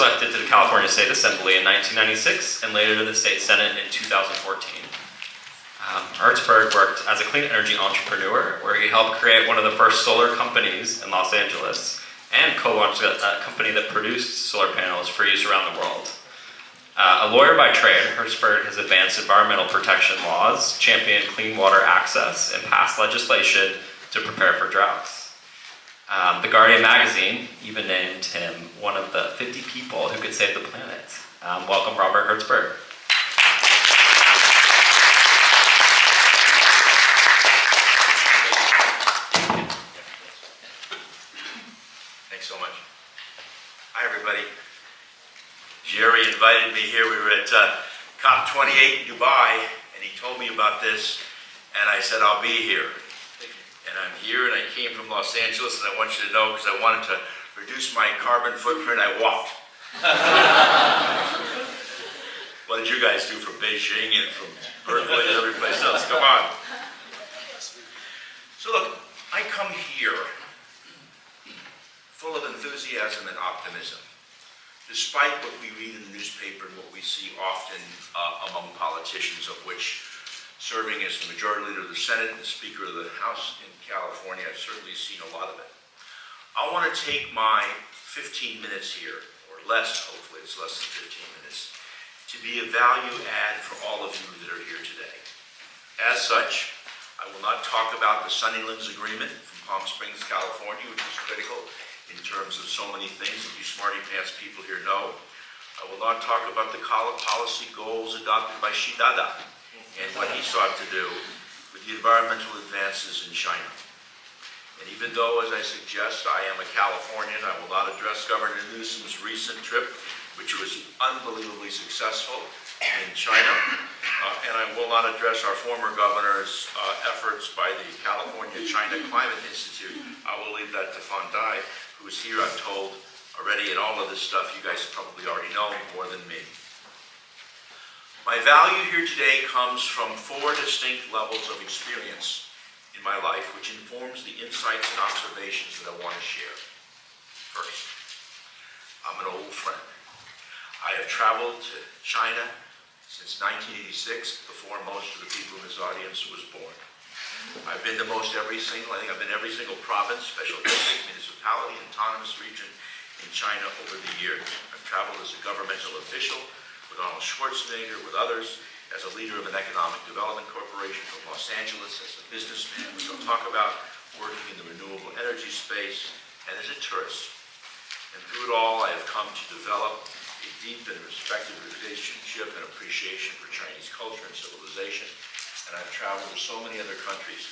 elected to the California State Assembly in 1996 and later to the State Senate in 2014. Hertzberg worked as a clean energy entrepreneur, where he helped create one of the first solar companies in Los Angeles and co-launched a company that produced solar panels for use around the world. A lawyer by trade, Hertzberg has advanced environmental protection laws, championed clean water access, and passed legislation to prepare for droughts. The Guardian magazine even named him one of the 50 people who could save the planet. Welcome, Robert Hertzberg. Thanks so much. Hi, everybody. Jerry invited me here. We were at COP28 in Dubai, and he told me about this, and I said, I'll be here. And I'm here, and I came from Los Angeles, and I want you to know, because I wanted to reduce my carbon footprint, I walked. What did you guys do from Beijing and from Berkeley and every place else? Come on. So look, I come here full of enthusiasm and optimism, despite what we read in the newspaper and what we see often among politicians, of which serving as the majority leader of the Senate and the Speaker of the House in California, I've certainly seen a lot of it. I want to take my 15 minutes here, or less, hopefully it's less than 15 minutes, to be a value add for all of you that are here today. As such, I will not talk about the Sunnylands Agreement from Palm Springs, California, which is critical in terms of so many things that you smarty pants people here know. I will not talk about the policy goals adopted by Xi Dada and what he sought to do with the environmental advances in China. And even though, as I suggest, I am a Californian, I will not address Governor Newsom's recent trip, which was unbelievably successful in China, and I will not address our former governor's efforts by the California China Climate Institute. I will leave that to Fan Dai, who is here, I'm told, already, and all of this stuff you guys probably already know more than me. My value here today comes from 4 distinct levels of experience in my life, which informs the insights and observations that I want to share. First, I'm an old friend. I have traveled to China since 1986, before most of the people in this audience was born. I've been to I think I've been every single province, special district, municipality, and autonomous region in China over the years. I've traveled as a governmental official with Arnold Schwarzenegger, with others, as a leader of an economic development corporation from Los Angeles, as a businessman, which I'll talk about, working in the renewable energy space, and as a tourist. And through it all, I have come to develop a deep and respected relationship and appreciation for Chinese culture and civilization. And I've traveled to so many other countries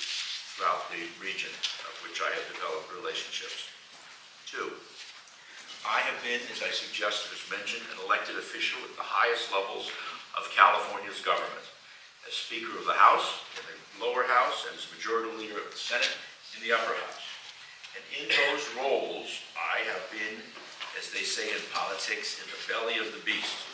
throughout the region of which I have developed relationships. 2, I have been, as I suggested, as mentioned, an elected official at the highest levels of California's government, as Speaker of the House in the lower house and as Majority Leader of the Senate in the upper house. And in those roles, I have been, as they say in politics, in the belly of the beast,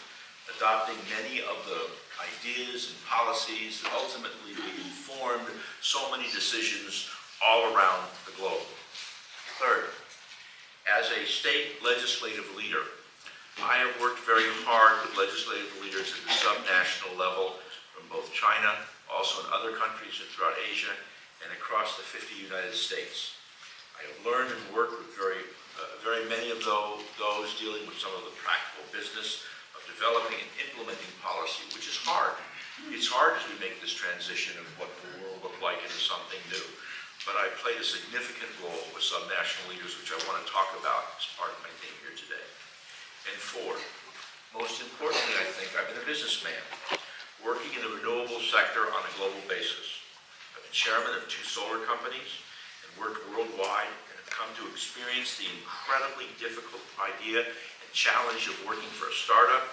adopting many of the ideas and policies that ultimately informed so many decisions all around the globe. 3rd, as a state legislative leader, I have worked very hard with legislative leaders at the subnational level from both China, also in other countries and throughout Asia, and across the 50 United States. I have learned and worked with very many of those dealing with some of the practical business of developing and implementing policy, which is hard. It's hard as we make this transition of what the world looked like into something new. But I played a significant role with some national leaders, which I want to talk about as part of my theme here today. And 4, most importantly, I think, I've been a businessman, working in the renewable sector on a global basis. I've been chairman of 2 solar companies and worked worldwide, and have come to experience the incredibly difficult idea and challenge of working for a startup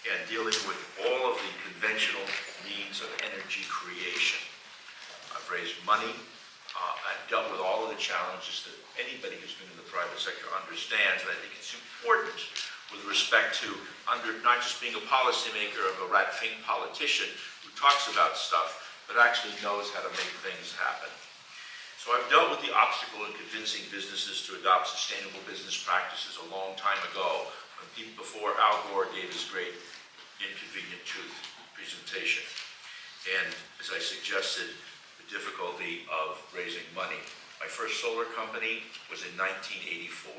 and dealing with all of the conventional means of energy creation. I've raised money. I've dealt with all of the challenges that anybody who's been in the private sector understands, and I think it's important with respect to not just being a policymaker of a rat-fink politician who talks about stuff, but actually knows how to make things happen. So I've dealt with the obstacle in convincing businesses to adopt sustainable business practices a long time ago, before Al Gore gave his great Inconvenient Truth presentation. And as I suggested, the difficulty of raising money. My first solar company was in 1984,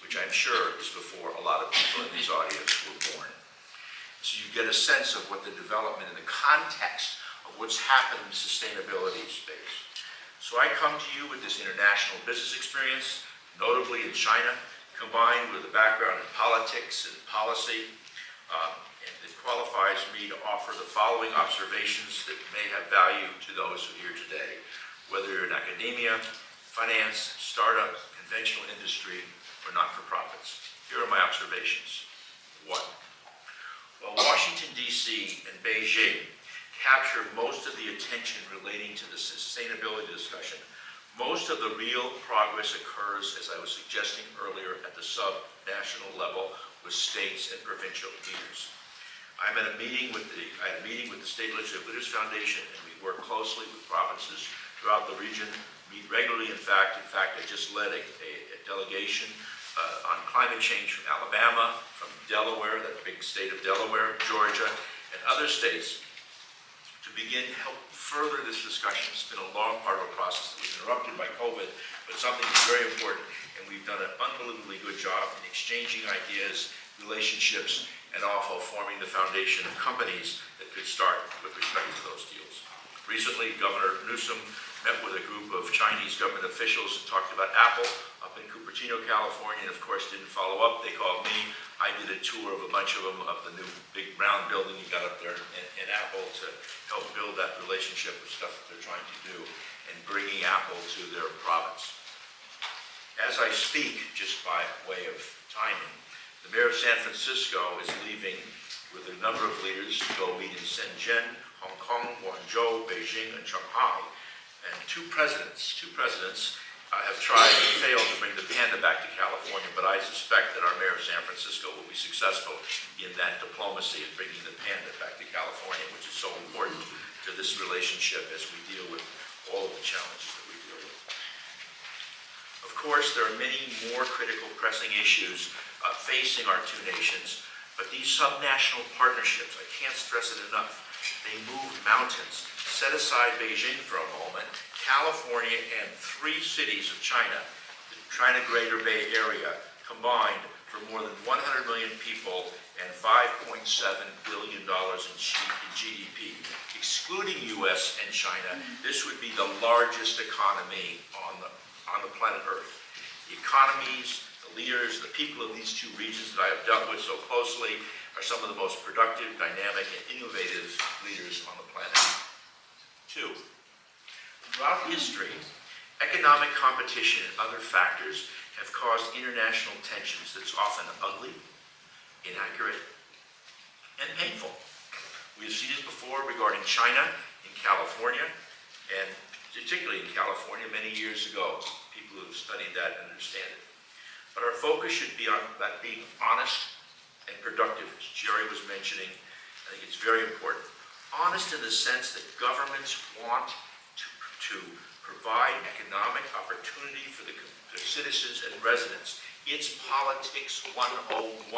which I'm sure is before a lot of people in this audience were born. So you get a sense of what the development in the context of what's happened in the sustainability space. So I come to you with this international business experience, notably in China, combined with a background in politics and policy, and it qualifies me to offer the following observations that may have value to those who are here today, whether you're in academia, finance, startup, conventional industry, or not-for-profits. Here are my observations. 1. While Washington, D.C. and Beijing capture most of the attention relating to the sustainability discussion, most of the real progress occurs, as I was suggesting earlier, at the sub-national level with states and provincial leaders. I had a meeting with the State Legislative Leaders Foundation, and we work closely with provinces throughout the region, meet regularly. In fact, I just led a delegation on climate change from Alabama, from Delaware, that big state of Delaware, Georgia, and other states to begin to help further this discussion. It's been a long part of a process that was interrupted by COVID, but something that's very important, and we've done an unbelievably good job in exchanging ideas, relationships, and also forming the foundation of companies that could start with respect to those deals. Recently, Governor Newsom met with a group of Chinese government officials and talked about Apple up in Cupertino, California, and of course didn't follow up. They called me. I did a tour of a bunch of them of the new big brown building you got up there in Apple to help build that relationship with stuff that they're trying to do and bringing Apple to their province. As I speak, just by way of timing, the mayor of San Francisco is leaving with a number of leaders to go meet in Shenzhen, Hong Kong, Guangzhou, Beijing, and Shanghai. And two presidents have tried and failed to bring the panda back to California, but I suspect that our mayor of San Francisco will be successful in that diplomacy of bringing the panda back to California, which is so important to this relationship as we deal with all of the challenges that we deal with. Of course, there are many more critical pressing issues facing our two nations, but these subnational partnerships, I can't stress it enough, they move mountains. Set aside Beijing for a moment, California and 3 cities of China, the China Greater Bay Area, combined for more than 100 million people and $5.7 billion in GDP. Excluding US and China, this would be the largest economy on the planet Earth. The economies, the leaders, the people of these two regions that I have dealt with so closely are some of the most productive, dynamic, and innovative leaders on the planet. 2. Throughout history, economic competition and other factors have caused international tensions that's often ugly, inaccurate, and painful. We have seen this before regarding China in California, and particularly in California many years ago. People who have studied that understand it. But our focus should be on that being honest and productive, as Jerry was mentioning. I think it's very important. Honest in the sense that governments want to provide economic opportunity for the citizens and residents. It's politics 101.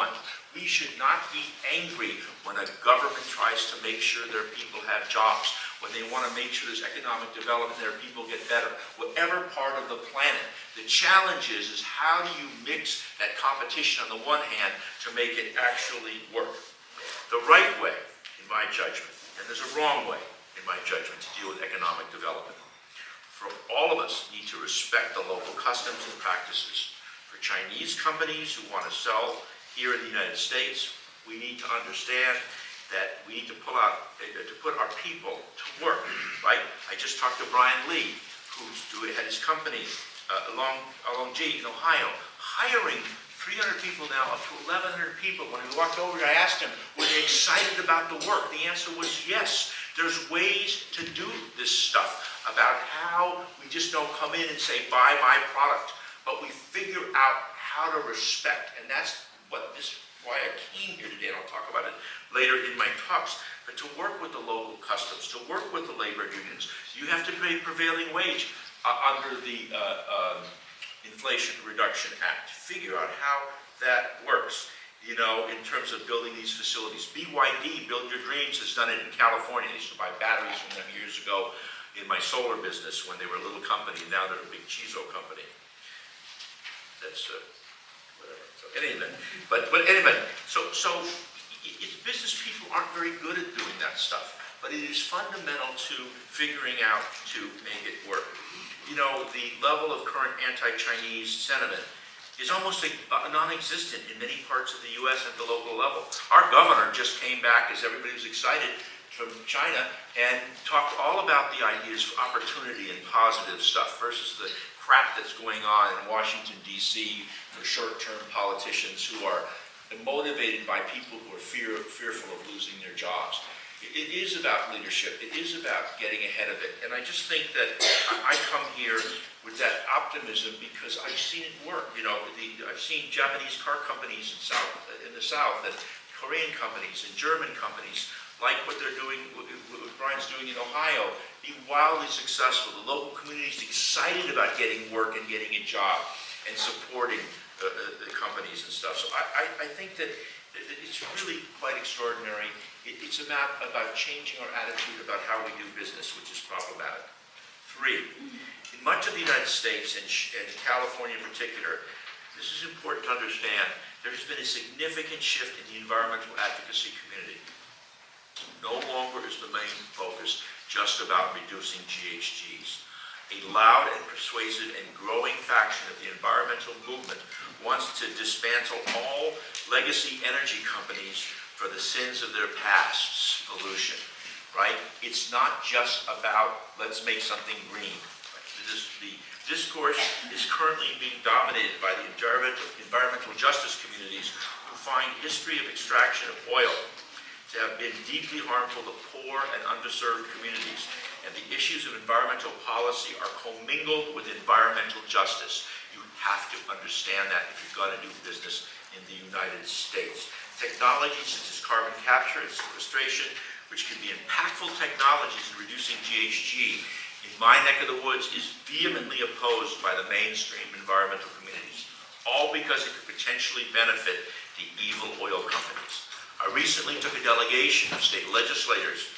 We should not be angry when a government tries to make sure their people have jobs, when they want to make sure there's economic development, their people get better, whatever part of the planet. The challenge is how do you mix that competition on the one hand to make it actually work? The right way, in my judgment, and there's a wrong way, in my judgment, to deal with economic development. For all of us need to respect the local customs and practices. For Chinese companies who want to sell here in the United States, we need to understand that we need to put our people to work, right? I just talked to Brian Lee, had his company along G in Ohio, hiring 300 people now, up to 1,100 people. When we walked over, I asked him, were they excited about the work? The answer was yes. There's ways to do this stuff, about how we just don't come in and say, buy my product, but we figure out how to respect. And that's why I came here today, and I'll talk about it later in my talks. But to work with the local customs, to work with the labor unions, you have to pay prevailing wage under the Inflation Reduction Act. Figure out how that works. you know, in terms of building these facilities. BYD, Build Your Dreams, has done it in California. They used to buy batteries from them years ago in my solar business when they were a little company. Now they're a big Chizo company. That's whatever. So anyway, but anyway, so business people aren't very good at doing that stuff, but it is fundamental to figuring out to make it work. You know, the level of current anti-Chinese sentiment is almost non-existent in many parts of the U.S. at the local level. Our governor just came back, as everybody was excited, from China and talked all about the ideas of opportunity and positive stuff versus the crap that's going on in Washington, D.C. for short-term politicians who are motivated by people who are fearful of losing their jobs. It is about leadership. It is about getting ahead of it. And I just think that I come here with that optimism because I've seen it work. You know, I've seen Japanese car companies in the South and Korean companies and German companies like what they're doing, what Brian's doing in Ohio, be wildly successful. The local community's excited about getting work and getting a job and supporting the companies and stuff. So I think that it's really quite extraordinary. It's about changing our attitude about how we do business, which is problematic. 3, in much of the United States, and California in particular, this is important to understand, there has been a significant shift in the environmental advocacy community. No longer is the main focus just about reducing GHGs. A loud and persuasive and growing faction of the environmental movement wants to dismantle all legacy energy companies for the sins of their past's pollution, right? It's not just about let's make something green. The discourse is currently being dominated by the environmental justice communities who find history of extraction of oil to have been deeply harmful to poor and underserved communities. And the issues of environmental policy are commingled with environmental justice. You have to understand that if you're going to do business in the United States. Technologies such as carbon capture and sequestration, which can be impactful technologies in reducing GHG, in my neck of the woods is vehemently opposed by the mainstream environmental communities, all because it could potentially benefit the evil oil companies. I recently took a delegation of state legislators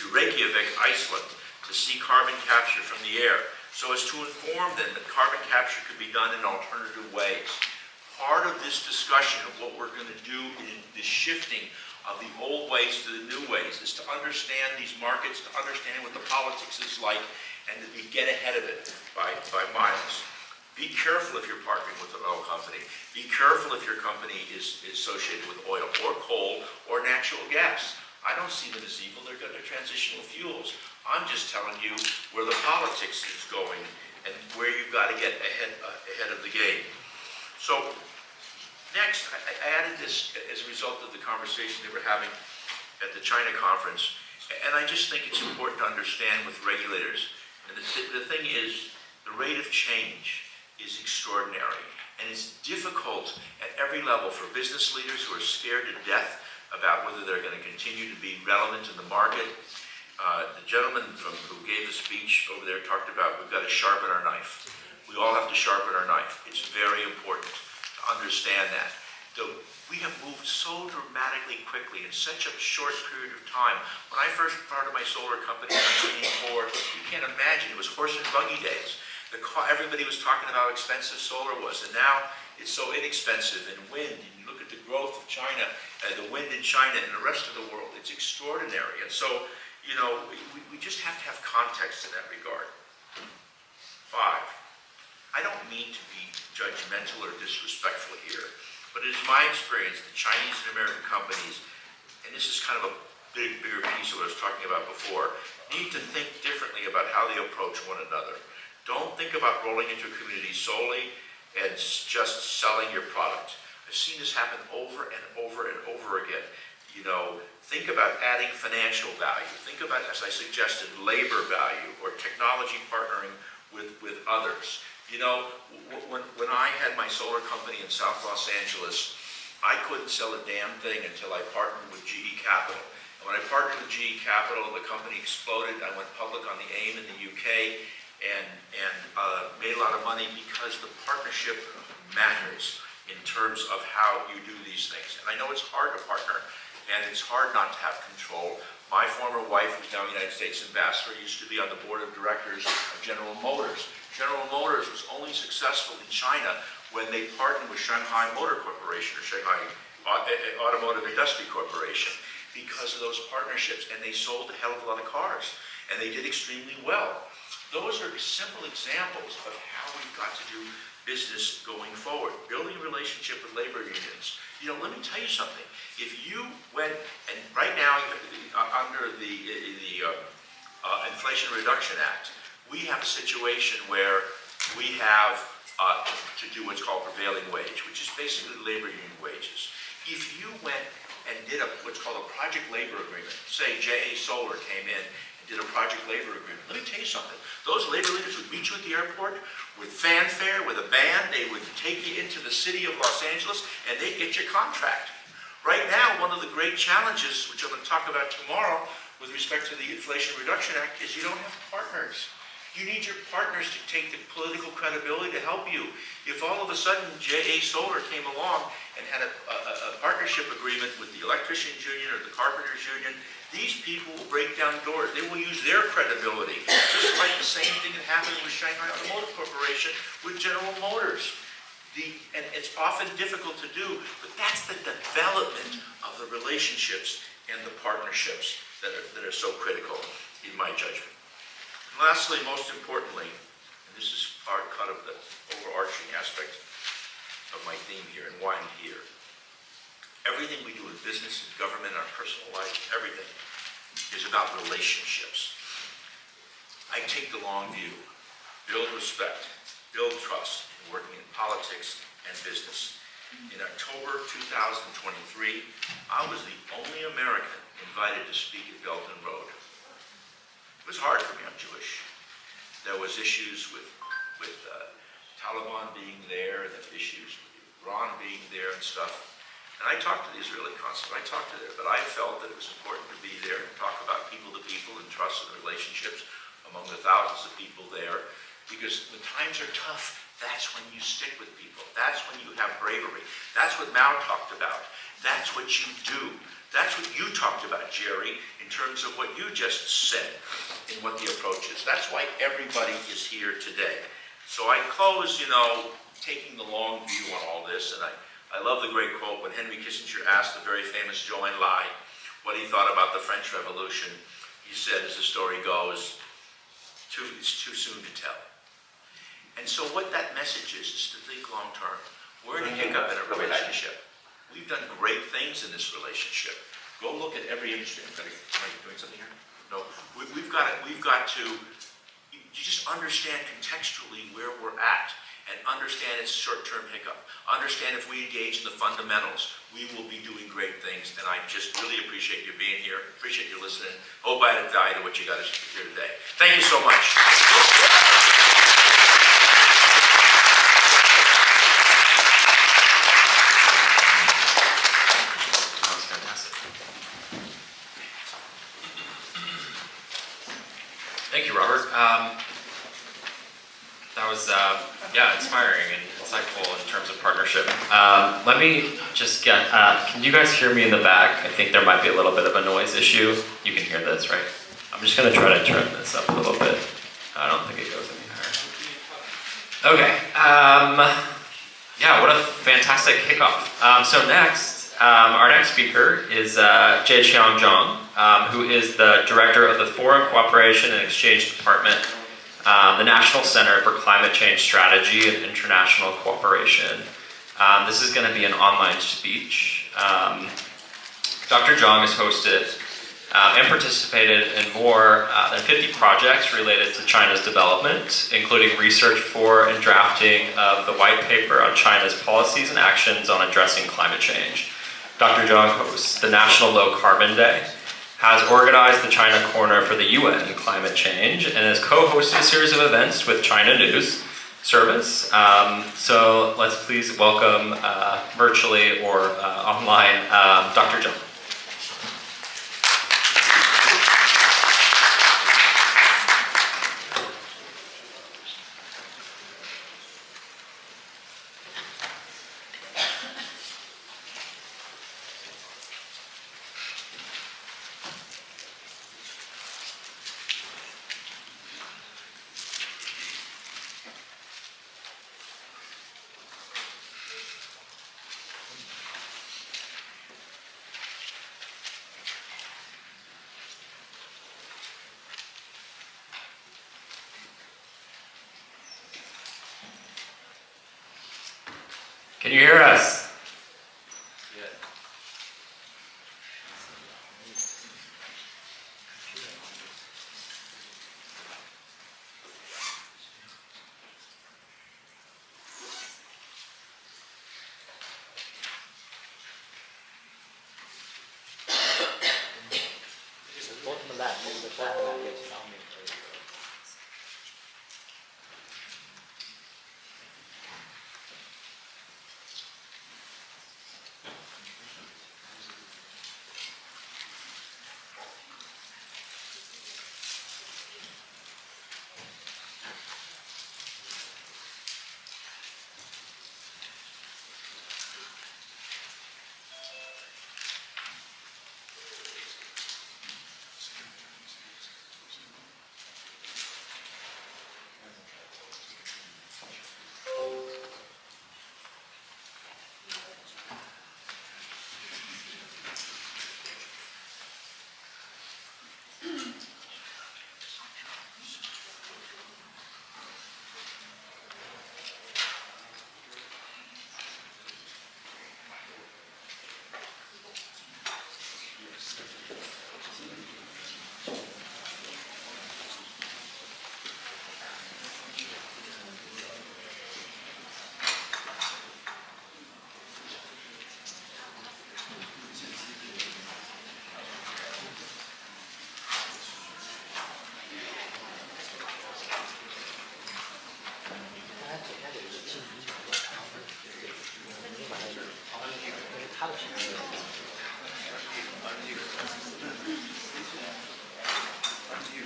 to Reykjavik, Iceland, to see carbon capture from the air, so as to inform them that carbon capture could be done in alternative ways. Part of this discussion of what we're going to do in the shifting of the old ways to the new ways is to understand these markets, to understand what the politics is like, and to get ahead of it by miles. Be careful if you're partnering with an oil company. Be careful if your company is associated with oil or coal or natural gas. I don't see them as evil. They're transitional fuels. I'm just telling you where the politics is going and where you've got to get ahead of the game. So next, I added this as a result of the conversation they were having at the China conference, and I just think it's important to understand with regulators. And the thing is, the rate of change is extraordinary, and it's difficult at every level for business leaders who are scared to death about whether they're going to continue to be relevant in the market. The gentleman who gave the speech over there talked about we've got to sharpen our knife. We all have to sharpen our knife. It's very important to understand that. We have moved so dramatically quickly in such a short period of time. When I first started my solar company in 1984, you can't imagine, it was horse and buggy days. Everybody was talking about how expensive solar was, and now it's so inexpensive. And wind, and you look at the growth of China, the wind in China and the rest of the world, it's extraordinary. And so, you know, we just have to have context in that regard. 5, I don't mean to be judgmental or disrespectful here, but it is my experience that Chinese and American companies, and this is kind of a bigger piece of what I was talking about before, need to think differently about how they approach one another. Don't think about rolling into a community solely and just selling your product. I've seen this happen over and over and over again. You know, think about adding financial value. Think about, as I suggested, labor value or technology partnering with others. You know, when I had my solar company in South Los Angeles, I couldn't sell a damn thing until I partnered with GE Capital. And when I partnered with GE Capital, the company exploded. I went public on the AIM in the UK and made a lot of money because the partnership matters. in terms of how you do these things. And I know it's hard to partner, and it's hard not to have control. My former wife, who's now the United States ambassador, used to be on the board of directors of General Motors. General Motors was only successful in China when they partnered with Shanghai Motor Corporation, or Shanghai Automotive Industry Corporation, because of those partnerships, and they sold a hell of a lot of cars, and they did extremely well. Those are simple examples of how we've got to do business going forward. Building a relationship with labor unions. You know, let me tell you something. If you went, and right now, under the Inflation Reduction Act, we have a situation where we have to do what's called prevailing wage, which is basically labor union wages. If you went and did what's called a project labor agreement, say JA Solar came in and did a project labor agreement, let me tell you something. Those labor leaders would meet you at the airport with fanfare, with a band. They would take you into the city of Los Angeles, and they'd get your contract. Right now, one of the great challenges, which I'm going to talk about tomorrow with respect to the Inflation Reduction Act, is you don't have partners. You need your partners to take the political credibility to help you. If all of a sudden JA Solar came along and had a partnership agreement with the electricians union or the carpenters union, these people will break down doors. They will use their credibility, just like the same thing that happened with Shanghai Automotive Corporation with General Motors. And it's often difficult to do, but that's the development of the relationships and the partnerships that are so critical, in my judgment. And lastly, most importantly, and this is part of the overarching aspect of my theme here and why I'm here, everything we do in business and government and our personal life, everything is about relationships. I take the long view, build respect, build trust in working in politics and business. In October 2023, I was the only American invited to speak at Belden Road. It was hard for me, I'm Jewish. There was issues with Taliban being there, and issues with Iran being there and stuff. And I talked to the Israeli consul, I talked to them, but I felt that it was important to be there and talk about people to people and trust and relationships among the thousands of people there. Because when times are tough, that's when you stick with people. That's when you have bravery. That's what Mao talked about. That's what you do. That's what you talked about, Jerry, in terms of what you just said and what the approach is. That's why everybody is here today. So I close, taking the long view on all this, and I love the great quote when Henry Kissinger asked the very famous Zhou Enlai what he thought about the French Revolution. He said, as the story goes, it's too soon to tell. And so what that message is to think long term. We're in a hiccup in a relationship. We've done great things in this relationship. Go look at every industry. Am I doing something here? No. We've got to, you just understand contextually where we're at and understand it's a short-term hiccup. Understand if we engage in the fundamentals, we will be doing great things. And I just really appreciate you being here. Appreciate you listening. Hope I didn't die to what you got us here today. Thank you so much. Thank you, Robert. That was, inspiring and insightful in terms of partnership. Let me just get, can you guys hear me in the back? I think there might be a little bit of a noise issue. You can hear this, right? I'm just going to try to turn this up a little bit. I don't think it goes any higher. Okay. What a fantastic kickoff. So next, our next speaker is Zheqiang Zhang, who is the director of the Foreign Cooperation and Exchange Department, the National Center for Climate Change Strategy and International Cooperation. This is going to be an online speech. Dr. Zhang has hosted and participated in more than 50 projects related to China's development, including research for and drafting of the white paper on China's policies and actions on addressing climate change. Dr. Zhang hosts the National Low Carbon Day, has organized the China Corner for the UN Climate Change, and has co-hosted a series of events with China News Service. So let's please welcome virtually or online Dr. Zhang. Can you hear us?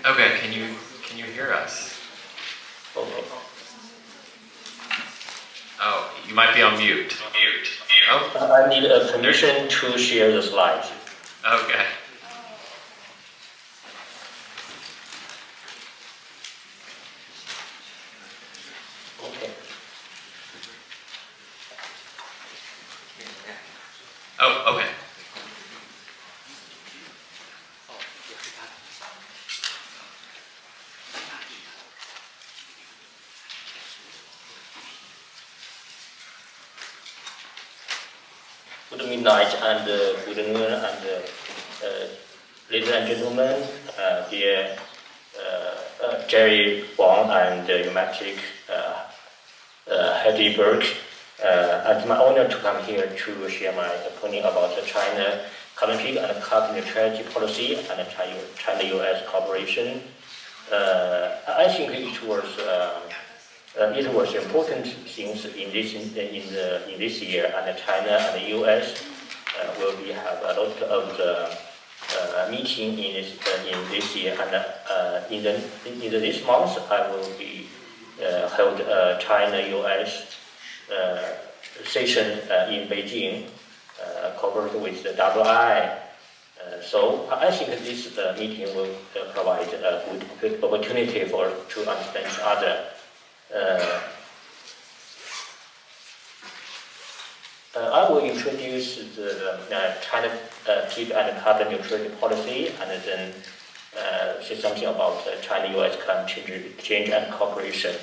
Okay, can you hear us? Oh, you might be on mute. Oh. I need a permission to share the slides. Okay. Okay. Oh, okay. Good midnight and good noon and ladies and gentlemen, dear Jerry Wang and Umatic Hedy Burke. It's my honor to come here to share my opinion about the China country and carbon neutrality policy and China-US cooperation. I think it was important things in this year, and China and the U.S. Will be have a lot of the meeting in this year, and in this month I will be held China-U.S. Session in Beijing, covered with the WI. So I think this meeting will provide a good opportunity to understand each other. I will introduce the China peak and carbon neutrality policy, and then say something about China-US climate change and cooperation.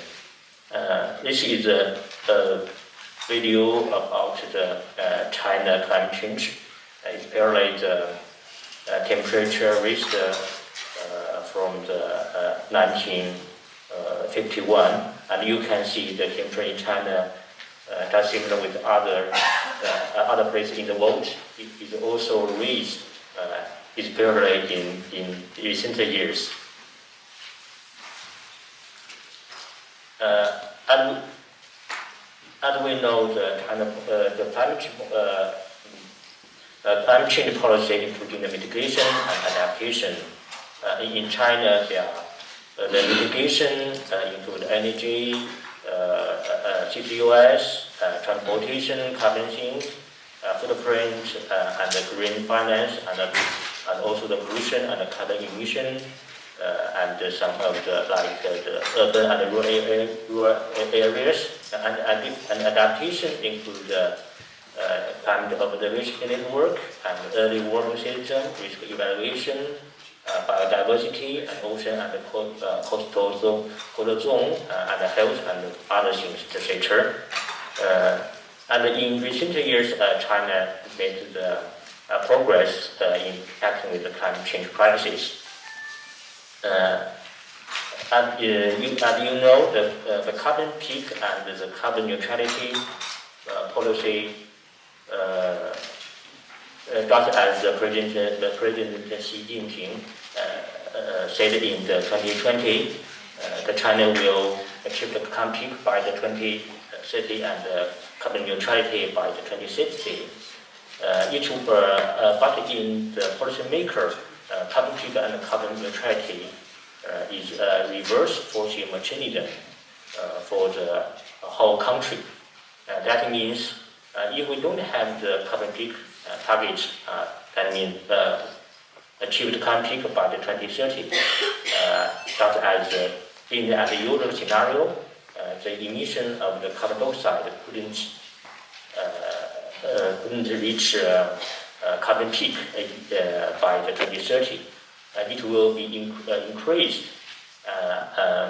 This is a video about the China climate change, especially the temperature risk from the 1951, and you can see the temperature in China just similar with other places in the world. It is also raised, especially in recent years. And we know the climate change policy, including the mitigation and adaptation. In China, the mitigation include energy, CCUS, transportation, carbon sink, footprint, and the green finance, and also the pollution and the carbon emission, and some of the urban and rural areas. And adaptation include climate observation network and early warning system, risk evaluation, biodiversity, and ocean and coastal zone, and health and other things, etc. And in recent years, China made the progress in acting with the climate change crisis. As you know, the carbon peak and the carbon neutrality policy, just as the President Xi Jinping said in the 2020, the China will achieve the carbon peak by the 2030 and carbon neutrality by the 2060. But in the policymaker, carbon peak and carbon neutrality is a reverse forcing mechanism for the whole country. That means if we don't have the carbon peak targets, that means achieve the carbon peak by the 2030. Just as in the usual scenario, the emission of the carbon dioxide couldn't reach carbon peak by the 2030. It will be increased,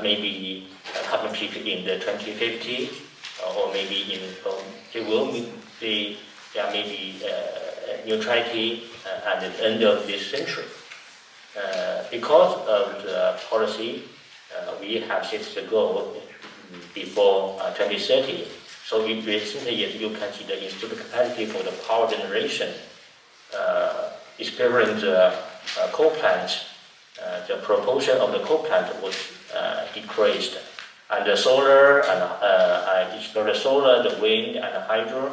maybe carbon peak in the 2050, or maybe there will be maybe neutrality at the end of this century. Because of the policy, we have set the goal before 2030. So in recent years, you can see the installed capacity for the power generation, especially the coal plants. The proportion of the coal plant was decreased, and the solar the wind and the hydro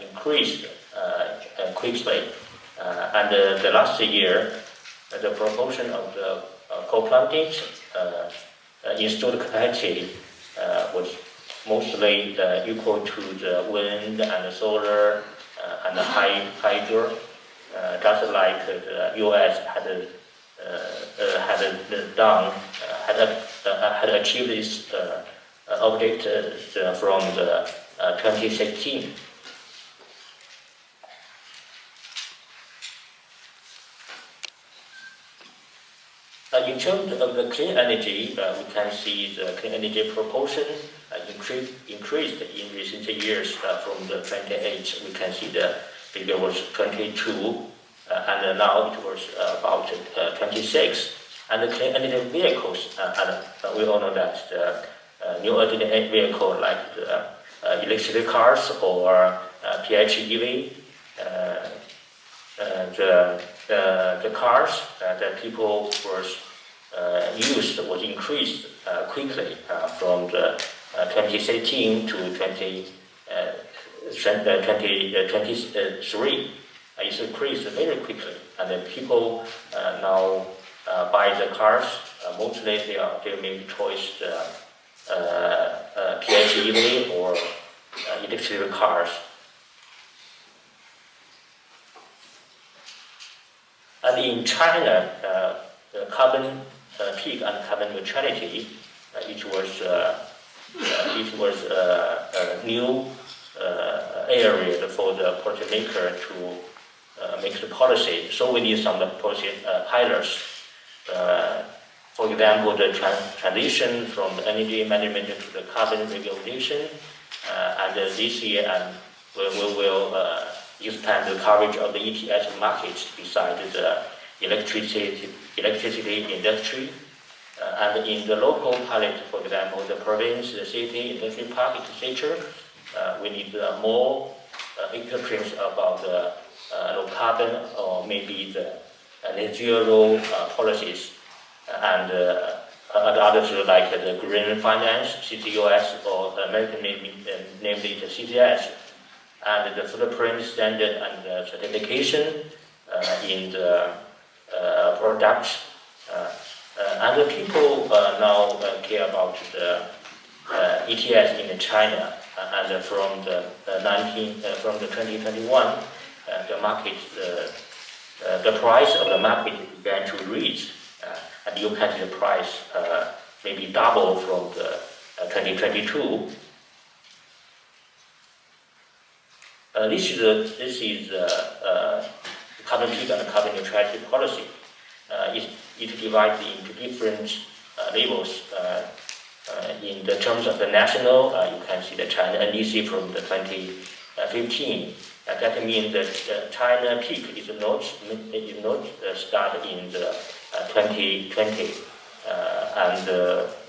increased quickly. And the last year, the proportion of the coal plants installed capacity was mostly equal to the wind and the solar and the hydro, just like the U.S. had achieved this objective from the 2016. In terms of the clean energy, we can see the clean energy proportion increased in recent years. From the 28, we can see the figure was 22, and now it was about 26. And the clean energy vehicles, and we all know that the new energy vehicle like the electric cars or PHEV, the cars that people was used was increased quickly from the 2013 to 2023. It's increased very quickly, and the people now buy the cars. Mostly they make choice PHEV or electric cars. And in China, the carbon peak and carbon neutrality, it was a new area for the policymaker to make the policy. So we need some policy pillars. For example, the transition from the energy management to the carbon regulation. And this year, we will expand the coverage of the ETS market besides the electricity industry. And in the local pilot, for example, the province, the city, industry park, etc., we need more experience about the low carbon or maybe the net zero policies, and others like the green finance, CCUS, or American namely the CCS, and the footprint standard and the certification in the products. And the people now care about the ETS in China, and from the 2021, the market, the price of the market began to reach, and you can see the price maybe double from the 2022. This is carbon peak and carbon neutrality policy. It divides into different levels. In the terms of the national, you can see the China NDC from the 2015 15. That means that China peak is not start in the 2020. And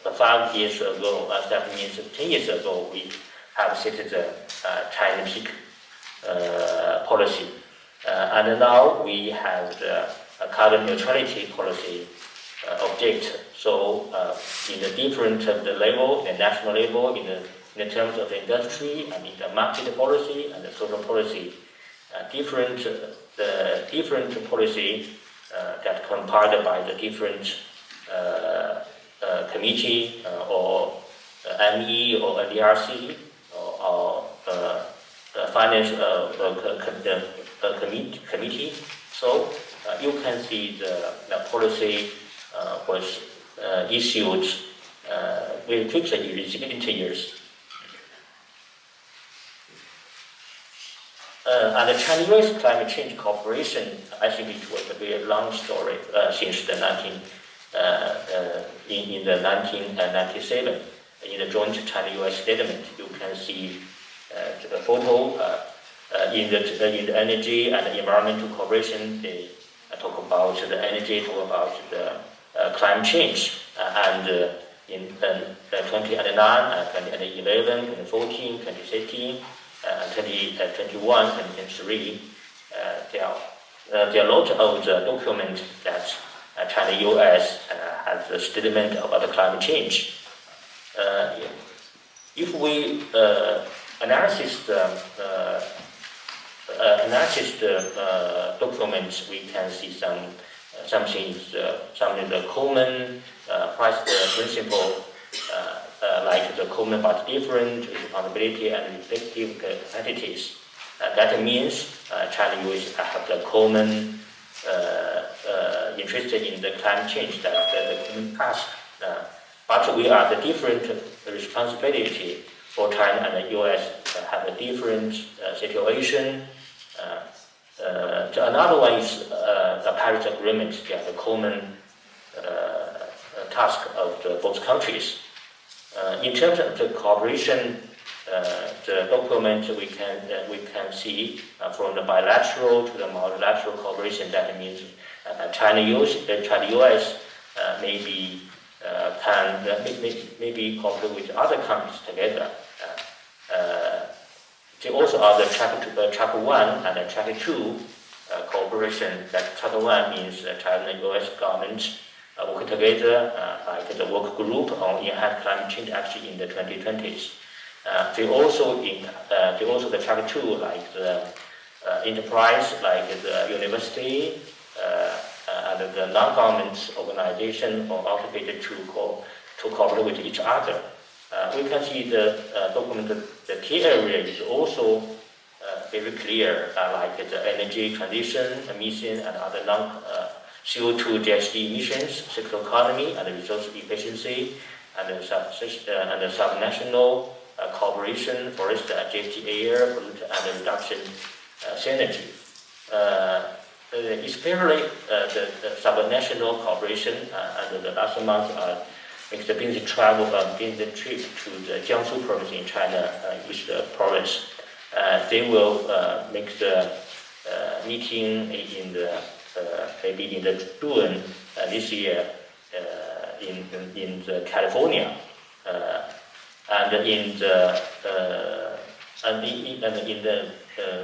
5 years ago, that means 10 years ago, we have set the China peak policy. And now we have the carbon neutrality policy object. So in the different the level, the national level, in terms of industry and in the market policy and the social policy, different policy that compiled by the different committee or ME or DRC or finance committee. So you can see the policy was issued very quickly in recent years. And the China-US Climate Change Cooperation, I think it was a very long story since the in the 1997. In the joint China-US statement, you can see the photo in the energy and the environmental cooperation. They talk about the energy, talk about the climate change, and in 2009, 2011, 2014, 2013, 2021, 2023, there are a lot of the documents that China-US has a statement about the climate change. If we analyze the documents, we can see something of the common price principle, like the common but different responsibility and effective capacities. That means China-US have the common interest in the climate change, the common task. But we are the different responsibility for China and the US have a different situation. Another one is the Paris Agreement. They are the common task of both countries. In terms of the cooperation, the document we can see from the bilateral to the multilateral cooperation. That means China-US maybe can maybe cooperate with other countries together. There also are the track 1 and track 2 cooperation. That track 1 means China and US government work together like the work group on enhanced climate change action in the 2020s. They also the track 2 like the enterprise, like the university and the non-government organization or outfitted to cooperate with each other. We can see the document, the key area is also very clear, like the energy transition, emission, and other CO2 GHG emissions, circular economy, and resource efficiency, and the subnational cooperation, forest, GHG air, pollutant, and reduction synergy. Especially the subnational cooperation, and the last month makes the business trip to the Jiangsu province in China, East province. They will make the meeting in the maybe in the June this year in the California, and in the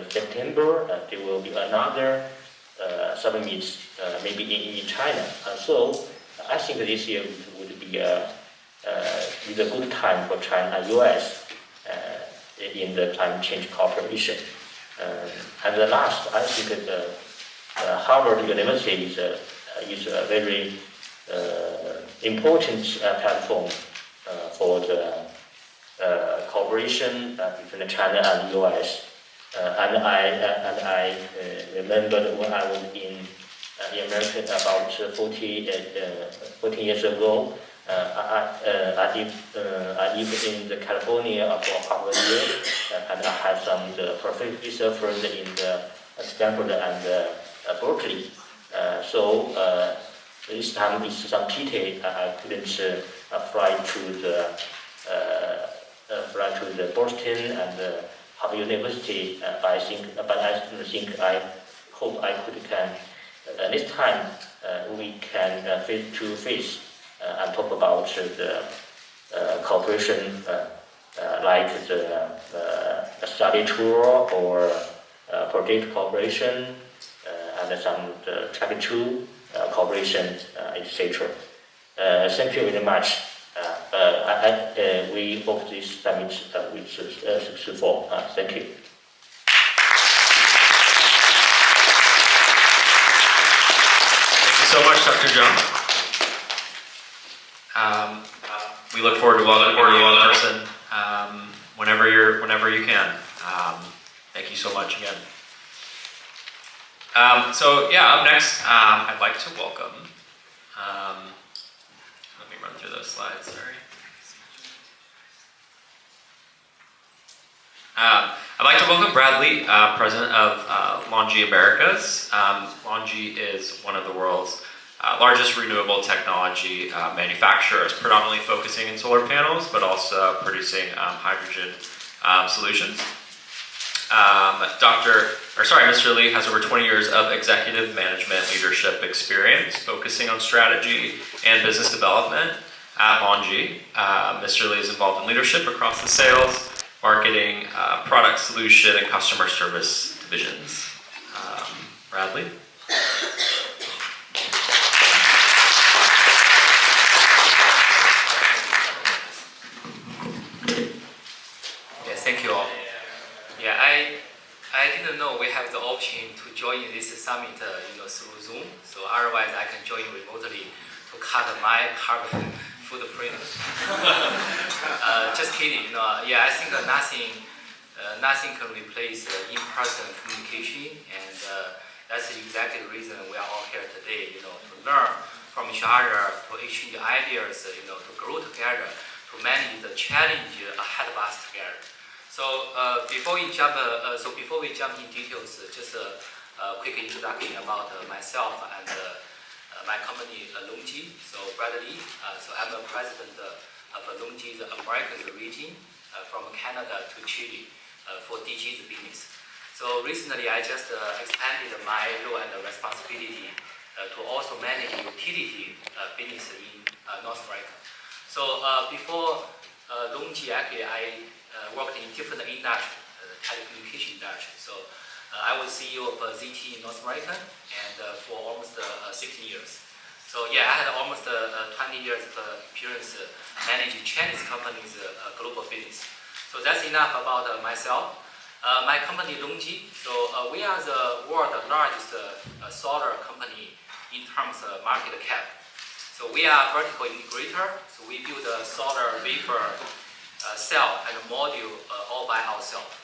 September there will be another summit maybe in China. So I think this year would be a good time for China and US in the climate change cooperation. And the last, I think that Harvard University is a very important platform for the cooperation between China and US. And I remember when I was in America about 14 years ago. I lived in the California for half a year, and I had some professor friends in the Stanford and Berkeley. So this time it's some pity I couldn't fly to the Boston and Harvard University, but I hope I can this time we can face to face and talk about the cooperation like the study tour or project cooperation and some travel tool cooperation, etc. Thank you very much. We hope this summit will successful. Thank you. Thank you so much, Dr. Zhang. We look forward to welcoming you in person whenever you can. Thank you so much again. Up next, I'd like to welcome. Let me run through those slides. Sorry. I'd like to welcome Brad Lee, president of LONGi Americas. LONGi is one of the world's largest renewable technology manufacturers, predominantly focusing in solar panels, but also producing hydrogen solutions. Mr. Lee has over 20 years of executive management leadership experience, focusing on strategy and business development at LONGi. Mr. Lee is involved in leadership across the sales, marketing, product solution, and customer service divisions. Bradley? Yes, thank you all. Yeah, I didn't know we have the option to join this summit, through Zoom. So otherwise, I can join remotely to cut my carbon footprint. Just kidding. I think nothing can replace in-person communication, and that's exactly the reason we are all here today. To learn from each other, to exchange ideas, to grow together, to manage the challenge ahead of us together. So before we jump in details, just a quick introduction about myself and my company, LONGi. So Bradley. So I'm the president of LONGi's Americas region, from Canada to Chile, for DG's business. So recently, I just expanded my role and responsibility to also manage utility business in North America. So before LONGi, actually, I worked in different industries, telecommunication industry. So I was CEO of ZTE in North America, and for almost 16 years. So I had almost 20 years of experience managing Chinese companies' global business. So that's enough about myself. My company LONGi. So we are the world's largest solar company in terms of market cap. So we are a vertical integrator. So we build a solar wafer, cell, and module all by ourselves.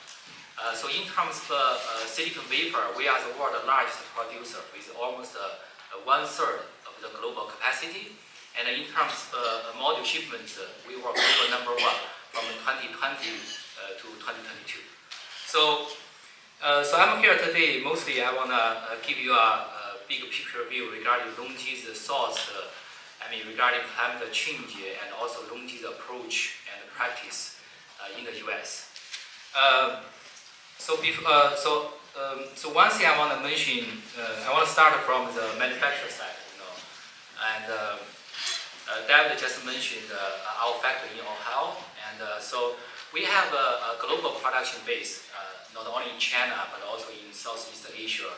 So in terms of silicon vapor, we are the world's largest producer with almost 1/3 of the global capacity. And in terms of module shipments, we were global number 1 from 2020 to 2022. So I'm here today. Mostly, I wanna give you a big picture view regarding LONGi's thoughts. Regarding climate change and also LONGi's approach and practice in the U.S. So one thing I want to mention, I want to start from the manufacturer side, and David just mentioned our factory in Ohio, and so we have a global production base, not only in China but also in Southeast Asia,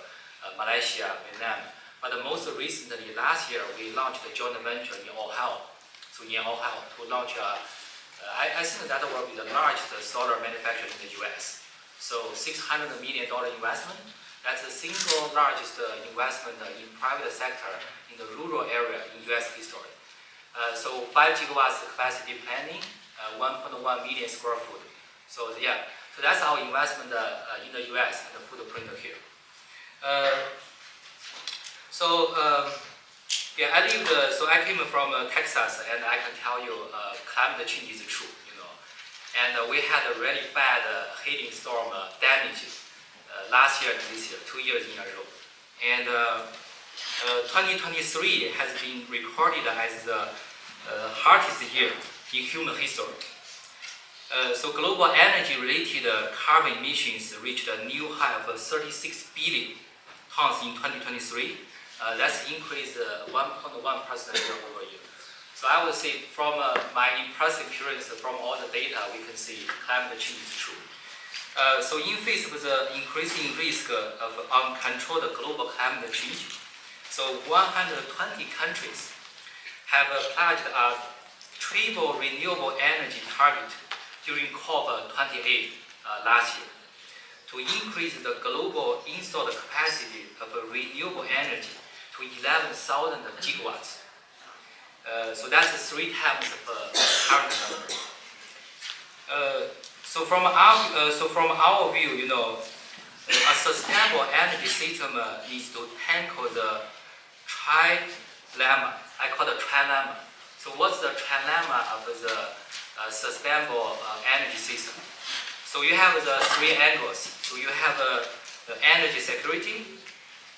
Malaysia, Vietnam. But most recently, last year, we launched a joint venture in Ohio. So in Ohio, to launch, I think that will be the largest solar manufacturer in the U.S. So $600 million investment. That's the single largest investment in private sector in the rural area in U.S. history. So 5 gigawatts capacity planning, 1.1 million square foot. So that's our investment in the U.S. and the footprint here. I came from Texas, and I can tell you, climate change is true, And we had a really bad hail storm damage last year and this year, 2 years in a row. And 2023 has been recorded as the hottest year in human history. So global energy-related carbon emissions reached a new high of 36 billion tons in 2023. That's increased 1.1% year-over-year. So I would say from my impressive experience from all the data, we can see climate change is true. So in face of the increasing risk of uncontrolled global climate change, so 120 countries have pledged a triple renewable energy target during COP28 last year to increase the global installed capacity of renewable energy to 11,000 gigawatts. So that's 3 times of current number. So from our view, a sustainable energy system needs to tackle the trilemma. I call it trilemma. So what's the trilemma of the sustainable energy system? So you have the 3 angles. So you have the energy security,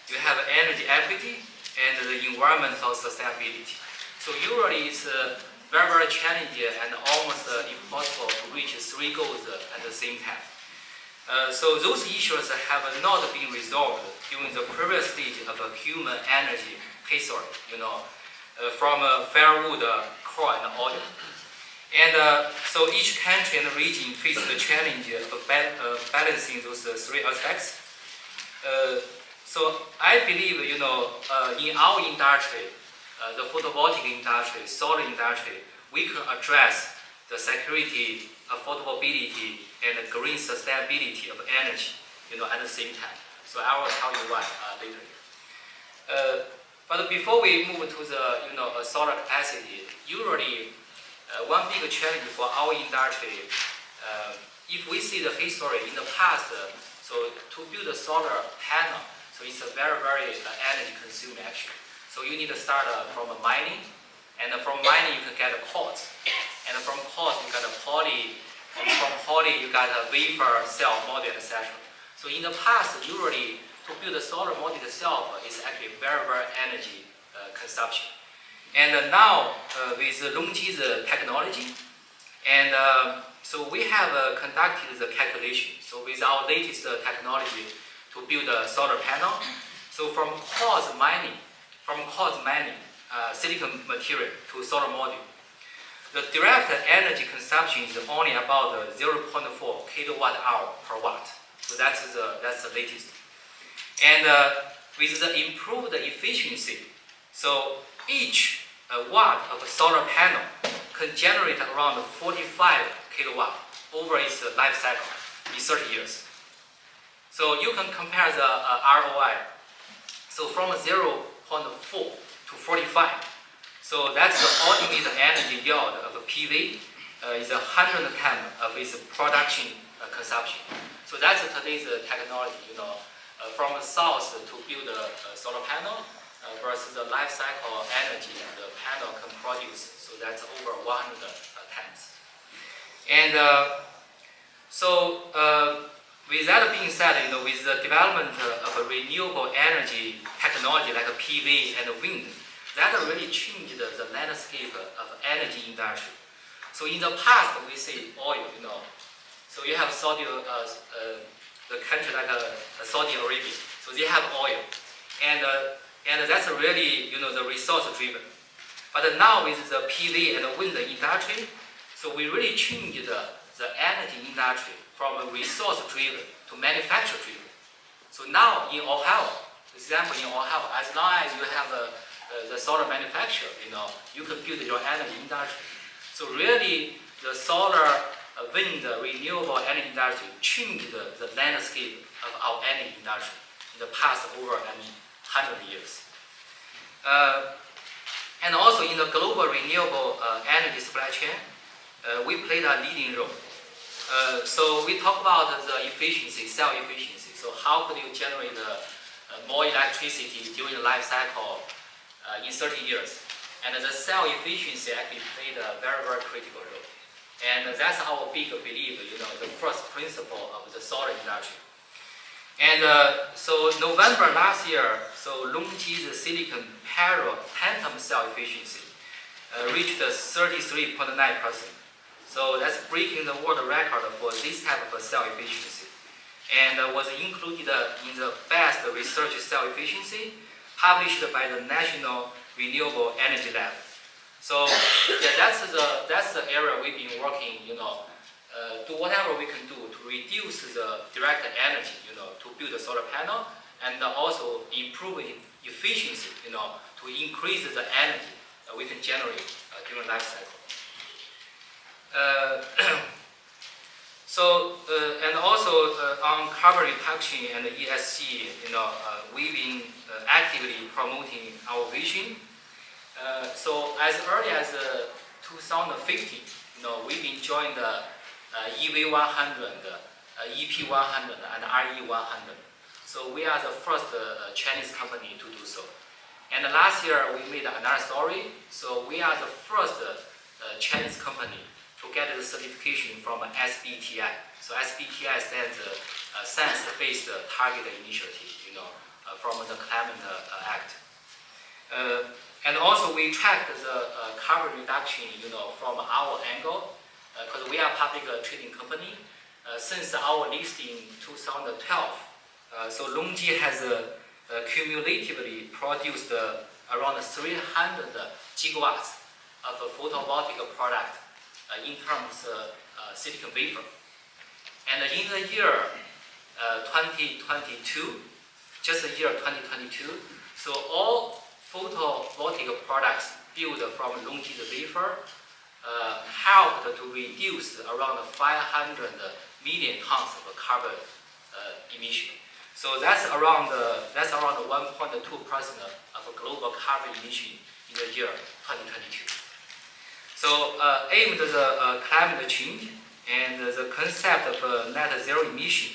you have energy equity, and the environmental sustainability. So usually it's very, very challenging and almost impossible to reach 3 goals at the same time. So those issues have not been resolved during the previous stage of a human energy history, from firewood, coal, and oil. And so each country and region faces the challenge of balancing those 3 aspects. So I believe, in our industry, the photovoltaic industry, solar industry, we can address the security, affordability, and the green sustainability of energy, at the same time. So I will tell you why later. But before we move to the solar capacity, usually one big challenge for our industry, if we see the history in the past, so to build a solar panel, so it's a very, very energy consuming actually. So you need to start from mining, and from mining you can get a quartz, and from quartz you got a poly, and from poly you got a wafer, cell, module, etc. So in the past, usually to build a solar module itself is actually very, very energy consumption. And now with LONGi's technology, and so we have conducted the calculation. So with our latest technology to build a solar panel, so from quartz mining, silicon material to solar module, the direct energy consumption is only about 0.4 kilowatt hour per watt. So that's the latest. And with the improved efficiency, so each watt of a solar panel can generate around 45 kilowatt over its life cycle in 30 years. So you can compare the ROI. So from 0.4 to 45. So that's the ultimate energy yield of a PV is 100 times of its production consumption. So that's today's technology, from the source to build a solar panel versus the life cycle energy the panel can produce. So that's over 100 times. And with that being said, with the development of a renewable energy technology like a PV and wind, that really changed the landscape of energy industry. So in the past, we say oil, So you have Saudi, the country like Saudi Arabia. So they have oil, and that's really the resource driven. But now with the PV and the wind industry, so we really changed the energy industry from resource driven to manufacture driven. So now in Ohio, for example, as long as you have the solar manufacturer, you can build your energy industry. So really, the solar, wind, renewable energy industry changed the landscape of our energy industry in the past over 100 years. And also in the global renewable energy supply chain, we played a leading role. So we talk about the efficiency, cell efficiency. So how could you generate more electricity during the life cycle in 30 years? And the cell efficiency actually played a very, very critical role. And that's our big belief, the first principle of the solar industry. And so November last year, so LONGi's silicon parallel tantalum cell efficiency reached 33.9%. So that's breaking the world record for this type of cell efficiency. And was included in the best research cell efficiency published by the National Renewable Energy Lab. So yeah, that's the area we've been working, do whatever we can do to reduce the direct energy, to build a solar panel, and also improve efficiency, to increase the energy that we can generate during life cycle. And also on carbon reduction and ESG, we've been actively promoting our vision. So as early as 2015, we've been joined the EV100, EP100, and RE100. So we are the first Chinese company to do so. And last year we made another story. So we are the first Chinese company to get the certification from SBTi. So SBTi stands Science-Based Target Initiative, from the Climate Act. And also we track the carbon reduction, from our angle, because we are a public trading company. Since our listing in 2012, so LONGi has cumulatively produced around 300 gigawatts of photovoltaic product in terms of silicon wafer. And in the year 2022, just the year 2022, so all photovoltaic products built from LONGi's wafer helped to reduce around 500 million tons of carbon emission. So that's around 1.2% of global carbon emission in the year 2022. So aimed at the climate change and the concept of net zero emission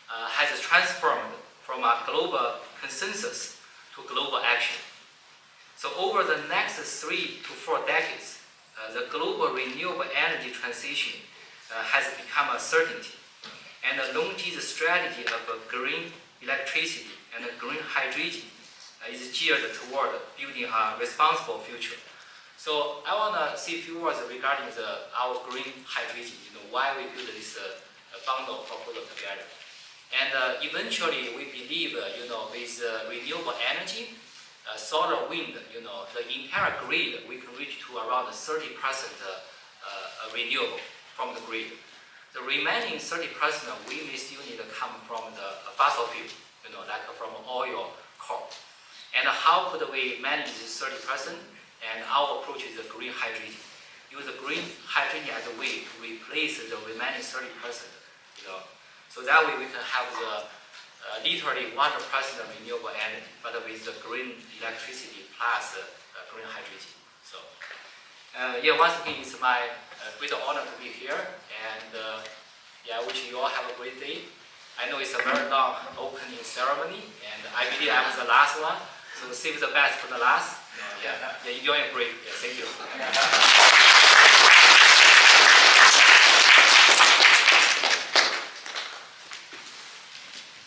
has transformed from a global consensus to global action. So over the next 3 to 4 decades, the global renewable energy transition has become a certainty. And LONGi's strategy of green electricity and green hydrogen is geared toward building a responsible future. So I want to say a few words regarding our green hydrogen, why we build this bundle proposal together. And eventually we believe, with renewable energy, solar, wind, the entire grid, we can reach to around 30% renewable from the grid. The remaining 30% we may still need to come from the fossil fuel, like from oil, coal. And how could we manage this 30%? And our approach is the green hydrogen. Use the green hydrogen as a way to replace the remaining 30%. So that way we can have the literally 100% renewable energy, but with the green electricity plus green hydrogen. So once again, it's my great honor to be here, and I wish you all have a great day. I know it's a very long opening ceremony, and I believe I was the last one, so save the best for the last. Enjoy a break. Thank you.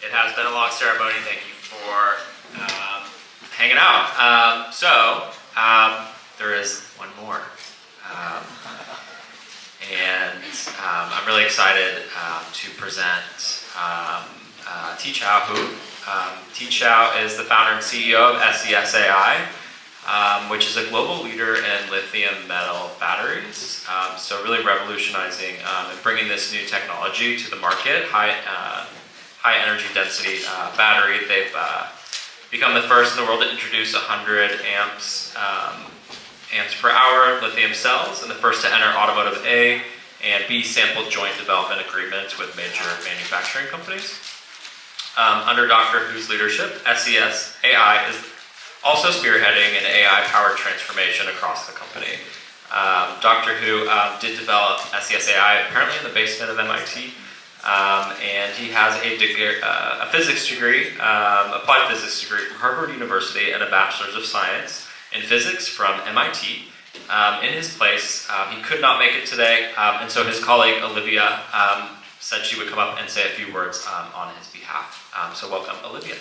It has been a long ceremony. Thank you for hanging out. There is one more. I'm really excited to present Tiqiao Hu. Tiqiao is the founder and CEO of SES-AI, which is a global leader in lithium metal batteries. So really revolutionizing and bringing this new technology to the market, high energy density battery. They've become the first in the world to introduce 100 amps per hour lithium cells, and the first to enter automotive A and B sample joint development agreements with major manufacturing companies. Under Dr. Hu's leadership, SES-AI is also spearheading an AI-powered transformation across the company. Dr. Hu did develop SES-AI apparently in the basement of MIT, and he has a physics degree, applied physics degree from Harvard University, and a bachelor's of science in physics from MIT. In his place, he could not make it today, and so his colleague Olivia said she would come up and say a few words on his behalf. So welcome, Olivia.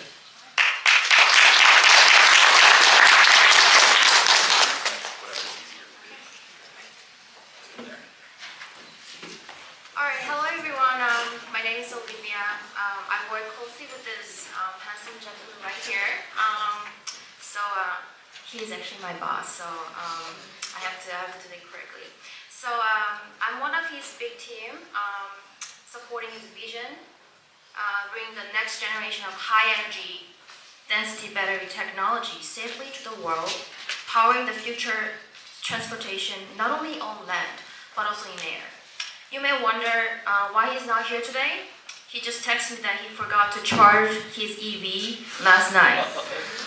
He's actually my boss, so I have to do it correctly. So I'm one of his big team, supporting his vision, bring the next generation of high energy density battery technology safely to the world, powering the future transportation not only on land but also in air. You may wonder why he's not here today. He just texted me that he forgot to charge his EV last night.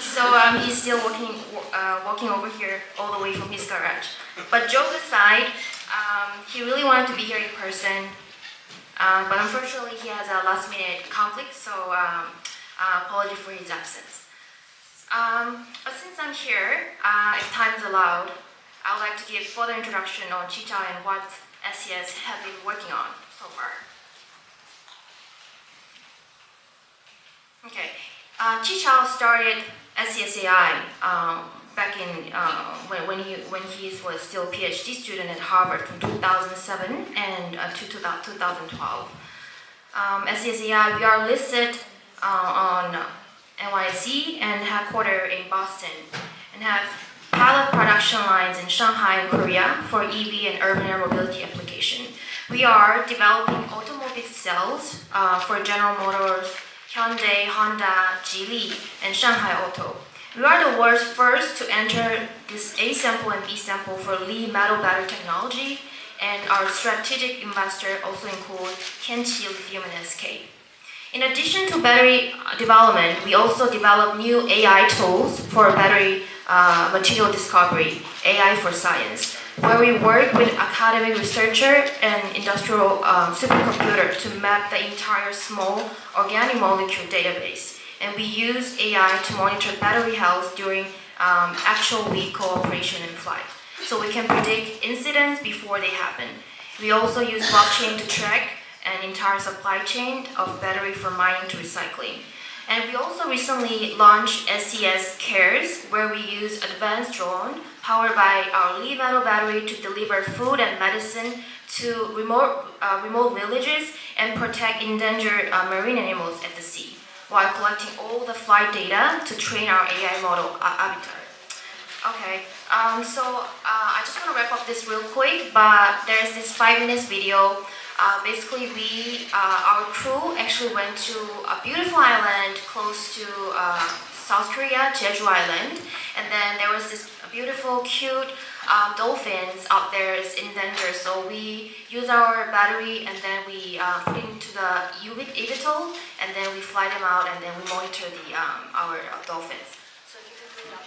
So he's still walking over here all the way from his garage. But joke aside, he really wanted to be here in person. But unfortunately, he has a last-minute conflict, so apology for his absence. But since I'm here, if time is allowed, I would like to give further introduction on Qichao and what SES have been working on so far. Okay, Qichao started SES-AI back in when he was still a PhD student at Harvard from 2007 and to 2012. SES-AI, we are listed on NYSE and headquartered in Boston, and have pilot production lines in Shanghai and Korea for EV and urban air mobility application. We are developing automobile cells for General Motors, Hyundai, Honda, Geely, and Shanghai Auto. We are the world's first to enter this A sample and B sample for Li metal battery technology, and our strategic investor also include Kenchi Lithium and SK. In addition to battery development, we also develop new AI tools for battery material discovery, AI for science, where we work with academic researcher and industrial supercomputer to map the entire small organic molecule database. And we use AI to monitor battery health during actual vehicle operation and flight, so we can predict incidents before they happen. We also use blockchain to track an entire supply chain of battery from mining to recycling. And we also recently launched SES Cares, where we use advanced drone powered by our Li metal battery to deliver food and medicine to remote villages and protect endangered marine animals at the sea, while collecting all the flight data to train our AI model Avatar. Okay, so I just want to wrap up this real quick, but there's this 5 minutes video. Basically, our crew actually went to a beautiful island close to South Korea, Jeju Island, and then there was this beautiful, cute dolphins out there is in danger. So we use our battery and then we put it into the eVTOL, and then we fly them out, and then we monitor our dolphins. So if you can put it up.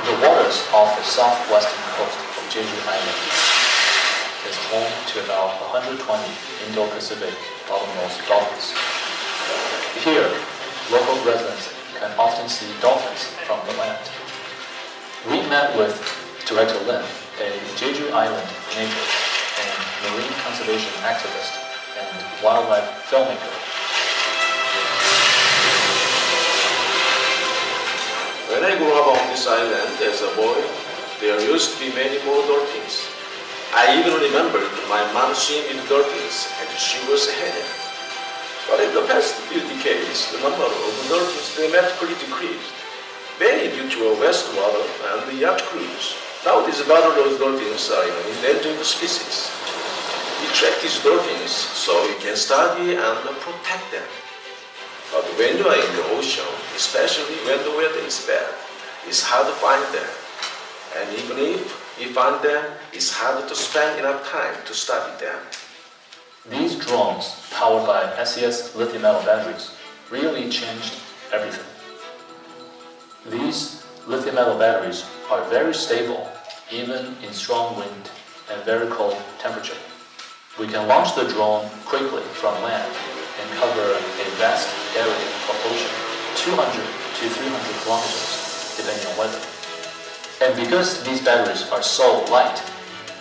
The waters off the southwestern coast of Jeju Island is home to about 120 Indo-Pacific bottlenose dolphins. Here, local residents can often see dolphins from the land. We met with Director Lin, a Jeju Island native and marine conservation activist and wildlife filmmaker. When I grew up on this island as a boy, there used to be many more dolphins. I even remembered my mom swimming with dolphins, and she was ahead. But in the past few decades, the number of dolphins dramatically decreased, mainly due to a wastewater and the yacht cruise. Nowadays, bottlenose dolphins are an endangered species. We track these dolphins so we can study and protect them. But when you are in the ocean, especially when the weather is bad, it's hard to find them. And even if we find them, it's hard to spend enough time to study them. These drones, powered by SES lithium metal batteries, really changed everything. These lithium metal batteries are very stable even in strong wind and very cold temperature. We can launch the drone quickly from land and cover a vast area of ocean, 200 to 300 kilometers, depending on weather. And because these batteries are so light,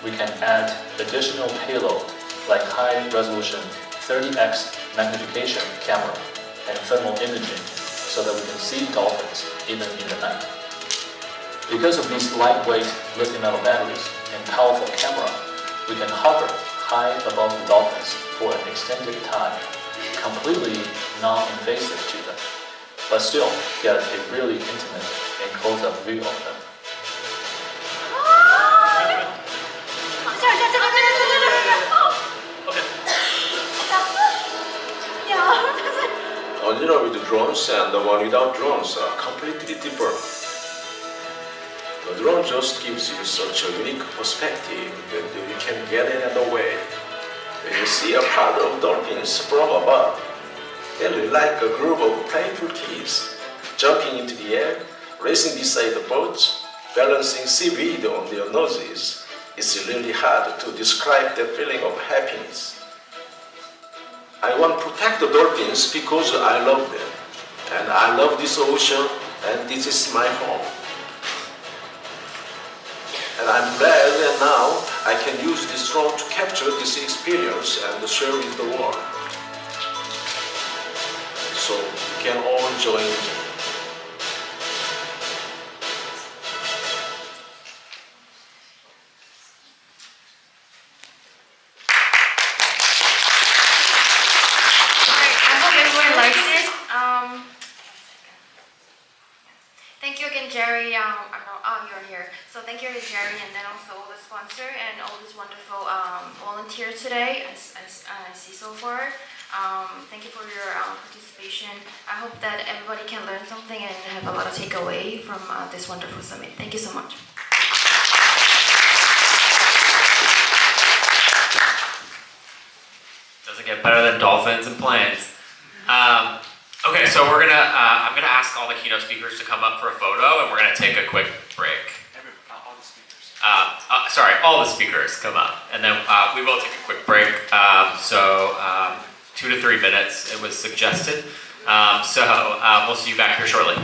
we can add additional payload like high-resolution 30x magnification camera and thermal imaging so that we can see dolphins even in the night. Because of these lightweight lithium-metal batteries and powerful camera, we can hover high above the dolphins for an extended time, completely non-invasive to them, but still get a really intimate and close-up view of them. Original with drones and the one without drones are completely different. The drone just gives you such a unique perspective that you can get in the way. When you see a herd of dolphins from above, they look like a group of playful kids jumping into the air, racing beside the boats, balancing seaweed on their noses. It's really hard to describe the feeling of happiness. I want to protect the dolphins because I love them, and I love this ocean, and this is my home. And I'm glad that now I can use this drone to capture this experience and share with the world. So you can all join me. I hope everyone likes it. Thank you again, Jerry. You're here. So thank you to Jerry, and then also all the sponsor and all these wonderful volunteers today. I see so far. Thank you for your participation. I hope that everybody can learn something and have a lot of takeaway from this wonderful summit. Thank you so much. Doesn't get better than dolphins and planes. Okay, so I'm gonna ask all the keynote speakers to come up for a photo, and we're gonna take a quick break. All the speakers. Sorry, all the speakers come up, and then we will take a quick break. 2 to 3 minutes, it was suggested. We'll see you back here shortly.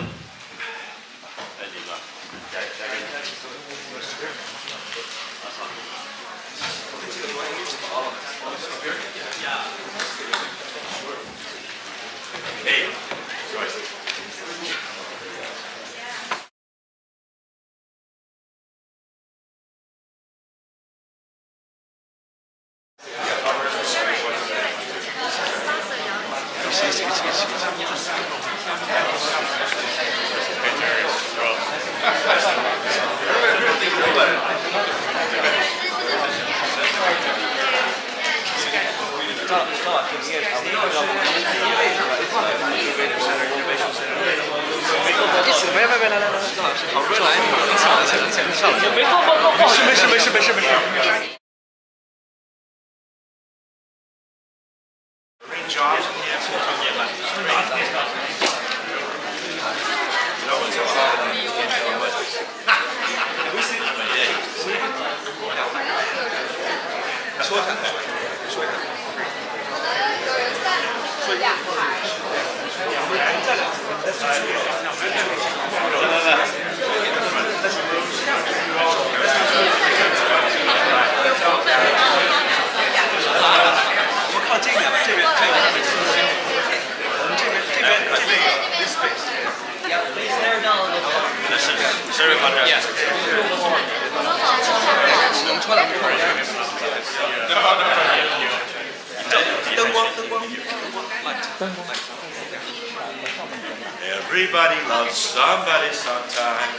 Everybody loves somebody sometime.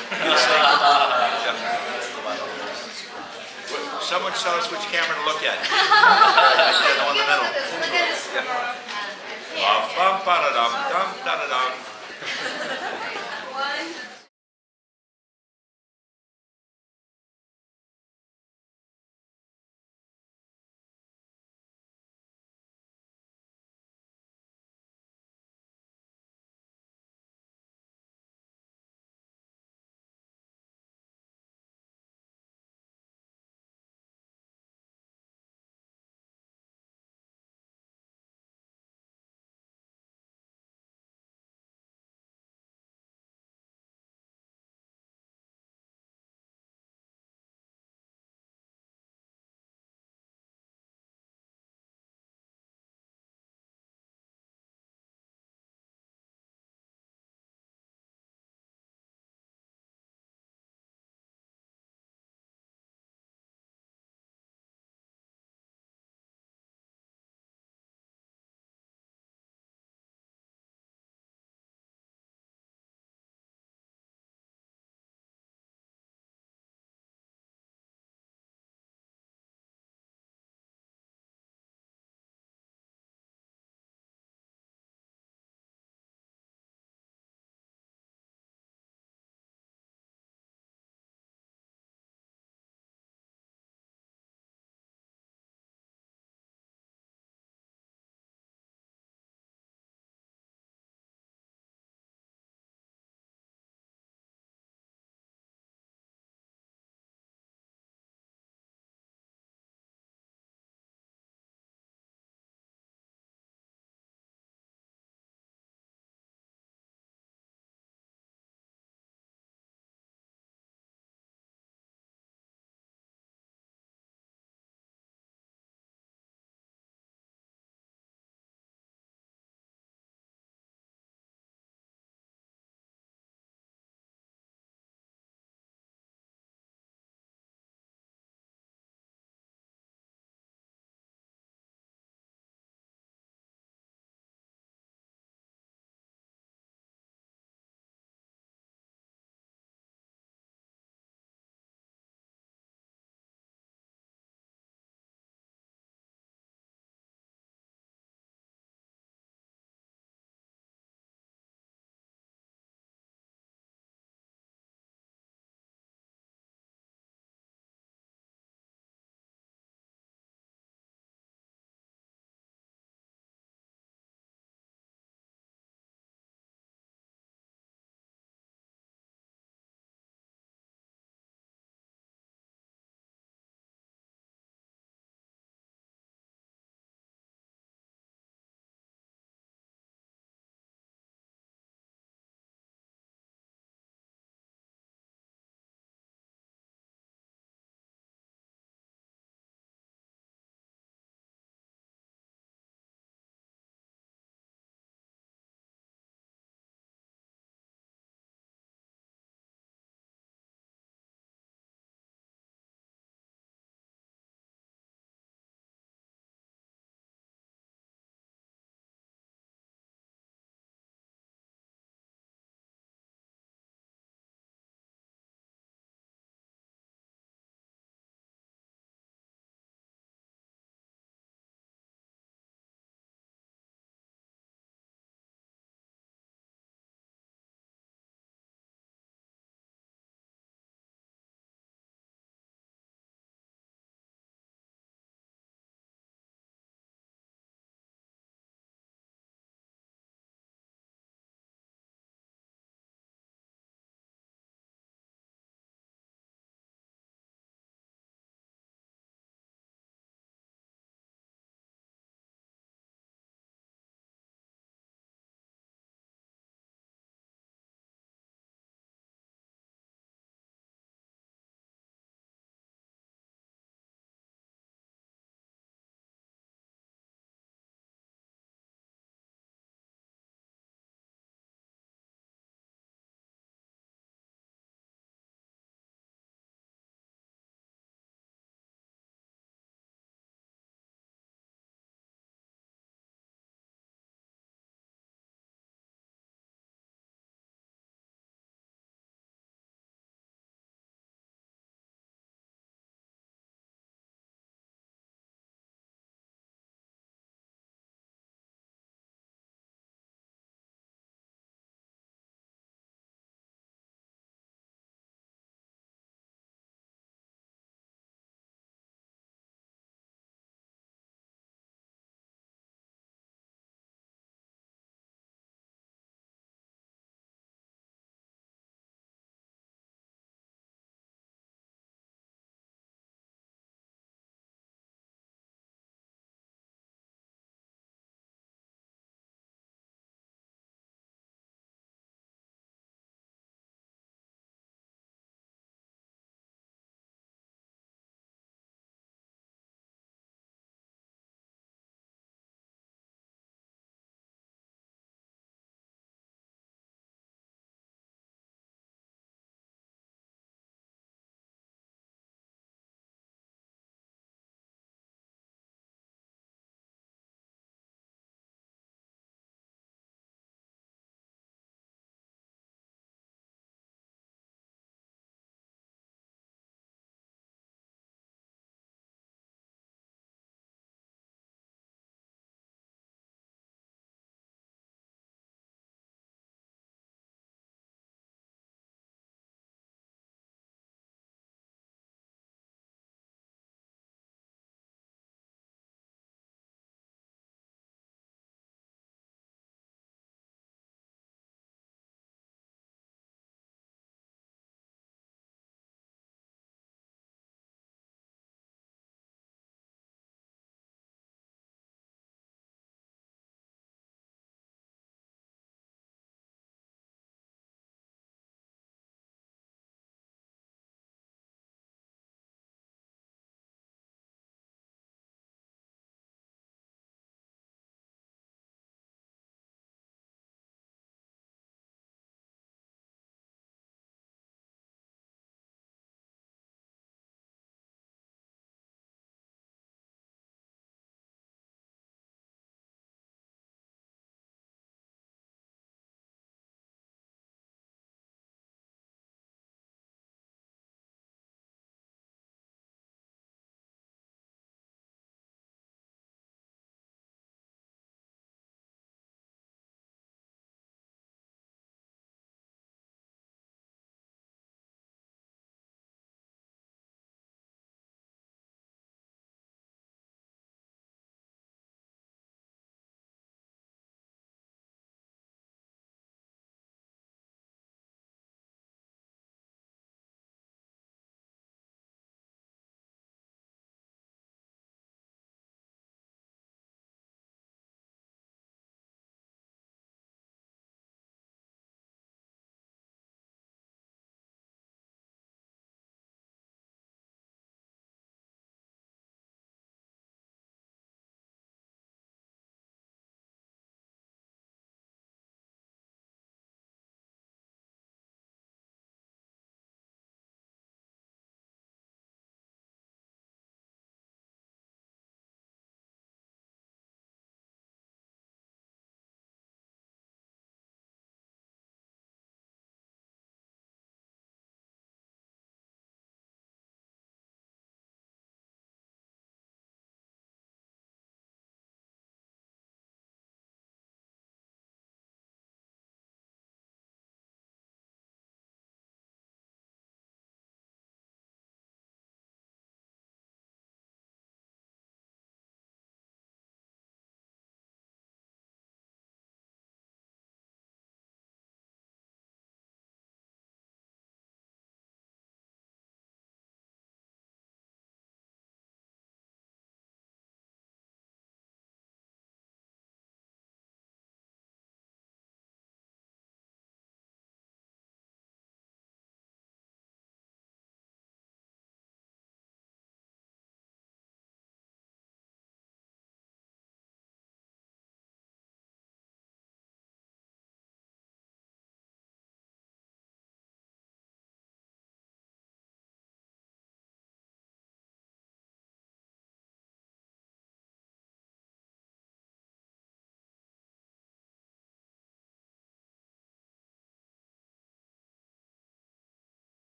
Someone tell us which camera to look at. The one in the middle. Bum, ba-da-dum, dum, da-da-dum.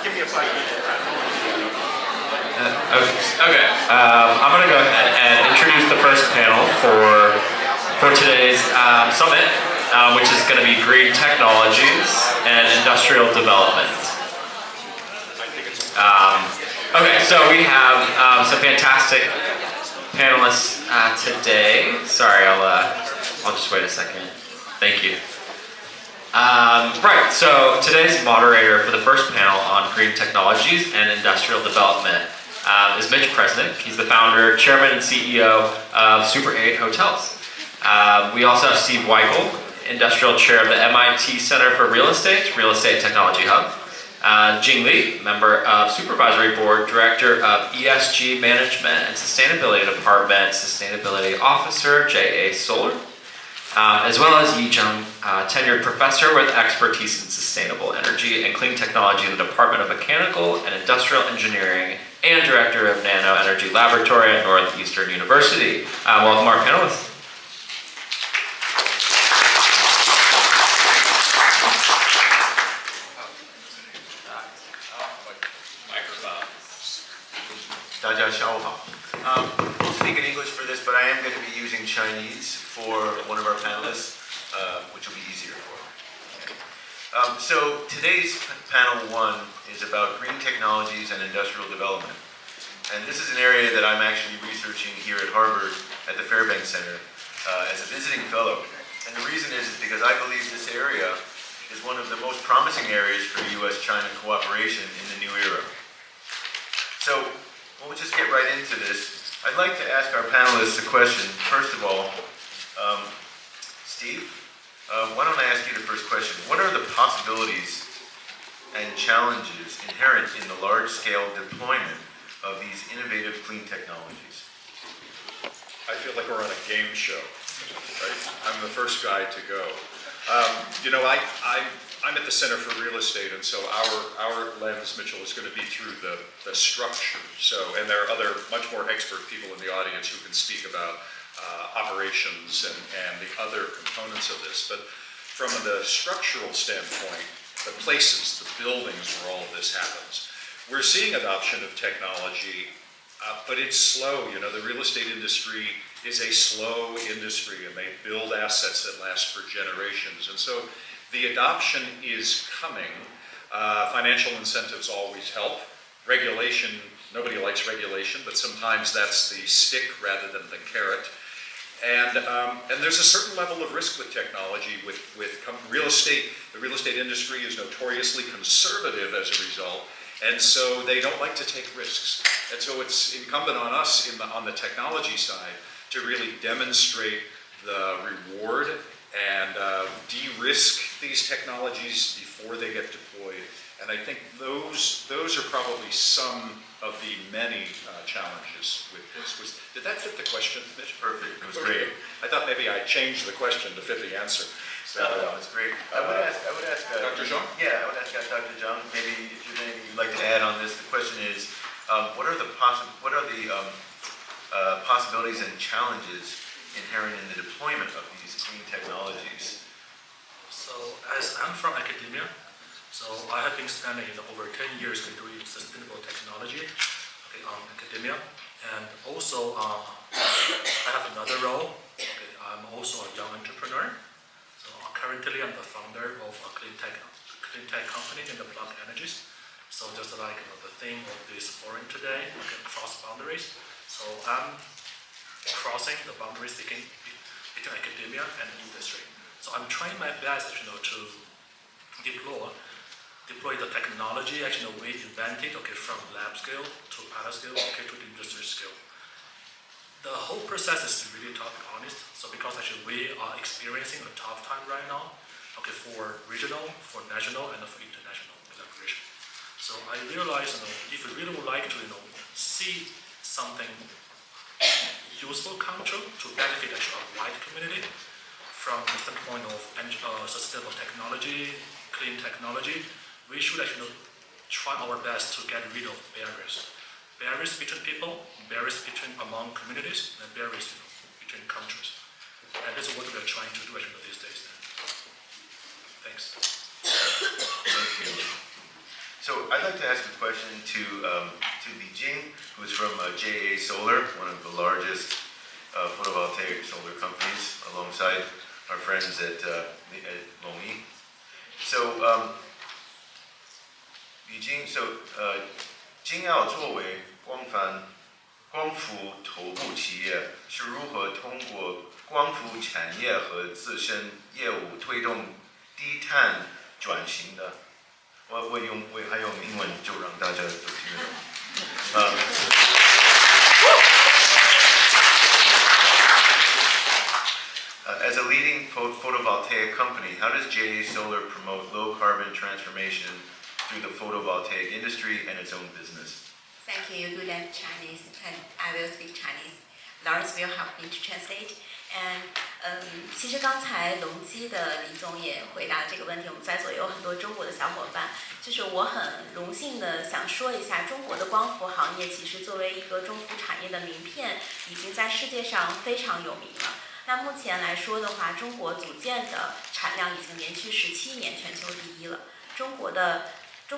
Give me a 5-minute. Okay. I'm going to go ahead and introduce the first panel for today's summit, which is going to be green technologies and industrial development. Okay, so we have some fantastic panelists today. Sorry, I'll just wait a second. Thank you. Right, so today's moderator for the first panel on green technologies and industrial development is Mitch Presnick. He's the founder, chairman, and CEO of Super 8 Hotels. We also have Steve Weichel, industrial chair of the MIT Center for Real Estate Technology Hub. Jing Li, member of Supervisory Board, Director of ESG Management and Sustainability Department, Sustainability Officer, JA Solar. As well as Yi Zheng, tenured professor with expertise in sustainable energy and clean technology in the Department of Mechanical and Industrial Engineering and Director of Nano Energy Laboratory at Northeastern University. Welcome our panelists. We'll speak in English for this, but I am going to be using Chinese for one of our panelists, which will be easier for him. So today's panel 1 is about green technologies and industrial development. And this is an area that I'm actually researching here at Harvard at the Fairbanks Center as a visiting fellow. And the reason is because I believe this area is one of the most promising areas for U.S.-China cooperation in the new era. So we'll just get right into this. I'd like to ask our panelists a question. First of all, Steve, why don't I ask you the first question? What are the possibilities and challenges inherent in the large-scale deployment of these innovative clean technologies? I feel like we're on a game show, right? I'm the first guy to go. I'm at the Center for Real Estate, and so our lens, Mitchell, is going to be through the structure. And there are other much more expert people in the audience who can speak about operations and the other components of this. But from the structural standpoint, the places, the buildings where all of this happens, we're seeing adoption of technology, but it's slow. The real estate industry is a slow industry, and they build assets that last for generations. And so the adoption is coming. Financial incentives always help. Regulation, nobody likes regulation, but sometimes that's the stick rather than the carrot. And there's a certain level of risk with technology. With real estate, the real estate industry is notoriously conservative as a result, and so they don't like to take risks. And so it's incumbent on us on the technology side to really demonstrate the reward and de-risk these technologies before they get deployed. And I think those are probably some of the many challenges with this. Did that fit the question, Mitch? Perfect. It was great. I thought maybe I changed the question to fit the answer. So, no, it's great. I would ask Dr. Zhang? Yeah, I would ask Dr. Zhang, maybe if there's anything you'd like to add on this. The question is, what are the possibilities and challenges inherent in the deployment of these clean technologies? So, as I'm from academia, so I have been spending over 10 years doing sustainable technology on academia, and also I have another role. I'm also a young entrepreneur. So currently I'm the founder of a clean tech company in the Plug Energies. So just like the theme of this forum today, cross boundaries. So I'm crossing the boundaries between academia and industry. So I'm trying my best, to deploy the technology we invented, from lab scale to pilot scale, to the industry scale. The whole process is really tough, to be honest. So because we are experiencing a tough time right now, for regional, for national, and for international collaboration. So I realize, if we really would like to, see something useful come true to benefit a wide community from the standpoint of sustainable technology, clean technology, we should try our best to get rid of barriers. Barriers between people, barriers among communities, and barriers between countries. And this is what we are trying to do these days. Thanks. Thank you. So I'd like to ask a question to Li Jing, who's from JA Solar, one of the largest photovoltaic solar companies, alongside our friends at Longyi. So Li Jing,金耀作为光伏头部企业，是如何通过光伏产业和自身业务推动低碳转型的？我还用英文就让大家都听得懂。As a leading photovoltaic company, how does JA Solar promote low carbon transformation through the photovoltaic industry and its own business? Thank you. Good at Chinese, and I will speak Chinese. Lawrence will help me to translate. And 其实刚才隆基的李总也回答了这个问题，我们在座有很多中国的小伙伴，就是我很荣幸的想说一下，中国的光伏行业其实作为一个中伏产业的名片，已经在世界上非常有名了。那目前来说的话，中国组件的产量已经连续17年全球第一了。中国的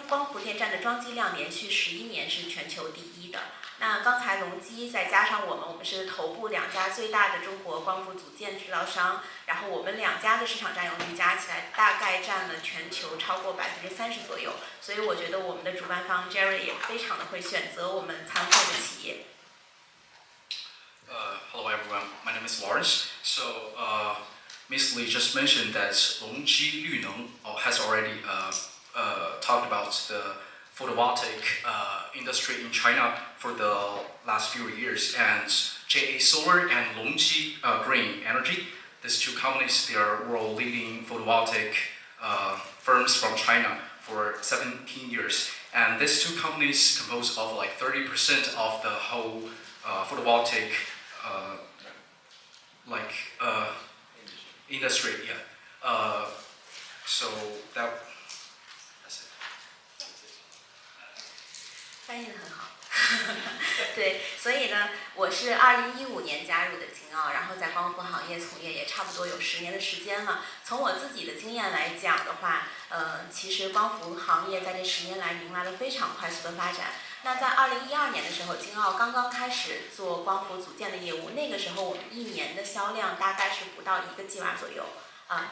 光伏电站的装机量连续11年是全球第一的。那刚才隆基再加上我们是头部2家最大的中国光伏组件制造商，然后我们2家的市场占有率加起来大概占了全球超过30%左右。所以我觉得我们的主办方 Jerry 也非常的会选择我们参会的企业。Hello everyone, my name is Lawrence. So Ms. Li just mentioned that Longji Luneng has already talked about the photovoltaic industry in China for the last few years, and JA Solar and Longji Green Energy, these two companies, they are world-leading photovoltaic firms from China for 17 years, and these two companies compose of like 30% of the whole photovoltaic industry. Yeah. So that's it. 翻译得很好。对，所以呢，我是2015年加入的金奥，然后在光伏行业从业也差不多有10年的时间了。从我自己的经验来讲的话，其实光伏行业在这10年来迎来了非常快速的发展。那在2012年的时候，金奥刚刚开始做光伏组件的业务，那个时候我们1年的销量大概是不到1个 吉瓦左右。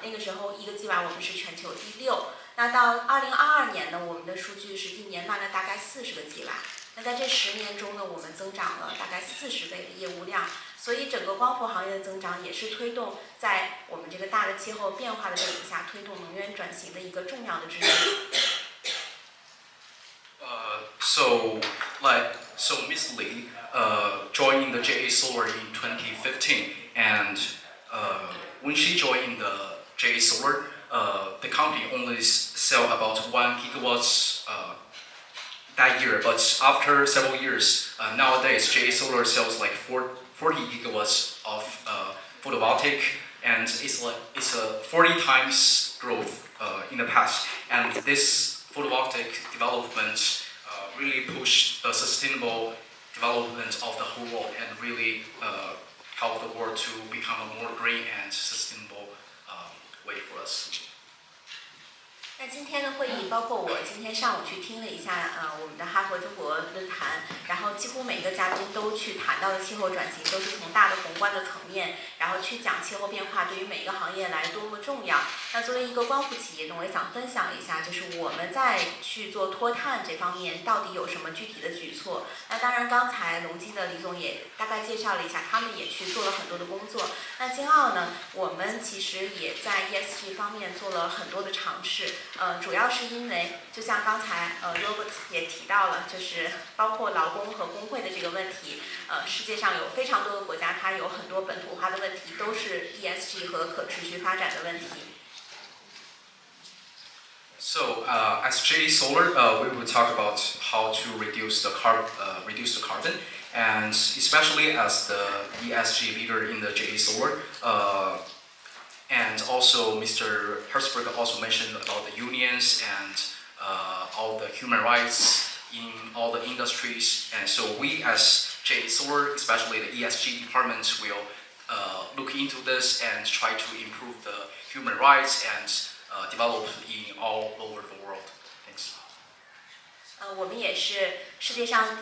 那个时候1个 吉瓦我们是全球第6。那到2022年呢，我们的数据是1年卖了大概40个 吉瓦。那在这10年中呢，我们增长了大概40倍的业务量。所以整个光伏行业的增长也是推动在我们这个大的气候变化的背景下，推动能源转型的一个重要的支持。So Ms. Li joined the JA Solar in 2015, and when she joined the JA Solar, the company only sell about 1 gigawatts that year. But after several years, nowadays JA Solar sells like 40 gigawatts of photovoltaic, and it's a 40 times growth in the past. And this photovoltaic development really push the sustainable development of the whole world and really help the world to become a more green and sustainable way for us. 那今天的会议，包括我今天上午去听了一下我们的哈佛中国论坛，然后几乎每个嘉宾都去谈到的气候转型，都是从大的宏观的层面，然后去讲气候变化对于每个行业来多么重要。那作为一个光伏企业呢，我也想分享一下，就是我们在去做脱碳这方面到底有什么具体的举措。那当然，刚才隆基的李总也大概介绍了一下，他们也去做了很多的工作。那金奥呢，我们其实也在 ESG 方面做了很多的尝试。主要是因为，就像刚才Robert 也提到了，就是包括劳工和工会的这个问题。世界上有非常多的国家，它有很多本土化的问题，都是 ESG 和可持续发展的问题。So as JA Solar, we will talk about how to reduce the carbon, and especially as the ESG leader in the JA Solar. And also, Mr. Hertzberg also mentioned about the unions and all the human rights in all the industries. And so we as JA Solar, especially the ESG department, will look into this and try to improve the human rights and develop in all over the world. Thanks. 我们也是世界上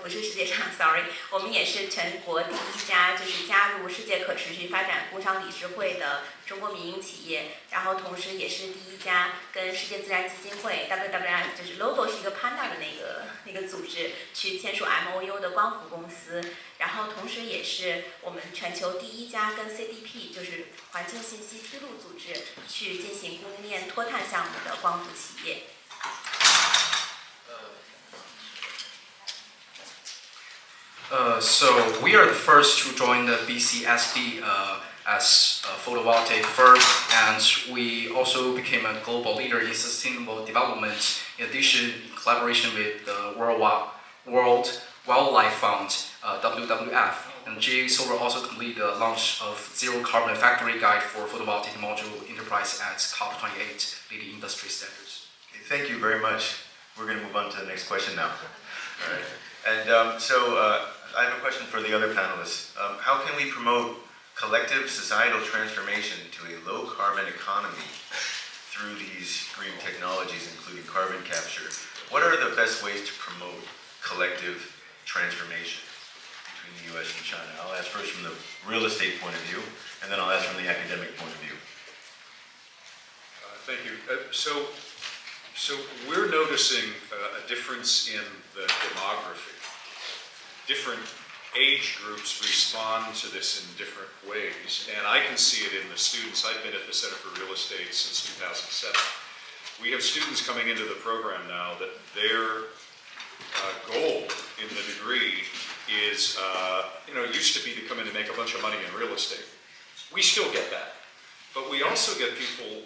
不是世界上 ，sorry， 我们也是全国第一家就是加入世界可持续发展工商理事会的中国民营企业，然后同时也是第一家跟世界自然基金会 WWF 就是 logo 是一个 panda 的那个组织去签署 MOU 的光伏公司，然后同时也是我们全球第一家跟 CDP 就是环境信息披露组织去进行供应链脱碳项目的光伏企业。So we are the first to join the BCSD as a photovoltaic firm, and we also became a global leader in sustainable development. In addition, in collaboration with the World Wildlife Fund, WWF, and JA Solar also completed the launch of Zero Carbon Factory Guide for Photovoltaic Module Enterprise at COP28, leading industry standards. Okay, thank you very much. We're going to move on to the next question now. All right. And I have a question for the other panelists. How can we promote collective societal transformation to a low-carbon economy through these green technologies, including carbon capture? What are the best ways to promote collective transformation between the U.S. and China? I'll ask first from the real estate point of view, and then I'll ask from the academic point of view. Thank you. So we're noticing a difference in the demography. Different age groups respond to this in different ways, and I can see it in the students. I've been at the Center for Real Estate since 2007. We have students coming into the program now that their goal in the degree is, used to be to come in and make a bunch of money in real estate. We still get that. But we also get people,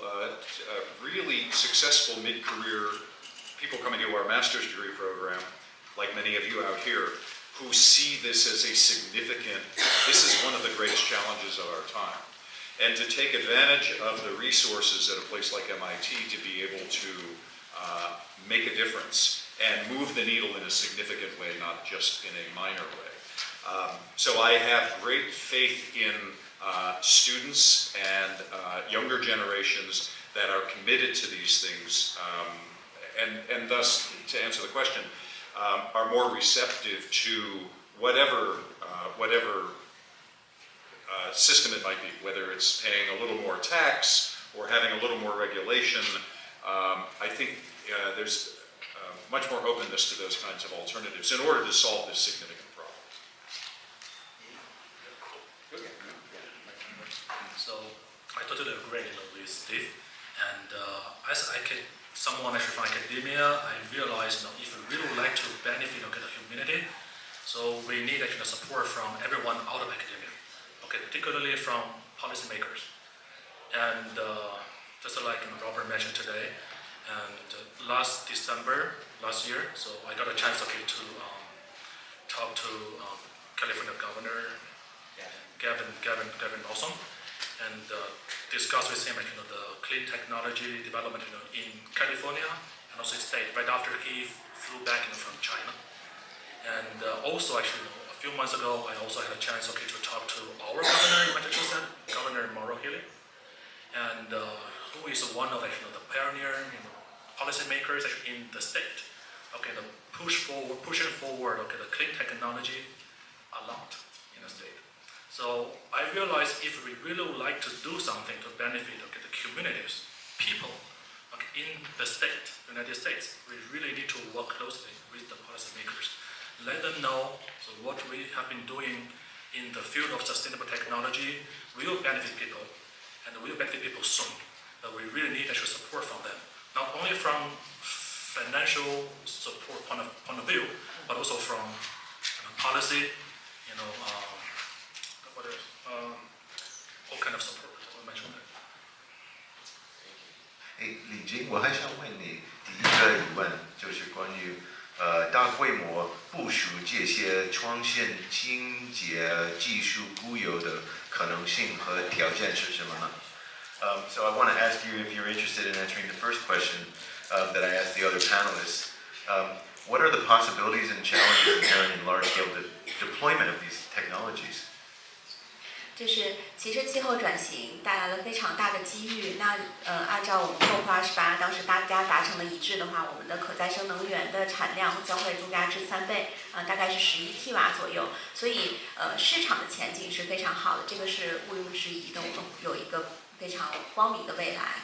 really successful mid-career people coming to our master's degree program, like many of you out here, who see this as a significant, this is one of the greatest challenges of our time. And to take advantage of the resources at a place like MIT to be able to make a difference and move the needle in a significant way, not just in a minor way. So I have great faith in students and younger generations that are committed to these things, and thus, to answer the question, are more receptive to whatever system it might be, whether it's paying a little more tax or having a little more regulation. I think there's much more openness to those kinds of alternatives in order to solve this significant problem. So I totally agree with Steve, and as someone actually from academia, I realize if we really would like to benefit the community, so we need actually support from everyone out of academia, particularly from policymakers. And just like Robert mentioned today, and last year, so I got a chance to talk to California Governor Gavin Newsom, and discuss with him the clean technology development in California and also state right after he flew back from China. And also actually a few months ago I also had a chance to talk to our governor in Massachusetts, Governor Mauro Healey, and who is one of the pioneer policymakers in the state. The pushing forward the clean technology a lot in the state. So I realized if we really would like to do something to benefit the communities, people in the state, United States, we really need to work closely with the policymakers. Let them know what we have been doing in the field of sustainable technology will benefit people, and will benefit people soon. But we really need extra support from them, not only from financial support point of view, but also from policy, all kind of support. I mentioned that. 李菁，我还想问你第一个疑问，就是关于大规模部署这些创新清洁技术固有的可能性和条件是什么呢？ So I want to ask you if you're interested in answering the first question that I asked the other panelists. What are the possibilities and challenges inherent in large-scale deployment of these technologies? 就是其实气候转型带来了非常大的机遇。那按照我们COP28当时大家达成的一致的话，我们的可再生能源的产量将会增加至3倍，大概是11 T 瓦左右。所以市场的前景是非常好的，这个是毋庸置疑的。我们有一个非常光明的未来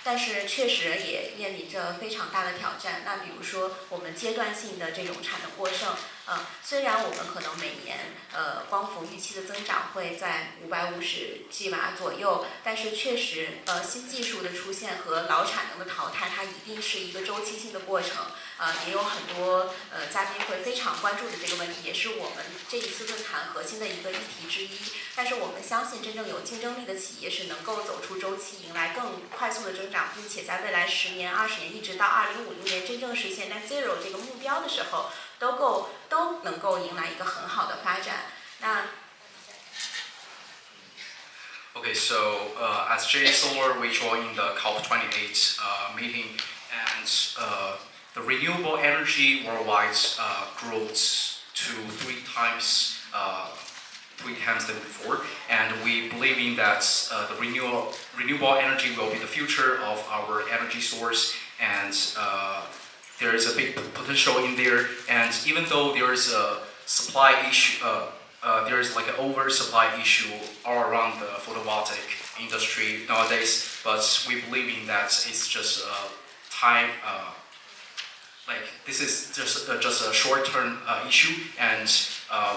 但是确实也面临着非常大的挑战。那比如说我们阶段性的这种产能过剩虽然我们可能每年光伏预期的增长会在550 G 瓦左右，但是确实新技术的出现和老产能的淘汰，它一定是一个周期性的过程也有很多嘉宾会非常关注的这个问题，也是我们这一次论坛核心的一个议题之一。但是我们相信，真正有竞争力的企业是能够走出周期，迎来更快速的增长，并且在未来10年、20年，一直到2050年真正实现 Net Zero 这个目标的时候，都能够迎来一个很好的发展。那 Okay, so as JA Solar, we joined the COP28 meeting, and the renewable energy worldwide grows to 3 times than before, and we believe in that the renewable energy will be the future of our energy source, and there is a big potential in there. And even though there is a supply issue, there is like an oversupply issue all around the photovoltaic industry nowadays, but we believe in that it's just time. Like this is just a short-term issue, and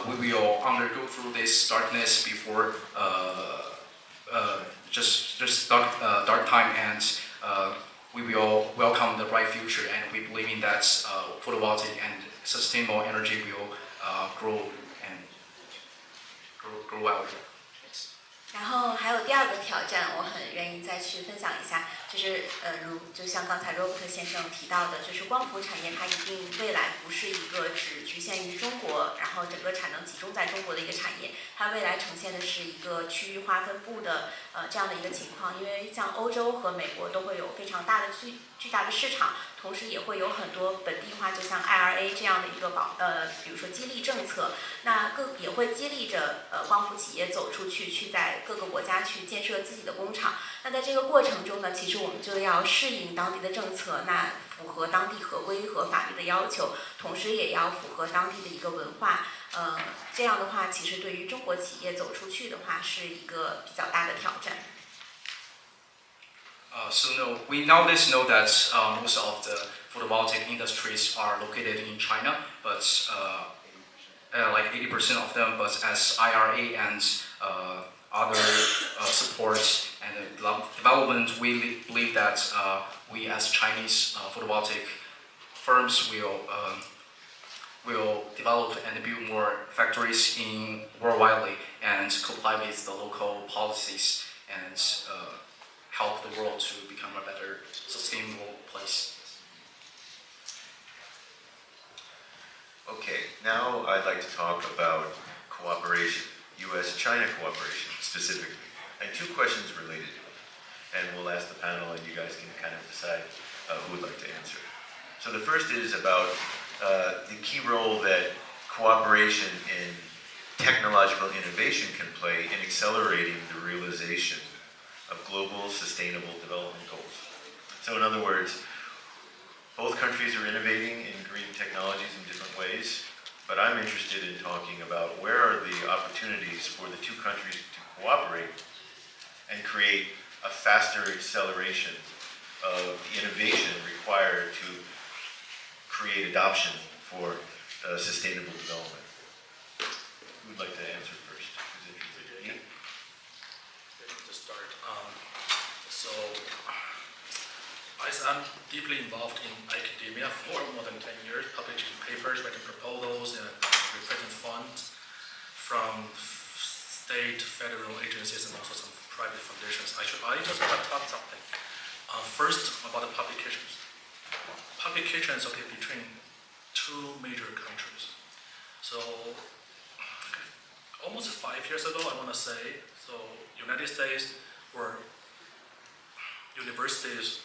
we will undergo through this darkness before just dark time, and we will welcome the bright future. And we believe in that photovoltaic and sustainable energy will grow out. 然后还有第二个挑战，我很愿意再去分享一下，就是就像刚才罗伯特先生提到的，就是光伏产业它一定未来不是一个只局限于中国，然后整个产能集中在中国的一个产业，它未来呈现的是一个区域化分布的这样的一个情况。因为像欧洲和美国都会有非常大的巨大的市场，同时也会有很多本地化，就像 IRA 这样的一个比如说激励政策，那也会激励着光伏企业走出去，去在各个国家去建设自己的工厂。那在这个过程中呢，其实我们就要适应当地的政策，那符合当地合规和法律的要求，同时也要符合当地的一个文化。这样的话，其实对于中国企业走出去的话，是一个比较大的挑战。We nowadays know that most of the photovoltaic industries are located in China, but like 80% of them. But as IRA and other support and development, we believe that we as Chinese photovoltaic firms will develop and build more factories worldwide and comply with the local policies and help the world to become a better, sustainable place. Okay, now I'd like to talk about cooperation, U.S.-China cooperation specifically, and 2 questions related. And we'll ask the panel, and you guys can kind of decide who would like to answer. So the first is about the key role that cooperation in technological innovation can play in accelerating the realization of global sustainable development goals. So in other words, both countries are innovating in green technologies in different ways, but I'm interested in talking about where are the opportunities for the 2 countries to cooperate and create a faster acceleration of the innovation required to create adoption for sustainable development. Who would like to answer first? Who's interested? Yeah? To start, so I'm deeply involved in academia for more than 10 years, publishing papers, writing proposals, and representing funds from state, federal agencies, and also some private foundations. I just want to talk something. First, about the publications. Publications are between 2 major countries. So, almost 5 years ago, I want to say, so United States or universities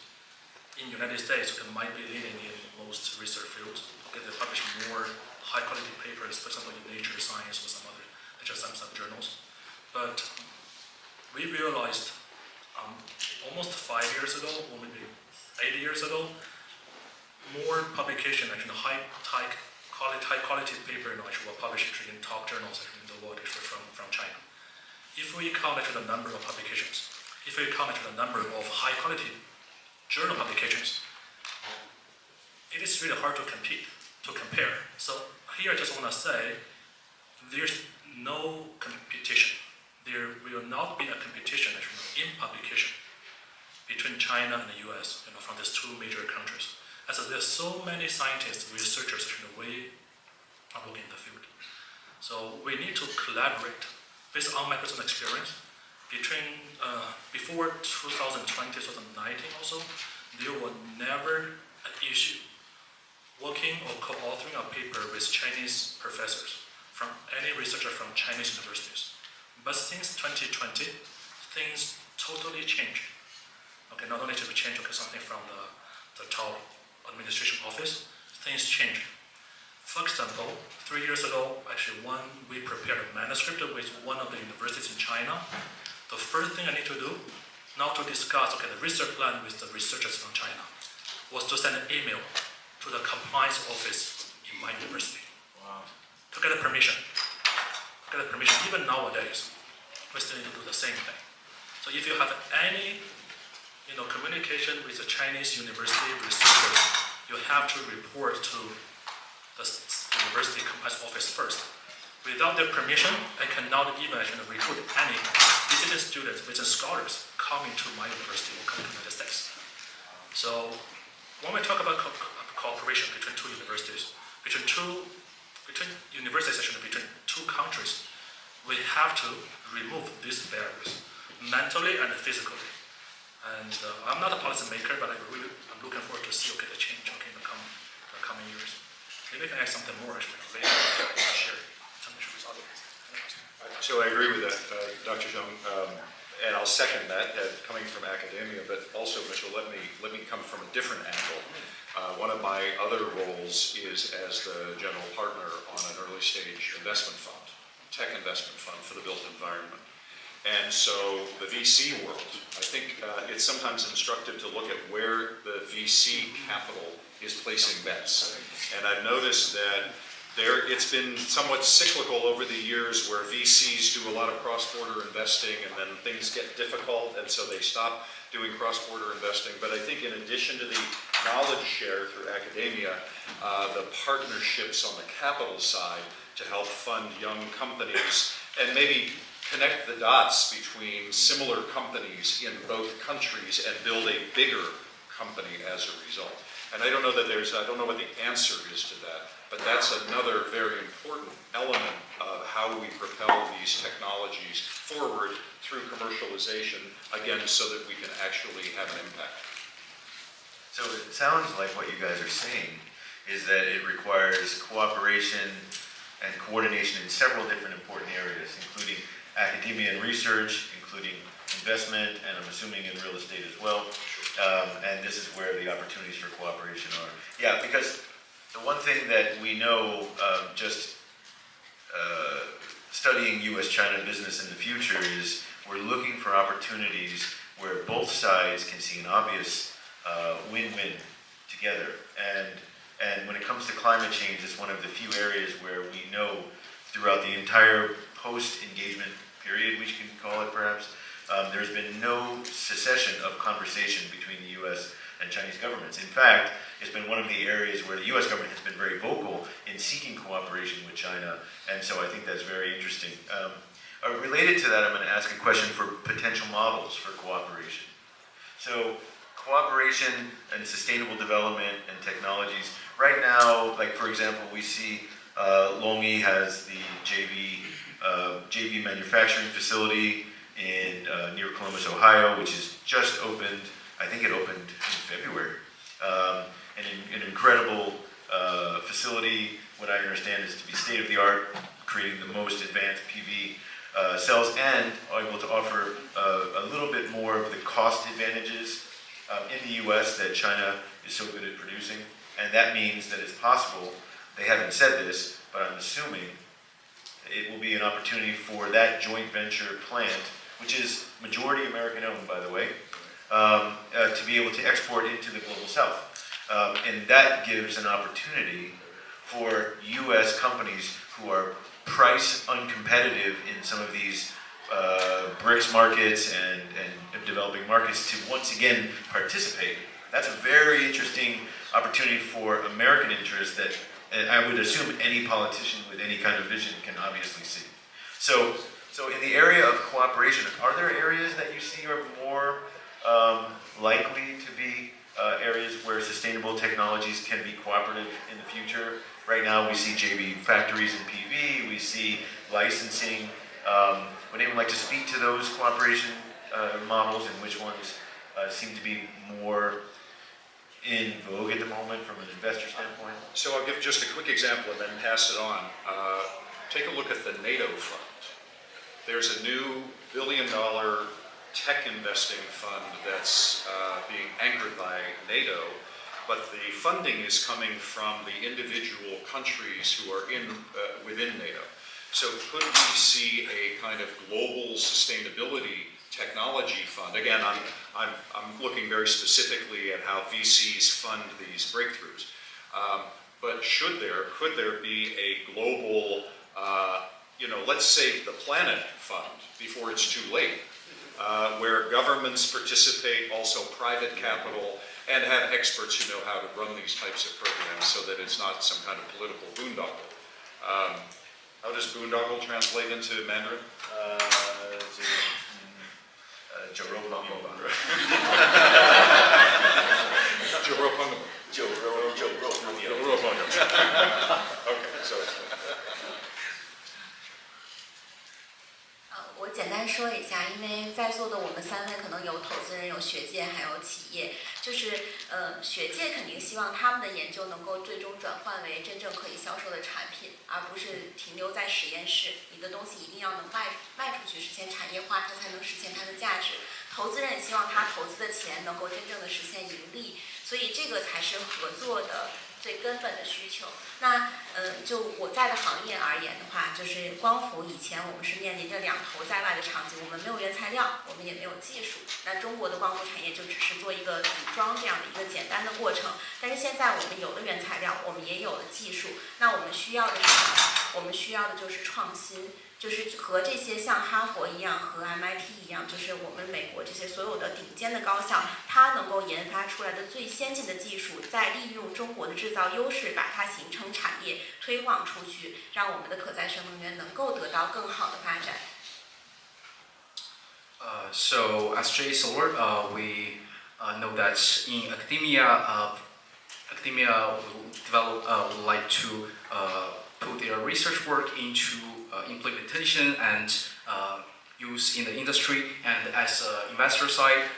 in United States that might be leading in most research fields. Okay, they publish more high-quality papers, for example, in Nature, Science, or some other, just some journals. But we realized almost 5 years ago, or maybe 8 years ago, more publication, actually high quality paper, actually were published in top journals in the world actually from China. If we count actually the number of publications, if we count actually the number of high quality journal publications, it is really hard to compare. So here I just want to say, there's no competition. There will not be a competition actually in publication between China and the US, from these two major countries. As there's so many scientists, researchers actually we are working in the field. So we need to collaborate. Based on my personal experience, before 2020, 2019 also, there was never an issue working or co-authoring a paper with Chinese professors, from any researcher from Chinese universities. But since 2020, things totally changed. Okay, not only did we change something from the top administration office, things changed. For example, 3 years ago, actually when we prepared a manuscript with one of the universities in China, the first thing I need to do, not to discuss the research plan with the researchers from China, was to send an email to the compliance office in my university. Wow. To get a permission. Even nowadays, we still need to do the same thing. So if you have any communication with the Chinese university researchers, you have to report to the university compliance office first. Without their permission, I cannot even recruit any visiting students, visiting scholars coming to my university or coming to the United States. So when we talk about cooperation between two universities, between universities, between two countries, we have to remove these barriers, mentally and physically. And I'm not a policymaker, but I'm looking forward to see the change in the coming years. Maybe I can add something more actually later. Share some issues with others. So I agree with that, Dr. Zhang, and I'll second that, coming from academia. But also, Mitchell, let me come from a different angle. One of my other roles is as the general partner on an early stage investment fund, tech investment fund for the built environment. And so the VC world, I think it's sometimes instructive to look at where the VC capital is placing bets. And I've noticed that it's been somewhat cyclical over the years, where VCs do a lot of cross-border investing and then things get difficult and so they stop doing cross-border investing. But I think in addition to the knowledge share through academia, the partnerships on the capital side to help fund young companies and maybe connect the dots between similar companies in both countries and build a bigger company as a result. And I don't know what the answer is to that, but that's another very important element of how we propel these technologies forward through commercialization, again, so that we can actually have an impact. So it sounds like what you guys are saying is that it requires cooperation and coordination in several different important areas, including academia and research, including investment, and I'm assuming in real estate as well. And this is where the opportunities for cooperation are. Yeah, because the one thing that we know, studying U.S.-China business in the future, is we're looking for opportunities where both sides can see an obvious win-win together. And when it comes to climate change, it's one of the few areas where we know throughout the entire post-engagement period, we can call it perhaps, there's been no cessation of conversation between the U.S. and Chinese governments. In fact, it's been one of the areas where the U.S. government has been very vocal in seeking cooperation with China, and so I think that's very interesting. Related to that, I'm going to ask a question for potential models for cooperation. So, cooperation and sustainable development and technologies. Right now, like for example, we see LONGi has the JV manufacturing facility in near Columbus, Ohio, which is just opened. I think it opened in February. An incredible facility. What I understand is to be state-of-the-art, creating the most advanced PV cells, and able to offer a little bit more of the cost advantages in the U.S. that China is so good at producing. And that means that it's possible, they haven't said this, but I'm assuming it will be an opportunity for that joint venture plant which is majority American owned, by the way, to be able to export into the global south. And that gives an opportunity for U.S. companies who are price uncompetitive in some of these BRICS markets and developing markets to once again participate. That's a very interesting opportunity for American interests that I would assume any politician with any kind of vision can obviously see. So in the area of cooperation, are there areas that you see are more likely to be areas where sustainable technologies can be cooperative in the future? Right now we see JV factories in PV, we see licensing. Would anyone like to speak to those cooperation models and which ones seem to be more in vogue at the moment from an investor standpoint? So I'll give just a quick example and then pass it on. Take a look at the NATO fund. There's a new billion-dollar tech investing fund that's being anchored by NATO, but the funding is coming from the individual countries who are within NATO. So could we see a kind of global sustainability technology fund? Again, I'm looking very specifically at how VCs fund these breakthroughs. But could there be a global, let's save the planet fund before it's too late, where governments participate, also private capital, and have experts who know how to run these types of programs so that it's not some kind of political boondoggle. How does boondoggle translate into Mandarin? Okay, so 我简单说一下，因为在座的我们3位可能有投资人、有学界，还有企业。就是学界肯定希望他们的研究能够最终转换为真正可以销售的产品，而不是停留在实验室。你的东西一定要能卖出去，实现产业化，它才能实现它的价值。投资人也希望他投资的钱能够真正的实现盈利，所以这个才是合作的最根本的需求。那就我在的行业而言的话，就是光伏以前我们是面临着2头在外的场景，我们没有原材料，我们也没有技术。那中国的光伏产业就只是做一个组装这样的一个简单的过程。但是现在我们有了原材料，我们也有了技术，那我们需要的是什么？我们需要的就是创新。就是和这些像哈佛一样，和 MIT 一样，就是我们美国这些所有的顶尖的高校，它能够研发出来的最先进的技术，再利用中国的制造优势，把它形成产业，推广出去，让我们的可再生能源能够得到更好的发展。So as Jay Solar, we know that in academia, would like to put their research work into implementation and use in the industry, and as an investor side,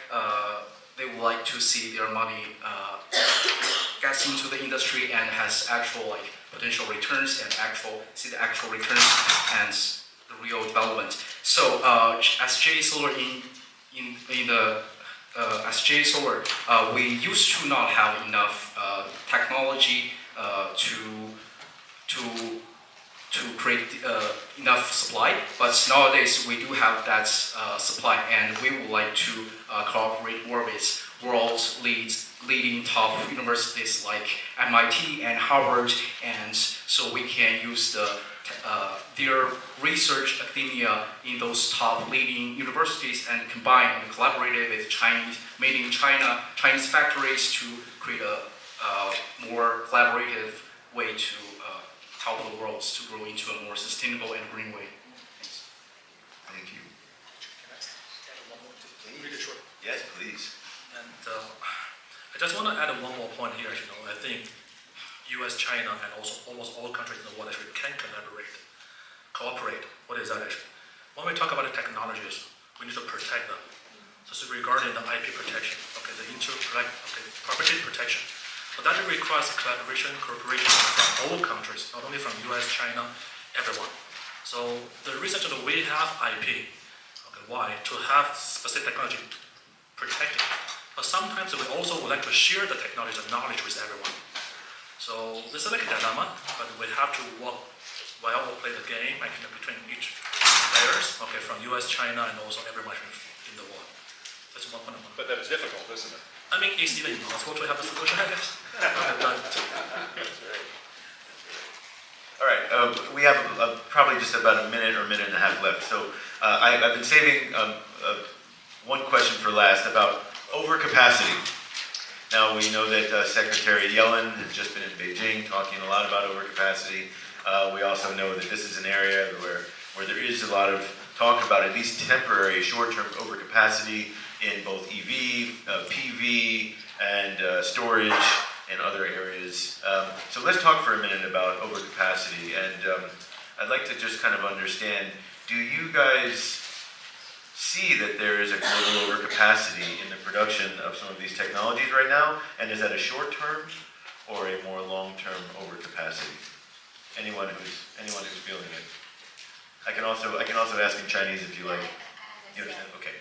they would like to see their money gets into the industry and has actual potential returns and see the actual returns and the real development. So as Jay Solar as Jay Solar, we used to not have enough technology to create enough supply, but nowadays we do have that supply, and we would like to cooperate more with world's leading top universities like MIT and Harvard, and so we can use their research academia in those top leading universities and combine and collaborate with made in China Chinese factories to create a more collaborative way to help the world to grow into a more sustainable and green way. Thanks. Thank you. Yes, please. And I just want to add one more point here. I think U.S., China, and also almost all countries in the world actually can cooperate. What is that actually? When we talk about the technologies, we need to protect them. This is regarding the IP protection, property protection. But that requires cooperation from all countries, not only from U.S., China, everyone. So the reason that we have IP, why? To have specific technology protected. But sometimes we also would like to share the technology and knowledge with everyone. So this is like a dilemma, but we have to work well, play the game between each players, okay, from US, China, and also everyone in the world. That's one point. But that is difficult, isn't it? I mean, it's even impossible to have a solution, I guess. All right, we have probably just about a minute or minute and a half left. So I've been saving one question for last about overcapacity. Now we know that Secretary Yellen has just been in Beijing talking a lot about overcapacity. We also know that this is an area where there is a lot of talk about at least temporary short-term overcapacity in both EV, PV, and storage and other areas. So let's talk for a minute about overcapacity. And I'd like to just kind of understand, do you guys see that there is a global overcapacity in the production of some of these technologies right now? And is that a short-term or a more long-term overcapacity? Anyone who's feeling it. I can also ask in Chinese if you like. You understand? Okay.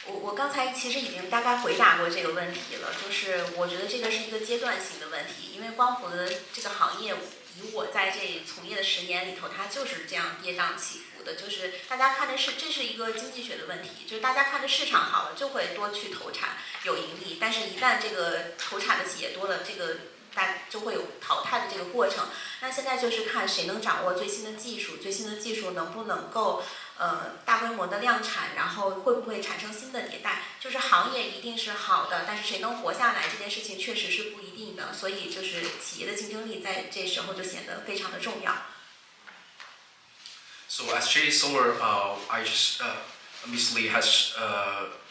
我刚才其实已经大概回答过这个问题了，就是我觉得这个是一个阶段性的问题，因为光伏的这个行业，以我在这从业的10年里头，它就是这样跌宕起伏的，就是大家看的是这是一个经济学的问题，就是大家看的市场好了就会多去投产有盈利，但是一旦这个投产的企业多了，这个就会有淘汰的这个过程。那现在就是看谁能掌握最新的技术，最新的技术能不能够大规模的量产，然后会不会产生新的迭代？就是行业一定是好的，但是谁能活下来这件事情确实是不一定的，所以就是企业的竞争力在这时候就显得非常的重要。So as JA Solar, I just Ms. Lee has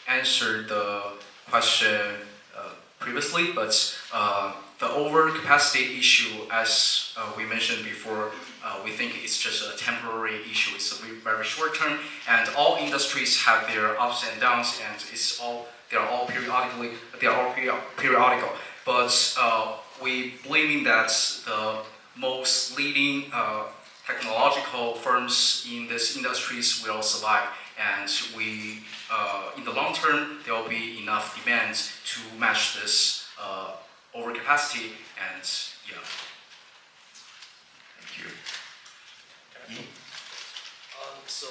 answered the question previously, but the overcapacity issue, as we mentioned before, we think it's just a temporary issue. It's a very short term, and all industries have their ups and downs, and they are all periodical. But we believing that the most leading technological firms in these industries will survive, and we, in the long term, there will be enough demand to match this overcapacity, and yeah. Thank you. So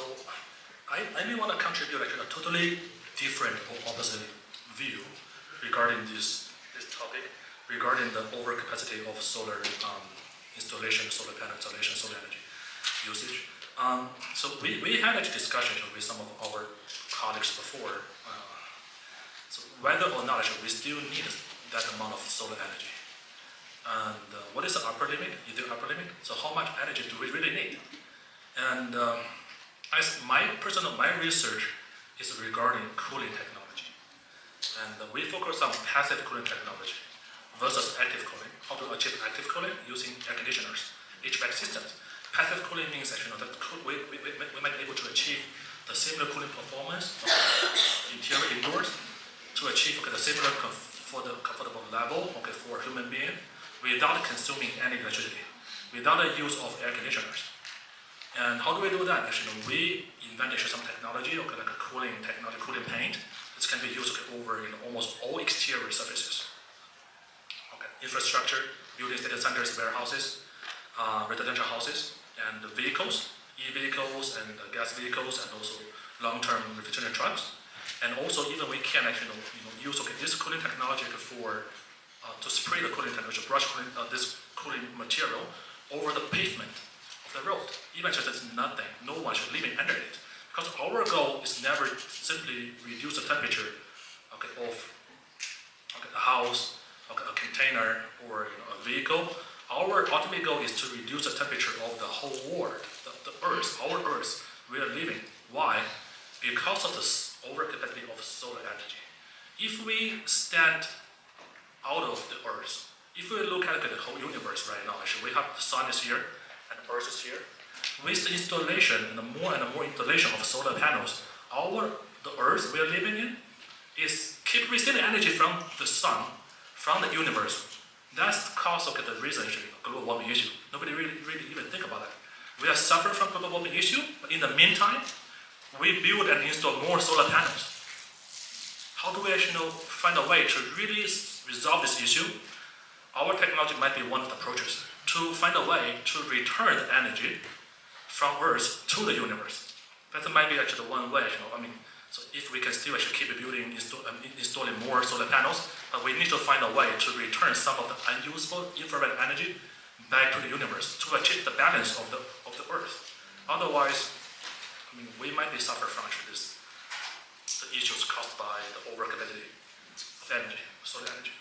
I may want to contribute like a totally different or opposite view regarding this topic, regarding the overcapacity of solar installation, solar panel installation, solar energy usage. So we had a discussion with some of our colleagues before. So whether or not we still need that amount of solar energy. And what is the upper limit? Is there upper limit? So how much energy do we really need? And as my research is regarding cooling technology. And we focus on passive cooling technology versus active cooling. How to achieve active cooling using air conditioners, HVAC systems. Passive cooling means that we might be able to achieve the similar cooling performance of interior indoors to achieve the similar comfortable level for a human being without consuming any electricity, without the use of air conditioners. And how do we do that? Actually, we invented some technology, like a cooling technology, cooling paint. This can be used over almost all exterior surfaces. Infrastructure, buildings, data centers, warehouses, residential houses, and vehicles, e-vehicles and gas vehicles, and also long-term refrigerant trucks. And also, even we can actually use this cooling technology to spray the cooling technology, brush this cooling material over the pavement of the road. Even just it's nothing, no one should live under it. Because our goal is never simply reduce the temperature of a house, a container, or a vehicle. Our ultimate goal is to reduce the temperature of the whole world, the Earth, our Earth we are living. Why? Because of the overcapacity of solar energy. If we stand out of the Earth, if we look at the whole universe right now, actually we have the sun is here and the Earth is here. With the installation and more installation of solar panels, the Earth we are living in is keep receiving energy from the sun, from the universe. That's the cause of the reason global warming issue. Nobody really even think about that. We are suffering from global warming issue, but in the meantime, we build and install more solar panels. How do we actually find a way to really resolve this issue? Our technology might be one of the approaches to find a way to return the energy from Earth to the universe. That might be actually the one way, so if we can still actually keep building, installing more solar panels, but we need to find a way to return some of the unusable infrared energy back to the universe to achieve the balance of the Earth. Otherwise, we might be suffering from actually the issues caused by the overcapacity of energy, solar energy.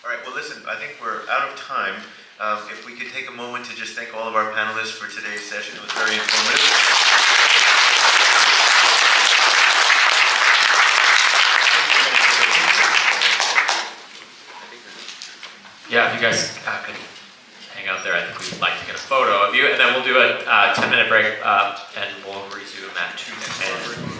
All right, well, listen, I think we're out of time. If we could take a moment to just thank all of our panelists for today's session. It was very informative. Yeah, if you guys could hang out there, I think we'd like to get a photo of you, and then we'll do a 10-minute break, and we'll resume at 2:10.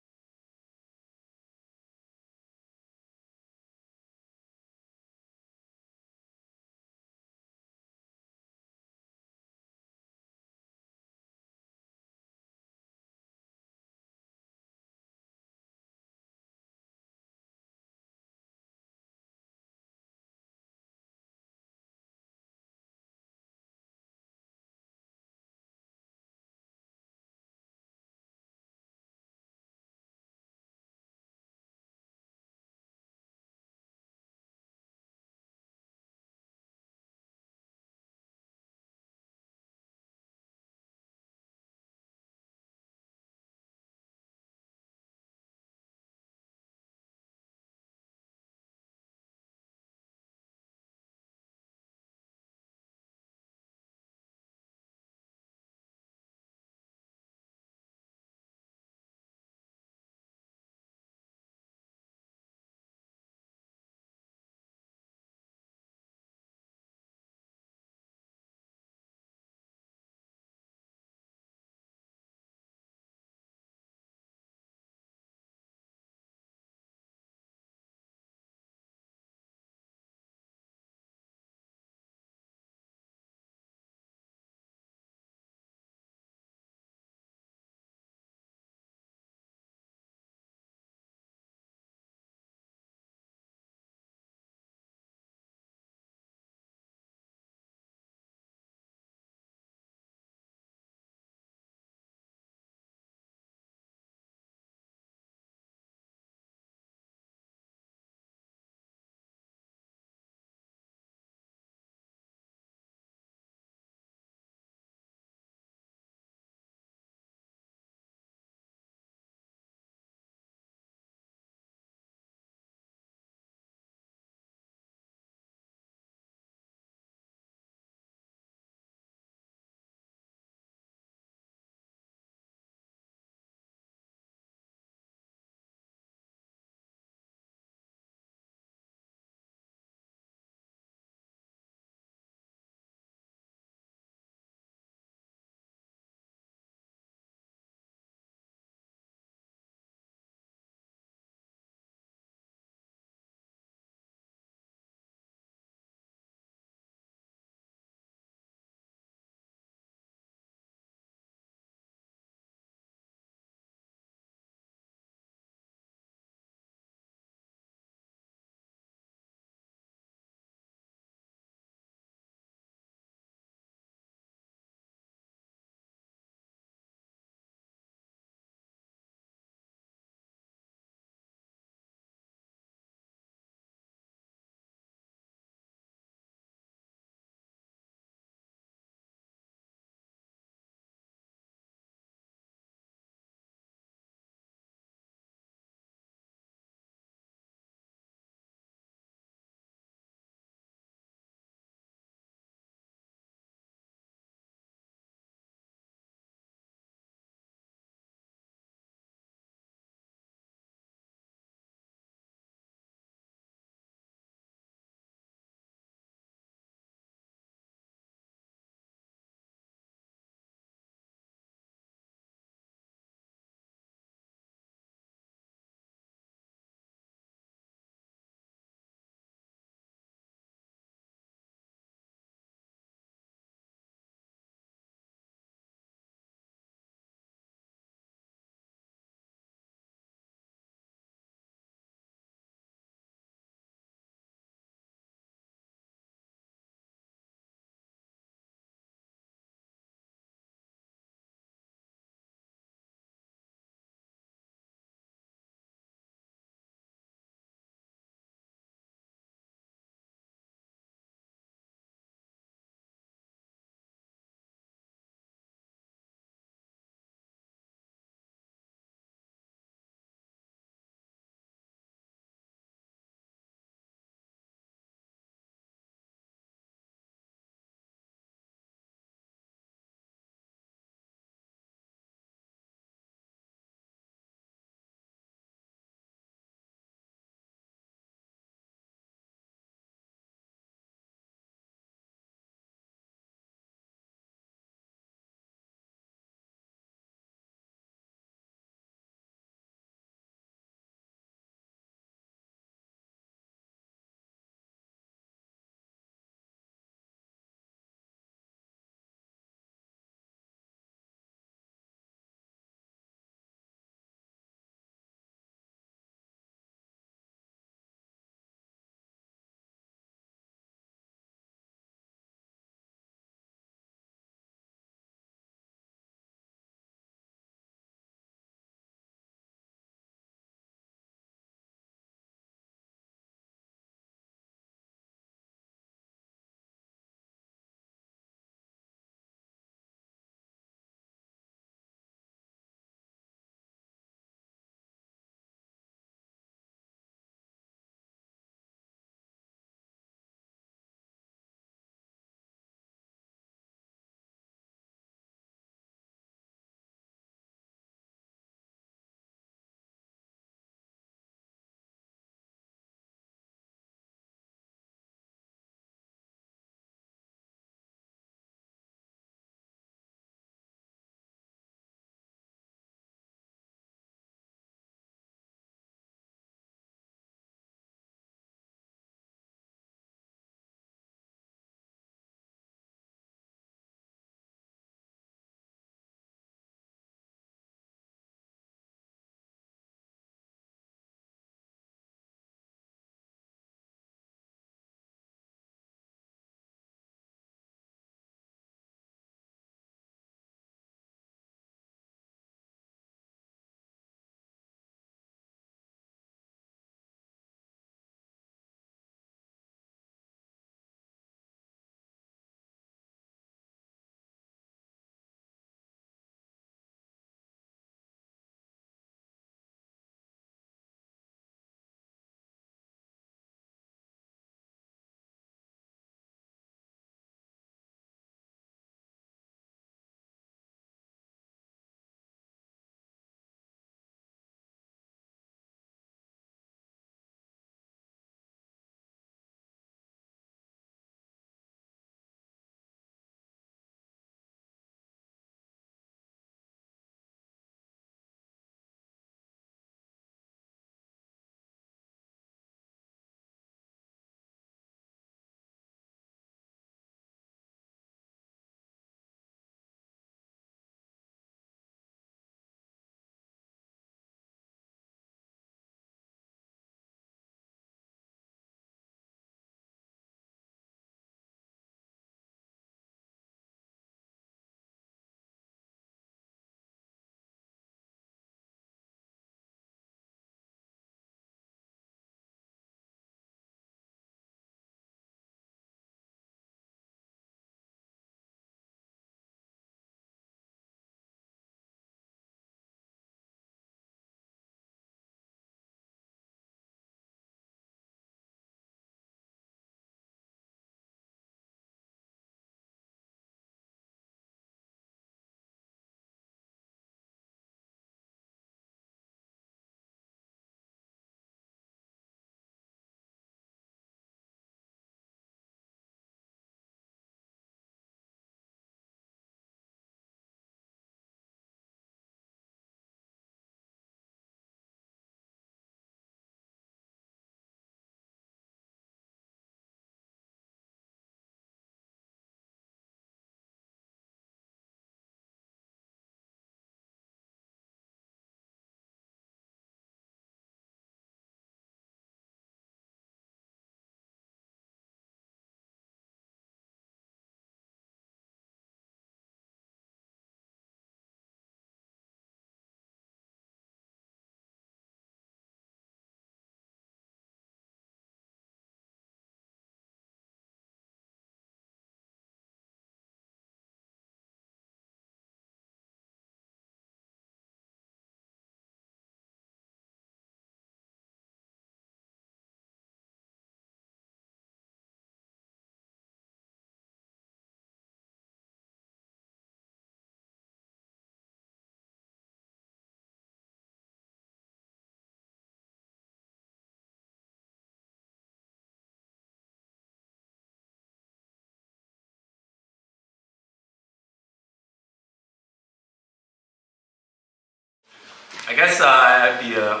I guess I'd be a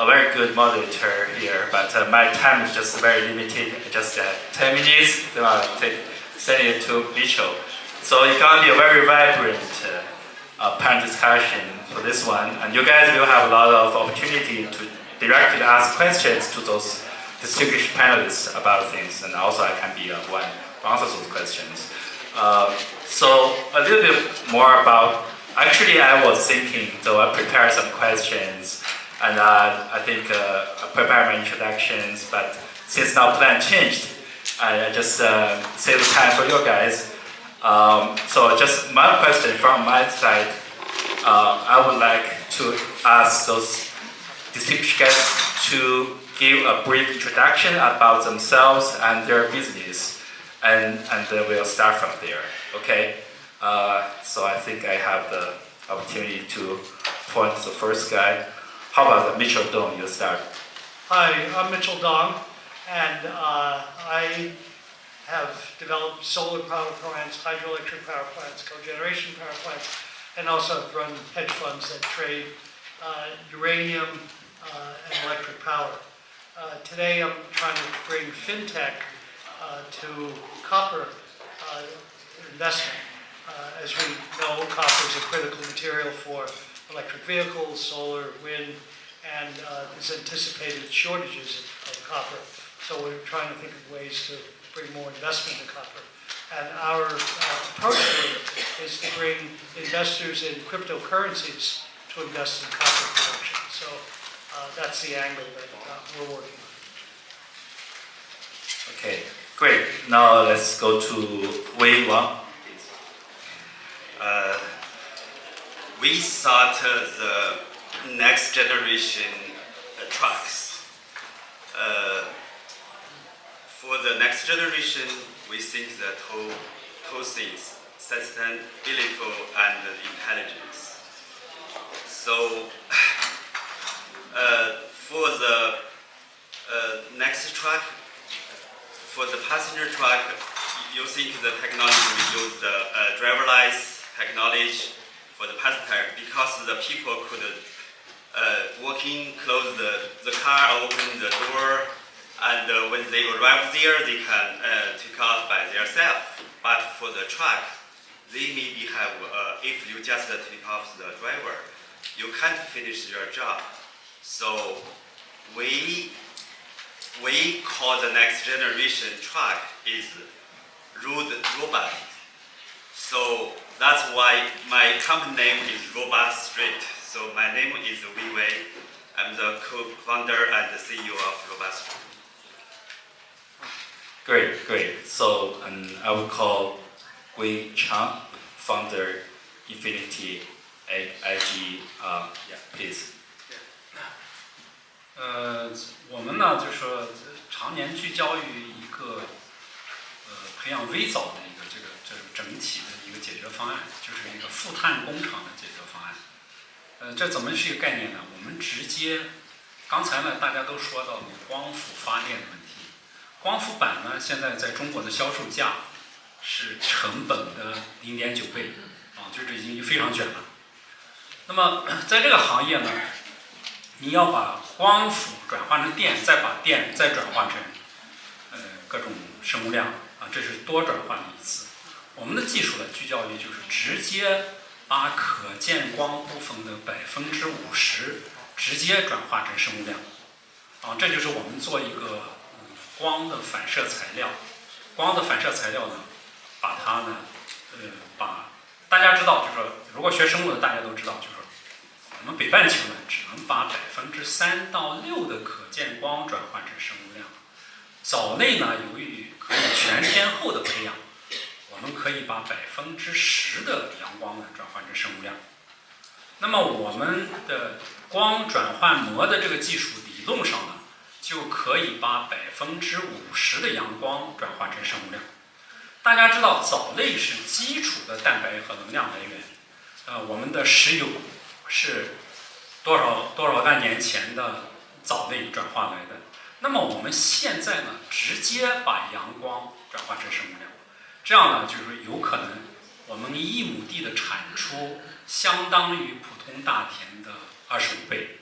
very good moderator here, but my time is just very limited, just 10 minutes, then I'll send it to Mitchell. So it's gonna be a very vibrant panel discussion for this one, and you guys will have a lot of opportunity to directly ask questions to those distinguished panelists about things, and also I can be one to answer those questions. So a little bit more about, actually I was thinking, so I prepared some questions, and I think I prepared my introductions, but since now plan changed, I just save time for you guys. So just one question from my side, I would like to ask those distinguished guests to give a brief introduction about themselves and their business, and we'll start from there, okay? So I think I have the opportunity to point to the first guy. How about Mitchell Dong, you start. Hi, I'm Mitchell Dong, and I have developed solar power plants, hydroelectric power plants, cogeneration power plants, and also have run hedge funds that trade uranium and electric power. Today I'm trying to bring fintech to copper investment. As we know, copper is a critical material for electric vehicles, solar, wind, and there's anticipated shortages of copper. So we're trying to think of ways to bring more investment in copper. And our approach to it is to bring investors in cryptocurrencies to invest in copper production. So that's the angle that we're working on. Okay, great. Now let's go to Wei Wang. We thought the next generation trucks. For the next generation, we think that whole things, sustainability and intelligence. So for the next truck, for the passenger truck, you think the technology will use the driverless technology for the passenger because the people could walk in, close the car, open the door, and when they arrive there, they can take off by themselves. But for the truck, they maybe have, if you just take off the driver, you can't finish your job. So we call the next generation truck is road robot. So that's why my company name is Robot Street. So my name is Wei Wei. I'm the co-founder and the CEO of Robot Street. Great. So I will call Wei Chang, founder Infinity IG. Please. 我们呢就说常年聚焦于一个培养微藻的一个这个整体的一个解决方案，就是一个负碳工厂的解决方案。这怎么是一个概念呢？我们直接刚才呢大家都说到了光伏发电的问题，光伏板呢现在在中国的销售价是成本的0.9倍就这已经非常卷了。那么在这个行业呢，你要把光伏转换成电，再把电再转换成各种生物量这是多转换的一次。我们的技术呢聚焦于就是直接把可见光部分的50%直接转化成生物量这就是我们做一个光的反射材料。光的反射材料呢，把它呢把大家知道，就是说如果学生物的大家都知道，就是说我们北半球呢只能把3%到6%的可见光转换成生物量。藻类呢，由于可以全天候的培养，我们可以把10%的阳光呢转换成生物量。那么我们的光转换膜的这个技术理论上呢，就可以把50%的阳光转换成生物量。大家知道藻类是基础的蛋白和能量来源，我们的石油是多少万年前的藻类转化来的。那么我们现在呢，直接把阳光转换成生物量，这样呢，就是有可能我们1亩地的产出相当于普通大田的25倍。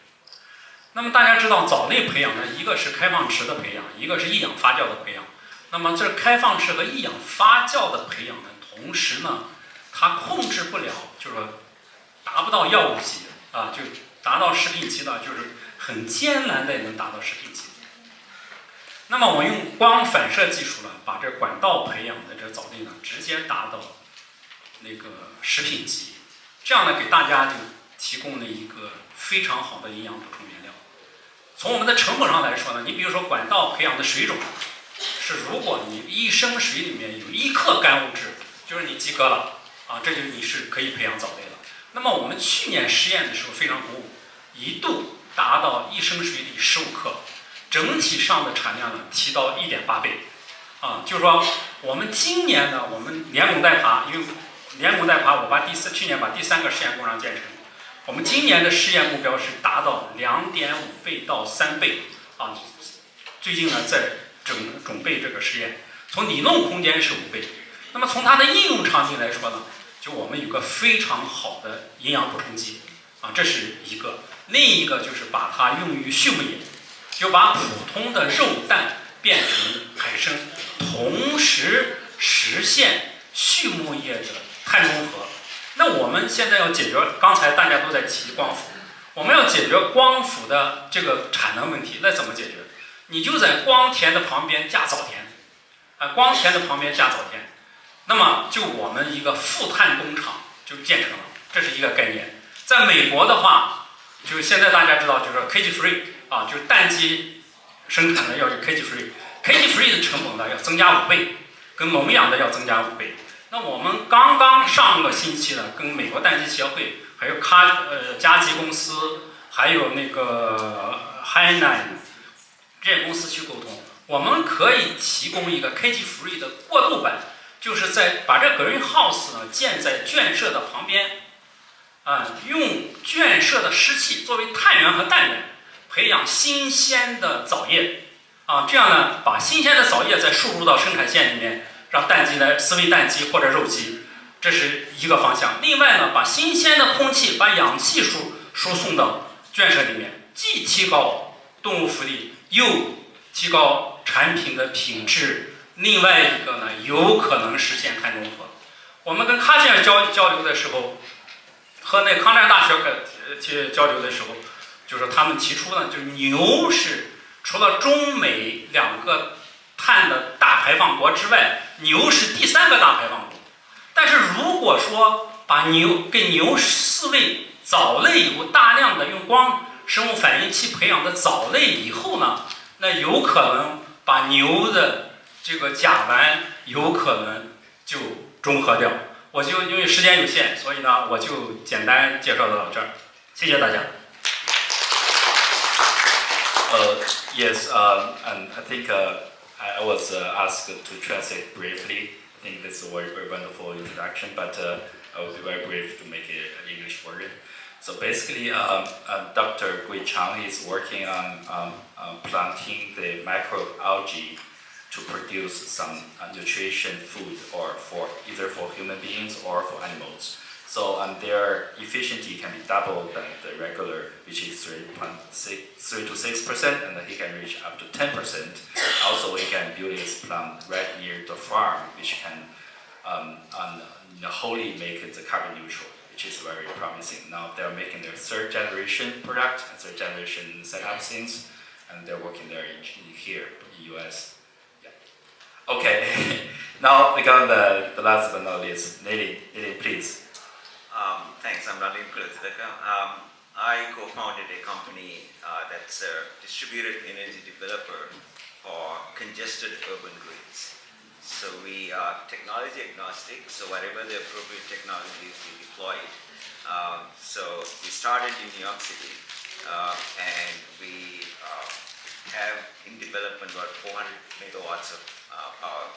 那么大家知道藻类培养呢，一个是开放池的培养，一个是一氧发酵的培养。那么这开放池和一氧发酵的培养呢，同时呢，它控制不了，就是说达不到药物级啊，就达到食品级的，就是很艰难的也能达到食品级。那么我用光反射技术呢，把这管道培养的这藻类呢，直接达到那个食品级，这样呢给大家就提供了一个非常好的营养补充原料。从我们的成本上来说呢，你比如说管道培养的水种，是如果你1升水里面有1克干物质，就是你及格了啊，这就是你是可以培养藻类了。那么我们去年实验的时候非常鼓舞，一度达到1升水里15克。整体上的产量呢提到1.8倍，啊，就是说我们今年呢，我们连滚带爬，因为连滚带爬，我去年把第3个实验工厂建成，我们今年的试验目标是达到2.5倍到3倍，啊，最近呢在准备这个实验，从理论空间是5倍，那么从它的应用场景来说呢，就我们有个非常好的营养补充剂，啊，这是一个，另一个就是把它用于畜牧业。就把普通的肉蛋变成海参，同时实现畜牧业的碳中和。那我们现在要解决，刚才大家都在提光伏，我们要解决光伏的这个产能问题，那怎么解决？你就在光田的旁边架藻田，光田的旁边架藻田，那么就我们一个负碳工厂就建成了，这是一个概念。在美国的话，就现在大家知道，就是 cage free。啊，就是蛋鸡生产的要有 cage free，cage free 的成本呢要增加5倍，跟笼养的要增加5倍。那我们刚刚上个星期呢，跟美国蛋鸡协会，还有嘉吉公司，还有那个 Hainan 这些公司去沟通，我们可以提供一个 cage free 的过渡版，就是把这 greenhouse 呢建在圈舍的旁边，用圈舍的湿气作为碳源和氮源。培养新鲜的藻叶，啊，这样呢，把新鲜的藻叶再输入到生产线里面，让蛋鸡来饲喂蛋鸡或者肉鸡，这是一个方向。另外呢，把新鲜的空气、把氧气输送到圈舍里面，既提高动物福利，又提高产品的品质。另外一个呢，有可能实现碳中和。我们跟卡先生交流的时候，和那康奈大学去交流的时候。就是他们提出呢，就是牛是除了中美2个碳的大排放国之外，牛是第3个大排放国。但是如果说给牛饲喂藻类以后，大量的用光生物反应器培养的藻类以后呢，那有可能把牛的这个甲烷有可能就中和掉。我就因为时间有限，所以呢，我就简单介绍到这儿，谢谢大家。Yes, and I think I was asked to translate briefly. I think this is a very wonderful introduction, but I will be very brief to make it an English version. So basically, Dr. Gui Chang is working on planting the microalgae to produce some nutrition food, or either for human beings or for animals. So their efficiency can be doubled than the regular, which is 3 to 6%, and he can reach up to 10%. Also, he can build his plant right near the farm, which can wholly make it carbon neutral, which is very promising. Now they're making their 3rd generation product, 3rd generation setup things, and they're working there here in the US. Yeah. Okay. Now we got the last but not least, Nili, please. Thanks, I'm Nalin Kulathilaka. I co-founded a company that's a distributed energy developer for congested urban grids. So we are technology agnostic, so whatever the appropriate technology is, we deploy it. So we started in New York City, and we have in development about 400 megawatts of power,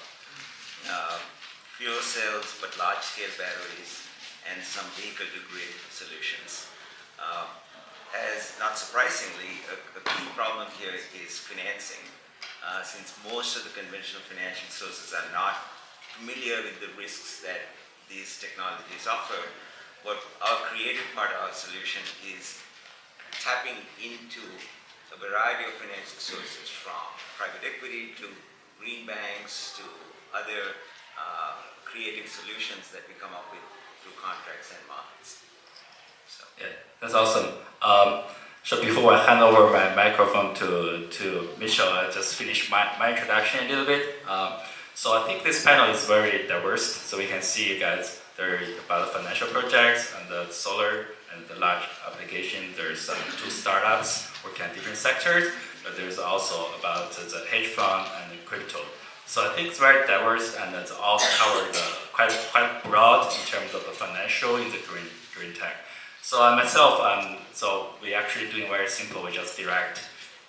fuel cells, but large-scale batteries, and some vehicle-to-grid solutions. As not surprisingly, a key problem here is financing. Since most of the conventional financial sources are not familiar with the risks that these technologies offer, what our creative part of our solution is tapping into a variety of financial sources, from private equity to green banks to other creative solutions that we come up with through contracts and markets. So. Yeah, that's awesome. So before I hand over my microphone to Mitchell, I just finish my introduction a little bit. So I think this panel is very diverse. So we can see, guys, there is about the financial projects and the solar and the large application. There's 2 startups working on different sectors, but there's also about the hedge fund and the crypto. So I think it's very diverse, and it's all covered quite broad in terms of the financial in the green tech. So myself, so we actually doing very simple. We just direct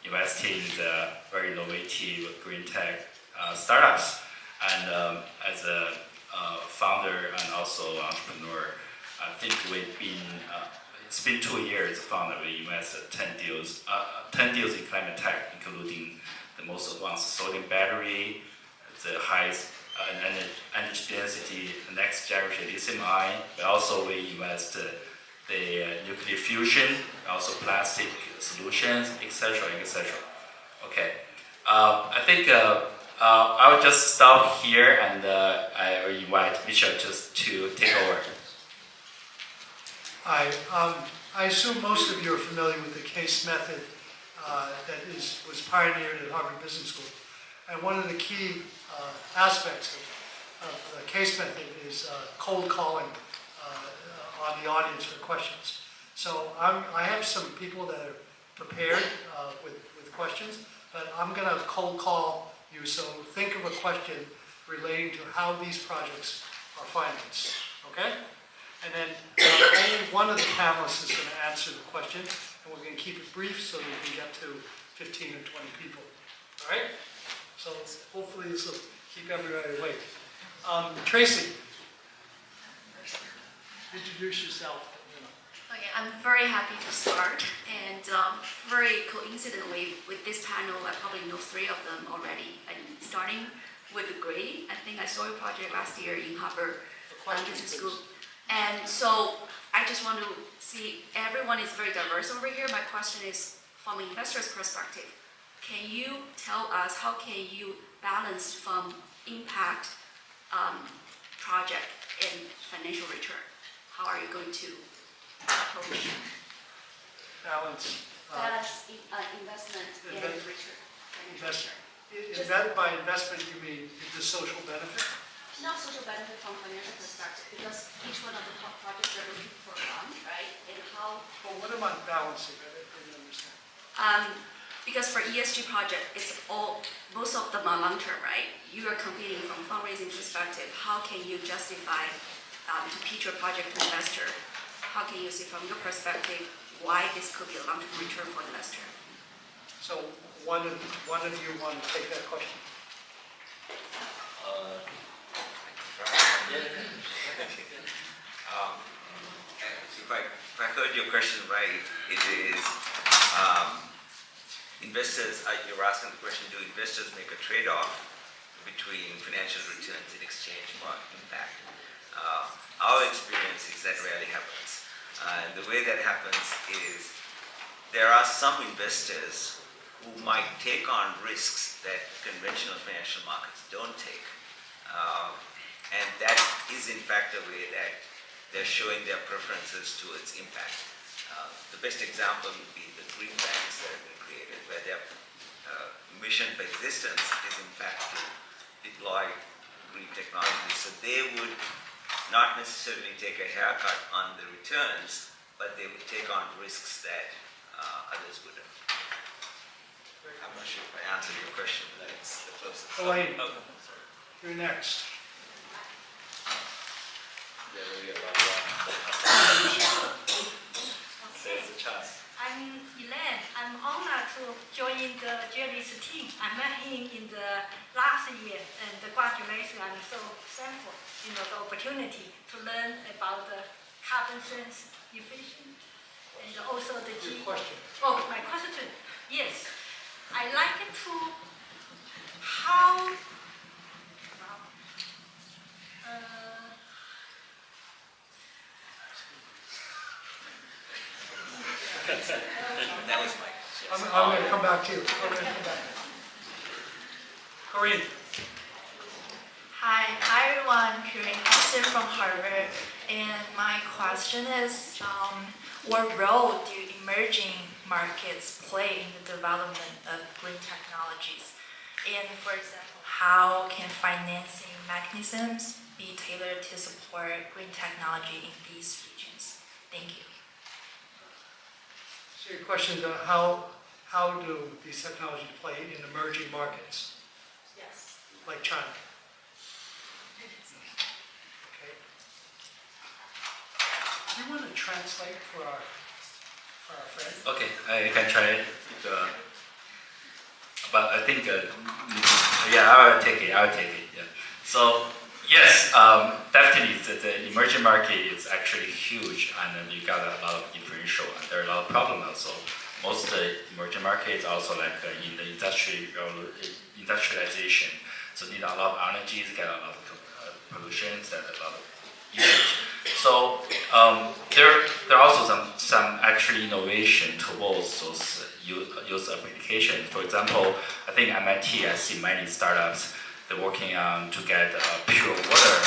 investing in the very innovative green tech startups. And as a founder and also entrepreneur, I think we've been. It's been 2 years. Founder, we invested 10 deals in climate tech, including the most advanced sodium battery, the highest energy density, next generation lithium-ion. But also we invest the nuclear fusion, also plastic solutions, etc., etc. Okay, I think I will just stop here, and I will invite Mitchell just to take over. Hi, I assume most of you are familiar with the CASE method that was pioneered at Harvard Business School. And one of the key aspects of the CASE method is cold calling on the audience for questions. So I have some people that are prepared with questions, but I'm going to cold call you. So think of a question relating to how these projects are financed, okay? And then only one of the panelists is going to answer the question, and we're going to keep it brief so that we can get to 15 or 20 people, all right? So hopefully this will keep everybody awake. Tracy, introduce yourself. Okay, I'm very happy to start, and very coincidentally with this panel, I probably know 3 of them already. And starting with Gray, I think I saw your project last year in Harvard Business School. And so I just want to see, everyone is very diverse over here. My question is, from an investor's perspective, can you tell us how can you balance from impact project and financial return? How are you going to approach balance investment and return? By investment, you mean the social benefit? Not social benefit from financial perspective, because each one of the top projects are looking for fund, right? And how? Well, what am I balancing? I didn't understand. Because for ESG project, it's all, most of them are long-term, right? You are competing from fundraising perspective. How can you justify to pitch your project to investor? How can you see from your perspective why this could be a long-term return for investor? So one of you want to take that question? If I heard your question right, it is investors, you're asking the question, do investors make a trade-off between financial returns in exchange for impact? Our experience is that rarely happens. And the way that happens is there are some investors who might take on risks that conventional financial markets don't take. And that is in fact a way that they're showing their preferences towards impact. The best example would be the green banks that have been created, where their mission for existence is in fact to deploy green technology. So they would not necessarily take a haircut on the returns, but they would take on risks that others wouldn't. I'm not sure if I answered your question, but that's the closest. Elaine, you're next. I'm Elaine. I'm honored to join the Jerry's team. I met him in the last year and the graduation. I'm so thankful, the opportunity to learn about the carbon sense efficient and also the Your question. Oh, my question. Yes, I like to how That was my. I'm going to come back to you. Corinne. Hi everyone, Corinne Austin from Harvard. And my question is, what role do emerging markets play in the development of green technologies? And for example, how can financing mechanisms be tailored to support green technology in these regions? Thank you. So your question is how do these technologies play in emerging markets? Yes. Like China? Okay. Do you want to translate for our friend? Okay, I can try it. But I think, yeah, I'll take it. Yeah. So yes, definitely the emerging market is actually huge, and you got a lot of differential, and there are a lot of problems also. Most emerging markets also like in the industrialization, so need a lot of energy, get a lot of pollution, and a lot of usage. So there are also some actually innovation towards those use applications. For example, I think MIT, I see many startups they're working on to get pure water,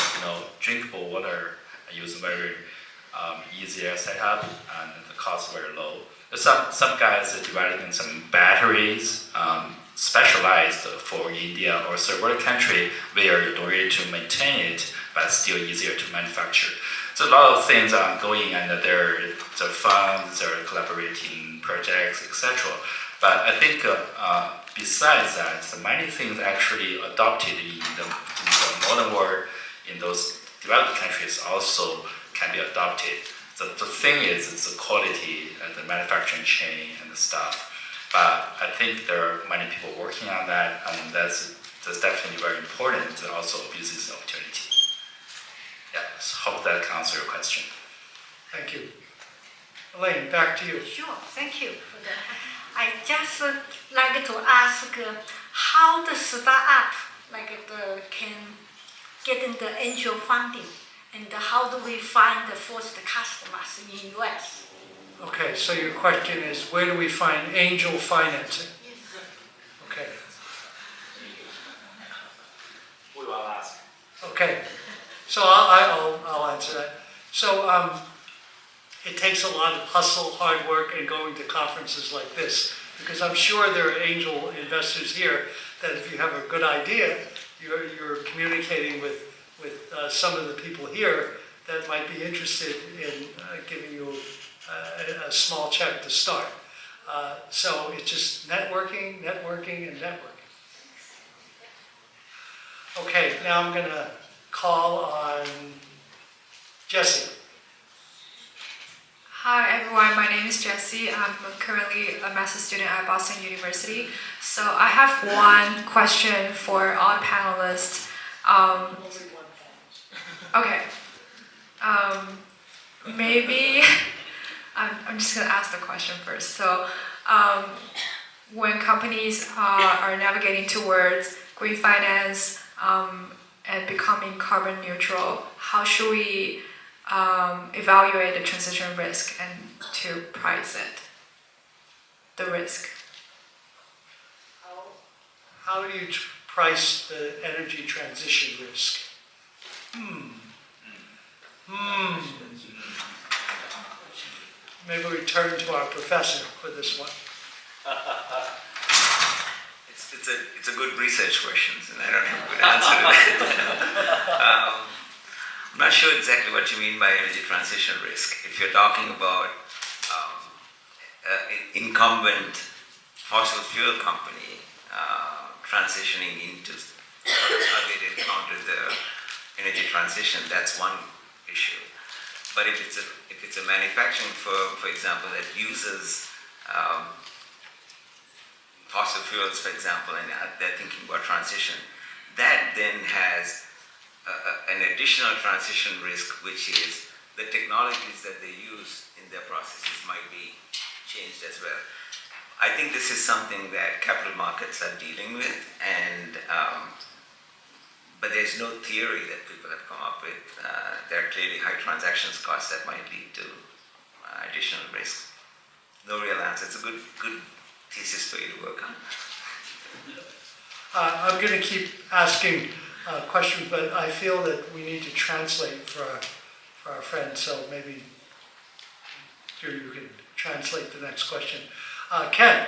drinkable water, use very easier setup and the cost very low. Some guys are developing some batteries specialized for India or third world country where you don't need to maintain it, but still easier to manufacture. So a lot of things are ongoing, and there are funds, there are collaborating projects, etc. But I think besides that, so many things actually adopted in the modern world in those developed countries also can be adopted. The thing is, it's the quality and the manufacturing chain and the stuff. But I think there are many people working on that, and that's definitely very important. It's also a business opportunity. Yeah, so hope that can answer your question. Thank you. Elaine, back to you. Sure, thank you for that. I just like to ask how the startup can get in the angel funding, and how do we find the first customers in the US? Okay, so your question is, where do we find angel financing? Okay. We will ask. Okay, so I'll answer that. So it takes a lot of hustle, hard work, and going to conferences like this, because I'm sure there are angel investors here that if you have a good idea, you're communicating with some of the people here that might be interested in giving you a small check to start. So it's just networking, and networking. Okay, now I'm going to call on Jesse. Hi everyone, my name is Jessie. I'm currently a master's student at Boston University. So I have one question for all panelists. Okay. Maybe I'm just gonna ask the question first. So when companies are navigating towards green finance and becoming carbon neutral, how should we evaluate the transition risk and to price it, the risk? How do you price the energy transition risk? Maybe we turn to our professor for this one. It's a good research question, and I don't have a good answer to that. I'm not sure exactly what you mean by energy transition risk. If you're talking about incumbent fossil fuel company transitioning into how they encounter the energy transition, that's one issue. But if it's a manufacturing firm, for example, that uses fossil fuels, for example, and they're thinking about transition, that then has an additional transition risk, which is the technologies that they use in their processes might be changed as well. I think this is something that capital markets are dealing with, and but there's no theory that people have come up with. There are clearly high transactions costs that might lead to additional risks. no real answer. It's a good thesis for you to work on. I'm going to keep asking questions, but I feel that we need to translate for our friends, so maybe you can translate the next question. Ken.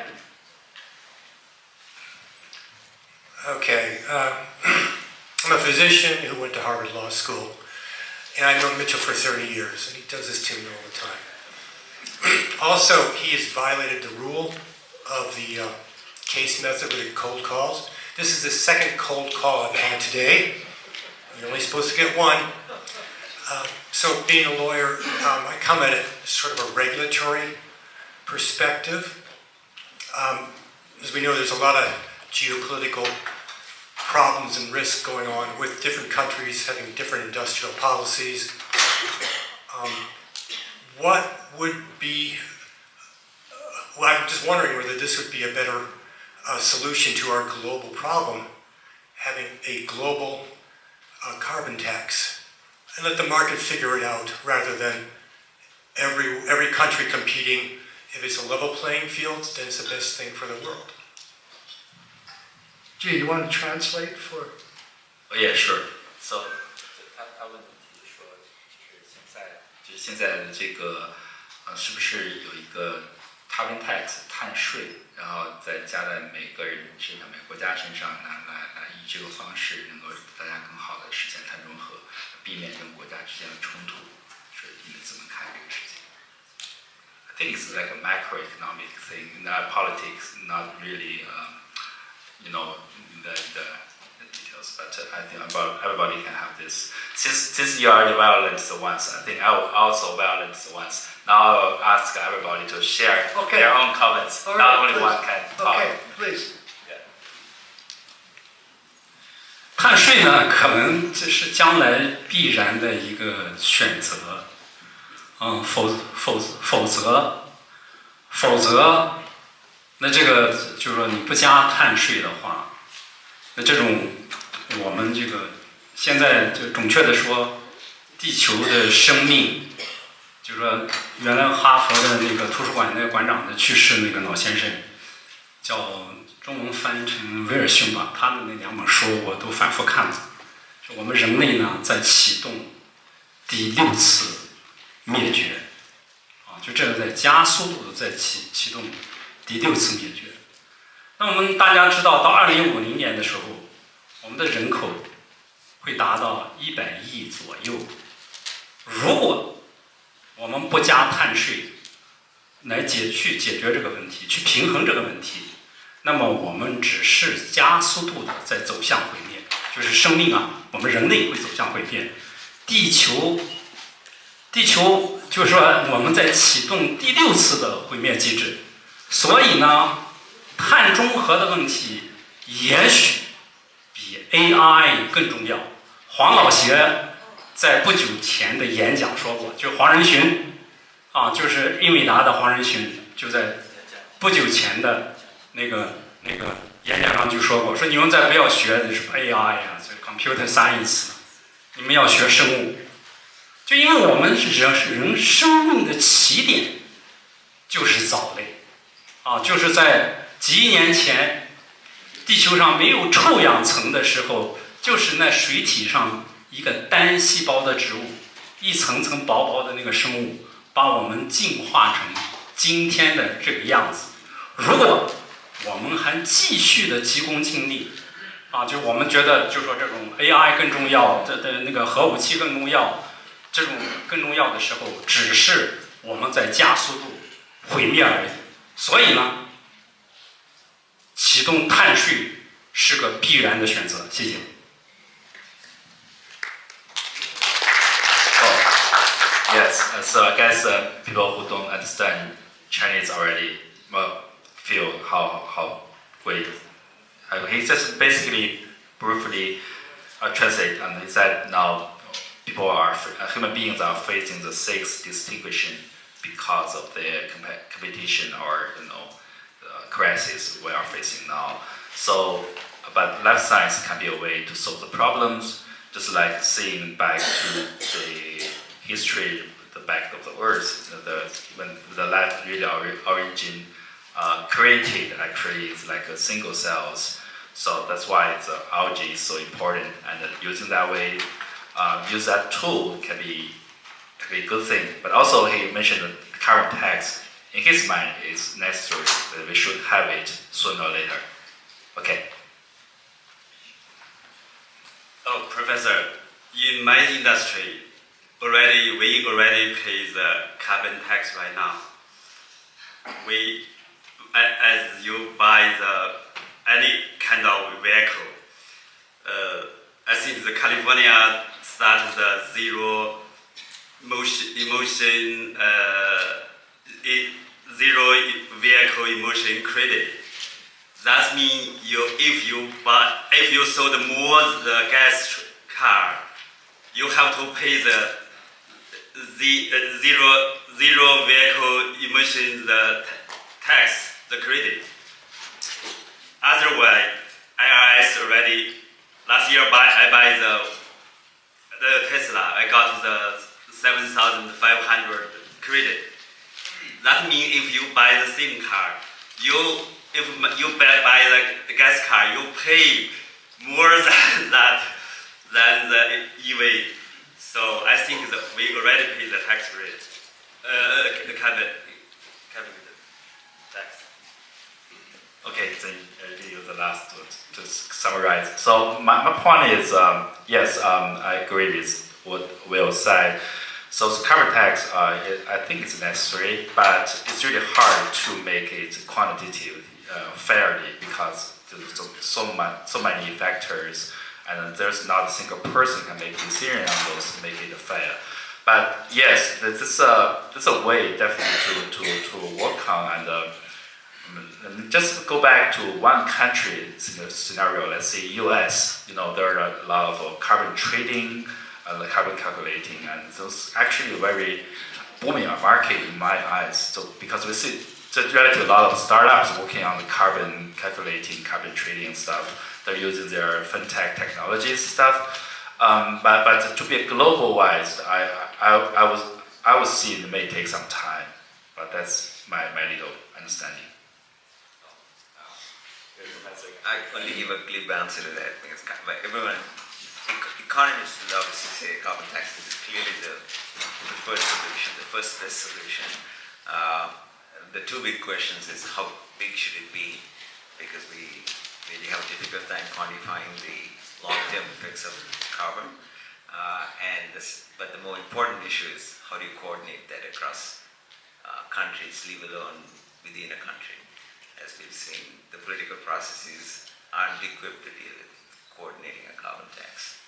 Okay. I'm a physician who went to Harvard Law School, and I've known Mitchell for 30 years, and he does this to me all the time. Also, he has violated the rule of the case method with the cold calls. This is the second cold call I've had today. You're only supposed to get one. So being a lawyer, I come at it sort of a regulatory perspective. As we know, there's a lot of geopolitical problems and risks going on with different countries having different industrial policies. What would be, well, I'm just wondering whether this would be a better solution to our global problem, having a global carbon tax, and let the market figure it out rather than every country competing. If it's a level playing field, then it's the best thing for the world. Gee, you want to translate for? Oh, yeah, sure. So, 他问题说，就是现在的这个是不是有一个 carbon tax 碳税，然后再加在每个人身上、每个国家身上，来以这个方式能够大家更好的实现碳中和，避免跟国家之间的冲突。所以你们怎么看这个事情 ？I think it's like a macroeconomic thing, not politics, not really, the details. But I think everybody can have this. Since you are the violence once, I think I will also violence once. Now I'll ask everybody to share their own comments. Right, not only please. one can talk. Okay, please. 碳税呢，可能这是将来必然的一个选择，否则，那这个就是说你不加碳税的话，那这种我们这个现在就准确的说，地球的生命，就是说原来哈佛的那个图书馆那个馆长的去世那个老先生，叫中文翻译成威尔逊吧，他的那2本书我都反复看了。我们人类呢在启动第6次灭绝，就这个在加速度的在启动第6次灭绝。那我们大家知道，到2050年的时候，我们的人口会达到100亿左右。如果我们不加碳税来解决这个问题，去平衡这个问题，那么我们只是加速度的在走向毁灭，就是生命啊，我们人类会走向毁灭。地球就是说我们在启动第6次的毁灭机制，所以呢，碳中和的问题也许比 AI 更重要。黄老邪在不久前的演讲说过，就黄仁勋就是英伟达的黄仁勋，就在不久前的那个演讲上就说过，说你们再不要学什么 AI 啊，这 computer science， 你们要学生物。就因为我们人生命的起点就是藻类，就是在几亿年前，地球上没有臭氧层的时候，就是那水体上一个单细胞的植物，一层层薄薄的那个生物，把我们进化成今天的这个样子。如果我们还继续的急功近利，就我们觉得就说这种 AI 更重要，那个核武器更重要。这种更重要的时候，只是我们在加速度毁灭而已。所以呢，启动碳税是个必然的选择。谢谢。Yes, so I guess people who don't understand Chinese already feel how great. He just basically briefly translate, and he said now. Human beings are facing the 6th distinction because of the competition or the crisis we are facing now. So, but life science can be a way to solve the problems. Just like seeing back to the history, the back of the earth. When the life really origin created, actually it's like a single cells. So that's why the algae is so important. And using that way, use that tool can be a good thing. But also he mentioned that carbon tax, in his mind, is necessary, that we should have it sooner or later. Okay. Oh, Professor, in my industry, we already pay the carbon tax right now. As you buy any kind of vehicle, I think the California started the zero vehicle emission credit. That means if you sold more the gas car, you have to pay the zero vehicle emission tax, the credit. Otherwise, IRS already last year I buy the Tesla. I got the 7,500 credit. That means if you buy the same car, if you buy the gas car, you pay more than the EV. So I think that we already pay the tax rate, the carbon tax. Okay, then I'll use the last to summarize. So my point is, yes, I agree with what Will said. So the carbon tax, I think it's necessary, but it's really hard to make it quantitative fairly because there's so many factors, and there's not a single person can make a decision on those to make it fair. But yes, there's a way definitely to work on, and just go back to one country scenario. Let's say U.S. There are a lot of carbon trading. The carbon calculating, and those actually very booming market in my eyes. So because we see relatively a lot of startups working on the carbon calculating, carbon trading stuff. They're using their fintech technologies stuff. But to be global wise, I would see it may take some time. But that's my little understanding. I only give a glib answer to that because everyone. Economists will obviously say carbon tax is clearly the first solution, the first best solution. The two big questions is how big should it be, because we really have a difficult time quantifying the long-term effects of carbon. But the more important issue is how do you coordinate that across countries, leave alone within a country. As we've seen, the political processes aren't equipped to deal with coordinating a carbon tax.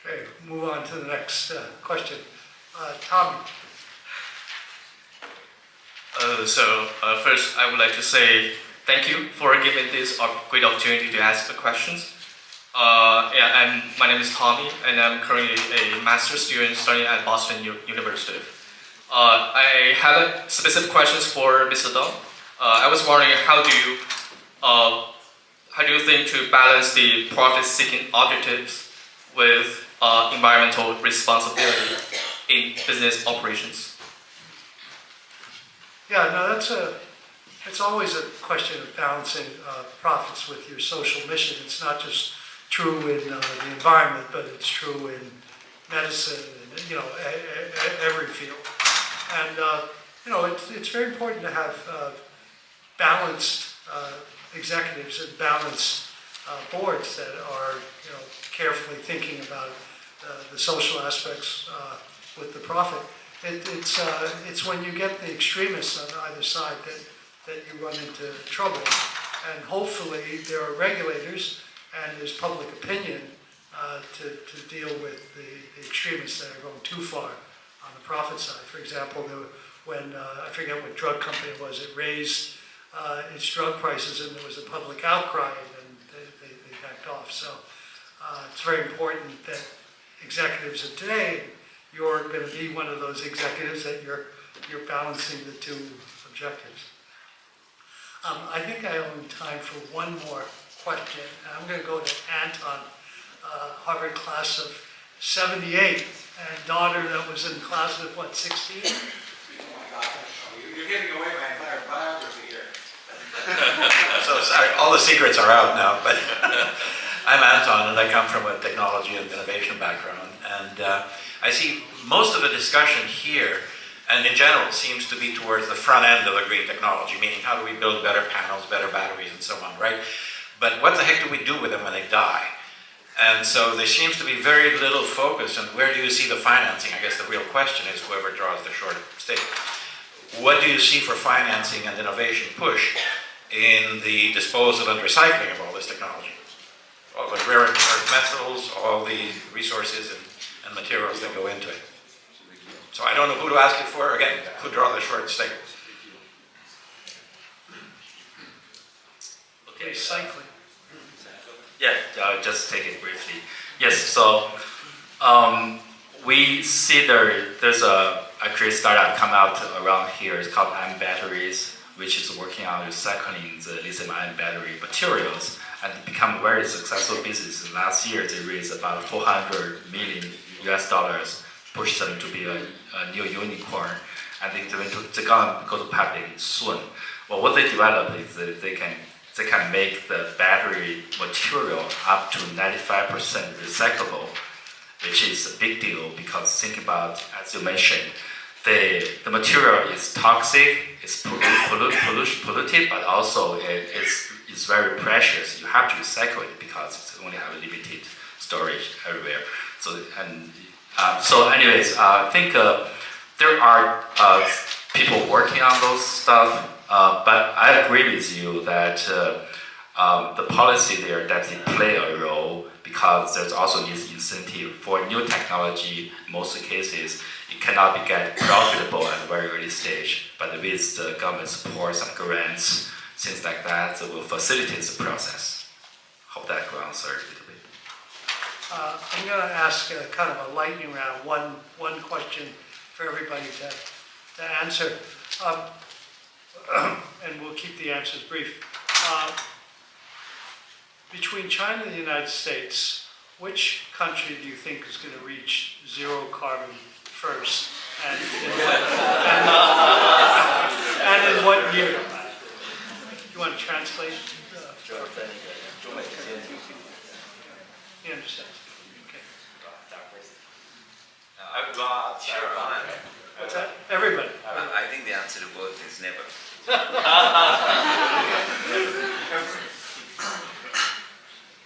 Okay, move on to the next question. Tommy. First, I would like to say thank you for giving this great opportunity to ask the questions. My name is Tommy, and I'm currently a master's student studying at Boston University. I have specific questions for Mr. Dong. I was wondering how do you think to balance the profit-seeking objectives with environmental responsibility in business operations? Yeah, no, it's always a question of balancing profits with your social mission. It's not just true in the environment, but it's true in medicine and every field. And it's very important to have balanced executives and balanced boards that are carefully thinking about the social aspects with the profit. It's when you get the extremists on either side that you run into trouble. And hopefully there are regulators and there's public opinion to deal with the extremists that are going too far on the profit side. For example, when I forget what drug company it was, it raised its drug prices and there was a public outcry and they backed off. So it's very important that executives of today, you're going to be one of those executives that you're balancing the two objectives. I think I own time for one more question. I'm going to go to Anton, Harvard class of '78. and daughter that was in class with, what, 16? You're giving away my entire biography here. So sorry, all the secrets are out now, but I'm Anton and I come from a technology and innovation background, and I see most of the discussion here and in general seems to be towards the front end of the green technology, meaning how do we build better panels, better batteries and so on, right? But what the heck do we do with them when they die? And so there seems to be very little focus on where do you see the financing? I guess the real question is whoever draws the short stick. What do you see for financing and innovation push in the disposal and recycling of all this technology? All the rare earth metals, all the resources and materials that go into it. So I don't know who to ask it for. Again, who draw the short stick? Okay, cycling. Yeah, I'll just take it briefly. Yes, so we see there's actually a startup come out around here. It's called M Batteries, which is working on recycling the lithium-ion battery materials, and it become a very successful business. Last year, they raised about $400 million, pushed them to be a new unicorn, and they're going to go to public soon. Well, what they developed is that they can make the battery material up to 95% recyclable, which is a big deal because think about, as you mentioned, the material is toxic, it's polluted, but also it's very precious. You have to recycle it because it only have a limited storage everywhere. So anyways, I think there are people working on those stuff, but I agree with you that the policy there definitely play a role because there's also this incentive for new technology. In most cases, it cannot be get profitable at a very early stage, but with the government support, some grants, things like that will facilitate the process. Hope that could answer it a little bit. I'm going to ask kind of a lightning round, one question for everybody to answer, and we'll keep the answers brief. Between China and the United States, which country do you think is going to reach zero carbon first, and in what year? You want to translate? He understands. Okay. Sure. What's that? Everybody. I think the answer to both is never.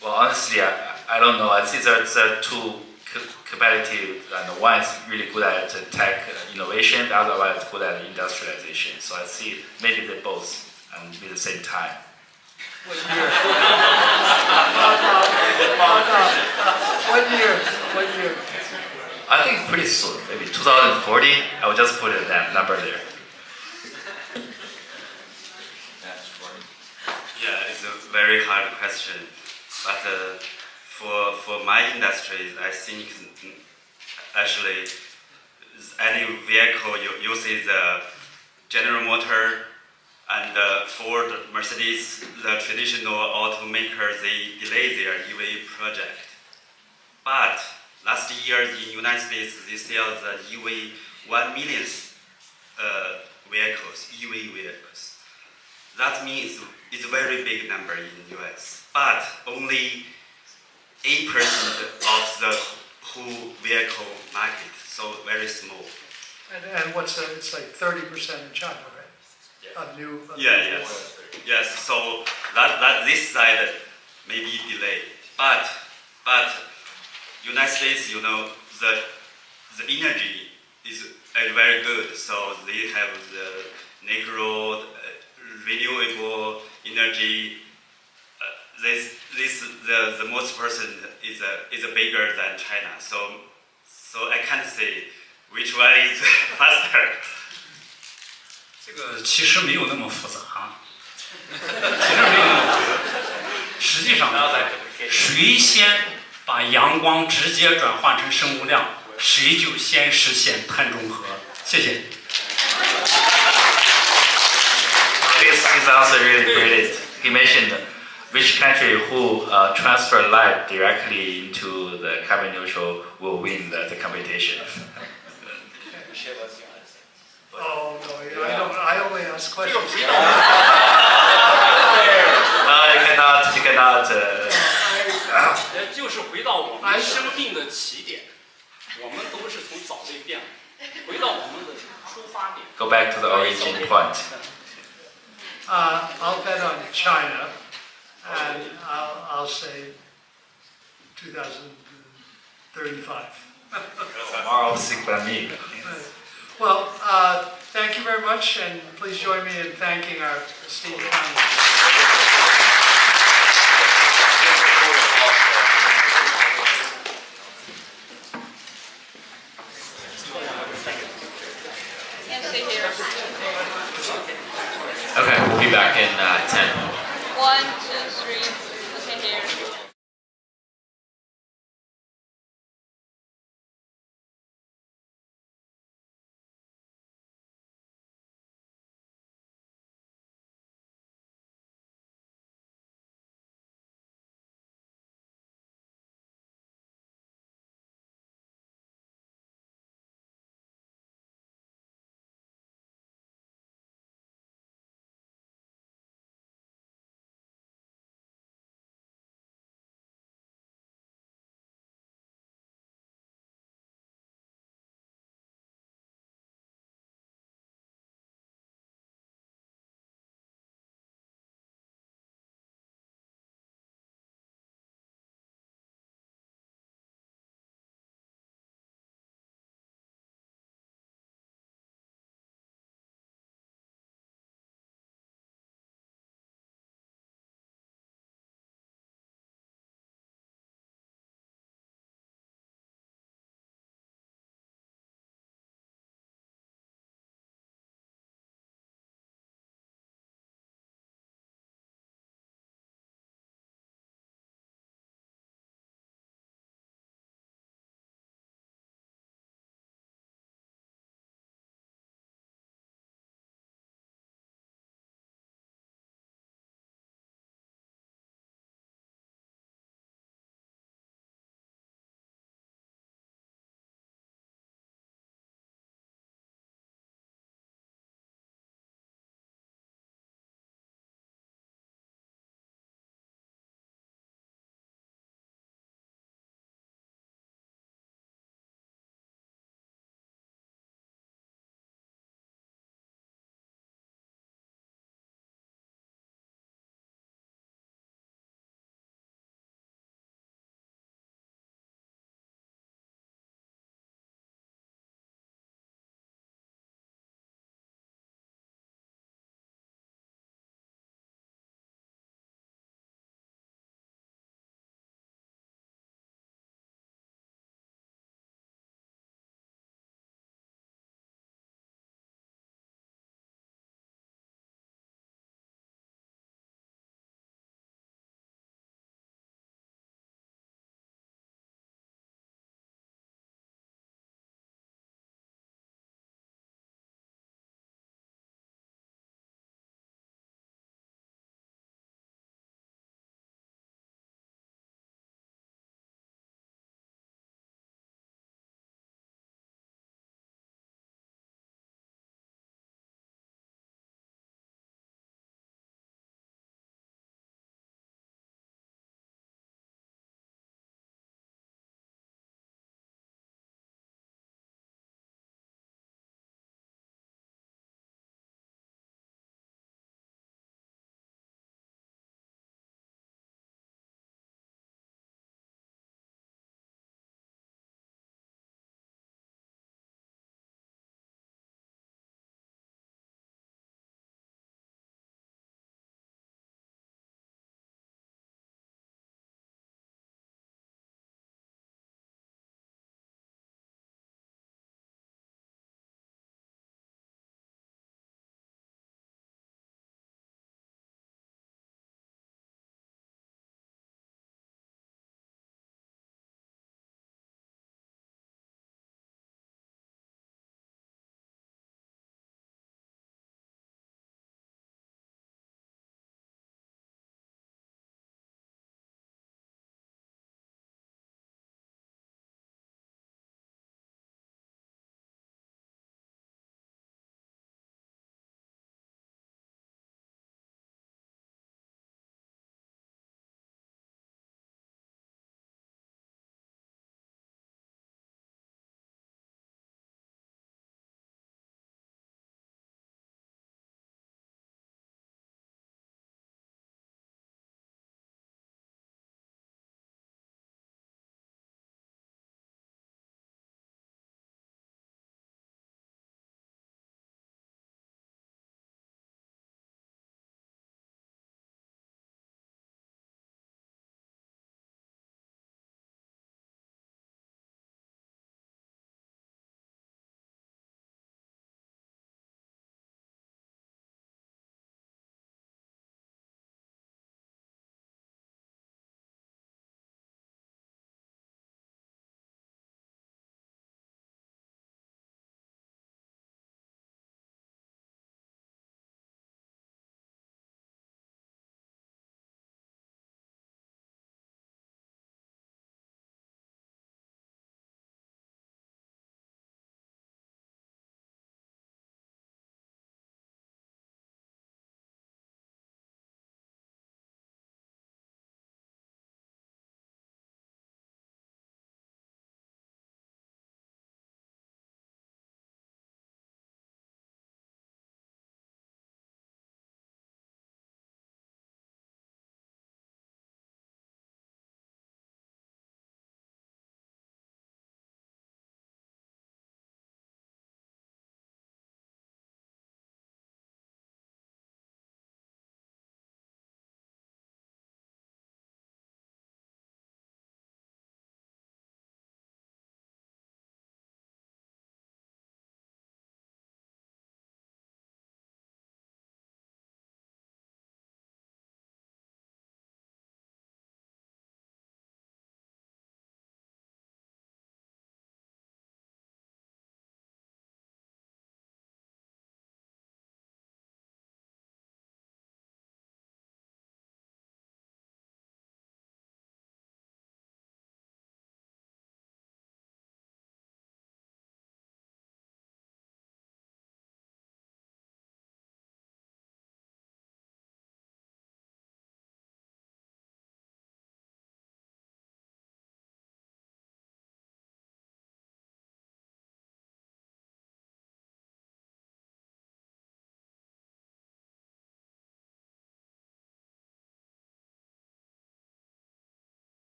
Well, honestly, I don't know. I see there's two competitive, and one is really good at tech innovation, the other one is good at industrialization. So I see maybe they both and at the same time. What year? What year? I think pretty soon, maybe 2040. I will just put that number there. Yeah, it's a very hard question, but for my industry, I think actually any vehicle uses the General Motor and Ford, Mercedes, the traditional automakers, they delay their EV project. But last year in the United States, they sell the EV 1 million vehicles, EV vehicles. That means it's a very big number in the US. But only 8% of the whole vehicle market, so very small. And what's that? It's like 30% in China, right? Yes. So that this side may be delayed, but United States, the energy is very good. So they have the natural, renewable energy. The most percent is bigger than China. So I can't say which one is faster. 这个其实没有那么复杂，实际上，谁先把阳光直接转换成生物量，谁就先实现碳中和。谢谢。His answer really brilliant. He mentioned which country who transfer light directly into the carbon neutral will win the competition. Oh, no, I only ask questions. You cannot. 就是回到我们生命的起点，我们都是从藻类变来，回到我们的出发点。Go back to the origin point. I'll bet on China, and I'll say 2035. Tomorrow, para mim. Well, thank you very much, and please join me in thanking our esteemed panelists. Okay, we'll be back in 10. 1, 2, 3.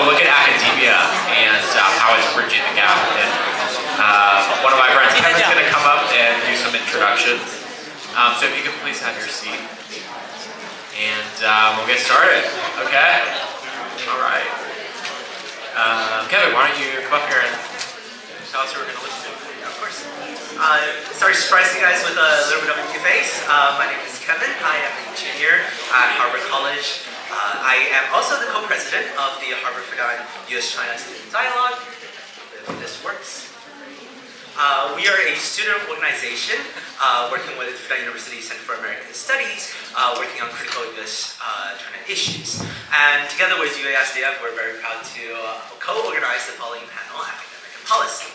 a look at academia and how it's bridging the gap. And one of my friends, Kevin's going to come up and do some introductions. So if you could please have your seat. And we'll get started. Okay? All right. Kevin, why don't you come up here and tell us who we're going to listen to? Of course. Sorry to surprise you guys with a little bit of a new face. My name is Kevin. I am a junior at Harvard College. I am also the co-president of the Harvard Fudan US-China Student Dialogue, if this works. We are a student organization working with Fudan University Center for American Studies, working on critical US-China issues. And together with UASDF, we're very proud to co-organize the following panel, Academic and Policy.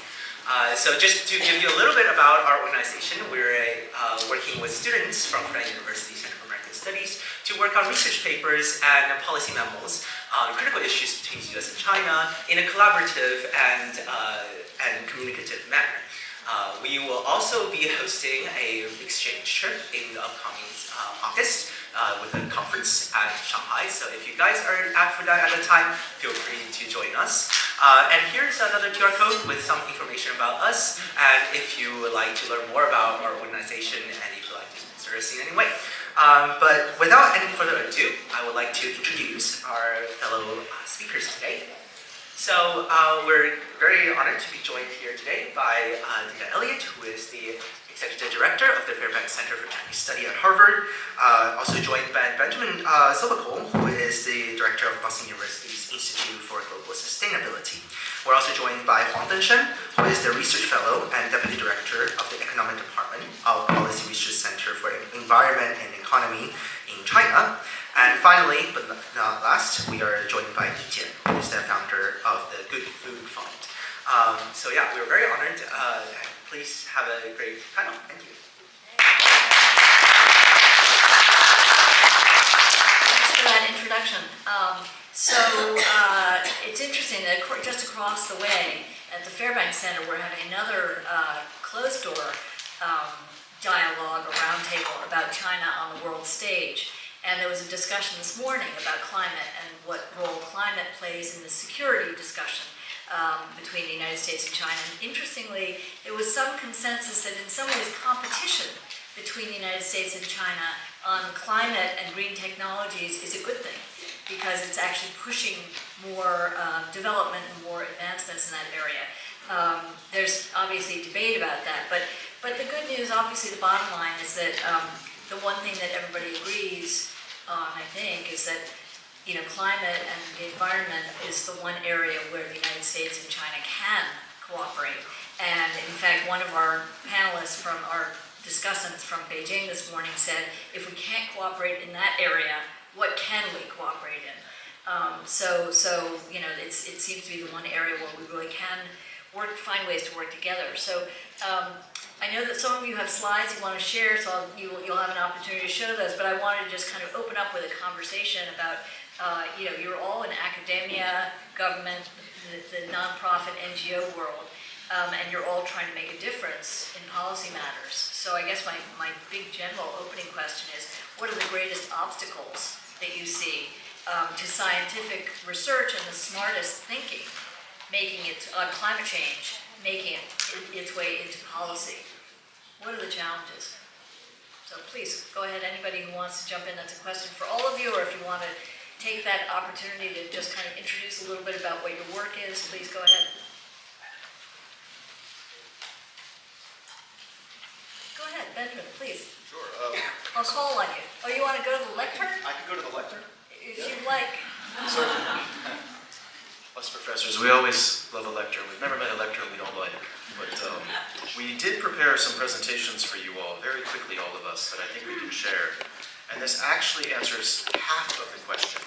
So just to give you a little bit about our organization, we're working with students from Fudan University Center for American Studies to work on research papers and policy memos on critical issues between the US and China in a collaborative and communicative manner. We will also be hosting an exchange trip in the upcoming August with a conference at Shanghai. So if you guys are at Fudan at the time, feel free to join us. And here's another QR code with some information about us. And if you would like to learn more about our organization and if you'd like to sponsor us in any way. But without any further ado, I would like to introduce our fellow speakers today. So we're very honored to be joined here today by Dina Elliott, who is the Executive Director of the Fairbanks Center for Chinese Study at Harvard. Also joined by Benjamin Sobacol, who is the Director of Boston University's Institute for Global Sustainability. We're also joined by Huang Denshen, who is the Research Fellow and Deputy Director of the Economic Department of Policy Research Center for Environment and Economy in China. And finally, but not last, we are joined by Li Jian, who is the founder of the Good Food Fund. So yeah, we're very honored, and please have a great panel. Thank you. Thanks for that introduction. It's interesting that just across the way at the Fairbanks Center, we're having another closed-door dialogue or roundtable about China on the world stage. And there was a discussion this morning about climate and what role climate plays in the security discussion between the United States and China. And interestingly, there was some consensus that in some ways competition between the United States and China on climate and green technologies is a good thing because it's actually pushing more development and more advancements in that area. There's obviously debate about that, but the good news, obviously the bottom line is that the one thing that everybody agrees on, I think, is that climate and the environment is the one area where the United States and China can cooperate. And in fact, one of our panelists from our discussants from Beijing this morning said, if we can't cooperate in that area, what can we cooperate in? It seems to be the one area where we really can find ways to work together. So I know that some of you have slides you want to share, so you'll have an opportunity to show those, but I wanted to just kind of open up with a conversation about, you're all in academia, government, the nonprofit NGO world, and you're all trying to make a difference in policy matters. So I guess my big general opening question is, what are the greatest obstacles that you see to scientific research and the smartest thinking, making it on climate change, making it its way into policy? What are the challenges? So please, go ahead, anybody who wants to jump in. That's a question for all of you, or if you want to take that opportunity to just kind of introduce a little bit about what your work is, please go ahead. Go ahead, Benjamin, please. Sure. I'll call on you. Oh, you want to go to the lectern? I can go to the lectern? If you'd like. Certainly. Us professors, we always love a lectern. We've never met a lectern we don't like. But we did prepare some presentations for you all, very quickly, all of us, that I think we can share. And this actually answers half of the question.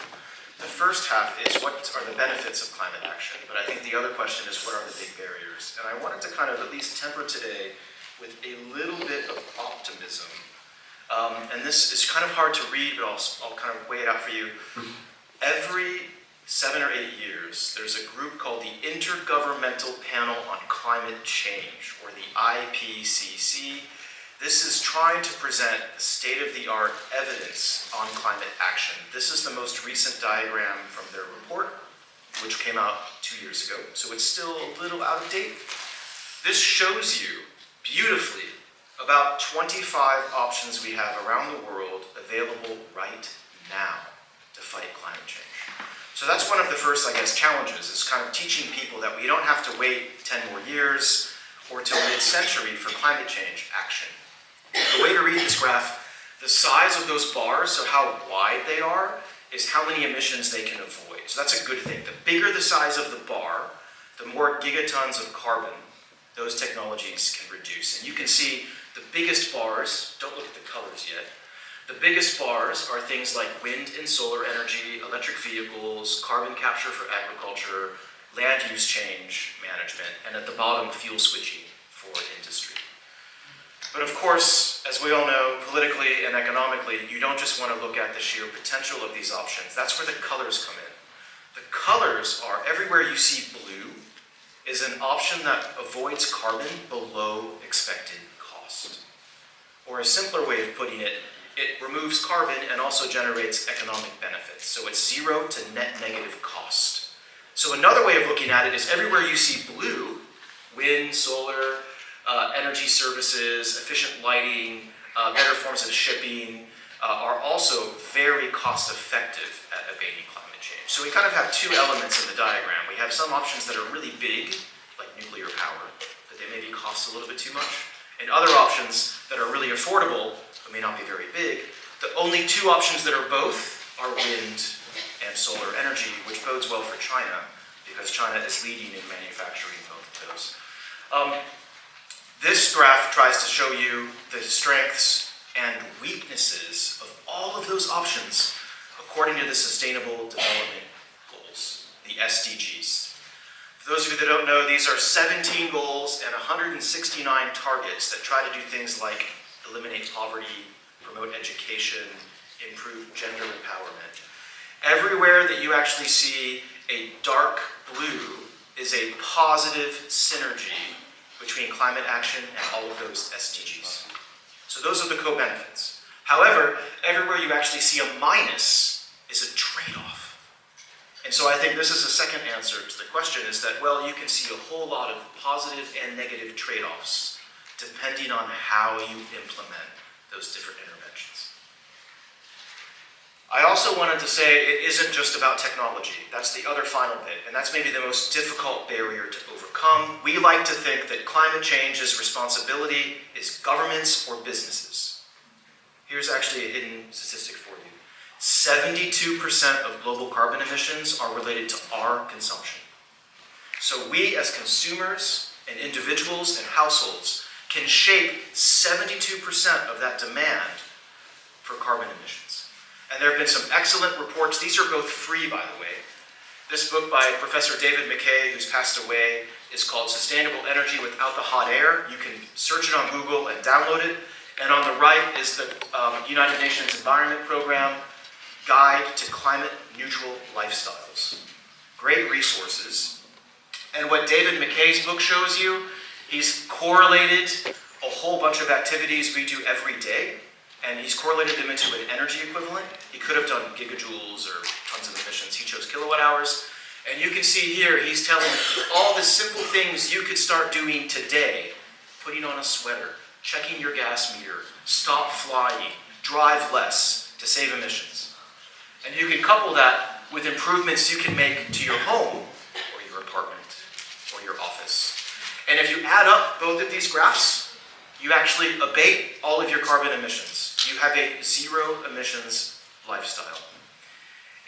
The first half is what are the benefits of climate action? But I think the other question is what are the big barriers? And I wanted to kind of at least temper today with a little bit of optimism. And this is kind of hard to read, but I'll kind of weigh it out for you. Every 7 or 8 years, there's a group called the Intergovernmental Panel on Climate Change, or the IPCC. This is trying to present state-of-the-art evidence on climate action. This is the most recent diagram from their report. which came out 2 years ago, so it's still a little out of date. This shows you beautifully about 25 options we have around the world available right now to fight climate change. So that's one of the first, I guess, challenges, is kind of teaching people that we don't have to wait 10 more years or till mid-century for climate change action. The way to read this graph, the size of those bars, so how wide they are, is how many emissions they can avoid. So that's a good thing. The bigger the size of the bar, the more gigatons of carbon those technologies can reduce. And you can see the biggest bars, don't look at the colors yet, the biggest bars are things like wind and solar energy, electric vehicles, carbon capture for agriculture, land use change management, and at the bottom, fuel switching for industry. But of course, as we all know, politically and economically, you don't just want to look at the sheer potential of these options. That's where the colors come in. The colors are, everywhere you see blue, is an option that avoids carbon below expected cost. Or a simpler way of putting it, it removes carbon and also generates economic benefits. So it's zero to net negative cost. So another way of looking at it is everywhere you see blue, wind, solar, energy services, efficient lighting, better forms of shipping, are also very cost effective at abating climate change. So we kind of have two elements in the diagram. We have some options that are really big, like nuclear power, but they maybe cost a little bit too much, and other options that are really affordable, but may not be very big. The only two options that are both are wind and solar energy, which bodes well for China, because China is leading in manufacturing both of those. This graph tries to show you the strengths and weaknesses of all of those options according to the Sustainable Development Goals, the SDGs. For those of you that don't know, these are 17 goals and 169 targets that try to do things like eliminate poverty, promote education, improve gender empowerment. Everywhere that you actually see a dark blue is a positive synergy between climate action and all of those SDGs. So those are the co-benefits. However, everywhere you actually see a minus is a trade-off. And so I think this is a second answer to the question, is that, well, you can see a whole lot of positive and negative trade-offs depending on how you implement those different interventions. I also wanted to say it isn't just about technology. That's the other final bit, and that's maybe the most difficult barrier to overcome. We like to think that climate change's responsibility is governments or businesses. Here's actually a hidden statistic for you. 72% of global carbon emissions are related to our consumption. So we as consumers and individuals and households can shape 72% of that demand for carbon emissions. And there have been some excellent reports. These are both free, by the way. This book by Professor David McKay, who's passed away, is called Sustainable Energy Without the Hot Air. You can search it on Google and download it. And on the right is the United Nations Environment Program Guide to Climate Neutral Lifestyles. Great resources. And what David McKay's book shows you, he's correlated a whole bunch of activities we do every day, and he's correlated them into an energy equivalent. He could have done gigajoules or tons of emissions. He chose kilowatt hours. And you can see here, he's telling all the simple things you could start doing today. Putting on a sweater, checking your gas meter, stop flying, drive less to save emissions. And you can couple that with improvements you can make to your home or your apartment or your office. And if you add up both of these graphs, you actually abate all of your carbon emissions. You have a zero emissions lifestyle.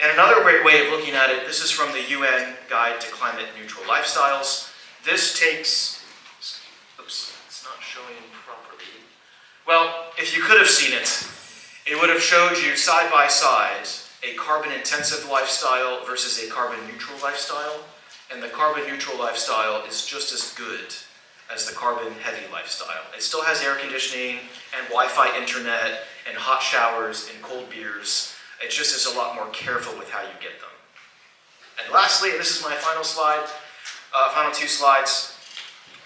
And another way of looking at it, this is from the UN Guide to Climate Neutral Lifestyles. This takes, oops, it's not showing properly. Well, if you could have seen it, it would have showed you side by side a carbon intensive lifestyle versus a carbon neutral lifestyle. And the carbon neutral lifestyle is just as good as the carbon heavy lifestyle. It still has air conditioning and Wi-Fi internet and hot showers and cold beers. It just is a lot more careful with how you get them. And lastly, and this is my final slide, final two slides,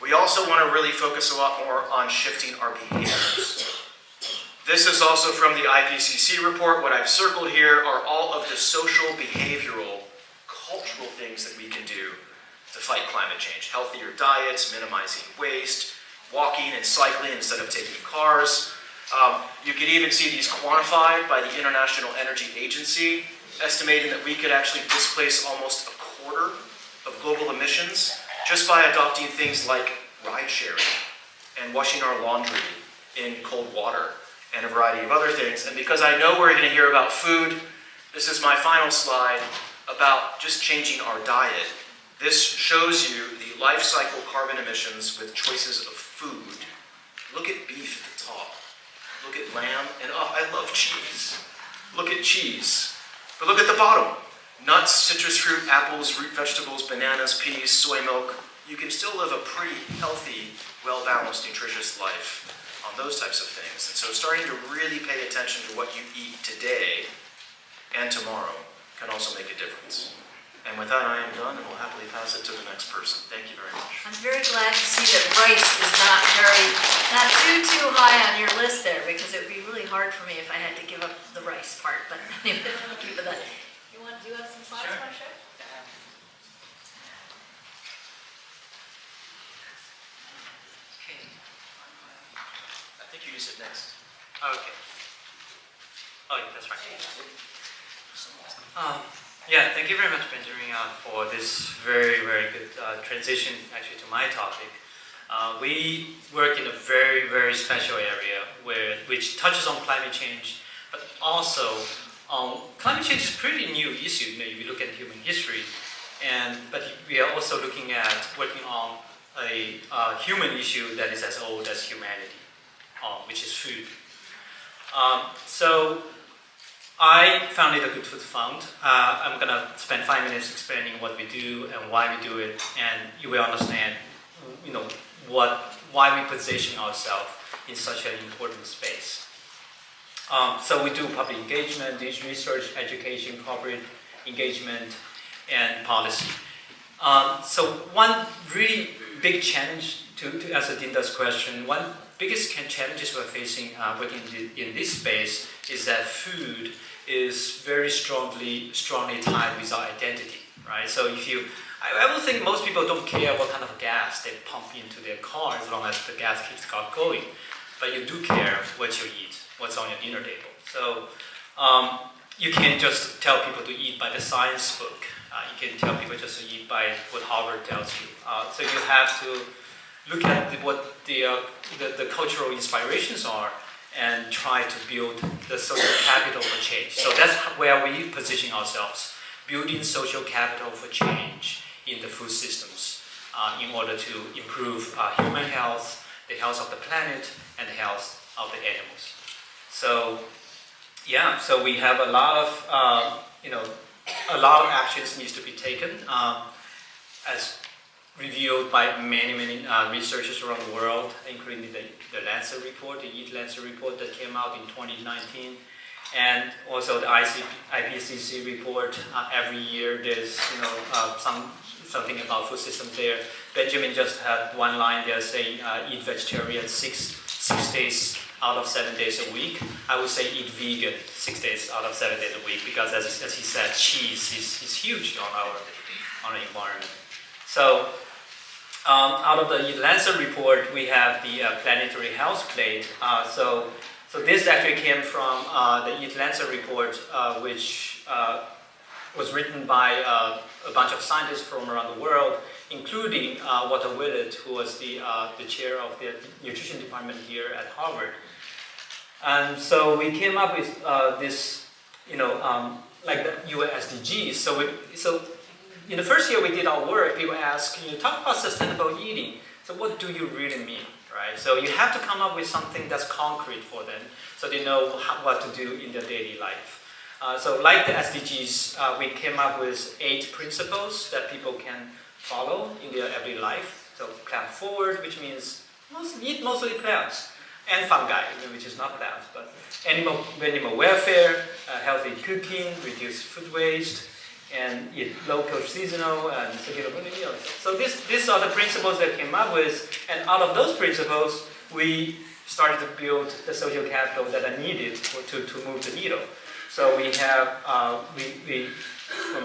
we also want to really focus a lot more on shifting our behaviors. This is also from the IPCC report. What I've circled here are all of the social behavioral cultural things that we can do to fight climate change. Healthier diets, minimizing waste, walking and cycling instead of taking cars. You could even see these quantified by the International Energy Agency, estimating that we could actually displace almost a quarter of global emissions just by adopting things like ride sharing and washing our laundry in cold water and a variety of other things. And because I know we're going to hear about food, this is my final slide about just changing our diet. This shows you the life cycle carbon emissions with choices of food. Look at beef at the top. Look at lamb, and oh, I love cheese. Look at cheese. But look at the bottom. Nuts, citrus fruit, apples, root vegetables, bananas, peas, soy milk. You can still live a pretty healthy, well-balanced, nutritious life on those types of things. And so starting to really pay attention to what you eat today and tomorrow can also make a difference. And with that, I am done, and will happily pass it to the next person. Thank you very much. I'm very glad to see that rice is not too high on your list there, because it would be really hard for me if I had to give up the rice part. But anyway, keep it that. Do you have some slides you want to show? Okay. I think you use it next. Okay. Oh, yeah, that's right. Yeah, thank you very much, Benjamin, for this very, very good transition actually to my topic. We work in a very, very special area which touches on climate change, but also climate change is a pretty new issue. You know, if you look at human history, but we are also looking at working on a human issue that is as old as humanity, which is food. So I founded a Good Food Fund. I'm going to spend 5 minutes explaining what we do and why we do it, and you will understand, you know, why we position ourselves in such an important space. So we do public engagement, research, education, corporate engagement, and policy. So one really big challenge to answer Dinda's question, one biggest challenges we're facing working in this space is that food is very strongly tied with our identity, right? So I don't think most people don't care what kind of gas they pump into their car as long as the gas keeps going, but you do care what you eat, what's on your dinner table. So you can't just tell people to eat by the science book. You can tell people just to eat by what Harvard tells you. So you have to look at what the cultural inspirations are and try to build the social capital for change. So that's where we position ourselves, building social capital for change in the food systems in order to improve human health, the health of the planet, and the health of the animals. So yeah, so we have a lot of actions needs to be taken as reviewed by many researchers around the world, including the Lancet report, the Eat Lancet report that came out in 2019, and also the IPCC report. Every year there's something about food systems there. Benjamin just had one line there saying eat vegetarian 6 days out of 7 days a week. I would say eat vegan 6 days out of 7 days a week, because as he said, cheese is huge on our environment. So out of the Lancet report, we have the planetary health plate. So this actually came from the Eat Lancet report, which was written by a bunch of scientists from around the world, including Walter Willett, who was the chair of the nutrition department here at Harvard. And so we came up with this, like the UN SDGs. So in the first year we did our work, people asked, talk about sustainable eating. So what do you really mean, right? So you have to come up with something that's concrete for them, so they know what to do in their daily life. So like the SDGs, we came up with 8 principles that people can follow in their everyday life. So plant forward, which means eat mostly plants, and fungi, which is not plants, but animal welfare, healthy cooking, reduce food waste, and eat local, seasonal, and circular meals. So these are the principles that came up with, and out of those principles, we started to build the social capital that are needed to move the needle. So we have,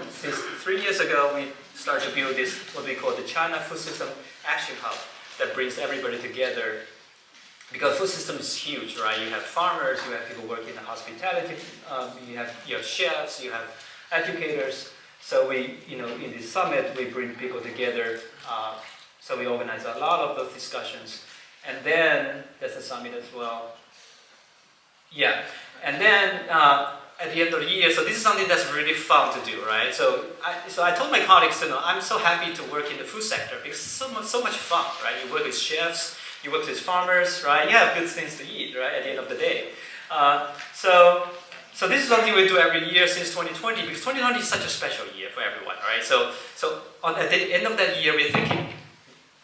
since 3 years ago, we started to build this, what we call the China Food System Action Hub, that brings everybody together. Because food system is huge, right? You have farmers, you have people working in hospitality, you have chefs, you have educators. So we, in this summit, we bring people together. So we organize a lot of those discussions. And then there's a summit as well. Yeah, and then at the end of the year, so this is something that's really fun to do, right? So I told my colleagues, I'm so happy to work in the food sector because it's so much fun, right? You work with chefs, you work with farmers, right? You have good things to eat, right? At the end of the day. So this is something we do every year since 2020 because 2020 is such a special year for everyone, right? So at the end of that year, we're thinking,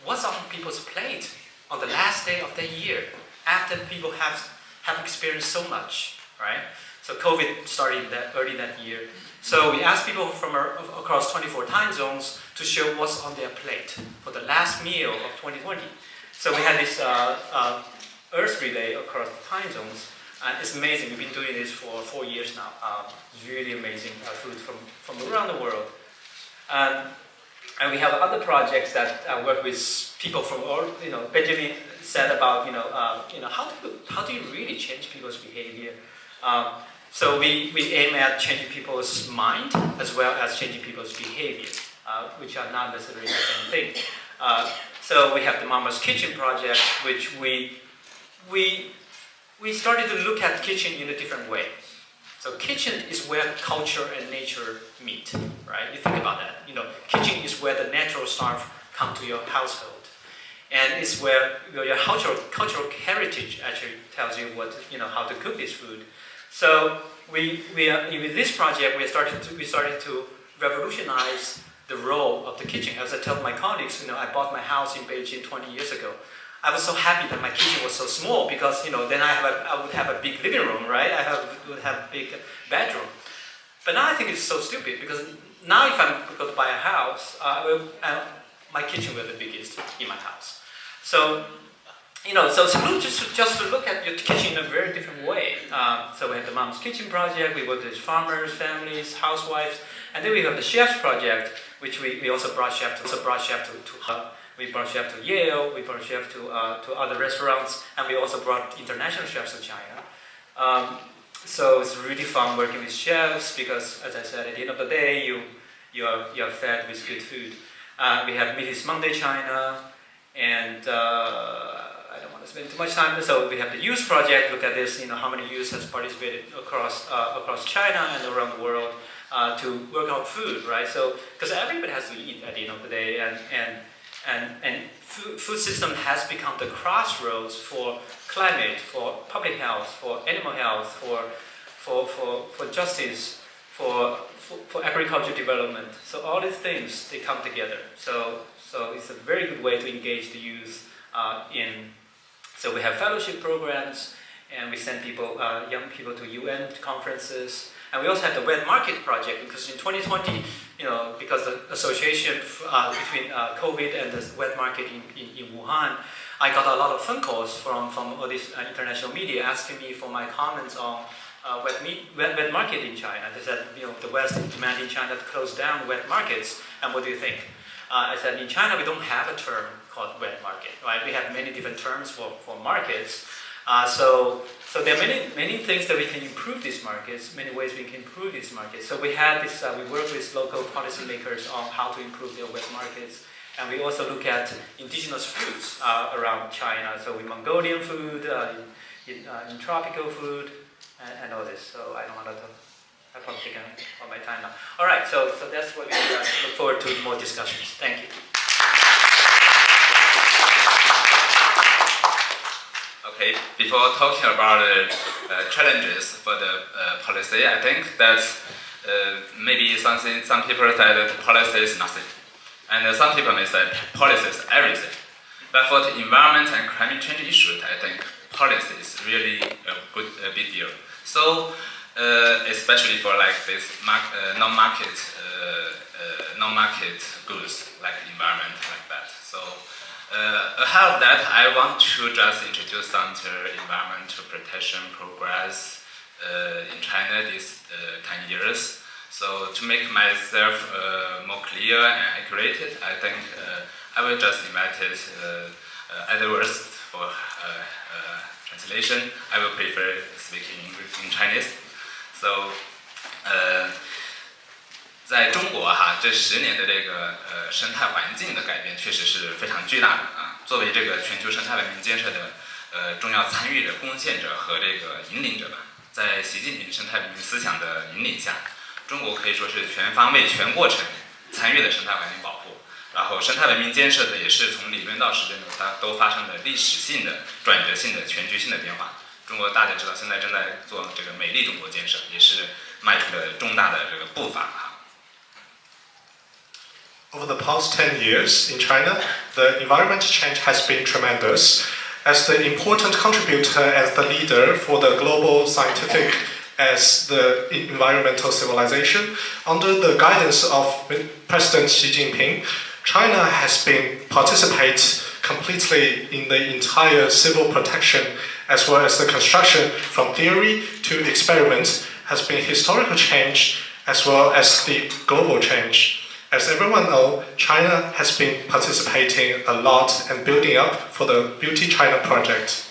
what's on people's plate on the last day of the year after people have experienced so much, right? So COVID started early that year. So we asked people from across 24 time zones to show what's on their plate for the last meal of 2020. So we had this Earth relay across the time zones. And it's amazing. We've been doing this for 4 years now. It's really amazing food from around the world. And we have other projects that work with people from all, Benjamin said about, how do you really change people's behavior? So we aim at changing people's mind as well as changing people's behavior, which are not necessarily the same thing. So we have the Mama's Kitchen project, which we started to look at kitchen in a different way. So kitchen is where culture and nature meet, right? You think about that. Kitchen is where the natural stuff come to your household. And it's where your cultural heritage actually tells you how to cook this food. So with this project, we started to revolutionize the role of the kitchen. As I told my colleagues, I bought my house in Beijing 20 years ago. I was so happy that my kitchen was so small because then I would have a big living room, right? Would have a big bedroom. But now I think it's so stupid because now if I'm going to buy a house, my kitchen will be the biggest in my house. So just to look at your kitchen in a very different way. So we have the Mom's Kitchen project. We work with farmers, families, housewives, and then we have the Chefs project, which we also brought chef to we brought chefs to Yale, we brought chefs to other restaurants, and we also brought international chefs to China. So it's really fun working with chefs because, as I said, at the end of the day, you are fed with good food. We have Mrs. Monday China, and I don't want to spend too much time. So we have the youth project. Look at this. How many youth has participated across China and around the world to work on food, right? So because everybody has to eat at the end of the day, and food system has become the crossroads for climate, for public health, for animal health, for justice, for agricultural development. So all these things, they come together. So it's a very good way to engage the youth So we have fellowship programs, and we send young people to UN conferences. And we also have the wet market project because in 2020, because the association between COVID and the wet market in Wuhan, I got a lot of phone calls from all this international media asking me for my comments on wet market in China. They said, the West is demanding China to close down wet markets, and what do you think? I said, in China, we don't have a term called wet market, right? We have many different terms for markets. So there are many things that we can improve these markets, many ways we can improve these markets. So we have this, we work with local policymakers on how to improve their wet markets. And we also look at indigenous foods around China. So with Mongolian food, in tropical food, and all this. So I don't want to, I've probably taken all my time now. All right, so that's what we look forward to more discussions. Thank you. Okay, before talking about challenges for the policy, I think that maybe some people said that policy is nothing. And some people may say policy is everything. But for the environment and climate change issues, I think policy is really a big deal. So, especially for like this non-market goods, like environment, like that. So, ahead of that, I want to just introduce some environmental protection progress in China these 10 years. So to make myself more clear and accurate, I think I will just invite other words for translation. I will prefer speaking English in Chinese. So 在中国这10年的这个生态环境的改变确实是非常巨大的啊。作为这个全球生态文明建设的重要参与者、贡献者和这个引领者吧，在习近平生态文明思想的引领下，中国可以说是全方位、全过程参与了生态环境保护。然后生态文明建设的也是从理论到实践都发生了历史性的、转折性的、全局性的变化。中国大家知道，现在正在做这个美丽中国建设，也是迈出了重大的这个步伐啊。Over the past 10 years in China, the environmental change has been tremendous. As the important contributor, as the leader for the global scientific, as the environmental civilization, under the guidance of President Xi Jinping, China has been participate completely in the entire civil protection as well as the construction from theory to experiment has been historical change as well as the global change. As everyone knows, China has been participating a lot and building up for the Beauty China project.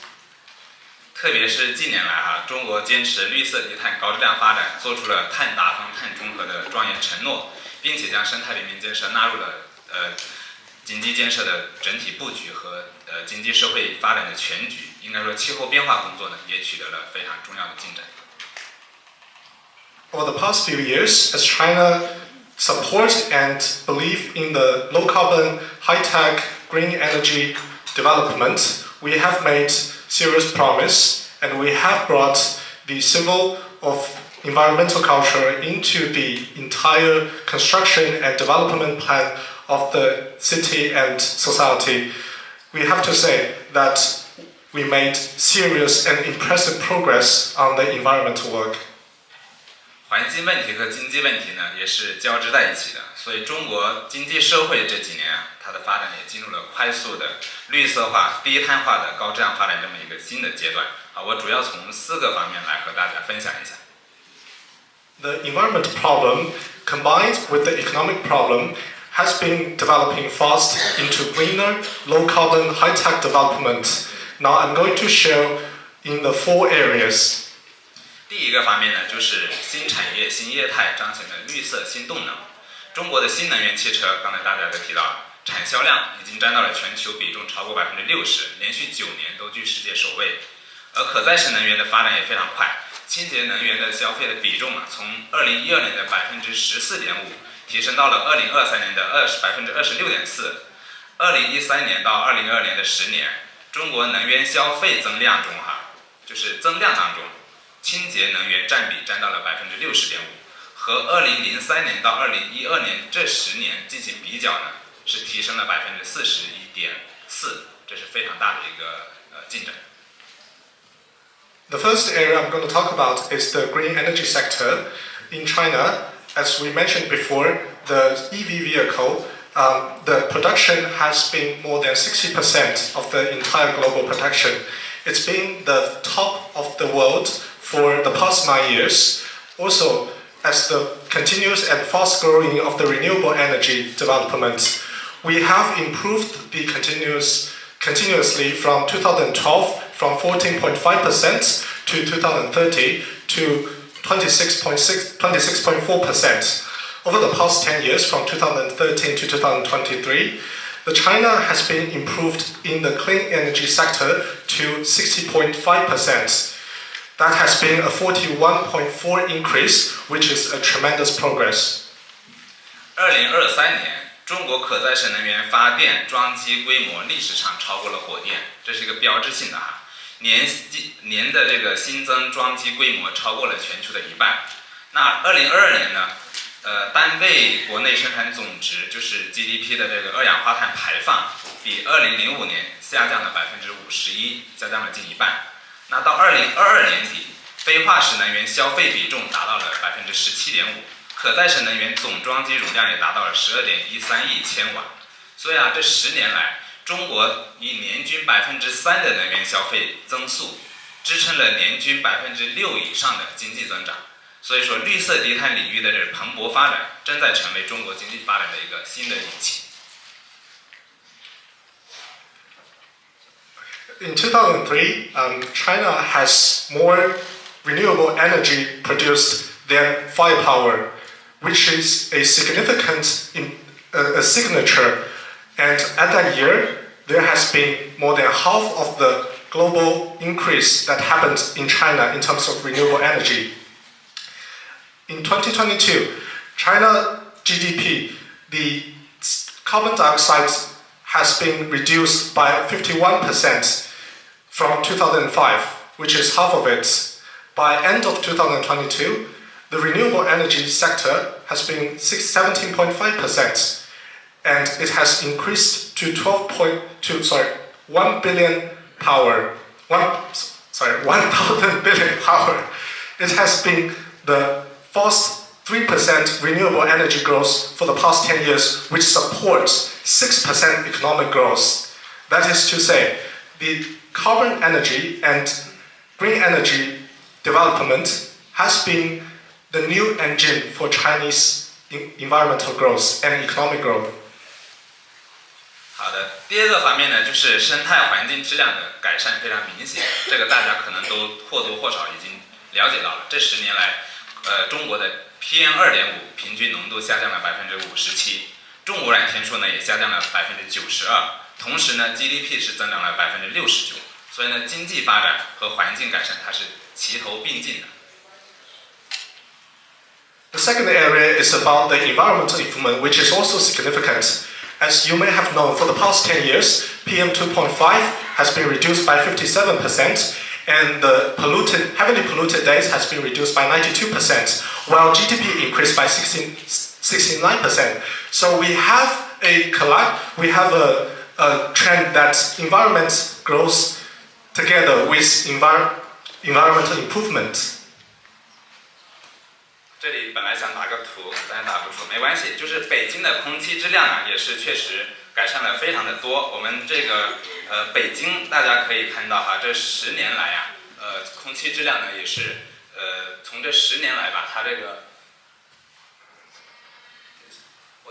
特别是近年来中国坚持绿色低碳高质量发展，做出了碳达峰、碳中和的庄严承诺，并且将生态文明建设纳入了经济建设的整体布局和经济社会发展的全局。应该说，气候变化工作呢也取得了非常重要的进展。Over the past few years, as China support and believe in the low carbon, high tech, green energy development, we have made serious promise and we have brought the civil of environmental culture into the entire construction and development plan of the city and society. We have to say that we made serious and impressive progress on the environmental work. 环境问题和经济问题呢，也是交织在一起的。所以，中国经济社会这几年它的发展也进入了快速的绿色化、低碳化的高质量发展这么一个新的阶段。我主要从4个方面来和大家分享一下。The environment problem combined with the economic problem has been developing fast into greener, low carbon, high tech development. Now I'm going to show in the 4 areas. 第一个方面呢，就是新产业、新业态彰显的绿色新动能。中国的新能源汽车，刚才大家都提到了，产销量已经占到了全球比重超过60%，连续9年都居世界首位。而可再生能源的发展也非常快，清洁能源的消费的比重从2012年的14.5%提升到了2023年的26.4%。2013年到2022年的10年，中国能源消费增量中就是增量当中，清洁能源占比占到了60.5%，和2003年到2012年这10年进行比较呢，是提升了41.4%，这是非常大的一个进展。The first area I'm going to talk about is the green energy sector. In China, as we mentioned before, the EV vehicle, the production has been more than 60% of the entire global production. It's been the top of the world for the past 9 years. Also, as the continuous and fast growing of the renewable energy development, we have improved the continuously from 2012 from 14.5% to 2030 to 26.4%. Over the past 10 years, from 2013 to 2023, the China has been improved in the clean energy sector to 60.5%. That has been a 41.4% increase, which is a tremendous progress. 2023年，中国可再生能源发电装机规模历史上超过了火电，这是一个标志性的年的这个新增装机规模超过了全球的1半。那2022年呢，单位国内生产总值就是 GDP 的这个二氧化碳排放，比2005年下降了51%，下降了近1半。那到2022年底，非化石能源消费比重达到了17.5%，可再生能源总装机容量也达到了12.13亿千瓦。所以这10年来，中国以年均3%的能源消费增速，支撑了年均6%以上的经济增长。所以说，绿色低碳领域的这蓬勃发展，正在成为中国经济发展的一个新的引擎。In 2003, China has more renewable energy produced than firepower, which is a significant a signature. And at that year, there has been more than half of the global increase that happened in China in terms of renewable energy. In 2022, China GDP, the carbon dioxide has been reduced by 51% from 2005, which is half of it. By end of 2022, the renewable energy sector has been 17.5%, and it has increased to 1 billion power. 1,000 billion power. It has been the first 3% renewable energy growth for the past 10 years, which supports 6% economic growth. That is to say, the carbon energy and green energy development has been the new engine for Chinese environmental growth and economic growth. 好的，第二个方面呢，就是生态环境质量的改善非常明显，这个大家可能都或多或少已经了解到了。这10年来，中国的 PM2.5 平均浓度下降了57%，重污染天数呢也下降了92%，同时呢 GDP 是增长了69%，所以呢经济发展和环境改善它是齐头并进的。The second area is about the environmental improvement, which is also significant. As you may have known, for the past 10 years, PM 2.5 has been reduced by 57%, and the heavily polluted days has been reduced by 92%, while GDP increased by 69%. So we have a trend that environment grows together with environmental improvement. 这里本来想打个图，但打不出，没关系。就是北京的空气质量啊，也是确实改善了非常的多。我们这个北京大家可以看到哈，这10年来啊，空气质量呢也是从这10年来吧，它这个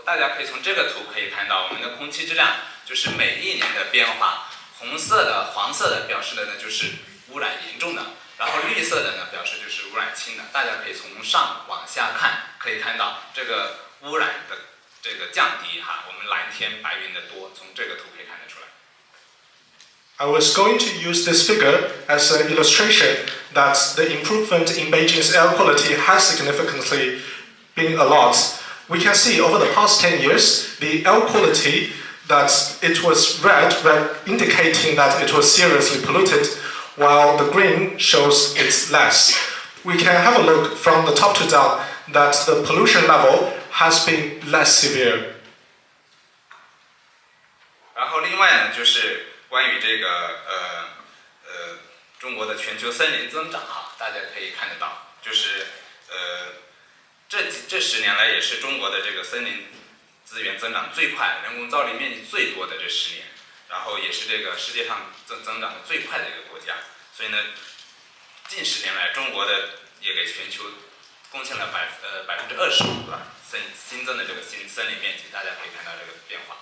大家可以从这个图可以看到，我们的空气质量就是每一年的变化。红色的、黄色的表示的呢就是污染严重的。然后绿色的呢，表示就是污染轻的。大家可以从上往下看，可以看到这个污染的这个降低哈，我们蓝天白云的多，从这个图可以看得出来。I was going to use this figure as an illustration that the improvement in Beijing's air quality has significantly been a lot. We can see over the past 10 years, the air quality that it was red indicating that it was seriously polluted, while the green shows it's less. We can have a look from the top to down that the pollution level has been less severe. 然后另外呢，就是关于这个中国的全球森林增长哈，大家可以看得到，就是这10年来也是中国的这个森林资源增长最快、人工造林面积最多的这10年。然后也是这个世界上增长的最快的一个国家，所以呢，近10年来，中国的也给全球贡献了25%对吧？新增的这个森林面积，大家可以看到这个变化。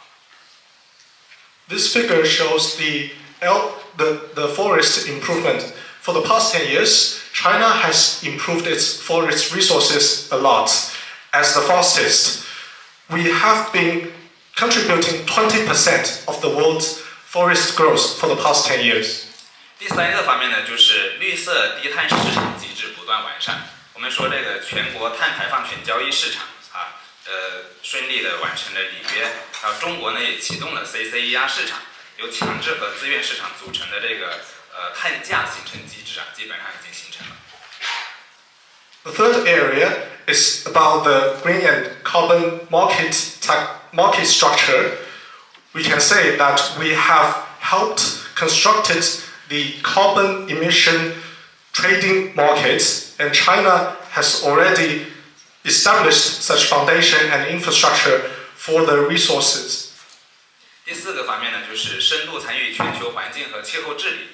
This figure shows the forest improvement. For the past 10 years, China has improved its forest resources a lot, as the fastest. We have been contributing 20% of the world's forest growth for the past 10 years. 第三个方面呢，就是绿色低碳市场机制不断完善。我们说这个全国碳排放权交易市场啊，顺利的完成了履约。然后中国呢也启动了 CCER 市场，由强制和自愿市场组成的这个碳价形成机制啊，基本上已经形成了。The third area is about the green and carbon market structure. We can say that we have helped constructed the carbon emission trading markets, and China has already established such foundation and infrastructure for the resources. 第4个方面呢，就是深度参与全球环境和气候治理，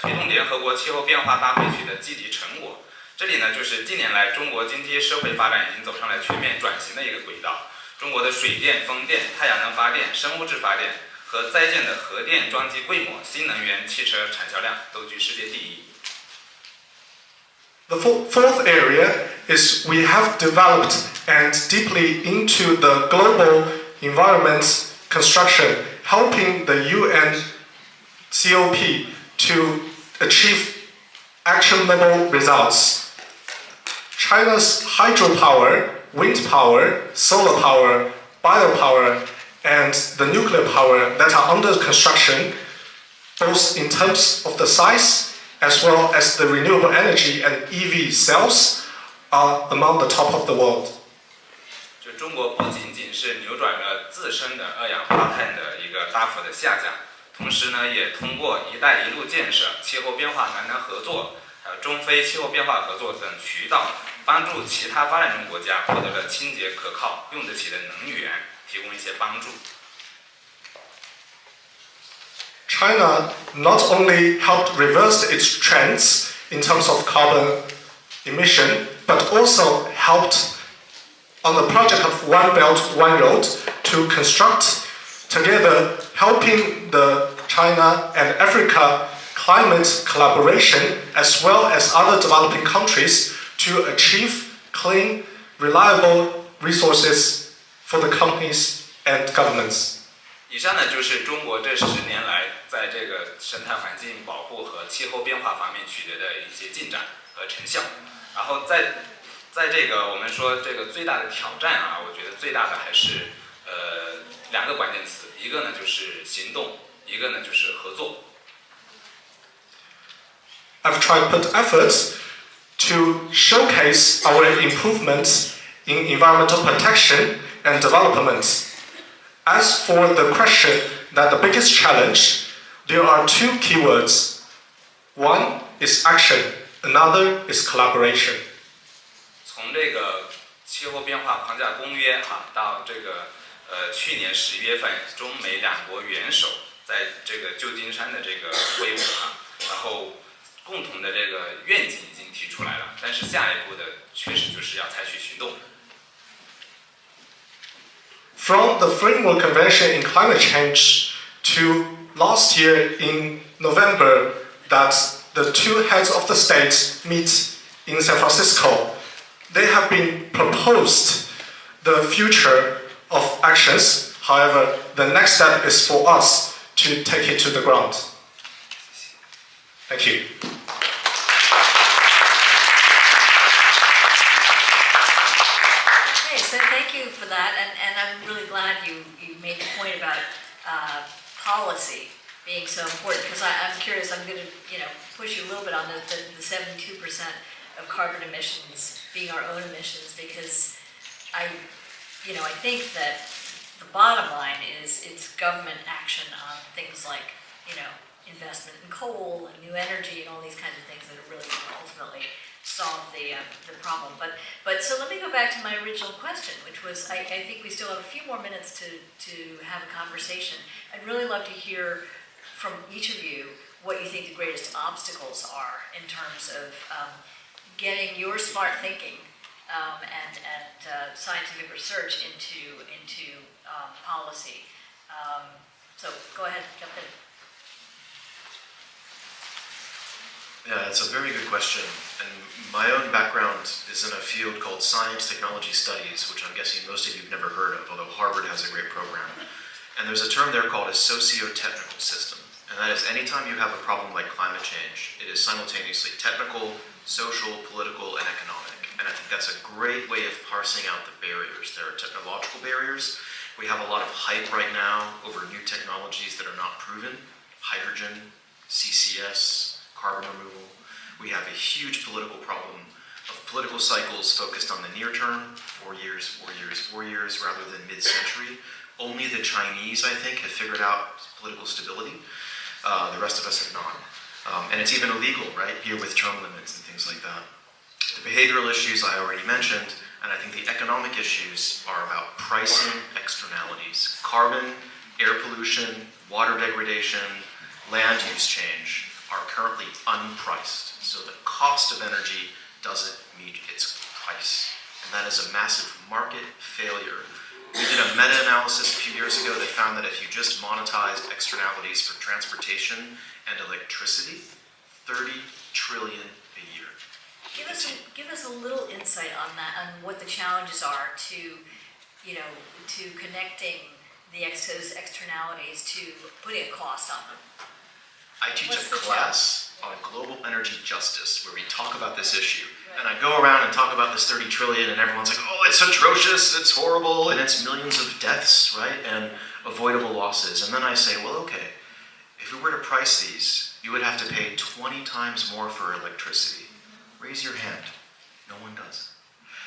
推动联合国气候变化大会取得积极成果。这里呢，就是近年来中国经济社会发展已经走上了全面转型的一个轨道。中国的水电、风电、太阳能发电、生物质发电和在建的核电装机规模、新能源汽车产销量都居世界第一。The fourth area is we have developed and deeply into the global environment construction, helping the UN COP to achieve actionable results. China's hydropower, wind power, solar power, biopower, and the nuclear power that are under construction, both in terms of the size as well as the renewable energy and EV cells, are among the top of the world. 就中国不仅仅是扭转了自身的二氧化碳的一个大幅的下降，同时呢，也通过“一带一路”建设、气候变化南南合作，还有中非气候变化合作等渠道，帮助其他发展中国家获得了清洁可靠、用得起的能源，提供一些帮助。China not only helped reverse its trends in terms of carbon emission, but also helped on the project of One Belt, One Road to construct together, helping the China and Africa climate collaboration as well as other developing countries to achieve clean, reliable resources for the companies and governments. 以上呢就是中国这10年来在这个生态环境保护和气候变化方面取得的一些进展和成效。然后在这个我们说这个最大的挑战啊，我觉得最大的还是2个关键词，一个呢就是行动，一个呢就是合作。I've tried to put efforts to showcase our improvements in environmental protection and development. As for the question that the biggest challenge, there are 2 keywords. One is action, another is collaboration. 从这个气候变化框架公约到这个去年11月份，中美2国元首在这个旧金山的这个会晤然后共同的这个愿景已经提出来了，但是下一步的确实就是要采取行动。From the Framework Convention in Climate Change to last year in November that the 2 heads of the state meet in San Francisco, they have been proposed the future of actions. However, the next step is for us to take it to the ground. Thank you. Okay, so thank you for that, and I'm really glad you made the point about policy being so important, because I'm curious, I'm going to push you a little bit on the 72% of carbon emissions being our own emissions, because I think that the bottom line is it's government action on things like investment in coal and new energy and all these kinds of things that are really going to ultimately solve the problem. But so let me go back to my original question, which was I think we still have a few more minutes to have a conversation. I'd really love to hear from each of you what you think the greatest obstacles are in terms of getting your smart thinking and scientific research into policy. So go ahead, jump in. Yeah, it's a very good question. And my own background is in a field called Science Technology Studies, which I'm guessing most of you have never heard of, although Harvard has a great program. And there's a term there called a socio-technical system. And that is anytime you have a problem like climate change, it is simultaneously technical, social, political, and economic. And I think that's a great way of parsing out the barriers. There are technological barriers. We have a lot of hype right now over new technologies that are not proven. Hydrogen, CCS, carbon removal. We have a huge political problem of political cycles focused on the near term, 4 years, 4 years, 4 years, rather than mid-century. Only the Chinese, I think, have figured out political stability. The rest of us have not. And it's even illegal, right, here with term limits and things like that. The behavioral issues I already mentioned, and I think the economic issues are about pricing externalities. Carbon, air pollution, water degradation, land use change. are currently unpriced. So the cost of energy doesn't meet its price. And that is a massive market failure. We did a meta-analysis a few years ago that found that if you just monetized externalities for transportation and electricity, 30 trillion a year. Give us a little insight on that, on what the challenges are to, to connecting those externalities to putting a cost on them. I teach a class on global energy justice where we talk about this issue. And I go around and talk about this 30 trillion and everyone's like, oh, it's atrocious, it's horrible, and it's millions of deaths, right? And avoidable losses. And then I say, well, okay, if we were to price these, you would have to pay 20 times more for electricity. Raise your hand. No one does.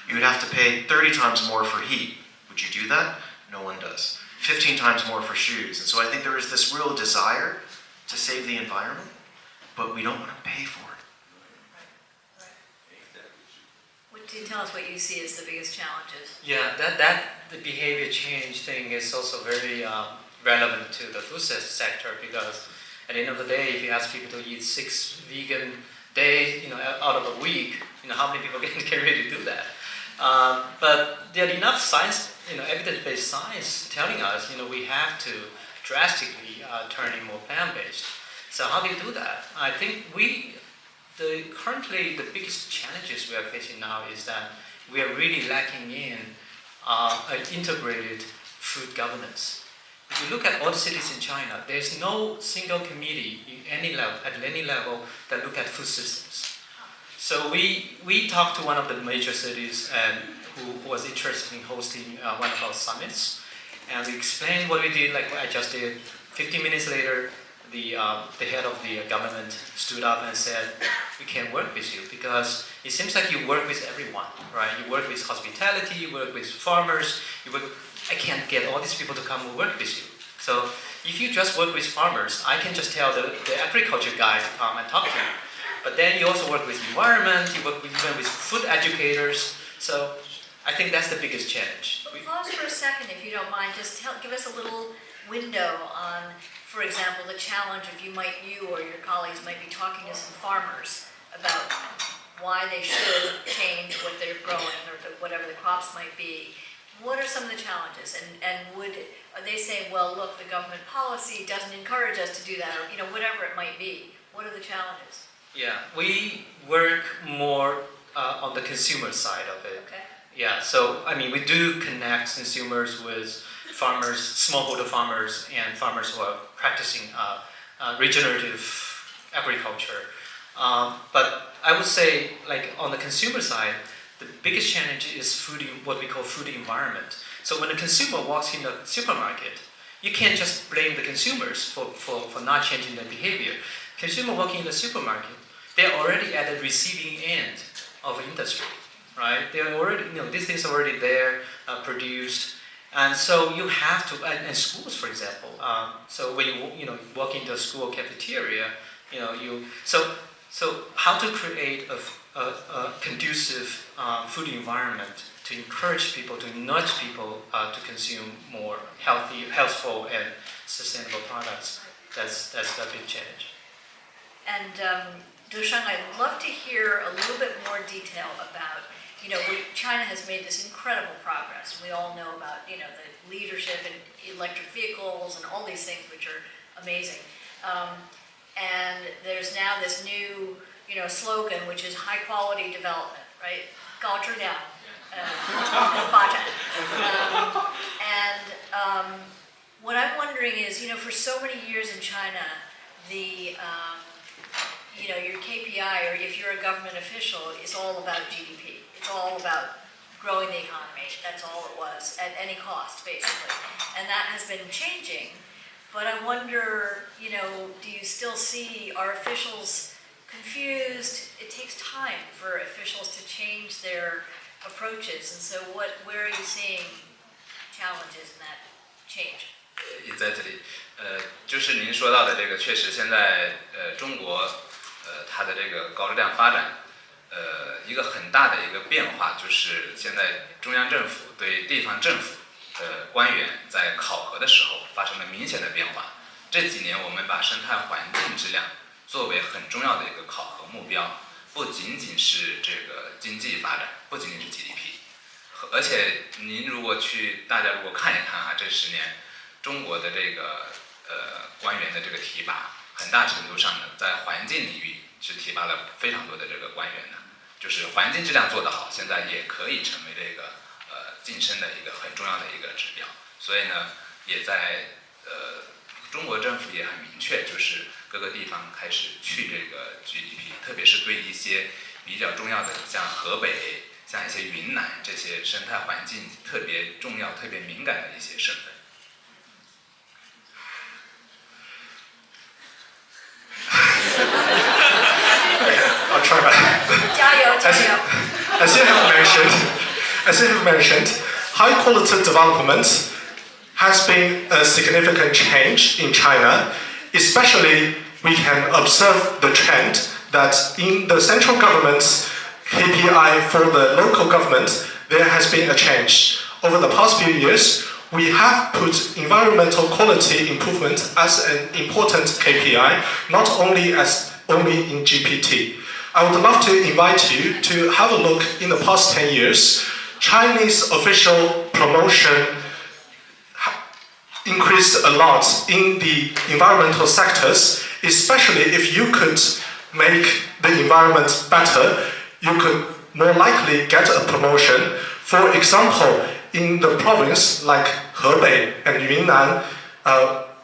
You would have to pay 30 times more for heat. Would you do that? No one does. 15 times more for shoes. And so I think there is this real desire to save the environment, but we don't want to pay for it. What do you tell us what you see as the biggest challenges? Yeah, that the behavior change thing is also very relevant to the food sector, because at the end of the day, if you ask people to eat 6 vegan days, out of a week, how many people can really do that? But there are enough science, evidence-based science telling us, we have to drastically turning more plant-based. So how do you do that? I think currently the biggest challenges we are facing now is that we are really lacking in an integrated food governance. If you look at all the cities in China, there's no single committee at any level that look at food systems. So we talked to one of the major cities and who was interested in hosting one of our summits, and we explained what we did, like what I just did. 15 minutes later, the head of the government stood up and said, we can't work with you because it seems like you work with everyone, right? You work with hospitality, you work with farmers, I can't get all these people to come and work with you. So if you just work with farmers, I can just tell the agriculture guy to come and talk to you. But then you also work with environment, you work even with food educators. So I think that's the biggest challenge. Pause for a second, if you don't mind. Just give us a little window on, for example, the challenge of you or your colleagues might be talking to some farmers about why they should change what they're growing or whatever the crops might be. What are some of the challenges? And are they saying, well, look, the government policy doesn't encourage us to do that, or whatever it might be? What are the challenges? Yeah, we work more on the consumer side of it. Okay. Yeah, so we do connect consumers with farmers, smallholder farmers, and farmers who are practicing regenerative agriculture. But I would say, on the consumer side, the biggest challenge is what we call food environment. So when a consumer walks in the supermarket, you can't just blame the consumers for not changing their behavior. Consumer walking in the supermarket, they're already at the receiving end of industry, right? They're already, these things are already there, produced. And so you have to, and schools, for example. So when you walk into a school cafeteria, so how to create a conducive food environment to encourage people, to nudge people to consume more healthful and sustainable products. That's a big challenge. And Dusheng, I'd love to hear a little bit more detail about, China has made this incredible progress. We all know about, the leadership in electric vehicles and all these things which are amazing. And there's now this new, slogan, which is high quality development, right? 高质量发展. What I'm wondering is, for so many years in China, your KPI, or if you're a government official, is all about GDP. It's all about growing the economy. That's all it was, at any cost, basically. And that has been changing. But I wonder, do you still see our officials confused? It takes time for officials to change their approaches. And so where are you seeing challenges in that change? Exactly. 就是您说到的这个，确实现在中国它的这个高质量发展，一个很大的一个变化就是现在中央政府对地方政府的官员在考核的时候发生了明显的变化。这几年我们把生态环境质量作为很重要的一个考核目标，不仅仅是这个经济发展，不仅仅是 GDP， 而且大家如果看一看啊，这10年中国的这个官员的这个提拔，很大程度上呢，在环境领域是提拔了非常多的这个官员的，就是环境质量做得好，现在也可以成为这个晋升的一个很重要的一个指标。所以呢，也在中国政府也很明确，就是各个地方开始去这个 GDP， 特别是对一些比较重要的，像河北、像一些云南这些生态环境特别重要、特别敏感的一些省份。I'll try my. 加油，加油。As you have mentioned, high quality development has been a significant change in China. Especially, we can observe the trend that in the central government's KPI for the local government, there has been a change. Over the past few years, we have put environmental quality improvement as an important KPI, not only in GPT. I would love to invite you to have a look in the past 10 years. Chinese official promotion increased a lot in the environmental sectors, especially if you could make the environment better, you could more likely get a promotion. For example, in the province like Hebei and Yunnan,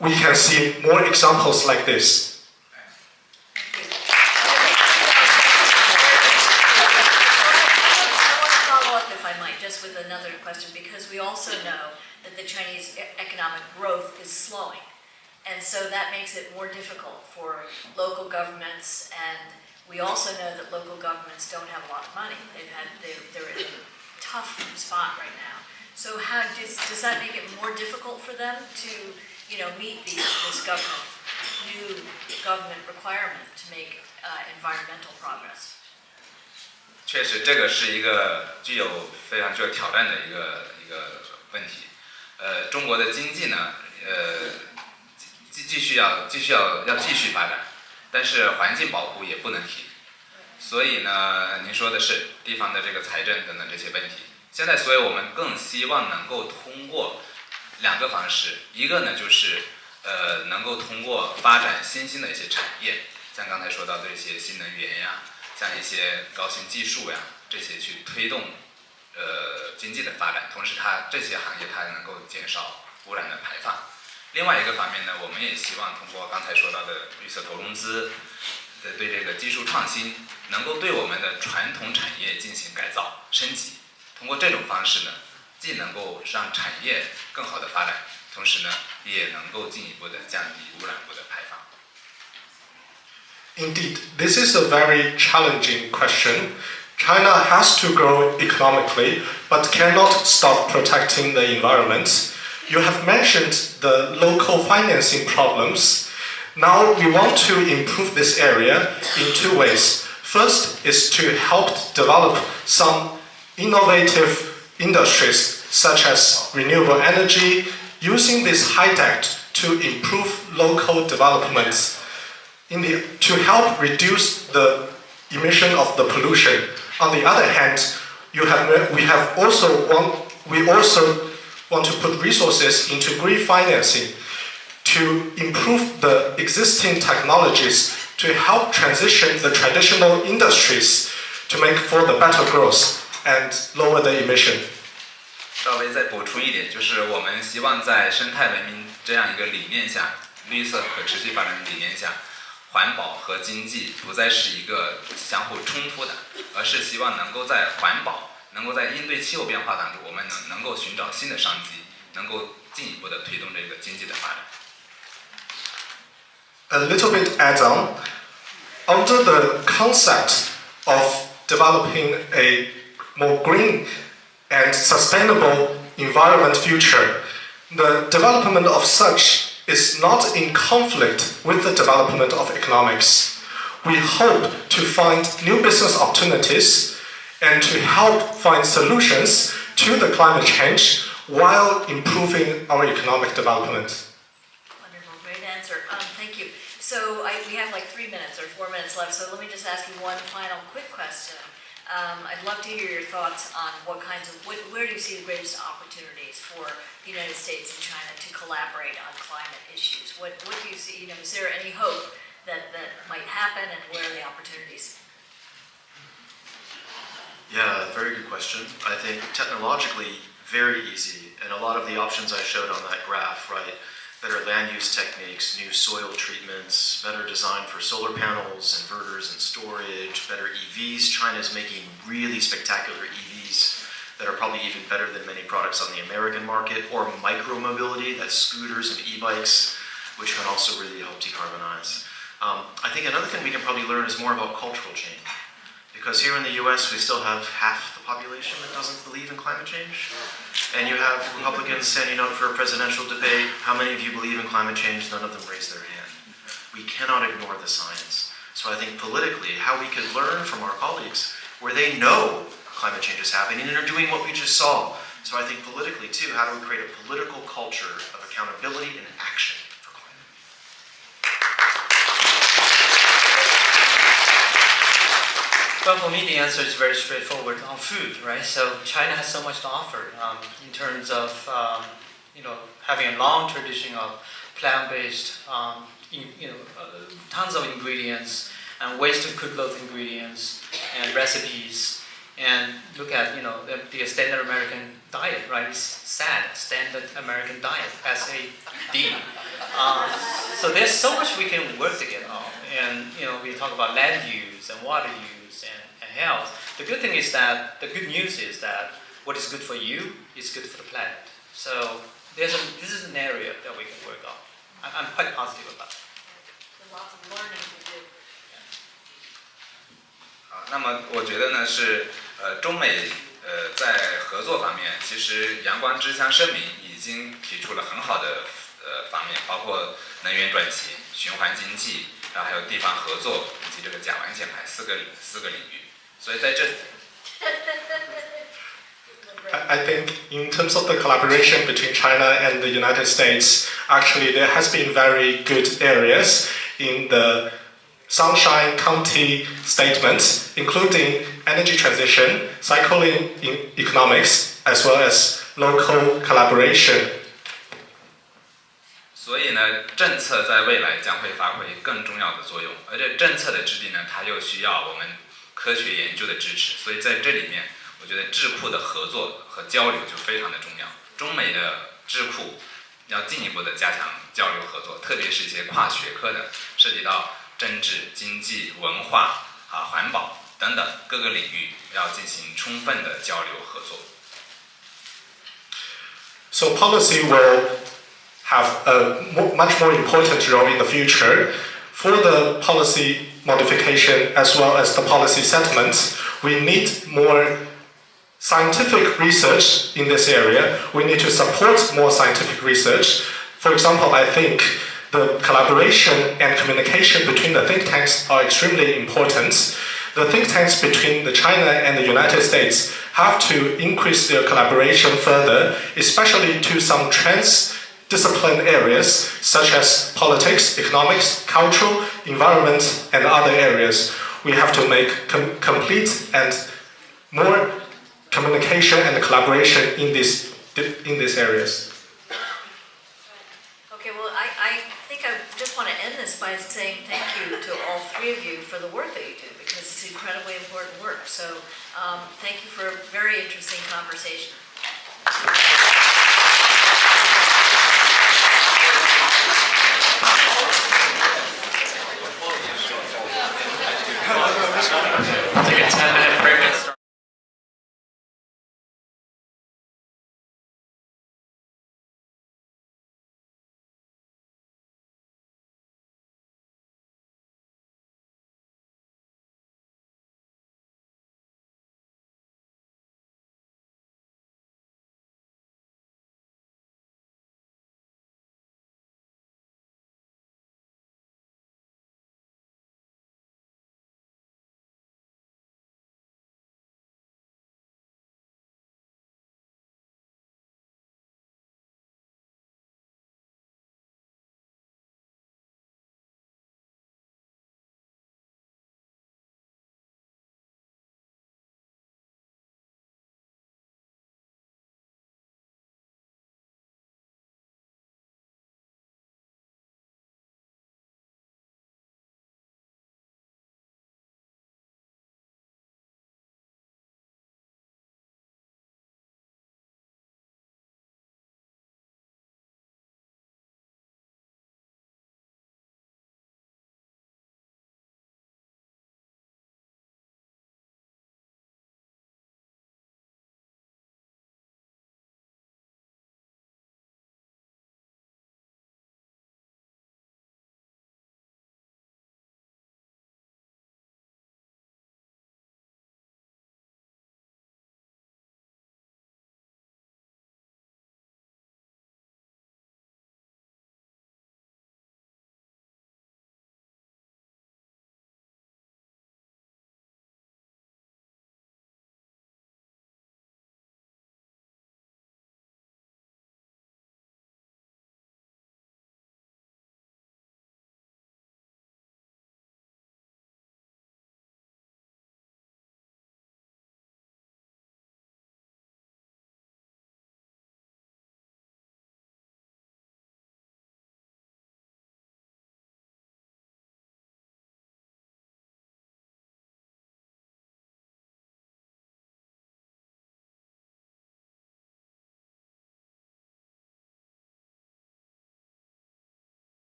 we can see more examples like this. With another question, because we also know that the Chinese economic growth is slowing, and so that makes it more difficult for local governments, and we also know that local governments don't have a lot of money. They're in a tough spot right now. So how does that make it more difficult for them to meet this new government requirement to make environmental progress? 确实，这个是一个非常具有挑战的一个问题。中国的经济呢，继续发展，但是环境保护也不能停。所以呢，您说的是地方的这个财政等等这些问题。现在，所以我们更希望能够通过2个方式，一个呢就是能够通过发展新兴的一些产业，像刚才说到的一些新能源呀。像一些高新技术呀，这些去推动经济的发展，同时这些行业它能够减少污染的排放。另外一个方面呢，我们也希望通过刚才说到的绿色投融资，对这个技术创新，能够对我们的传统产业进行改造升级。通过这种方式呢，既能够让产业更好的发展，同时呢，也能够进一步的降低污染物的排放。Indeed, this is a very challenging question. China has to grow economically, but cannot stop protecting the environment. You have mentioned the local financing problems. Now we want to improve this area in 2 ways. First is to help develop some innovative industries such as renewable energy, using this high tech to improve local developments. To help reduce the emission of the pollution. On the other hand, we also want to put resources into green financing to improve the existing technologies to help transition the traditional industries to make for the better growth and lower the emission. 稍微再补充一点，就是我们希望在生态文明这样一个理念下，绿色可持续发展的理念下。环保和经济不再是一个相互冲突的，而是希望能够在环保、能够在应对气候变化当中，我们能够寻找新的商机，能够进一步的推动这个经济的发展。A little bit add on, under the concept of developing a more green and sustainable environment future, the development of such is not in conflict with the development of economics. We hope to find new business opportunities and to help find solutions to the climate change while improving our economic development. Wonderful, Great answer. Thank you. So we have like 3 minutes or 4 minutes left, so let me just ask you one final quick question. I'd love to hear your thoughts on where do you see the greatest opportunities for the United States and China to collaborate on climate issues? What do you see, is there any hope that might happen, and where are the opportunities? Yeah, very good question. I think technologically, very easy, and a lot of the options I showed on that graph, right? Better land use techniques, new soil treatments, better design for solar panels, inverters and storage, better EVs. China's making really spectacular EVs that are probably even better than many products on the American market, or micro-mobility, that's scooters and e-bikes, which can also really help decarbonize. I think another thing we can probably learn is more about cultural change. Because here in the US, we still have half the population that doesn't believe in climate change. And you have Republicans standing up for a presidential debate. How many of you believe in climate change? None of them raise their hand. We cannot ignore the science. So I think politically, how we could learn from our colleagues where they know climate change is happening and are doing what we just saw. So I think politically too, how do we create a political culture of accountability and action? Well, for me, the answer is very straightforward on food, right? So China has so much to offer in terms of, having a long tradition of plant-based, tons of ingredients and ways to cook those ingredients and recipes. And look at, the standard American diet, right? It's sad, standard American diet, SAD. So there's so much we can work together on. And, we talk about land use and water use and health. The good news is that what is good for you is good for the planet. So this is an area that we can work on. I'm quite positive about it. Lots of learning to do. 那么我觉得呢是中美在合作方面，其实阳光之乡声明已经提出了很好的方面，包括能源转型、循环经济，然后还有地方合作以及这个甲烷减排四个领域。所以在这 I think in terms of the collaboration between China and the United States, actually there has been very good areas in the Sunshine County statements, including energy transition, cycling economics, as well as local collaboration. 所以呢，政策在未来将会发挥更重要的作用，而且政策的制定呢，它又需要我们科学研究的支持，所以在这里面，我觉得智库的合作和交流就非常的重要。中美的智库要进一步的加强交流合作，特别是一些跨学科的，涉及到政治、经济、文化环保等等各个领域，要进行充分的交流合作。So policy will have a much more important role in the future. For the policy modification as well as the policy settlements, we need more scientific research in this area. We need to support more scientific research. For example, I think the collaboration and communication between the think tanks are extremely important. The think tanks between China and the United States have to increase their collaboration further, especially to some discipline areas such as politics, economics, cultural, environment, and other areas. We have to make complete and more communication and collaboration in these areas. Okay, well, I think I just want to end this by saying thank you to all three of you for the work that you do, because it's incredibly important work. So thank you for a very interesting conversation. Take a 10-minute break and start.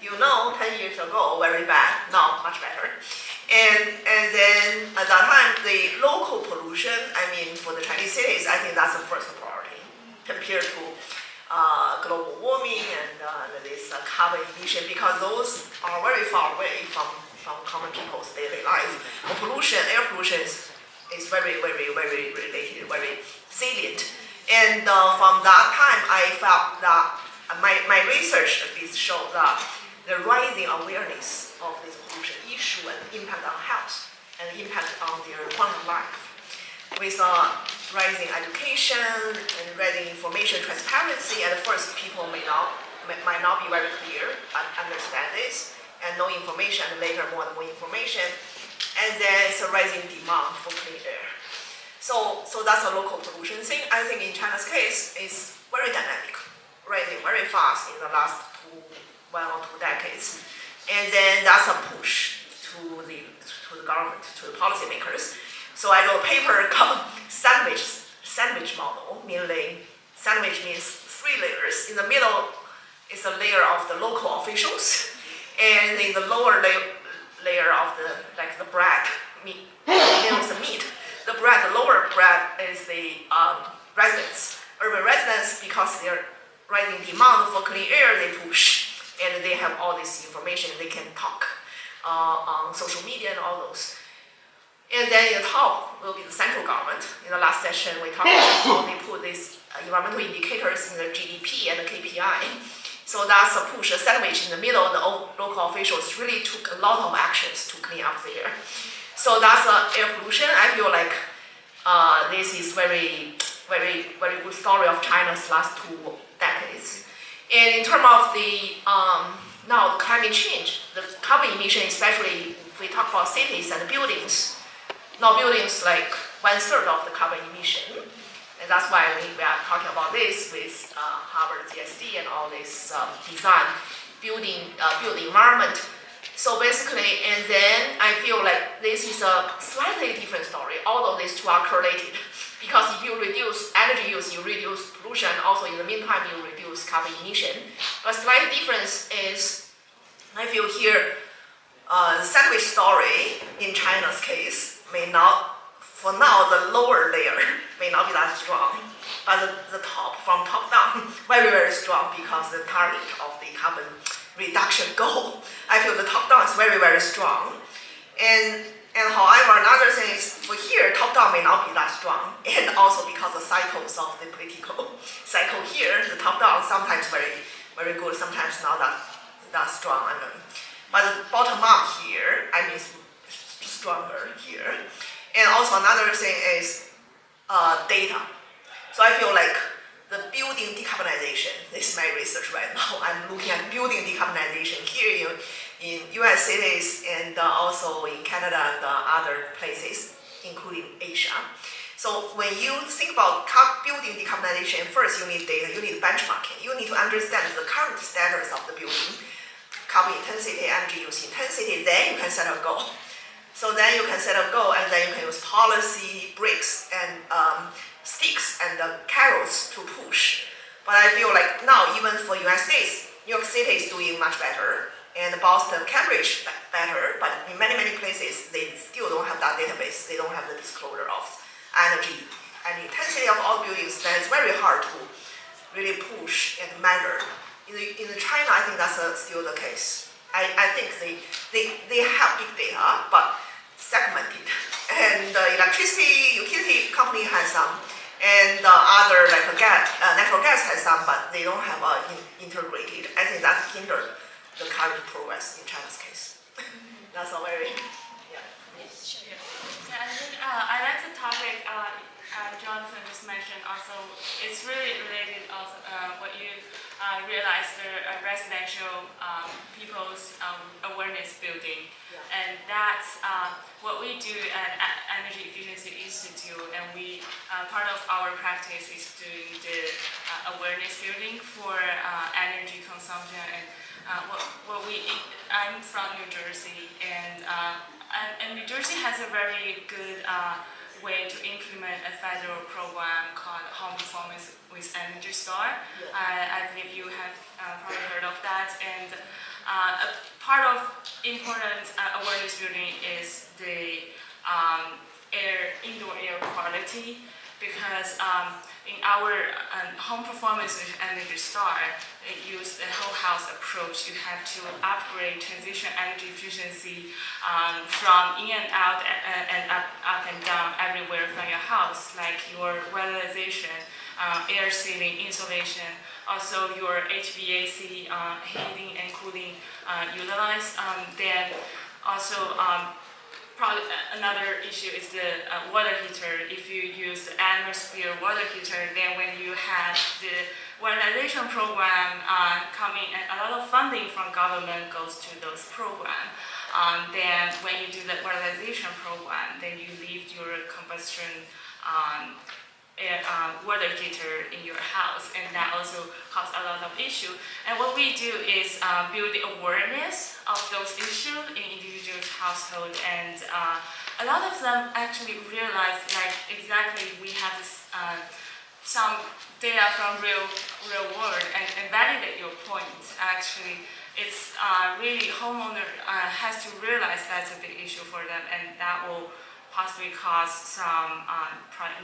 You know, 10 years ago, very bad, now much better. And then at that time, the local pollution, I mean, for the Chinese cities, I think that's the first priority compared to global warming and this carbon emission, because those are very far away from common people's daily life. Pollution, air pollution is very, very, very related, very salient. And from that time, I felt that my research at least showed that the rising awareness of this pollution issue and impact on health and impact on their quality of life. With rising education and rising information transparency, at first people might not be very clear and understand this and know information, and later more and more information, and then it's a rising demand for clean air. So that's a local pollution thing. I think in China's case, it's very dynamic, rising very fast in the last 1 or 2 decades. And then that's a push to the government, to the policymakers. So I wrote a paper called sandwich model, meaning sandwich means 3 layers. In the middle is a layer of the local officials, and in the lower layer of the bread, meat, there is the meat. The lower bread is the residents, urban residents, because they're rising demand for clean air, they push. And they have all this information, they can talk on social media and all those. And then in the top will be the central government. In the last session, we talked about how they put these environmental indicators in the GDP and the KPI. So that's a push, a sandwich in the middle. The local officials really took a lot of actions to clean up the air. So that's air pollution. I feel like this is very, very, very good story of China's last 2 decades. And in terms of the now climate change, the carbon emission, especially if we talk about cities and buildings, now buildings like 1/3 of the carbon emission, and that's why we are talking about this with Harvard CSD and all this design, building environment. So basically, and then I feel like this is a slightly different story, although these two are correlated. Because if you reduce energy use, you reduce pollution. Also, in the meantime, you reduce carbon emission. But slight difference is, I feel here, the sandwich story in China's case may not, for now, the lower layer may not be that strong. But the top, from top down, very, very strong because the target of the carbon reduction goal, I feel the top down is very, very strong. And however, another thing is, for here, top-down may not be that strong, and also because the cycles of the political cycle here, the top-down sometimes very, very good, sometimes not that strong. But the bottom-up here, I mean, stronger here. And also another thing is data. So I feel like the building decarbonization, this is my research right now. I'm looking at building decarbonization here in US cities and also in Canada and other places, including Asia. So when you think about building decarbonization, first you need data, you need benchmarking. You need to understand the current status of the building, carbon intensity, energy use intensity, then you can set a goal. So then you can set a goal, and then you can use policy, bricks, and sticks and carrots to push. But I feel like now, even for United States, New York City is doing much better, and Boston, Cambridge better, but in many, many places, they still don't have that database. They don't have the disclosure of energy and intensity of all buildings. Then it's very hard to really push and measure. In China, I think that's still the case. I think they have big data, but segmented. And the electricity utility company has some, and other like natural gas has some, but they don't have integrated. I think that hindered the current progress in China's case. That's a very, Yeah, I think I like the topic Jonathan just mentioned. Also, it's really related. Also, what you realize the residential people's awareness building, and that's what we do at Energy Efficiency Institute. And we part of our practice is doing the awareness building for energy consumption and. I'm from New Jersey, and New Jersey has a very good way to implement a federal program called Home Performance with Energy Star. I believe you have probably heard of that, and A part of important awareness building is the indoor air quality, because in our home performance with Energy Star, they use the whole house approach. You have to upgrade transition energy efficiency from in and out and up and down everywhere from your house, like your weatherization, air sealing, insulation, also your HVAC, heating and cooling utilized. Then also probably another issue is the water heater. If you use the atmosphere water heater, then when you have the weatherization program coming, and a lot of funding from government goes to those programs, then when you do the weatherization program, then you leave your combustion water heater in your house, and that also causes a lot of issue. And what we do is build the awareness of those issues in individual household, and a lot of them actually realize, like, exactly we have this, some data from real world and validate your point. Actually, it's really homeowner has to realize that's a big issue for them, and that will possibly cause some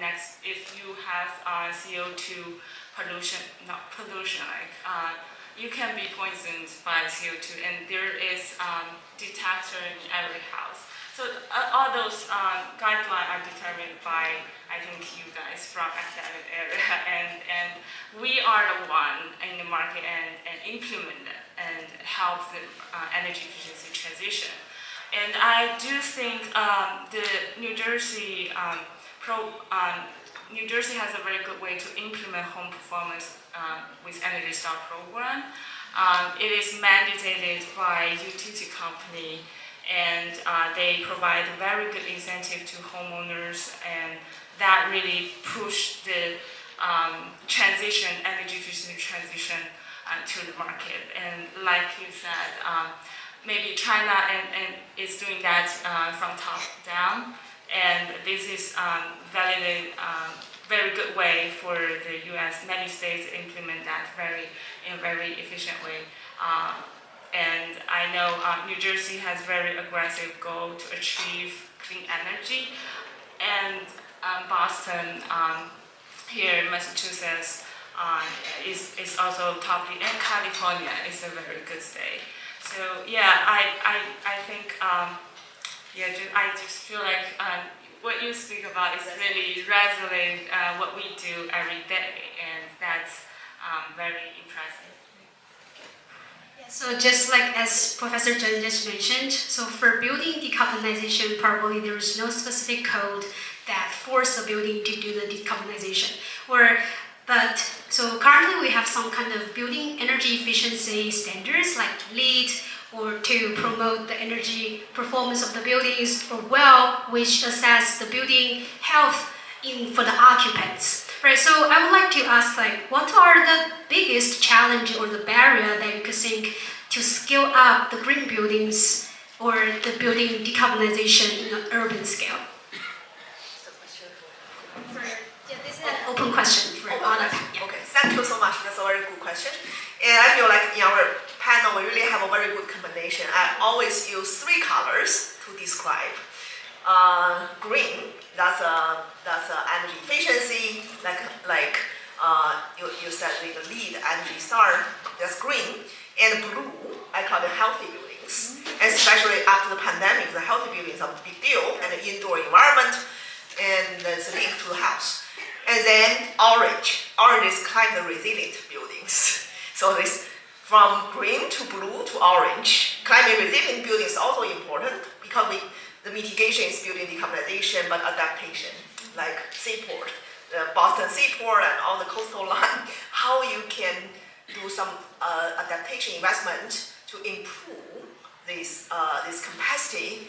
next, if you have CO2 pollution, not pollution, like you can be poisoned by CO2, and there is detector in every house. So all those guidelines are determined by, I think, you guys from academic area, and we are the one in the market and implement it and help the energy efficiency transition. And I do think the New Jersey New Jersey has a very good way to implement home performance with Energy Star program. It is mandated by utility company, and they provide very good incentive to homeowners, and that really push the transition, energy efficiency transition to the market. And like you said, maybe China and is doing that from top down, and this is validated very good way for the U.S. Many states implement that in a very efficient way. And I know New Jersey has very aggressive goal to achieve clean energy, and Boston here in Massachusetts is also top, and California is a very good state. So yeah, I think I just feel like what you speak about is really resonate what we do every day, and that's very impressive. So just like as Professor Chen just mentioned, so for building decarbonization, probably there is no specific code that force a building to do the decarbonization. But so currently we have some kind of building energy efficiency standards like LEED, or to promote the energy performance of the buildings, or WELL, which assess the building health for the occupants. Right, so I would like to ask, like, what are the biggest challenge or the barrier that you could think to scale up the green buildings or the building decarbonization in an urban scale? This is an open question for all of you. Okay, thank you so much. That's a very good question. And I feel like in our panel, we really have a very good combination. I always use 3 colors to describe. Green, that's energy efficiency, like you said with the LEED Energy Star, that's green. And blue, I call it healthy buildings. And especially after the pandemic, the healthy buildings are a big deal, and the indoor environment, and it's linked to the house. And then orange is climate resilient buildings. So this from green to blue to orange. Climate resilient buildings is also important because the mitigation is building decarbonization, but adaptation, like seaport, the Boston seaport and all the coastal line, how you can do some adaptation investment to improve this capacity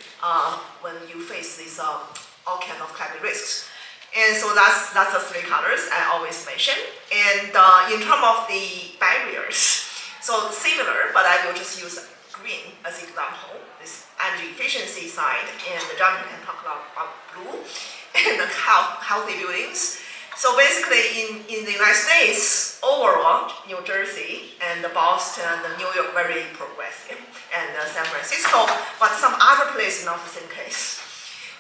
when you face these all kind of climate risks. And so that's the 3 colors I always mention. And in terms of the barriers, so similar, but I will just use green as example, this energy efficiency side, and Jonathan can talk about blue and the healthy buildings. So basically in the United States, overall, New Jersey and Boston and New York very progressive, and San Francisco, but some other places not the same case.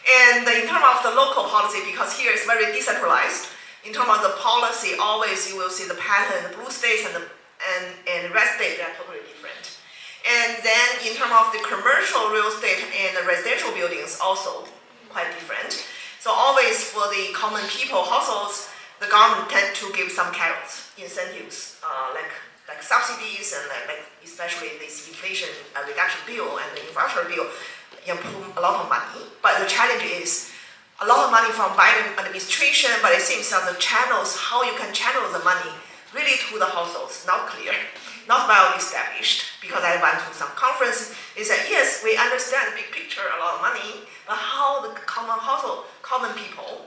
And in terms of the local policy, because here it's very decentralized, in terms of the policy, always you will see the pattern, the blue states and red states, they are totally different. And then in terms of the commercial real estate and the residential buildings, also quite different. So always for the common people, households, the government tend to give some carrots, incentives, like subsidies and like especially this inflation reduction bill and the infrastructure bill, improve a lot of money. But the challenge is a lot of money from Biden administration, but it seems that the channels, how you can channel the money really to the households, not clear, not well established. Because I went to some conference, they said, yes, we understand the big picture, a lot of money, but how the common people,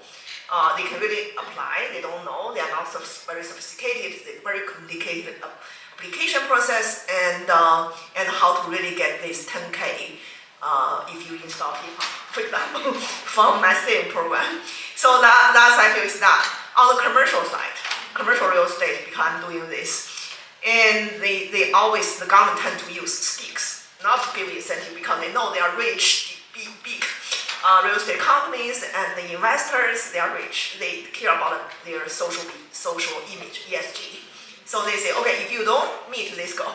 they can really apply, they don't know, they are not very sophisticated, it's a very complicated application process, and how to really get this 10K if you install HIPAA, for example, from my same program. So that's I feel is that. On the commercial side, commercial real estate, because I'm doing this, and the government tend to use sticks, not to give incentive, because they know they are rich, big real estate companies, and the investors, they are rich. They care about their social image, ESG. So they say, okay, if you don't meet this goal,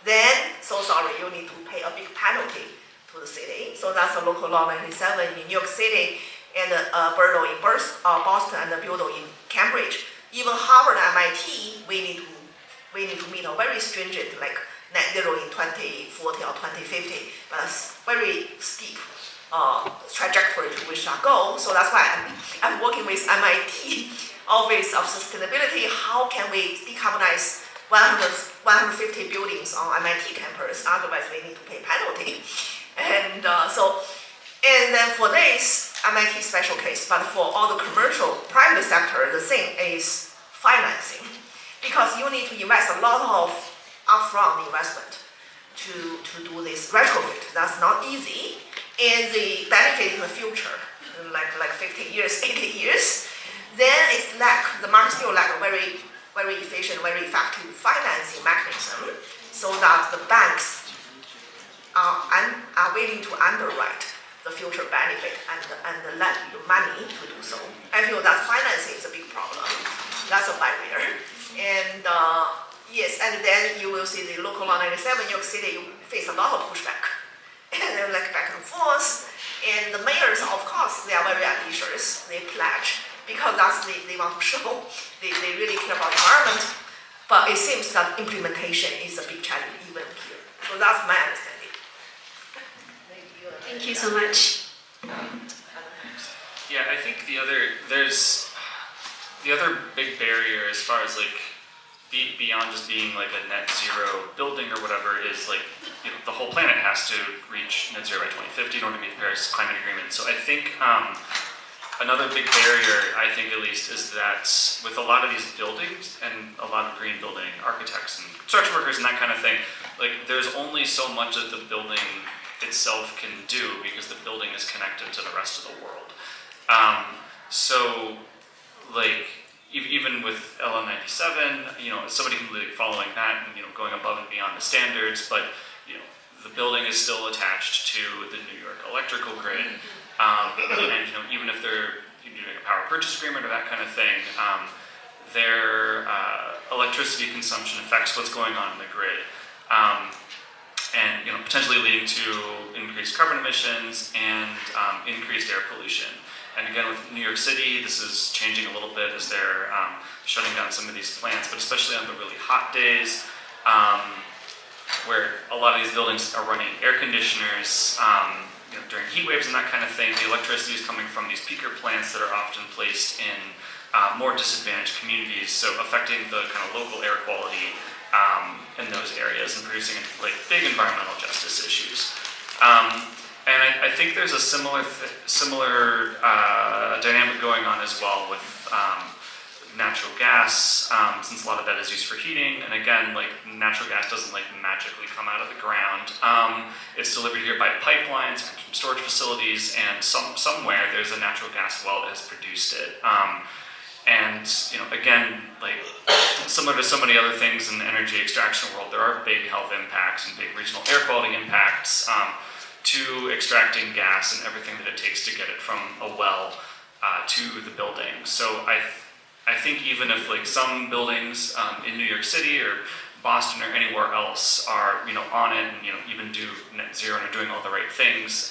then, so sorry, you need to pay a big penalty to the city. So that's a local law 97 in New York City, and Berlo in Boston, and the Budo in Cambridge. Even Harvard and MIT, we need to meet a very stringent, like net zero in 2040 or 2050, but very steep trajectory to reach that goal. So that's why I'm working with MIT Office of Sustainability. How can we decarbonize 150 buildings on MIT campus? Otherwise, we need to pay penalty. And then for this, MIT special case, but for all the commercial private sector, the thing is financing. Because you need to invest a lot of upfront investment to do this retrofit. That's not easy. And the benefit in the future, like 50 years, 80 years, then the market still lack a very, very efficient, very effective financing mechanism, so that the banks are willing to underwrite the future benefit and lend you money to do so. I feel that financing is a big problem. That's a barrier. And yes, and then you will see the local law 97 New York City, you face a lot of pushback. And then like back and forth. And the mayors, of course, they are very ambitious. They pledge because they want to show they really care about the environment. But it seems that implementation is a big challenge even here. So that's my understanding. Thank you so much. Yeah, I think the other big barrier as far as like beyond just being like a net zero building or whatever is like, you know, the whole planet has to reach net zero by 2050 in order to meet the Paris Climate Agreement. So I think another big barrier, I think at least, is that with a lot of these buildings and a lot of green building architects and construction workers and that kind of thing, like there's only so much that the building itself can do because the building is connected to the rest of the world. So like even with LM97, you know, somebody can be like following that and, you know, going above and beyond the standards, but, you know, the building is still attached to the New York electrical grid. And, you know, even if they're doing a power purchase agreement or that kind of thing, their electricity consumption affects what's going on in the grid. And, you know, potentially leading to increased carbon emissions and increased air pollution. And again, with New York City, this is changing a little bit as they're shutting down some of these plants, but especially on the really hot days, where a lot of these buildings are running air conditioners, you know, during heat waves and that kind of thing. The electricity is coming from these peaker plants that are often placed in more disadvantaged communities, so affecting the kind of local air quality in those areas and producing like big environmental justice issues. And I think there's a similar dynamic going on as well with natural gas, since a lot of that is used for heating. And again, like natural gas doesn't like magically come out of the ground. It's delivered here by pipelines from storage facilities, and somewhere there's a natural gas well that has produced it. And again, like similar to so many other things in the energy extraction world, there are big health impacts and big regional air quality impacts to extracting gas and everything that it takes to get it from a well to the building. So I think even if like some buildings in New York City or Boston or anywhere else are on it and even do net zero and are doing all the right things,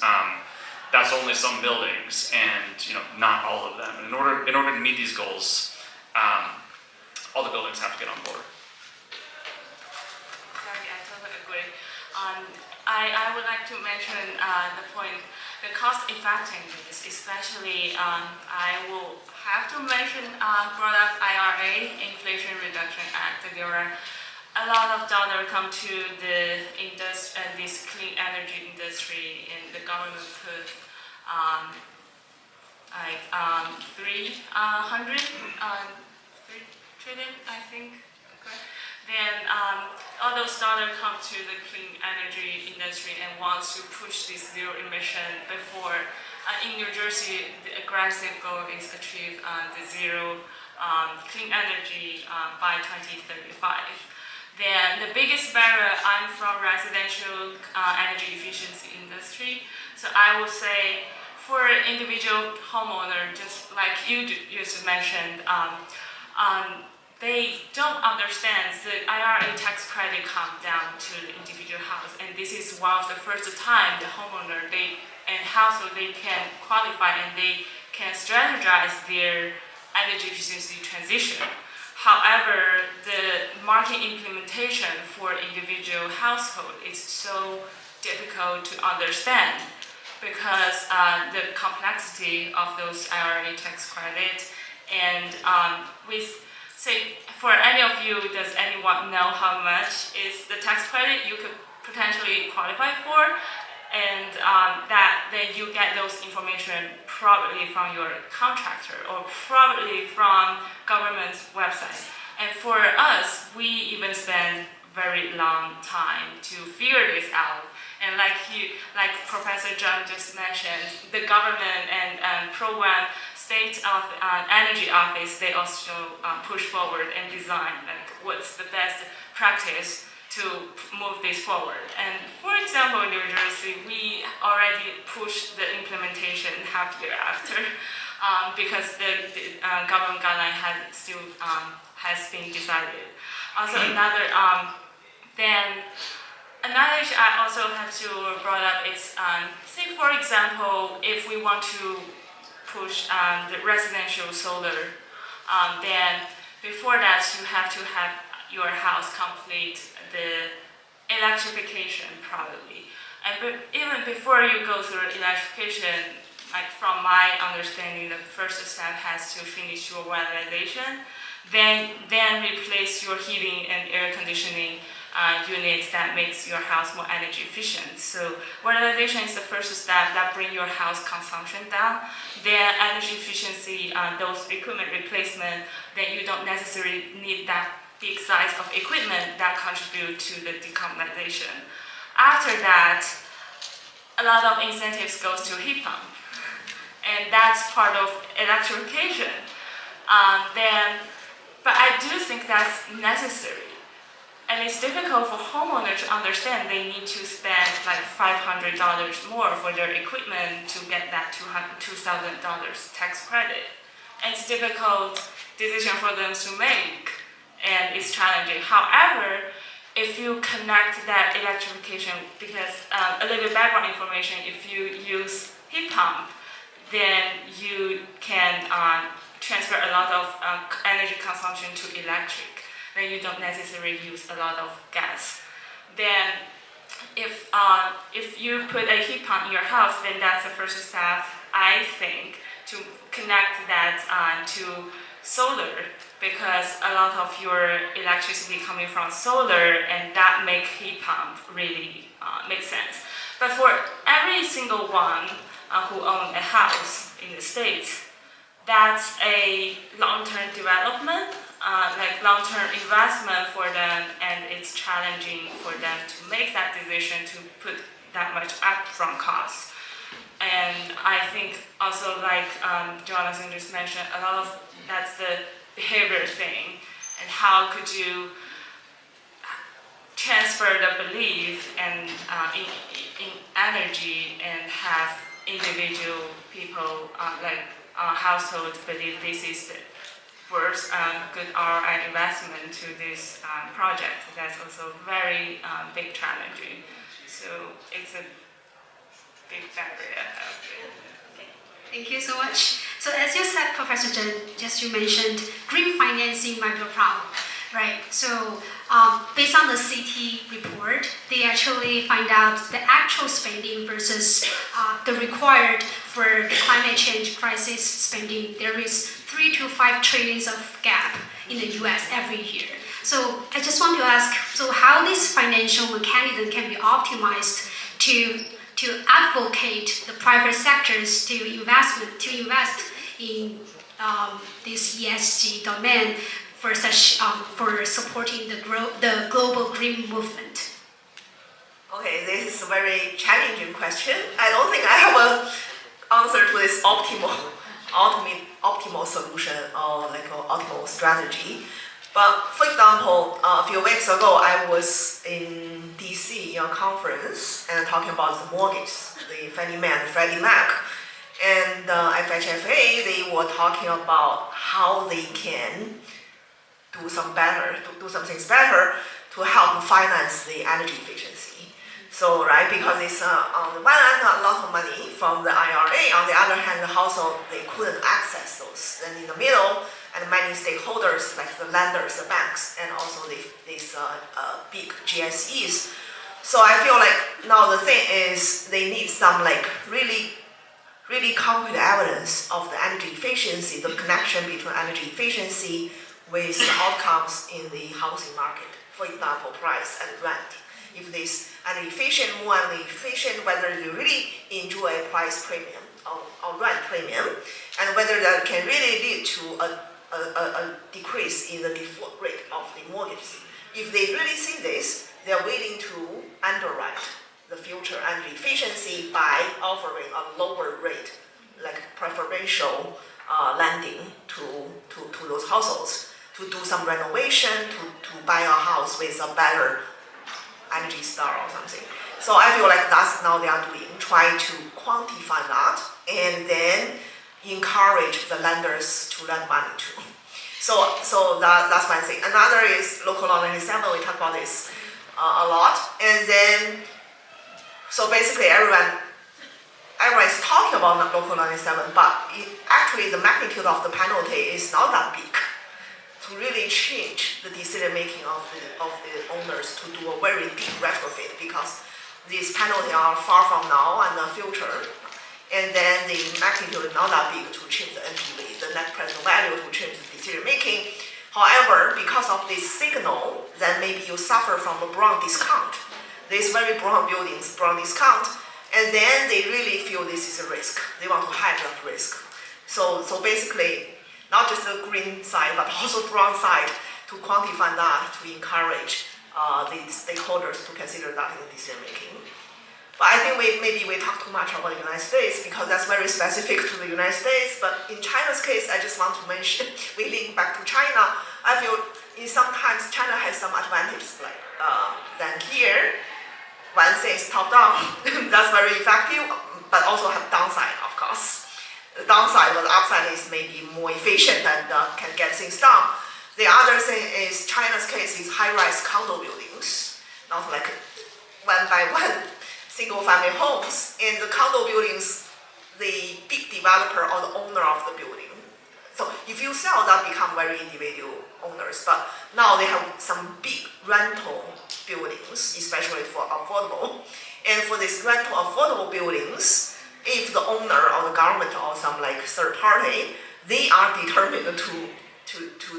that's only some buildings and not all of them. And in order to meet these goals, all the buildings have to get on board. Sorry, I totally agree. I would like to mention the point, the cost effectiveness, especially I will have to mention brought up IRA, Inflation Reduction Act. There are a lot of dollars come to the this clean energy industry, and the government put like 300 3 trillion, I think. Okay. Then all those dollars come to the clean energy industry and wants to push this zero emission before. In New Jersey, the aggressive goal is achieve the zero clean energy by 2035. Then the biggest barrier, I'm from residential energy efficiency industry, so I would say for individual homeowner, just like you just mentioned, they don't understand the IRA tax credit come down to the individual house, and this is one of the first time the homeowner and household they can qualify and they can strategize their energy efficiency transition. However, the market implementation for individual household is so difficult to understand because the complexity of those IRA tax credit, and say for any of you, does anyone know how much is the tax credit you could potentially qualify for? And then you get those information probably from your contractor or probably from government's website. And for us, we even spend very long time to figure this out. And like Professor John just mentioned, the government and program state of energy office, they also push forward and design like what's the best practice to move this forward. And for example, in New Jersey, we already pushed the implementation half year after because the government guideline has been decided. Also another issue I also have to brought up is, say for example, if we want to push the residential solar, then before that you have to have your house complete the electrification probably. And even before you go through electrification, like from my understanding, the first step has to finish your weatherization, then replace your heating and air conditioning units that makes your house more energy efficient. So weatherization is the first step that bring your house consumption down. Then energy efficiency, those equipment replacement, then you don't necessarily need that big size of equipment that contribute to the decarbonization. After that, a lot of incentives goes to heat pump, and that's part of electrification. But I do think that's necessary. And it's difficult for homeowners to understand they need to spend like $500 more for their equipment to get that $2,000 tax credit. And it's a difficult decision for them to make, and it's challenging. However, if you connect that electrification, because a little bit background information, if you use heat pump, then you can transfer a lot of energy consumption to electric. Then you don't necessarily use a lot of gas. Then if you put a heat pump in your house, then that's the first step, I think, to connect that to solar, because a lot of your electricity coming from solar, and that make heat pump really make sense. But for every single one who own a house in the States, that's a long-term development, like long-term investment for them, and it's challenging for them to make that decision to put that much upfront cost. And I think also like Jonathan just mentioned, a lot of that's the behavior thing, and how could you transfer the belief and in energy and have individual people households believe this is the worth good ROI investment to this project. That's also very big challenging. So it's a big barrier. Thank you so much. So as you said, Professor Chen, just you mentioned, green financing might be a problem, right? So based on the CT report, they actually find out the actual spending versus the required for the climate change crisis spending. There is 3 to 5 trillions of gap in the US every year. So I just want to ask, so how this financial mechanism can be optimized to advocate the private sectors to invest in this ESG domain for such for supporting the global green movement? Okay, this is a very challenging question. I don't think I have an answer to this optimal solution or like an optimal strategy. But for example, a few weeks ago, I was in DC in a conference and talking about the mortgage, the Fannie Mae and Freddie Mac. And FHFA, they were talking about how they can do some things better to help finance the energy efficiency. So, right, because it's on the one hand a lot of money from the IRA, on the other hand, the household, they couldn't access those. Then in the middle, and many stakeholders like the lenders, the banks, and also these big GSEs. So I feel like now the thing is they need some like really concrete evidence of the energy efficiency, the connection between energy efficiency with the outcomes in the housing market. For example, price and rent. If this energy efficient, more energy efficient, whether you really enjoy a price premium or rent premium, and whether that can really lead to a decrease in the default rate of the mortgage. If they really see this, they are willing to underwrite the future energy efficiency by offering a lower rate, like preferential lending to those households to do some renovation, to buy a house with a better energy star or something. So I feel like that's now they are doing, trying to quantify that and then encourage the lenders to lend money to. So that's one thing. Another is local law 97. We talk about this a lot. And then, so basically everyone is talking about local law 97, but actually the magnitude of the penalty is not that big to really change the decision making of the owners to do a very deep retrofit, because these penalties are far from now and the future. And then the magnitude is not that big to change the NPV, the net present value, to change the decision making. However, because of this signal, then maybe you suffer from a brown discount. These very brown buildings, brown discount, and then they really feel this is a risk. They want to hedge that risk. So basically, not just the green side, but also brown side to quantify that, to encourage the stakeholders to consider that in decision making. But I think maybe we talk too much about the United States because that's very specific to the United States. But in China's case, I just want to mention, we link back to China. I feel sometimes China has some advantages than here. One thing is top down, that's very effective, but also have downside, of course. The downside, but the upside is maybe more efficient and can get things done. The other thing is China's case is high-rise condo buildings, not like one by one single-family homes. In the condo buildings, the big developer or the owner of the building. So if you sell, that become very individual owners. But now they have some big rental buildings, especially for affordable. And for these rental affordable buildings, if the owner or the government or some like third party, they are determined to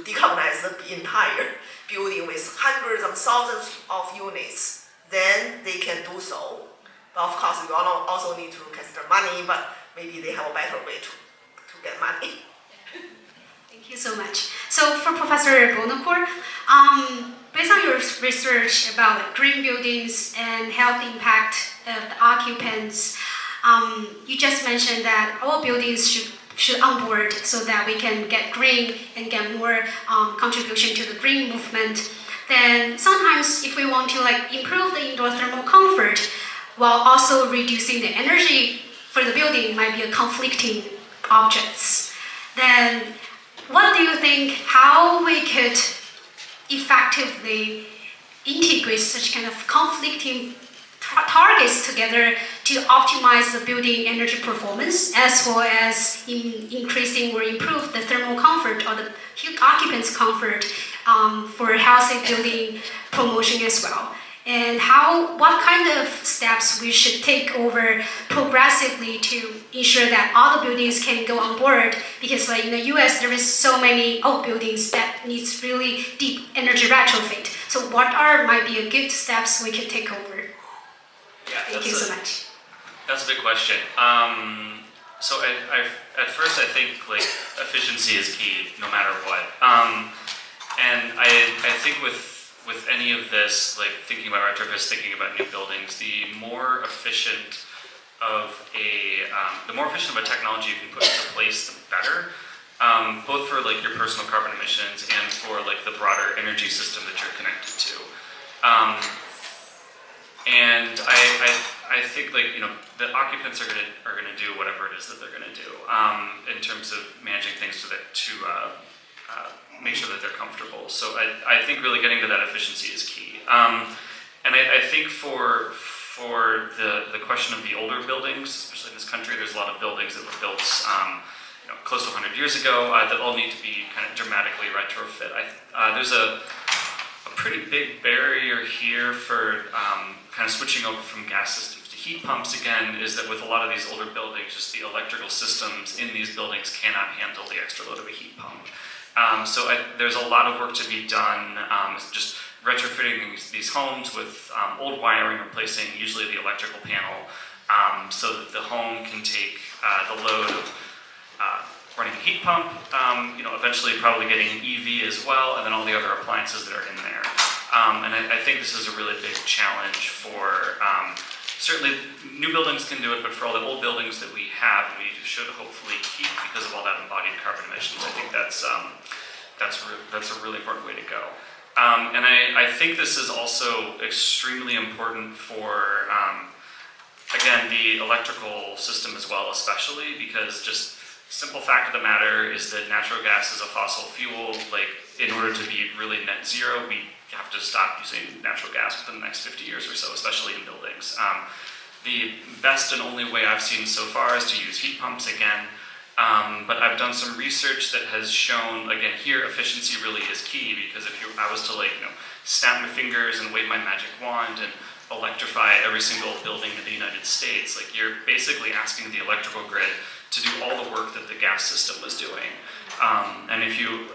decarbonize the entire building with hundreds of thousands of units, then they can do so. But of course, we also need to consider money, but maybe they have a better way to get money. Thank you so much. So for Professor Bonacourt, based on your research about green buildings and health impact of the occupants, You just mentioned that all buildings should onboard so that we can get green and get more contribution to the green movement. Then sometimes if we want to improve the indoor thermal comfort while also reducing the energy for the building might be a conflicting objects. Then what do you think how we could effectively integrate such kind of conflicting targets together to optimize the building energy performance as well as increasing or improve the thermal comfort or the occupants' comfort for healthy building promotion as well? And what kind of steps we should take over progressively to ensure that all the buildings can go on board? Because in the US, there is so many old buildings that needs really deep energy retrofit. So what might be a good steps we can take over? Yeah, Thank you so much. That's a big question. So at first I think efficiency is key no matter what. And I think with any of this, thinking about retrofits, thinking about new buildings, the more efficient of a technology you can put into place, the better. Both for your personal carbon emissions and for the broader energy system that you're connected to. And I think the occupants are gonna do whatever it is that they're gonna do in terms of managing things to make sure that they're comfortable. So I think really getting to that efficiency is key. And I think for the question of the older buildings, especially in this country, there's a lot of buildings that were built close to 100 years ago that all need to be kind of dramatically retrofit. There's a pretty big barrier here for kind of switching over from gas systems to heat pumps again, is that with a lot of these older buildings, just the electrical systems in these buildings cannot handle the extra load of a heat pump. So there's a lot of work to be done, just retrofitting these homes with old wiring, replacing usually the electrical panel, so that the home can take the load of running a heat pump, eventually probably getting an EV as well, and then all the other appliances that are in there. And I think this is a really big challenge for, certainly new buildings can do it, but for all the old buildings that we have, we should hopefully keep because of all that embodied carbon emissions. I think that's a really important way to go. And I think this is also extremely important for, again, the electrical system as well, especially because just simple fact of the matter is that natural gas is a fossil fuel. In order to be really net zero, we have to stop using natural gas within the next 50 years or so, especially in buildings. The best and only way I've seen so far is to use heat pumps again. But I've done some research that has shown, again, here efficiency really is key, because if I was to snap my fingers and wave my magic wand and electrify every single building in the United States, you're basically asking the electrical grid to do all the work that the gas system was doing. And if you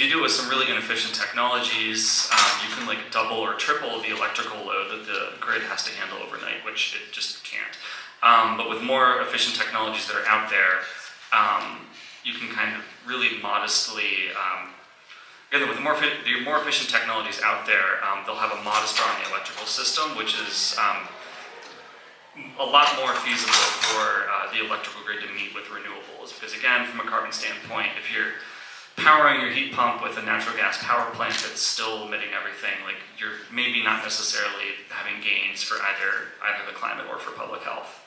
do it with some really inefficient technologies, you can double or triple the electrical load that the grid has to handle overnight, which it just can't. But with more efficient technologies that are out there, you can kind of really modestly, again, with the more efficient technologies out there, they'll have a modest draw on the electrical system, which is a lot more feasible for the electrical grid to meet with renewables. Because again, from a carbon standpoint, if you're powering your heat pump with a natural gas power plant that's still emitting everything, you're maybe not necessarily having gains for either the climate or for public health.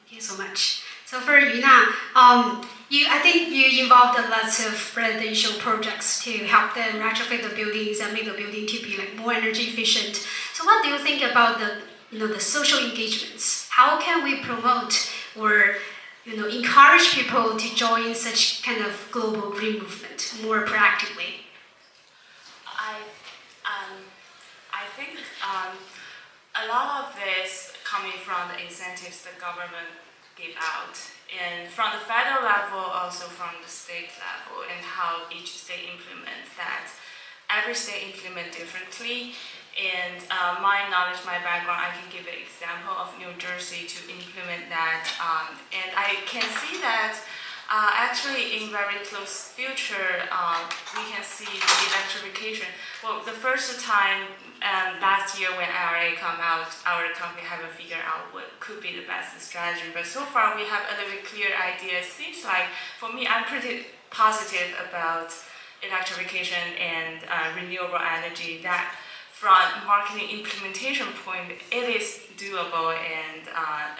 Thank you so much. So for Yuna, I think you involved in lots of residential projects to help them retrofit the buildings and make the building to be more energy efficient. So what do you think about the social engagements? How can we promote or encourage people to join such kind of global green movement more proactively? I think a lot of this coming from the incentives the government give out, and from the federal level, also from the state level, and how each state implements that. Every state implement differently, and my knowledge, my background, I can give an example of New Jersey to implement that, and I can see that Actually, in very close future, we can see the electrification. Well, the first time last year when IRA come out, our company haven't figured out what could be the best strategy. But so far, we have a little bit clear idea. Seems like, for me, I'm pretty positive about electrification and renewable energy. That from marketing implementation point, it is doable and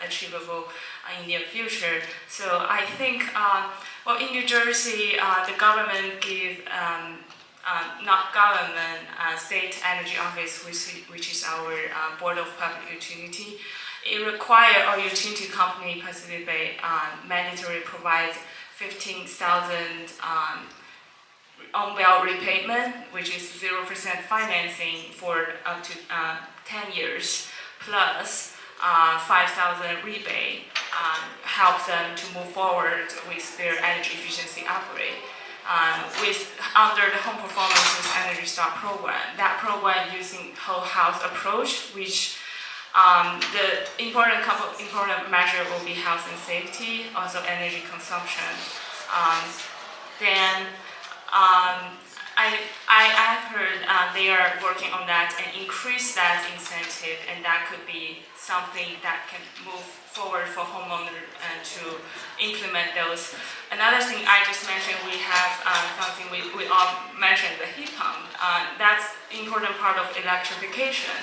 achievable in the near future. So I think, well, in New Jersey, the government give, not government, state energy office, which is our Board of Public Utility, it require our utility company, Pacific Bay, mandatory provide 15,000 on-bill repayment, which is 0% financing for up to 10 years, plus 5,000 rebate, help them to move forward with their energy efficiency upgrade. Under the Home Performance with Energy Star program, that program using whole house approach, which the important measure will be health and safety, also energy consumption. Then I've heard they are working on that and increase that incentive, and that could be something that can move forward for homeowners to implement those. Another thing I just mentioned, we have something we all mentioned, the heat pump. That's important part of electrification.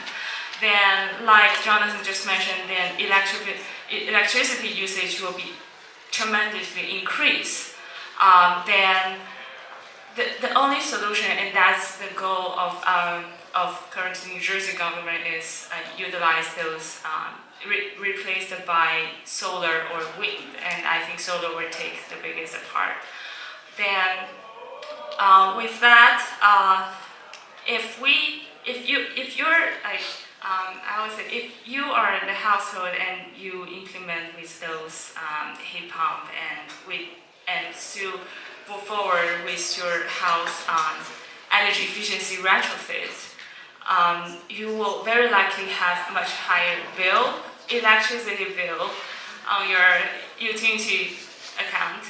Then, like Jonathan just mentioned, then electricity usage will be tremendously increased. Then the only solution, and that's the goal of current New Jersey government, is utilize those replaced by solar or wind, and I think solar will take the biggest part. Then with that, if you're like I would say, if you are the household and you implement with those heat pump and still move forward with your house energy efficiency retrofit, you will very likely have much higher electricity bill on your utility account.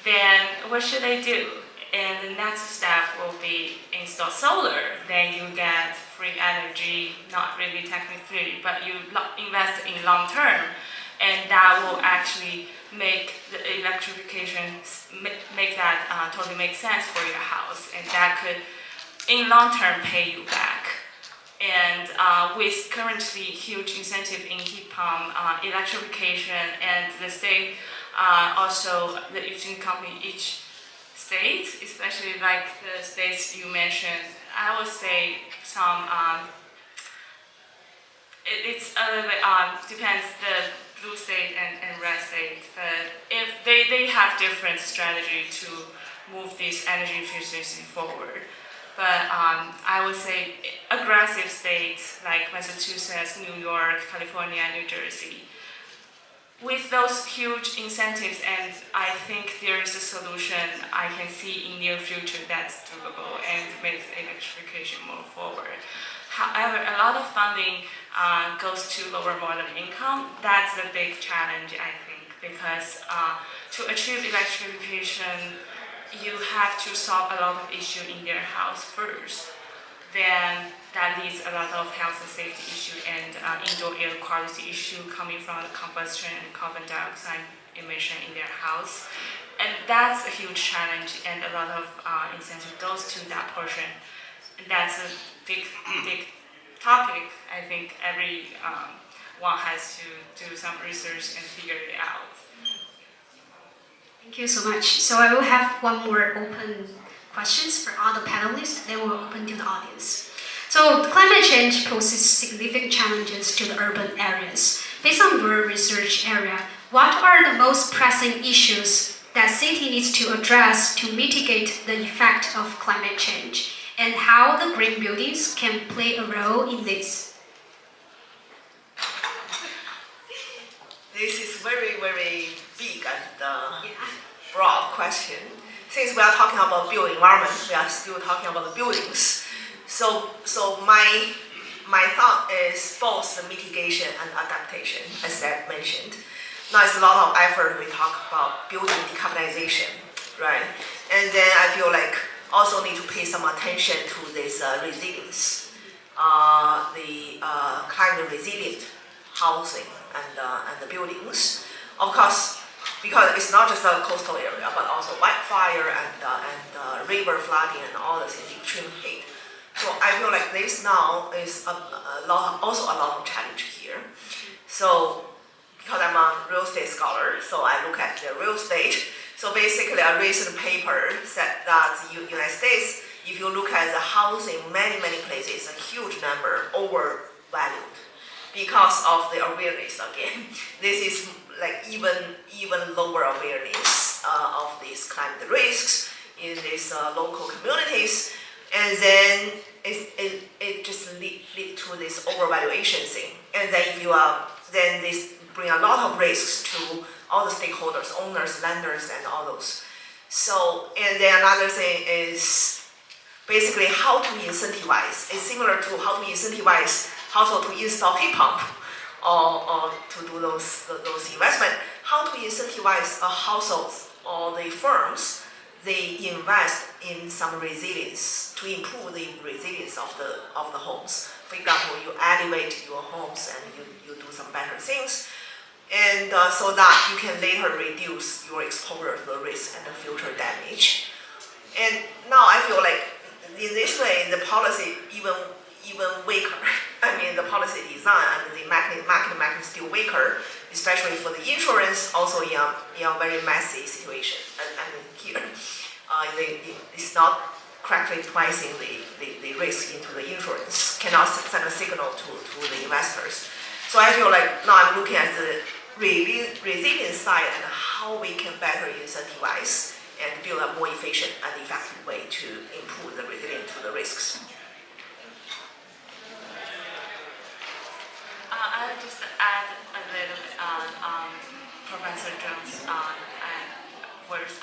Then what should they do? And the next step will be install solar. Then you get free energy, not really technically free, but you invest in long term, and that will actually make the electrification make that totally make sense for your house, and that could, in long term, pay you back. And with currently huge incentive in heat pump electrification, and the state also the utility company, each state, especially like the states you mentioned, I would say some. It's a little bit depends the blue state and red state. But if they have different strategy to move this energy efficiency forward. But I would say aggressive states like Massachusetts, New York, California, New Jersey, with those huge incentives, and I think there is a solution I can see in near future that's doable and makes electrification move forward. However, a lot of funding goes to lower moderate income. That's a big challenge, I think, because to achieve electrification, you have to solve a lot of issues in their house first. Then that leads a lot of health and safety issue and indoor air quality issue coming from the combustion and carbon dioxide emission in their house. And that's a huge challenge, and a lot of incentive goes to that portion. And that's a big topic. I think every one has to do some research and figure it out. Thank you so much. So I will have one more open questions for all the panelists. They will open to the audience. So climate change poses significant challenges to the urban areas. Based on your research area, what are the most pressing issues that city needs to address to mitigate the effect of climate change, and how the green buildings can play a role in this? This is very, very big and broad question. Since we are talking about built environment, we are still talking about the buildings. So my thought is both the mitigation and adaptation, as I mentioned. now it's a lot of effort we talk about building decarbonization, right? And then I feel like also need to pay some attention to this resilience, the climate resilient housing and the buildings. Of course, because it's not just a coastal area, but also wildfire and river flooding and all the things, extreme heat. So I feel like this now is also a lot of challenge here. So because I'm a real estate scholar, so I look at the real estate. So basically, a recent paper said that in the United States, if you look at the housing, many places, a huge number overvalued because of the awareness again. This is like even lower awareness of these climate risks in these local communities, and then it just lead to this overvaluation thing. And then if you then this bring a lot of risks to all the stakeholders, owners, lenders, and all those. So, and then another thing is basically how to incentivize. It's similar to how to incentivize household to install heat pump or to do those investment. How to incentivize a household or the firms, they invest in some resilience to improve the resilience of the homes. For example, you elevate your homes and you do some better things, and so that you can later reduce your exposure to the risk and the future damage. And now I feel like in this way, the policy even weaker. I mean, the policy design and the market still weaker, especially for the insurance, also in a very messy situation. And here, it's not correctly pricing the risk into the insurance, cannot send a signal to the investors. So I feel like now I'm looking at the resilience side and how we can better incentivize and build a more efficient and effective way to improve the resilience to the risks. I would just add a little bit on Professor Jones' words.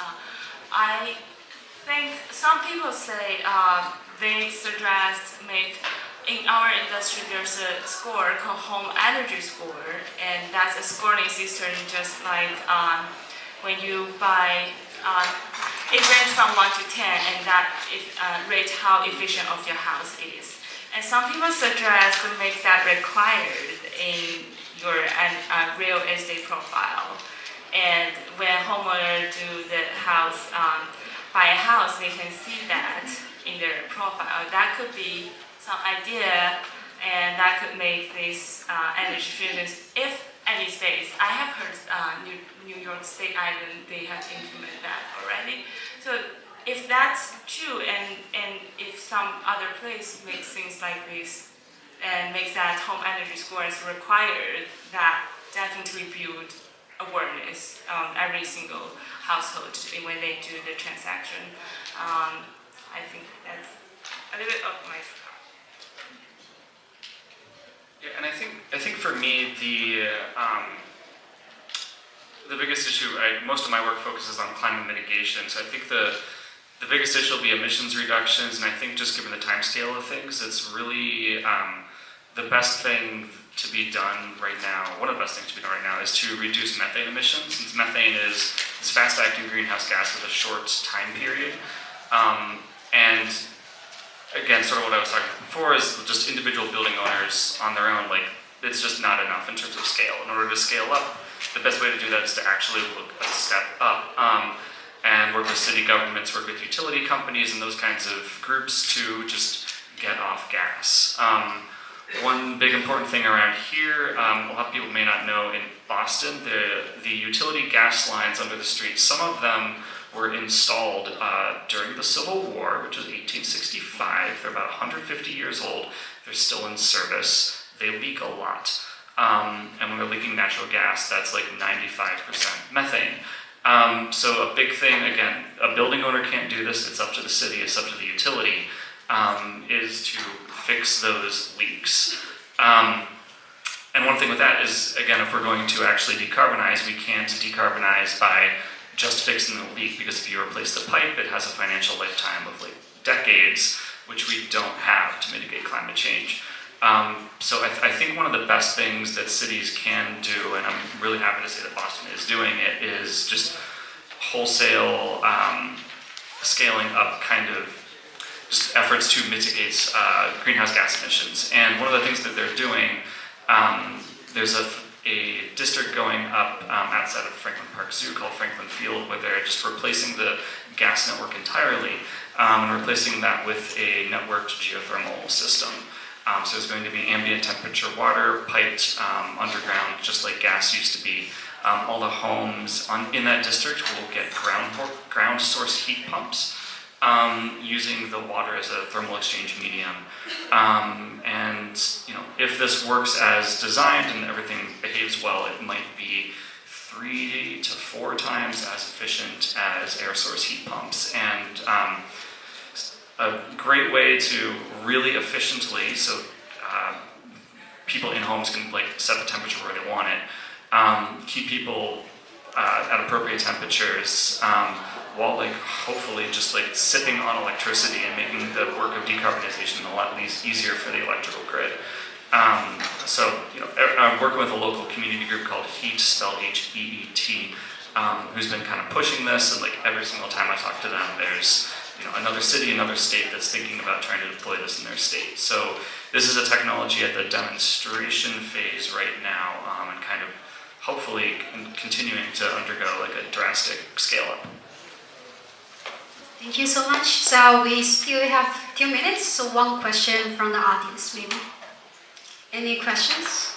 I think some people say they suggest in our industry there's a score called home energy score, and that's a scoring system just like when you buy, it ranges from 1 to 10, and that rate how efficient of your house is. And some people suggest to make that required in your real estate profile. And when homeowners do the house, buy a house, they can see that in their profile. That could be some idea, and that could make this energy efficiency, if any states, I have heard New York State Island, they have implemented that already. So if that's true, and if some other place makes things like this and makes that home energy score is required, that definitely build awareness on every single household when they do the transaction. I think that's a little bit of my. Yeah, and I think for me the biggest issue, most of my work focuses on climate mitigation. So I think the biggest issue will be emissions reductions, and I think just given the time scale of things, it's really the best thing to be done right now. One of the best things to be done right now is to reduce methane emissions, since methane is this fast-acting greenhouse gas with a short time period. And again, sort of what I was talking about before is just individual building owners on their own, like, it's just not enough in terms of scale. In order to scale up, the best way to do that is to actually look a step up and work with city governments, work with utility companies and those kinds of groups to just get off gas. One big important thing around here, a lot of people may not know, in Boston, the utility gas lines under the street, some of them were installed during the Civil War, which was 1865. They're about 150 years old. They're still in service. They leak a lot. And when they're leaking natural gas, that's like 95% methane. So a big thing, again, a building owner can't do this. It's up to the city, it's up to the utility, is to fix those leaks. And one thing with that is, again, if we're going to actually decarbonize, we can't decarbonize by just fixing the leak, because if you replace the pipe, it has a financial lifetime of like decades, which we don't have to mitigate climate change. So I think one of the best things that cities can do, and I'm really happy to say that Boston is doing it, is just wholesale scaling up kind of just efforts to mitigate greenhouse gas emissions. And one of the things that they're doing, there's a district going up outside of Franklin Park Zoo called Franklin Field, where they're just replacing the gas network entirely and replacing that with a networked geothermal system. So there's going to be ambient temperature water piped underground, just like gas used to be. All the homes in that district will get ground source heat pumps using the water as a thermal exchange medium. And if this works as designed and everything behaves well, it might be 3 to 4 times as efficient as air source heat pumps. And a great way to really efficiently, so people in homes can set the temperature where they want it, keep people at appropriate temperatures, while hopefully just sipping on electricity and making the work of decarbonization a lot easier for the electrical grid. I'm working with a local community group called HEET, spelled H-E-E-T, who's been kind of pushing this, and every single time I talk to them, there's another city, another state that's thinking about trying to deploy this in their state. So this is a technology at the demonstration phase right now, and kind of hopefully continuing to undergo a drastic scale up. Thank you so much. So we still have 2 minutes, so one question from the audience maybe. Any questions?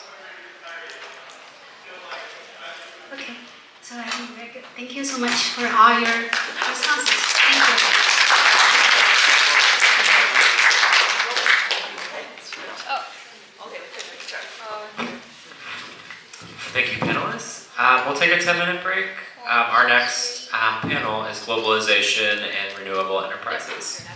Okay, so I think very good. Thank you so much for all your responses. Thank you. Thank you, panelists. We'll take a 10-minute break. Our next panel is Globalization and Renewable Enterprises.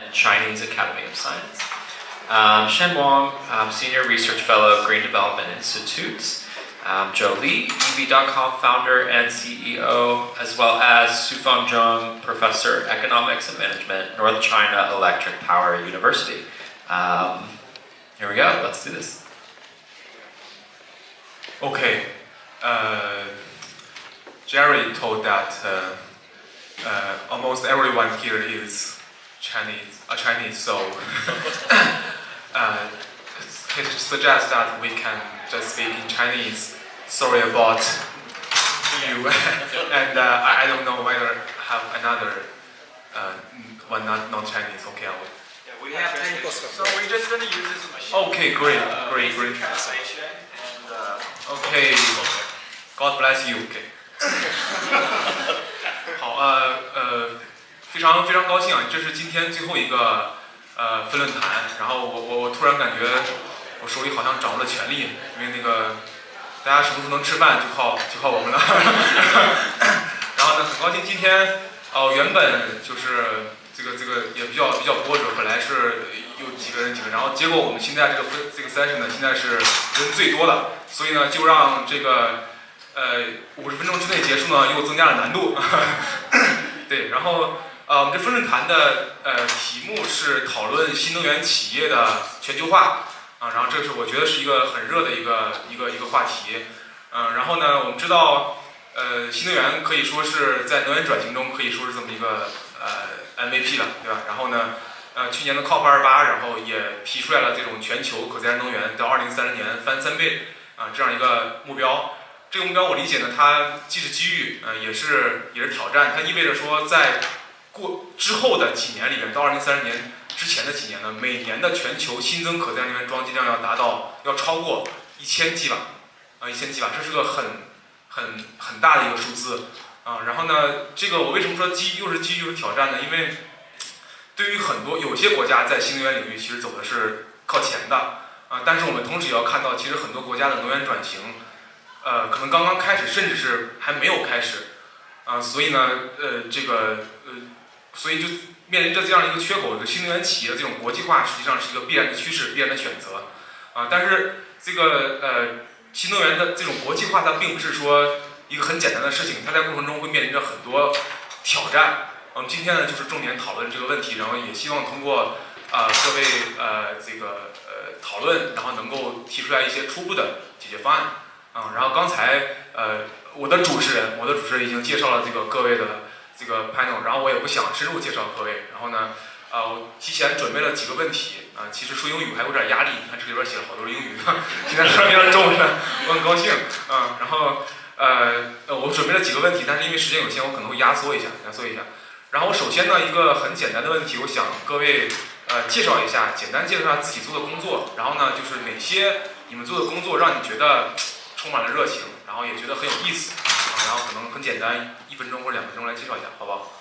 and Chinese Academy of Science. Shen Wang, Senior Research Fellow, Green Development Institute. Joe Li, EV.com founder and CEO, as well as Sufang Zheng, Professor, Economics and Management, North China Electric Power University. Here we go, let's do this. Okay, Jerry told that almost everyone here is Chinese, so he suggests that we can just speak in Chinese. Sorry about you, and I don't know whether have another one not Chinese. Okay, we have technical stuff. So we're just going to use this machine. Okay, great. Translation and. Okay, God bless you. Okay. 好，非常高兴啊！这是今天最后一个分论坛，然后我突然感觉我手里好像掌握了权力，因为那个大家什么时候能吃饭就靠我们了。然后呢，很高兴今天原本就是这个也比较波折，本来是有几个人，然后结果我们现在这个 session 呢，现在是人最多的，所以呢就让这个50分钟之内结束呢，又增加了难度。对，然后我们这分论坛的题目是讨论新能源企业的全球化啊，然后这是我觉得是一个很热的一个话题，然后呢，我们知道新能源可以说是在能源转型中可以说是这么一个MVP 了，对吧？然后呢，去年的 COP28，然后也提出来了这种全球可再生能源到2030年翻3倍啊这样一个目标。这个目标我理解呢，它既是机遇，也是挑战。它意味着说，在之后的几年里面，到2030年之前的几年呢，每年的全球新增可再生能源装机量要超过1000吉瓦，1000吉瓦，这是个很大的一个数字啊。然后呢，这个我为什么说又是机遇又是挑战呢？因为对于有些国家在新能源领域其实走的是靠前的啊，但是我们同时也要看到，其实很多国家的能源转型。可能刚刚开始，甚至是还没有开始，所以呢，所以就面临着这样一个缺口，新能源企业的这种国际化实际上是一个必然的趋势、必然的选择，但是这个新能源的这种国际化，它并不是说一个很简单的事情，它在过程中会面临着很多挑战。我们今天呢，就是重点讨论这个问题，然后也希望通过各位讨论，然后能够提出来一些初步的解决方案。然后刚才我的主持人已经介绍了这个各位的这个 panel， 然后我也不想深入介绍各位，然后呢，我提前准备了几个问题其实说英语还有点压力，你看这里边写了好多英语，现在突然变成中文了，我很高兴然后我准备了几个问题，但是因为时间有限，我可能会压缩一下。然后首先呢，一个很简单的问题，我想各位简单介绍一下自己做的工作，然后呢，就是哪些你们做的工作让你觉得充满了热情，然后也觉得很有意思，然后可能很简单，1分钟或者2分钟来介绍一下，好不好？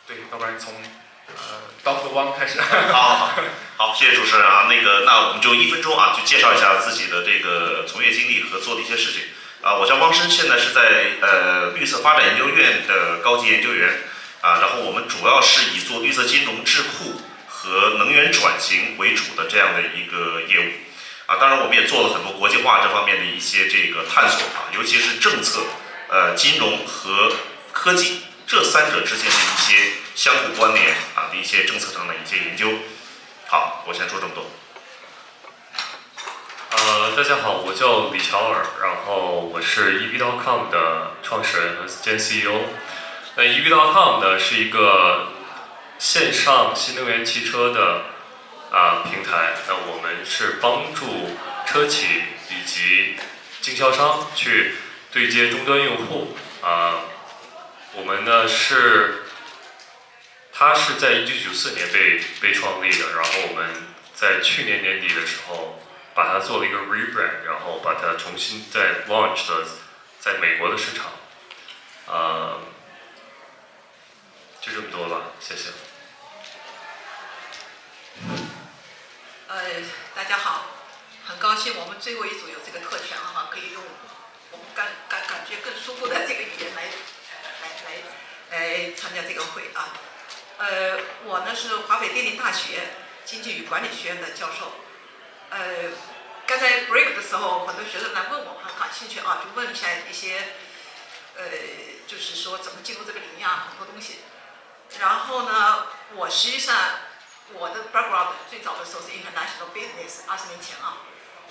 对，要不然从Dr. Wang 开始。好，谢谢主持人啊。那我们就1分钟就介绍一下自己的这个从业经历和做的一些事情我叫汪申，现在是在绿色发展研究院的高级研究员然后我们主要是以做绿色金融、智库和能源转型为主的这样的一个业务。当然我们也做了很多国际化这方面的一些这个探索尤其是政策、金融和科技这3者之间的一些相互关联的一些政策上的一些研究。好，我先说这么多。大家好，我叫李乔尔，然后我是 EV.com 的创始人兼 CEO。那 EV.com 呢是一个线上新能源汽车的平台，那我们是帮助车企以及经销商去对接终端用户我们呢它是在1994年被创立的，然后我们在去年年底的时候把它做了一个 rebrand， 然后把它重新再 launch 的在美国的市场就这么多吧，谢谢。大家好，很高兴我们最后一组有这个特权可以用我们感觉更舒服的这个语言来参加这个会我呢是华北电力大学经济与管理学院的教授。刚才 break 的时候，很多学生来问我，很感兴趣啊，就问一下一些，就是说怎么进入这个领域啊，很多东西。然后呢，我实际上我的 background 最早的时候是 international business， 20年前啊，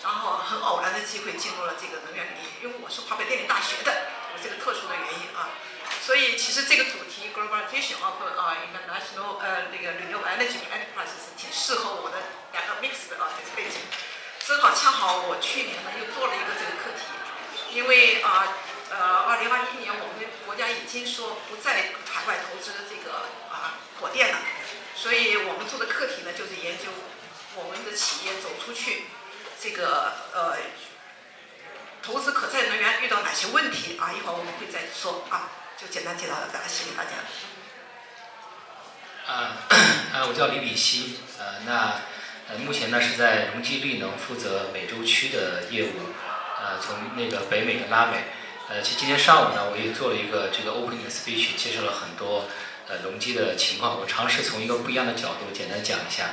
然后很偶然的机会进入了这个能源领域，因为我是华北电力大学的，有这个特殊的原因啊。所以其实这个主题 globalization of international 那个 renewable energy enterprises 挺适合我的两个 mix 的这个背景。正好恰好我去年呢又做了一个这个课题，因为2021年我们国家已经说不再海外投资这个火电了，所以我们做的课题呢就是研究我们的企业走出去，这个投资可再生能源遇到哪些问题啊？一会儿我们会再说啊，就简单介绍到这，谢谢大家。我叫李炳熙，目前呢是在隆基绿能负责美洲区的业务，从那个北美跟拉美，其实今天上午呢我也做了一个这个 opening speech， 介绍了很多隆基的情况，我尝试从一个不一样的角度简单讲一下，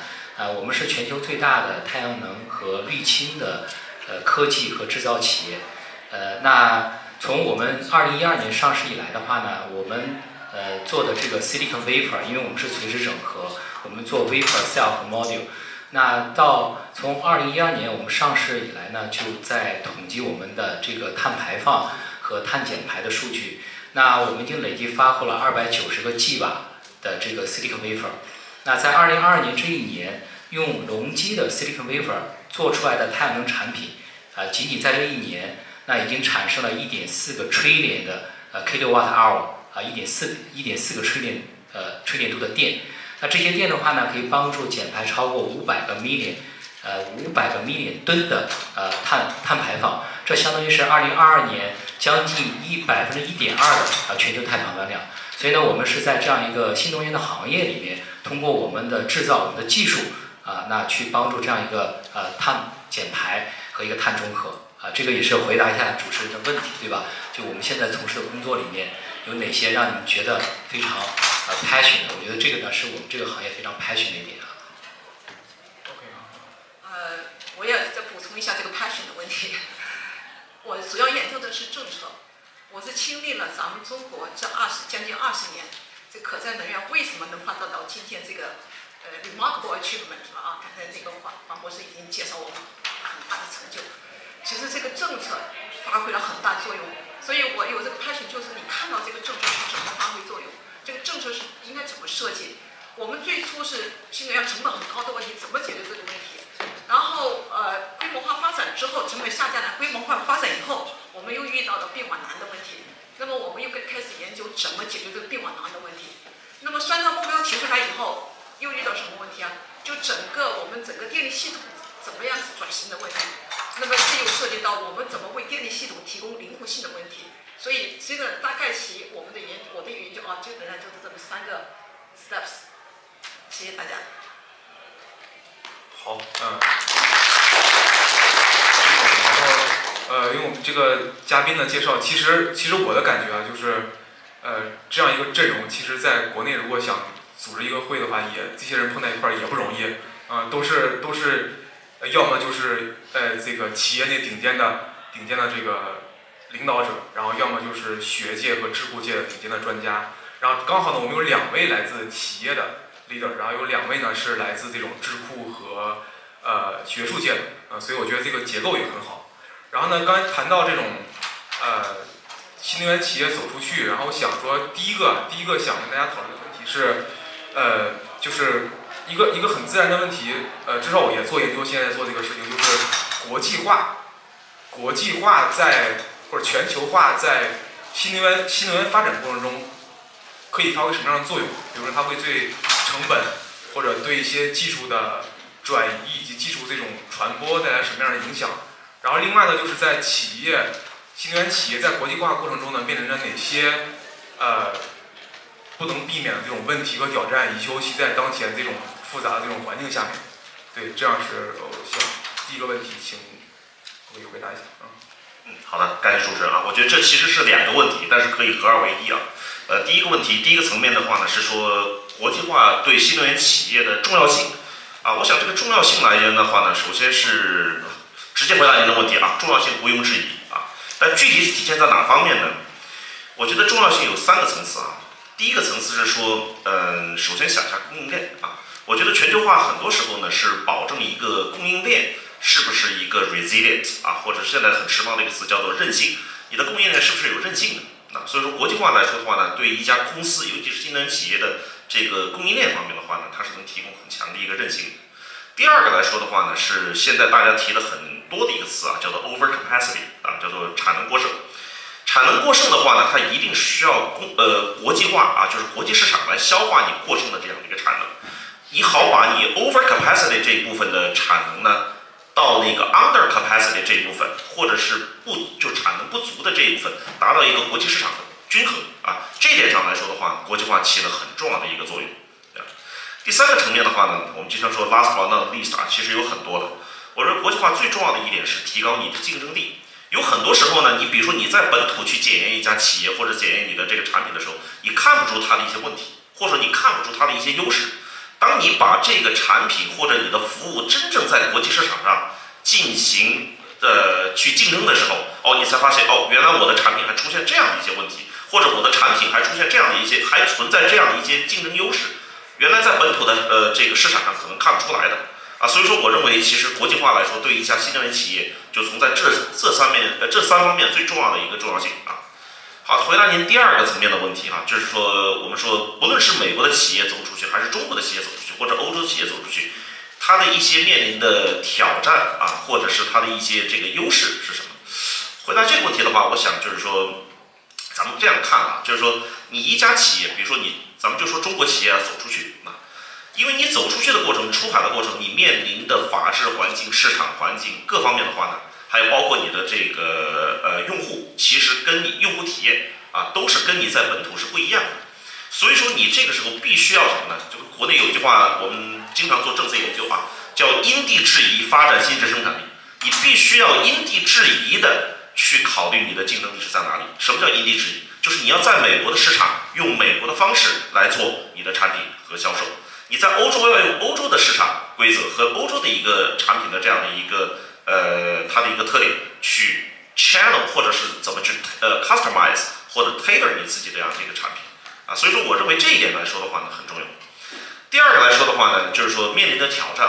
我们是全球最大的太阳能和绿氢的科技和制造企业，那从我们2012年上市以来的话呢，我们做的这个 silicon vapor， 因为我们是垂直整合，我们做 vapor cell 和 module。那从2012年我们上市以来呢，就在统计我们的这个碳排放和碳减排的数据。那我们已经累计发货了290个 G 瓦的这个 silicon vapor。那在2022年这一年，用隆基的 silicon vapor 做出来的太阳能产品，仅仅在这一年，那已经产生了1.4个 trillion 的kilowatt hour，1.4个 trillion 度的电。那这些电的话呢，可以帮助减排超过500个 million 吨的碳排放，这相当于是2022年将近1.2%的全球碳排放量。所以呢，我们是在这样一个新能源的行业里面，通过我们的制造、我们的技术那去帮助这样一个碳减排和一个碳中和这个也是回答一下主持人的问题，对吧？就我们现在从事的工作里面有哪些让你们觉得非常passion 的？我觉得这个呢是我们这个行业非常 passion 的一点我也再补充一下这个 passion 的问题。我主要研究的是政策，我是经历了咱们中国这将近20年，这可再生能源为什么能发展到今天这个remarkable achievement 了啊？刚才那个黄博士已经介绍我们很大的成就。其实这个政策发挥了很大作用，所以我有这个 passion， 就是你看到这个政策是怎么发挥作用，这个政策是应该怎么设计。我们最初是新能源成本很高的问题，怎么解决这个问题？然后规模化发展之后，成本下降了，规模化发展以后，我们又遇到了并网难的问题。那么我们又开始研究怎么解决这个并网难的问题。那么3个目标提出来以后，又遇到什么问题啊？就我们整个电力系统怎么样子转型的问题。那么这又涉及到我们怎么为电力系统提供灵活性的问题。所以这个大概其我的研究基本上就是这么3个 steps。谢谢大家。好，因为我们这个嘉宾的介绍，其实我的感觉就是这样一个阵容，其实在国内如果想组织一个会的话，这些人碰在一块儿也不容易，都是要么就是这个企业内顶尖的这个领导者，然后要么就是学界和智库界的顶尖的专家，然后刚好呢，我们有2位来自企业的 leader， 然后有2位呢是来自这种智库和学术界的，所以我觉得这个结构也很好。然后呢，刚才谈到这种新能源企业走出去，然后我想说第一个想跟大家讨论的问题是，就是一个很自然的问题，至少我也做研究，现在做这个事情，就是国际化或者全球化在新能源发展过程中可以发挥什么样的作用？比如说它会对成本或者对一些技术的转移以及技术这种传播带来什么样的影响？然后另外呢，就是在新能源企业在国际化过程中呢，面临着哪些不能避免的这种问题和挑战，尤其在当前这种复杂的这种环境下面。对，这样是想第一个问题，请各位回答一下。好的，感谢主持人啊，我觉得这其实是2个问题，但是可以合二为一啊。第一个问题，第一个层面的话呢，是说国际化对新能源企业的重要性。我想这个重要性来言的话呢，首先是直接回答您的问题重要性毋庸置疑但具体体现在哪方面呢？我觉得重要性有3个层次第一个层次是说，首先想一下供应链我觉得全球化很多时候呢是保证一个供应链是不是一个 resilient 或者现在很时髦的一个词叫做韧性，你的供应链是不是有韧性的所以说国际化来说的话呢，对于一家公司，尤其是新能源企业的这个供应链方面的话呢，它是能提供很强的一个韧性的。第二个来说的话呢，是现在大家提的很多的一个词叫做 over capacity 叫做产能过剩。产能过剩的话呢，它一定需要国际化就是国际市场来消化你过剩的这样的一个产能，你好把你 over capacity 这一部分的产能呢，到那个 under capacity 这一部分，或者是就产能不足的这一部分，达到一个国际市场的均衡这一点上来说的话，国际化起了很重要的一个作用。第3个层面的话呢，我们经常说 last but not least 其实有很多的。我认为国际化最重要的一点是提高你的竞争力。有很多时候呢，你比如说你在本土去检验一家企业或者检验你的这个产品的时候，你看不出它的一些问题，或者你看不出它的一些优势。当你把这个产品或者你的服务真正在国际市场上进行去竞争的时候，你才发现原来我的产品还出现这样的一些问题，或者我的产品还出现这样的一些，还存在这样的一些竞争优势，原来在本土的这个市场上可能看不出来的所以说我认为其实国际化来说，对一家新能源企业就存在这3方面最重要的一个重要性好，回答您第2个层面的问题就是说我们说不论是美国的企业走出去，还是中国的企业走出去，或者欧洲企业走出去，它的一些面临的挑战或者是它的一些这个优势是什么？回答这个问题的话，我想就是说咱们这样看就是说你一家企业，比如说咱们就说中国企业走出去因为你走出去的过程，出海的过程，你面临的法治环境、市场环境各方面的话呢，还有包括你的这个用户，其实跟你用户体验都是跟你在本土是不一样的。所以说你这个时候必须要什么呢？就是国内有一句话，我们经常做政策研究叫因地制宜发展新质生产力。你必须要因地制宜的去考虑你的竞争力是在哪里。什么叫因地制宜？就是你要在美国的市场用美国的方式来做你的产品和销售。你在欧洲要用欧洲的市场规则和欧洲的一个产品的这样的一个它的一个特点去 channel 或者是怎么去customize 或者 tailor 你自己这样的一个产品所以说我认为这一点来说的话呢很重要。第2个来说的话呢，就是说面临的挑战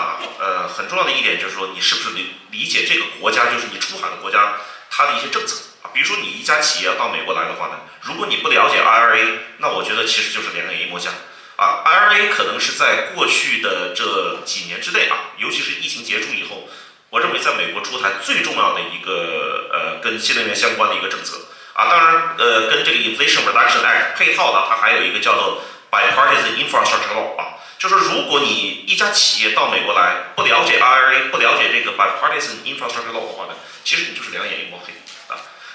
很重要的一点就是说你是不是理解这个国家，就是你出海的国家它的一些政策比如说你一家企业到美国来的话呢，如果你不了解 IRA， 那我觉得其实就是两眼一抹瞎IRA 可能是在过去的这几年之内尤其是疫情结束以后，我认为在美国出台最重要的一个跟新能源相关的一个政策当然跟这个 Inflation Reduction Act 配套的，它还有一个叫做 Bipartisan Infrastructure Law就是如果你一家企业到美国来不了解 IRA， 不了解这个 Bipartisan Infrastructure Law 的话呢，其实你就是两眼一抹黑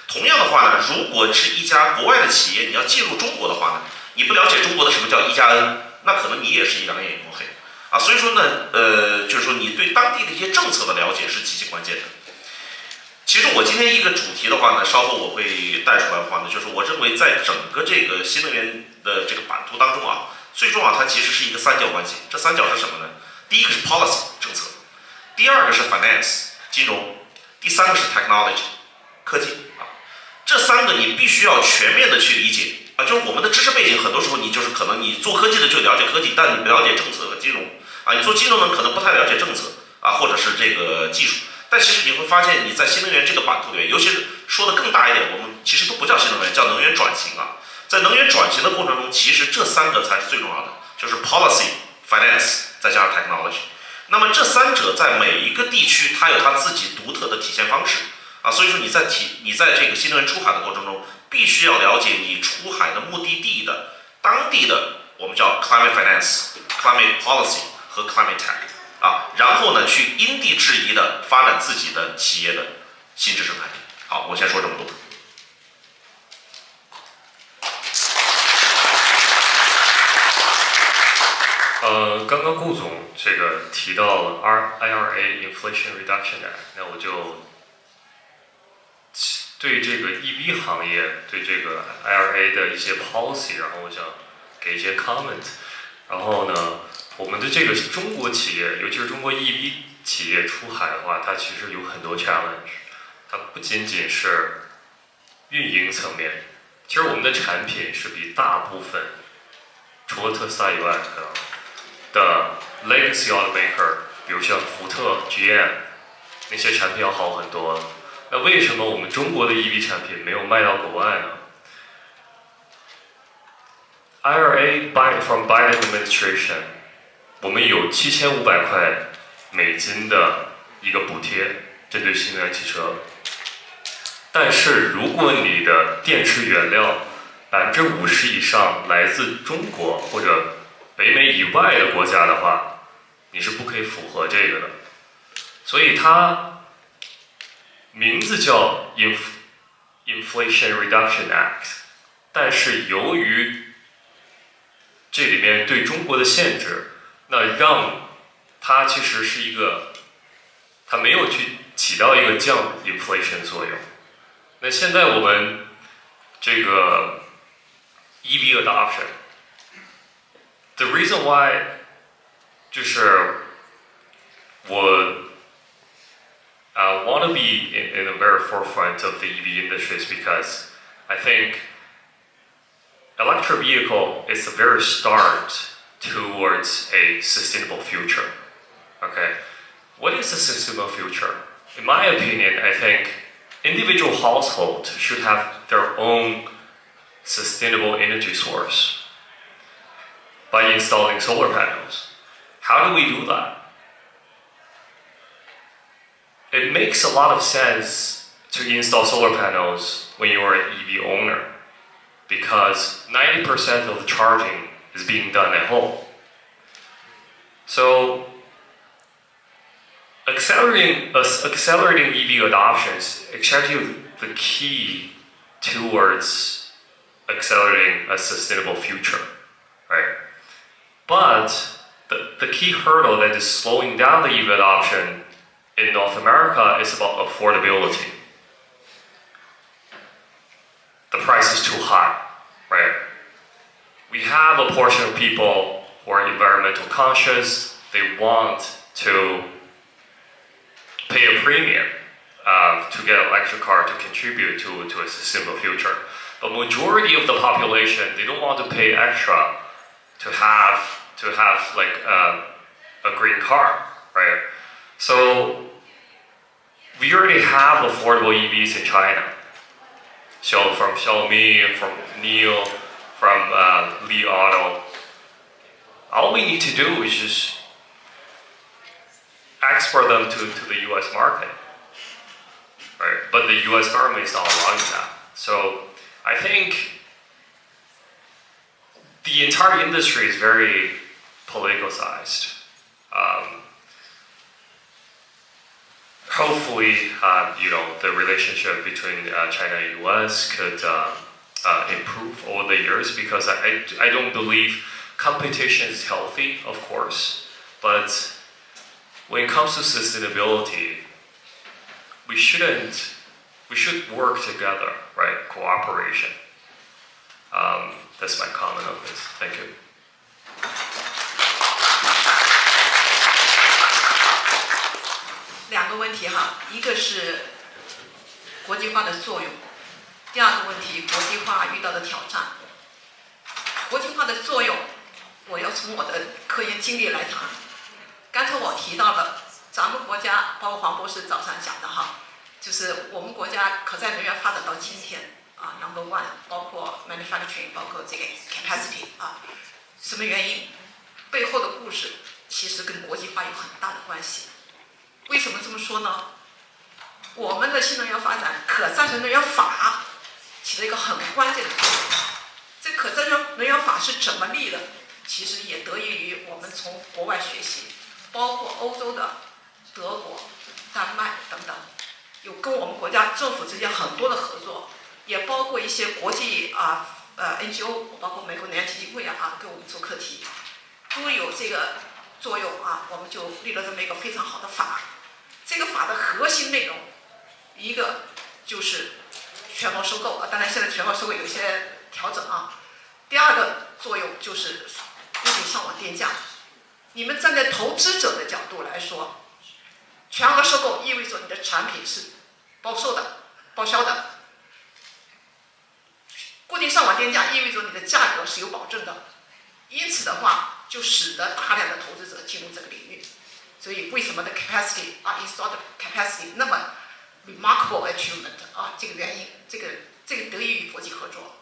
同样的话呢，如果是一家国外的企业，你要进入中国的话呢，你不了解中国的什么叫1+N， 那可能你也是一两眼一抹黑所以说呢，就是说你对当地的一些政策的了解是极其关键的。其实我今天一个主题的话呢，稍后我会带出来的话呢，就是我认为在整个这个新能源的这个版图当中最重要它其实是一个3角关系。这3角是什么呢？第一个是 policy 政策，第2个是 finance 金融，第3个是 technology 科技这3个你必须要全面的去理解就是我们的知识背景，很多时候你就是可能你做科技的就了解科技，但你不了解政策和金融你做金融的可能不太了解政策或者是这个技术。但其实你会发现你在新能源这个版图里面，尤其是说的更大一点，我们其实都不叫新能源，叫能源转型在能源转型的过程中，其实这3个才是最重要的，就是 policy、finance 再加上 technology。那么这3者在每一个地区，它有它自己独特的体现方式所以说你在这个新能源出海的过程中，必须要了解你出海的目的地的当地的我们叫 climate finance、climate policy 和 climate tech然后呢去因地制宜的发展自己的企业的新质生产力。好，我先说这么多。刚刚顾总这个提到了 IRA Inflation Reduction Act， 那我就对这个 EV 行业，对这个 IRA 的一些 policy， 然后我想给一些 comment。然后呢，我们的这个中国企业，尤其是中国 EV 企业出海的话，它其实有很多 challenge。它不仅仅是运营层面，其实我们的产品是比大部分除了特斯拉以外的 legacy automaker， 比如像福特、GM 那些产品要好很多。那为什么我们中国的 EV 产品没有卖到国外呢？ IRA from Biden administration， 我们有7500块美金的一个补贴，针对新能源汽车。但是如果你的电池原料50%以上来自中国或者北美以外的国家的话，你是不可以符合这个的。所以它名字叫 Inflation Reduction Act， 但是由于这里面对中国的限制，那让它其实是一个，它没有去起到一个降 inflation 作用。那现在我们这个 EV adoption，the reason why 就是我want to be in the very forefront of the EV industry is because I think electric vehicle is the very start towards a sustainable future. Okay, what is a sustainable future? In my opinion, I think individual households should have their own sustainable energy source by installing solar panels. How do we do that? It makes a lot of sense to install solar panels when you are an EV owner because 90% of the charging is being done at home. So accelerating EV adoption is actually the key towards accelerating a sustainable future, right? But the key hurdle that is slowing down the EV adoption in North America is about affordability. The price is too high, right? We have a portion of people who are environmental conscious. They want to pay a premium to get an electric car to contribute to a sustainable future. But majority of the population, they don't want to pay extra to have like a green car, right? So we already have affordable EVs in China. So from Xiaomi, from NIO, from Li Auto. All we need to do is just export them to the US market, right? But the US government is not allowing that. So I think the entire industry is very politicized. Hopefully, the relationship between China and US could improve over the years because I don't believe competition is healthy, of course, but when it comes to sustainability, we should work together, right? Cooperation. That's my comment on this. Thank you. 两个问题哈，一个是国际化的作用，第二个问题国际化遇到的挑战。国际化的作用，我要从我的科研经历来谈。刚才我提到了咱们国家，包括黄博士早上讲的哈，就是我们国家可再生能源发展到今天啊 ，number one， 包括 manufacturing， 包括这个 capacity 啊，什么原因？背后的故事其实跟国际化有很大的关系。为什么这么说呢？我们的新能源发展，可再生能源法起了一个很关键的作用。这可再生能源法是怎么立的？其实也得益于我们从国外学习，包括欧洲的德国、丹麦等等，有跟我们国家政府之间很多的合作，也包括一些国际NGO， 包括美国能源基金会给我们做课题，都有这个作用啊，我们就立了这么一个非常好的法。这个法的核心内容，一个就是全貌收购啊，当然现在全貌收购有一些调整啊。第二个作用就是固定上网电价。你们站在投资者的角度来说，全额收购意味着你的产品是报销的，固定上网电价意味着你的价格是有保证的，因此的话，就使得大量的投资者进入这个领域。所以为什么的 capacity 啊 installed capacity 那么 remarkable achievement 啊，这个原因，这个得益于国际合作。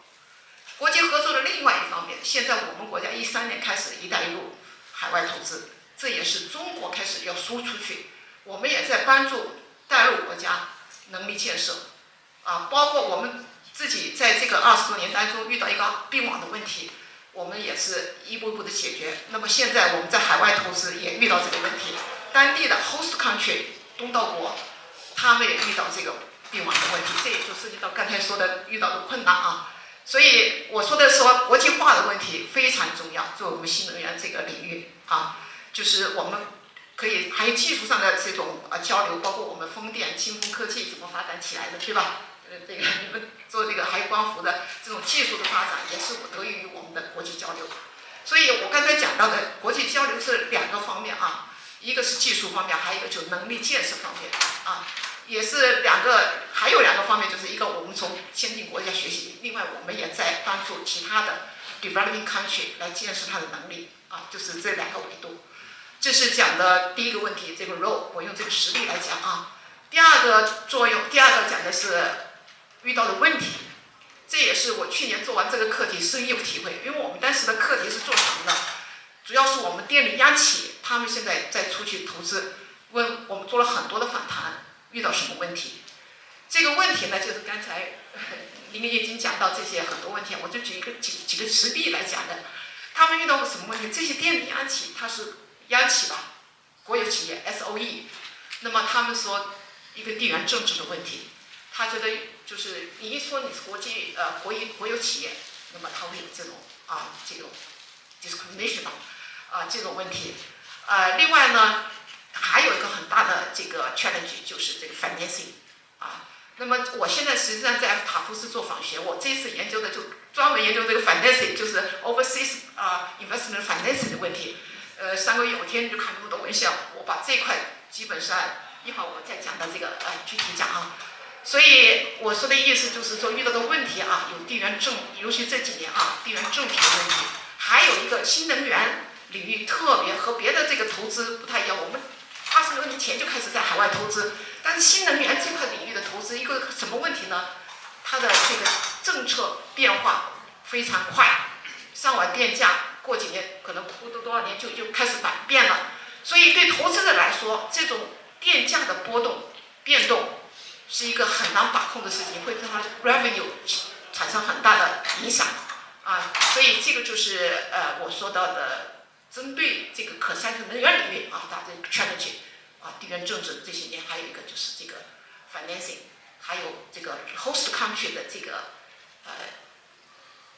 国际合作的另外一方面，现在我们国家13年开始"一带一路"海外投资，这也是中国开始要输出去。我们也在帮助带入国家能力建设，啊，包括我们自己在这个20多年当中遇到一个并网的问题，我们也是一步一步的解决。那么现在我们在海外投资也遇到这个问题，当地的 host country 东道国，他们也遇到这个并网的问题，这也就涉及到刚才说的遇到的困难啊。所以我说的说国际化的问题非常重要，作为我们新能源这个领域啊，就是我们可以还有技术上的这种交流，包括我们风电、清风科技怎么发展起来的，对吧？这个你们做这个还有光伏的这种技术的发展，也是得益于我们的国际交流。所以我刚才讲到的国际交流是2个方面啊，一个是技术方面，还有一个就是能力建设方面啊。也是还有2个方面，就是一个我们从先进国家学习，另外我们也在帮助其他的 developing country 来建设它的能力啊，就是这2个维度。这是讲的第一个问题，这个 role 我用这个实例来讲啊。第二个讲的是遇到的问题，这也是我去年做完这个课题深有体会，因为我们当时的课题是做什么呢？主要是我们电力央企，他们现在在出去投资，问我们做了很多的访谈。遇到什么问题？这个问题呢，就是刚才林明已经讲到这些很多问题，我就举几个实例来讲的。他们遇到什么问题？这些电力央企，它是央企吧，国有企业 SOE， 那么他们说一个地缘政治的问题，他觉得就是你一说你是国有企业，那么他会有这种discrimination 这种问题。另外呢，还有一个很大的这个 challenge 就是这个 financing 啊。那么我现在实际上在塔夫斯做访学，我这次研究的就专门研究这个 financing， 就是 overseas investment financing 的问题。3个月我天天就看那么多文献，我把这一块基本上一会儿我再讲到这个具体讲啊。所以我说的意思就是说遇到的问题啊，有地缘政，尤其这几年地缘政治的问题，还有一个新能源领域特别和别的这个投资不太一样，我们20多年前就开始在海外投资，但是新能源这块领域的投资一个什么问题呢？它的这个政策变化非常快，上网电价过几年可能多少年就开始变了，所以对投资者来说，这种电价的变动是一个很难把控的事情，会对它 revenue 产生很大的影响啊。所以这个就是我说到的。针对这个可再生能源领域它这个 challenge 地缘政治这些年，还有一个就是这个 financing， 还有这个 host country 的这个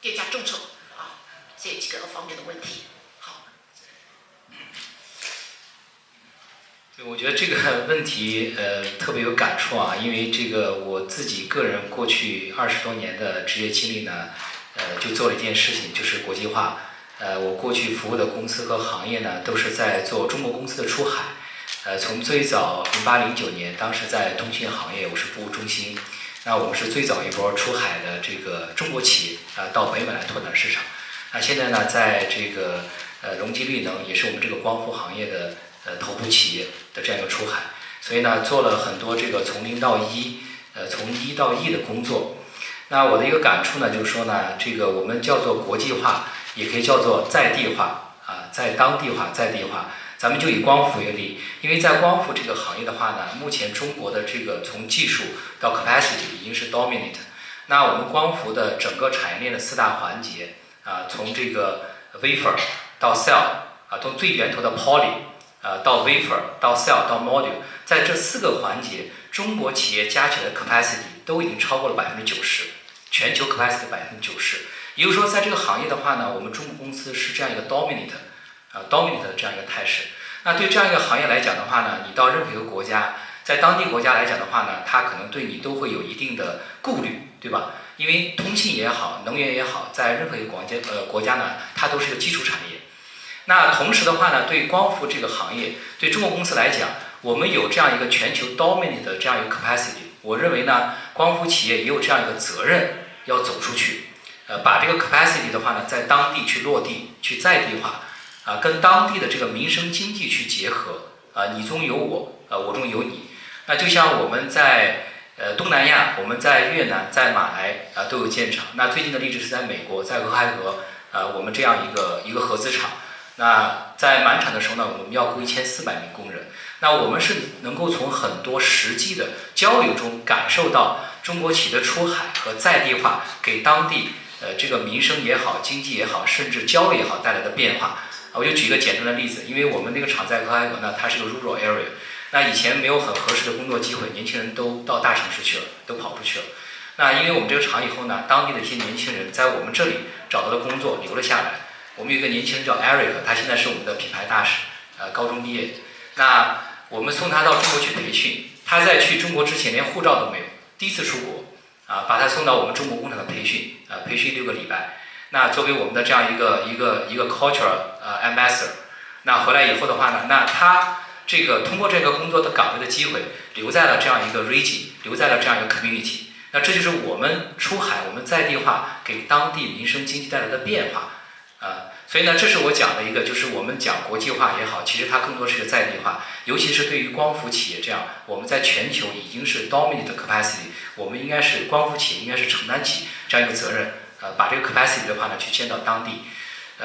电价政策这几个方面的问题。好，我觉得这个问题特别有感触啊，因为这个我自己个人过去20多年的职业经历呢，就做了一件事情，就是国际化。我过去服务的公司和行业呢，都是在做中国公司的出海。从最早08、09年，当时在通信行业，我是服务中心。那我们是最早一波出海的这个中国企业到北美来拓展市场。那现在呢，在这个隆基绿能也是我们这个光伏行业的头部企业的这样一个出海，所以呢，做了很多这个从0到1，从1到E的工作。那我的一个感触呢，就是说呢，这个我们叫做国际化。也可以叫做在地化在当地化、在地化。咱们就以光伏为例，因为在光伏这个行业的话呢，目前中国的这个从技术到 capacity 已经是 dominant。那我们光伏的整个产业链的4大环节从这个 wafer 到 cell 从最源头的 poly 到 wafer 到 cell 到 module， 在这4个环节，中国企业加起来的 capacity 都已经超过了90%，全球 capacity 90%。也就是说，在这个行业的话呢，我们中国公司是这样一个 dominant 的这样一个态势。那对这样一个行业来讲的话呢，你到任何一个国家，在当地国家来讲的话呢，它可能对你都会有一定的顾虑对吧？因为通信也好，能源也好，在任何一个国家呢，它都是个基础产业。那同时的话呢，对光伏这个行业，对中国公司来讲，我们有这样一个全球 dominant 的这样一个 capacity， 我认为呢，光伏企业也有这样一个责任要走出去，把这个 capacity 的话呢，在当地去落地，去在地化，跟当地的这个民生经济去结合，你中有我，我中有你。那就像我们在东南亚，我们在越南、在马来都有建厂。那最近的例子是在美国，在俄亥俄，我们这样一个合资厂。那在满产的时候呢，我们要雇1400名工人。那我们是能够从很多实际的交流中感受到中国企业的出海和在地化给当地这个民生也好、经济也好，甚至交流也好带来的变化。我就举一个简单的例子，因为我们那个厂在俄亥俄呢，它是个 rural area。那以前没有很合适的工作机会，年轻人都到大城市去了，都跑出去了。那因为我们这个厂以后呢，当地的一些年轻人在我们这里找到了工作，留了下来。我们有一个年轻人叫 Eric， 他现在是我们的品牌大使，高中毕业。那我们送他到中国去培训，他在去中国之前连护照都没有，第一次出国，把他送到我们中国工厂的培训，培训6个礼拜。那作为我们的这样一个 cultural ambassador， 那回来以后的话呢，那他这个通过这个工作的岗位的机会，留在了这样一个 region， 留在了这样一个 community。那这就是我们出海，我们在地化给当地民生经济带来的变化。所以呢，这是我讲的一个，就是我们讲国际化也好，其实它更多是个在地化，尤其是对于光伏企业这样，我们在全球已经是 dominant capacity， 我们应该是光伏企业应该是承担起这样一个责任，把这个 capacity 的话呢去迁到当地。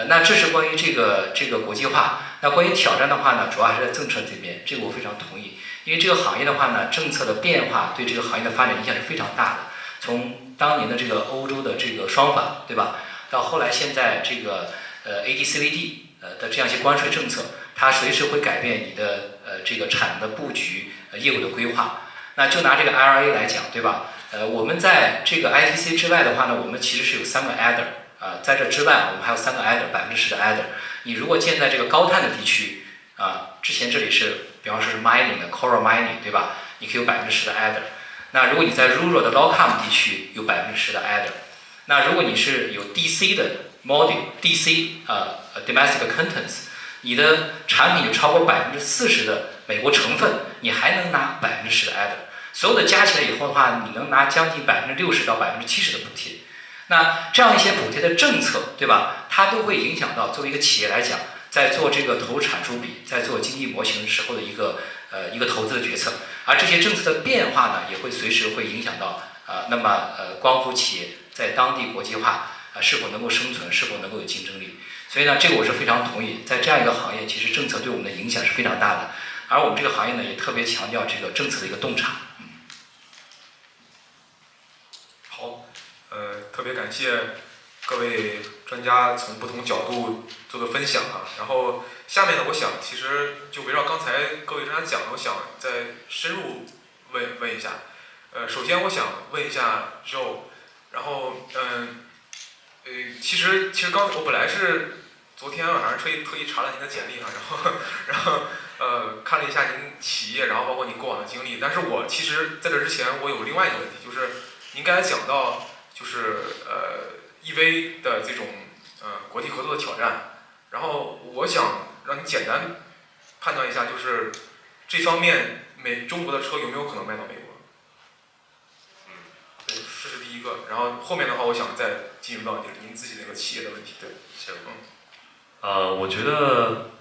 那这是关于这个国际化。那关于挑战的话呢，主要还是在政策这边，这个我非常同意，因为这个行业的话呢，政策的变化对这个行业的发展影响是非常大的。从当年的这个欧洲的这个双反，对吧？到后来现在这个AD/CVD 的这样一些关税政策，它随时会改变你的这个产能的布局、业务的规划。那就拿这个 IRA 来讲，对吧？我们在这个 ITC 之外的话呢，我们其实是有3个 adder，在这之外，我们还有3个 adder， 10%的 adder。你如果建在这个高碳的地区，之前这里是，比方说是 mining 的 coral mining， 对吧？你可以有10%的 adder。那如果你在 rural 的 low carbon 地区有10%的 adder。那如果你是有 DC 的 module，DC domestic contents， 你的产品有超过40%的美国成分，你还能拿10%的 adder。所有的加起来以后的话，你能拿将近60%到70%的补贴。那这样一些补贴的政策，对吧？它都会影响到作为一个企业来讲，在做这个投产出比，在做经济模型时候的一个投资的决策。而这些政策的变化呢，也会随时会影响到那么光伏企业在当地国际化是否能够生存，是否能够有竞争力。所以呢，这个我是非常同意，在这样一个行业，其实政策对我们的影响是非常大的。而我们这个行业呢，也特别强调这个政策的一个洞察。好，特别感谢各位专家从不同角度做的分享啊。然后下面呢，我想其实就围绕刚才各位专家讲的，我想再深入问一下。首先我想问一下 Joe， 然后其实我本来是昨天晚上特意查了您的简历哈，然后看了一下您企业，然后包括你过往的经历。但是我其实在这之前，我有另外一个问题，就是您刚才讲到就是EV 的这种国际合作的挑战，然后我想让你简单判断一下，就是这方面中国的车有没有可能卖到美国？对，这是第一个。然后后面的话，我想再进入到就是您自己那个企业的问题。对，行。我觉得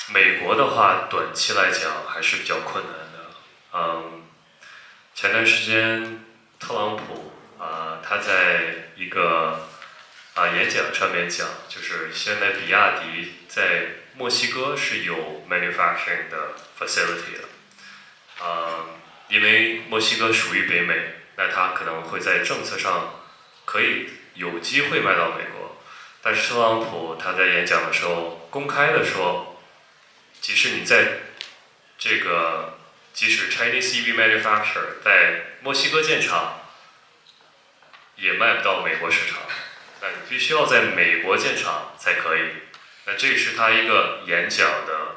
美国的话，短期来讲还是比较困难的。前段时间特朗普他在一个演讲上面讲，就是现在比亚迪在墨西哥是有 manufacturing 的 facility 的。因为墨西哥属于北美，那它可能会在政策上可以有机会卖到美国。但是特朗普他在演讲的时候公开的说，即使Chinese EV manufacturer 在墨西哥建厂，也卖不到美国市场，那你必须要在美国建厂才可以。那这是他一个演讲的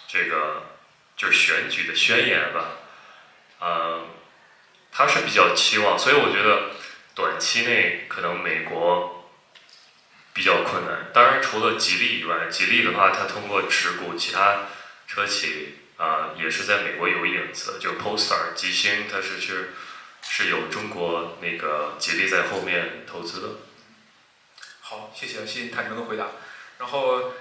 这个就是选举的宣言吧。他是比较期望，所以我觉得短期内可能美国比较困难。当然，除了吉利以外，吉利的话，它通过持股其他车企也是在美国有影子，就 Polestar 吉星，它是有中国那个吉利在后面投资的。好，谢谢坦诚的回答。然后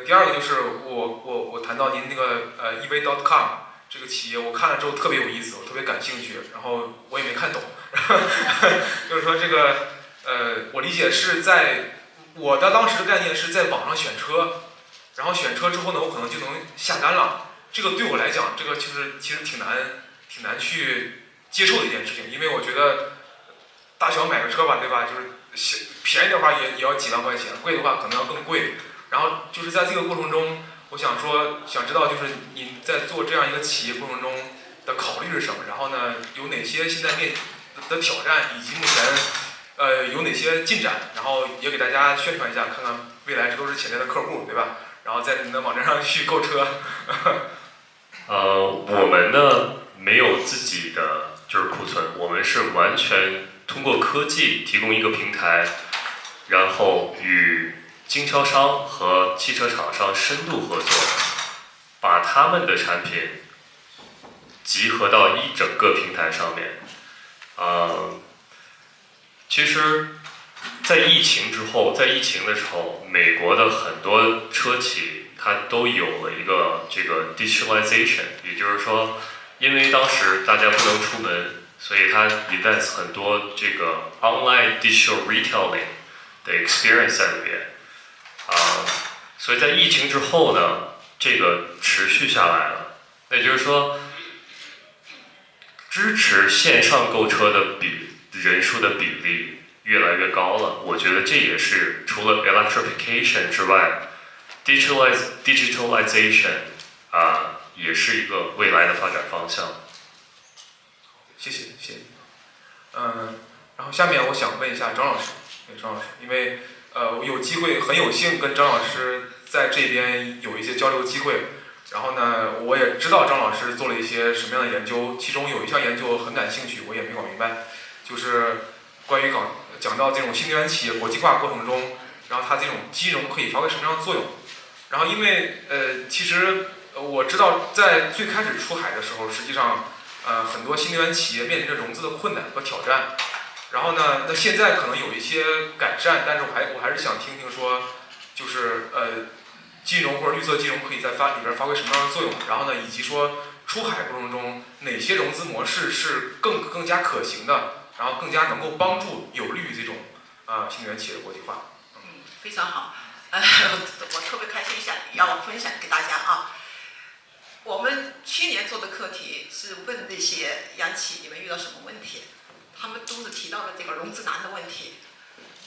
第二个就是我谈到您那个eBay.com 这个企业，我看了之后特别有意思，我特别感兴趣，然后我也没看懂，就是说这个我理解是在我的当时的概念是在网上选车，然后选车之后呢，我可能就能下单了。这个对我来讲，这个就是其实挺难去接受的一件事情，因为我觉得大小买个车吧，对吧？就是便宜的话也要几万块钱，贵的话可能要更贵。然后就是在这个过程中，我想知道就是您在做这样一个企业过程中的考虑是什么？然后呢，有哪些现在面的挑战，以及目前有哪些进展？然后也给大家宣传一下，看看未来这都是潜在的客户，对吧？然后在你们的网站上去购车。我们呢没有自己的就是库存，我们是完全通过科技提供一个平台，然后与经销商和汽车厂商深度合作，把他们的产品集合到一整个平台上面。其实，在疫情之后，在疫情的时候，美国的很多车企它都有了一个这个 digitalization， 也就是说，因为当时大家不能出门，所以它 invest 很多这个 online digital retailing 的 experience 在里边。所以在疫情之后呢，这个持续下来了。那也就是说，支持线上购车的人数的比例越来越高了。我觉得这也是除了 electrification 之外 digitalization 也是一个未来的发展方向。谢谢。然后下面我想问一下张老师，因为我有机会很有幸跟张老师在这边有一些交流机会，然后呢，我也知道张老师做了一些什么样的研究，其中有一项研究很感兴趣，我也没搞明白，就是关于讲到这种新能源企业国际化过程中，然后它这种金融可以发挥什么样的作用。然后因为其实我知道在最开始出海的时候，实际上很多新能源企业面临着融资的困难和挑战。然后呢，那现在可能有一些改善，但是我还是想听听说，就是金融或者绿色金融可以在里边发挥什么样的作用？然后呢，以及说出海过程中哪些融资模式是更加可行的，然后更加能够帮助有利于这种新能源企业的国际化。非常好。我特别开心要分享给大家啊。我们去年做的课题是问那些央企你们遇到什么问题，他们都是提到了这个融资难的问题，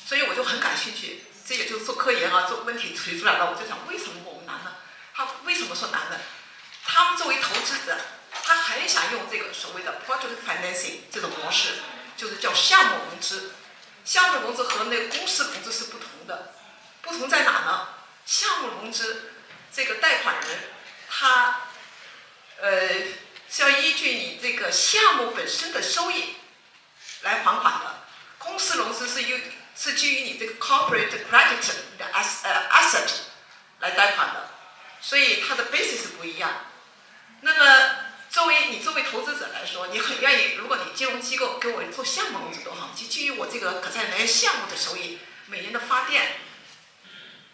所以我就很感兴趣。这也就是做科研做问题提出来了，我就想为什么我们难呢？他为什么说难呢？他们作为投资者，他很想用这个所谓的 project financing 这种模式，就是叫项目融资。项目融资和那个公司融资是不同的，不同在哪呢？项目融资这个贷款人他是要依据你这个项目本身的收益来还款的，公司融资是基于你这个 corporate credit 的 asset 来贷款的，所以它的 basis 不一样。那么作为投资者来说，你很愿意，如果你金融机构给我做项目融资多好，就基于我这个可再生能源项目的收益，每年的发电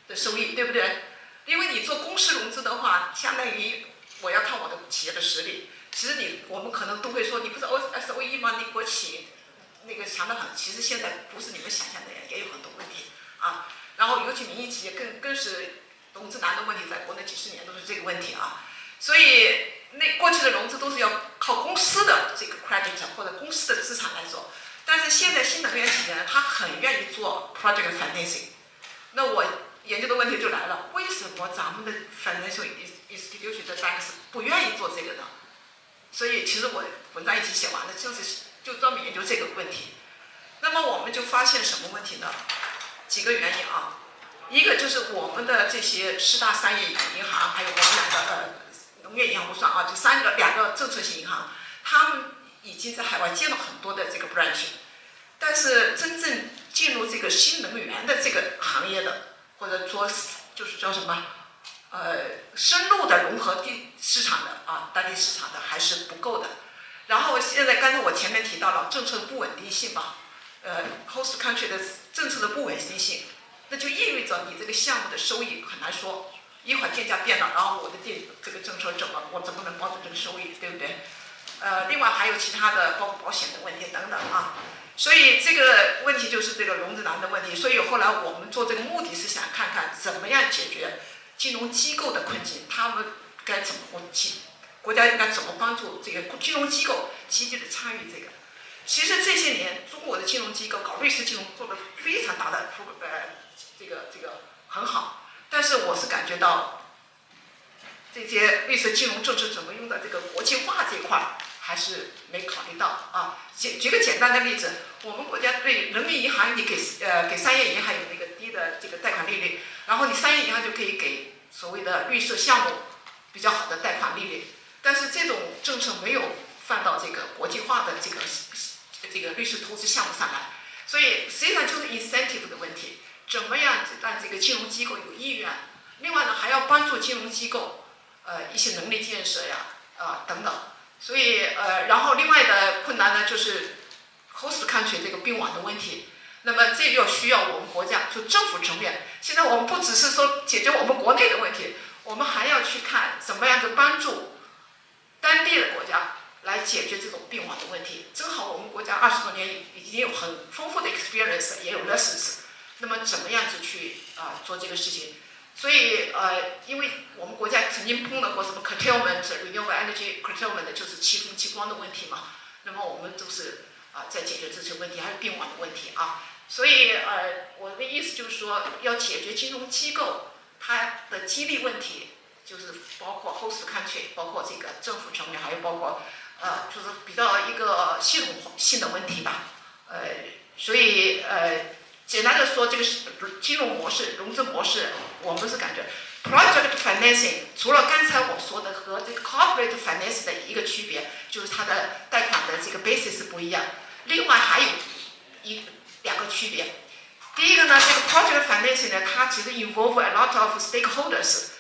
的收益，对不对？因为你做公司融资的话，相当于我要看我的企业的实力。其实我们可能都会说，你不是 SOE 吗？你国企那个强得很，其实现在不是你们想象的，也有很多问题啊。然后尤其民营企业更是融资难的问题，在国内几十年都是这个问题啊。所以过去的融资都是要靠公司的这个 credit 或者公司的资产来做，但是现在新能源企业他很愿意做 project financing。那我研究的问题就来了，为什么咱们的 financial institution 的 banks 不愿意做这个呢？所以其实我文章一起写完了，就专门研究这个问题。那么我们就发现什么问题呢？几个原因啊，一个就是我们的这些4大商业银行，还有我们2个农业银行不算啊，就2个政策性银行，他们已经在海外建了很多的这个 branch， 但是真正进入这个新能源的这个行业的，或者说就是叫什么，深入的融合市场的当地市场的还是不够的。然后现在刚才我前面提到了政策不稳定性吧，host country 的政策的不稳定性，那就意味着你这个项目的收益很难说，一会儿电价变了，然后我的这个政策我怎么能保证这个收益，对不对？另外还有其他的包括保险的问题等等啊，所以这个问题就是这个融资难的问题。所以后来我们做这个目的是想看看怎么样解决金融机构的困境，他们该怎么国家应该怎么帮助这个金融机构积极的参与这个。其实这些年中国的金融机构搞瑞士金融做的非常大的这个很好，但是我是感觉到这些绿色金融政策怎么用在这个国际化这块还是没考虑到啊。举个简单的例子，我们国家对人民银行，你给商业银行有那个低的这个贷款利率，然后你商业银行就可以给所谓的绿色项目比较好的贷款利率，但是这种政策没有放到这个国际化的这个绿色投资项目上来，所以实际上就是 incentive 的问题，怎么样让这个金融机构有意愿？另外呢，还要帮助金融机构一些能力建设呀等等。所以然后另外的困难呢，就是 host country 这个并网的问题。那么这就需要我们国家就政府层面，现在我们不只是说解决我们国内的问题，我们还要去看怎么样子帮助当地的国家来解决这种并网的问题。正好我们国家20多年已经有很丰富的 experience， 也有 lessons， 那么怎么样子去做这个事情？所以因为我们国家曾经碰到过什么 curtailment、renewable energy curtailment， 就是气风气光的问题嘛。那么我们都是在解决这些问题，还有并网的问题啊。所以我的意思就是说，要解决金融机构它的激励问题，就是包括 host country， 包括这个政府层面，还有包括就是比较一个系统性的问题吧。所以简单的说，这个金融模式、融资模式，我们是感觉 project financing 除了刚才我说的和这个 corporate finance 的一个区别，就是它的贷款的这个 basis 不一样。另外还有两个区别。第一个呢，这个 project financing 呢，它其实 involve a lot of stakeholders。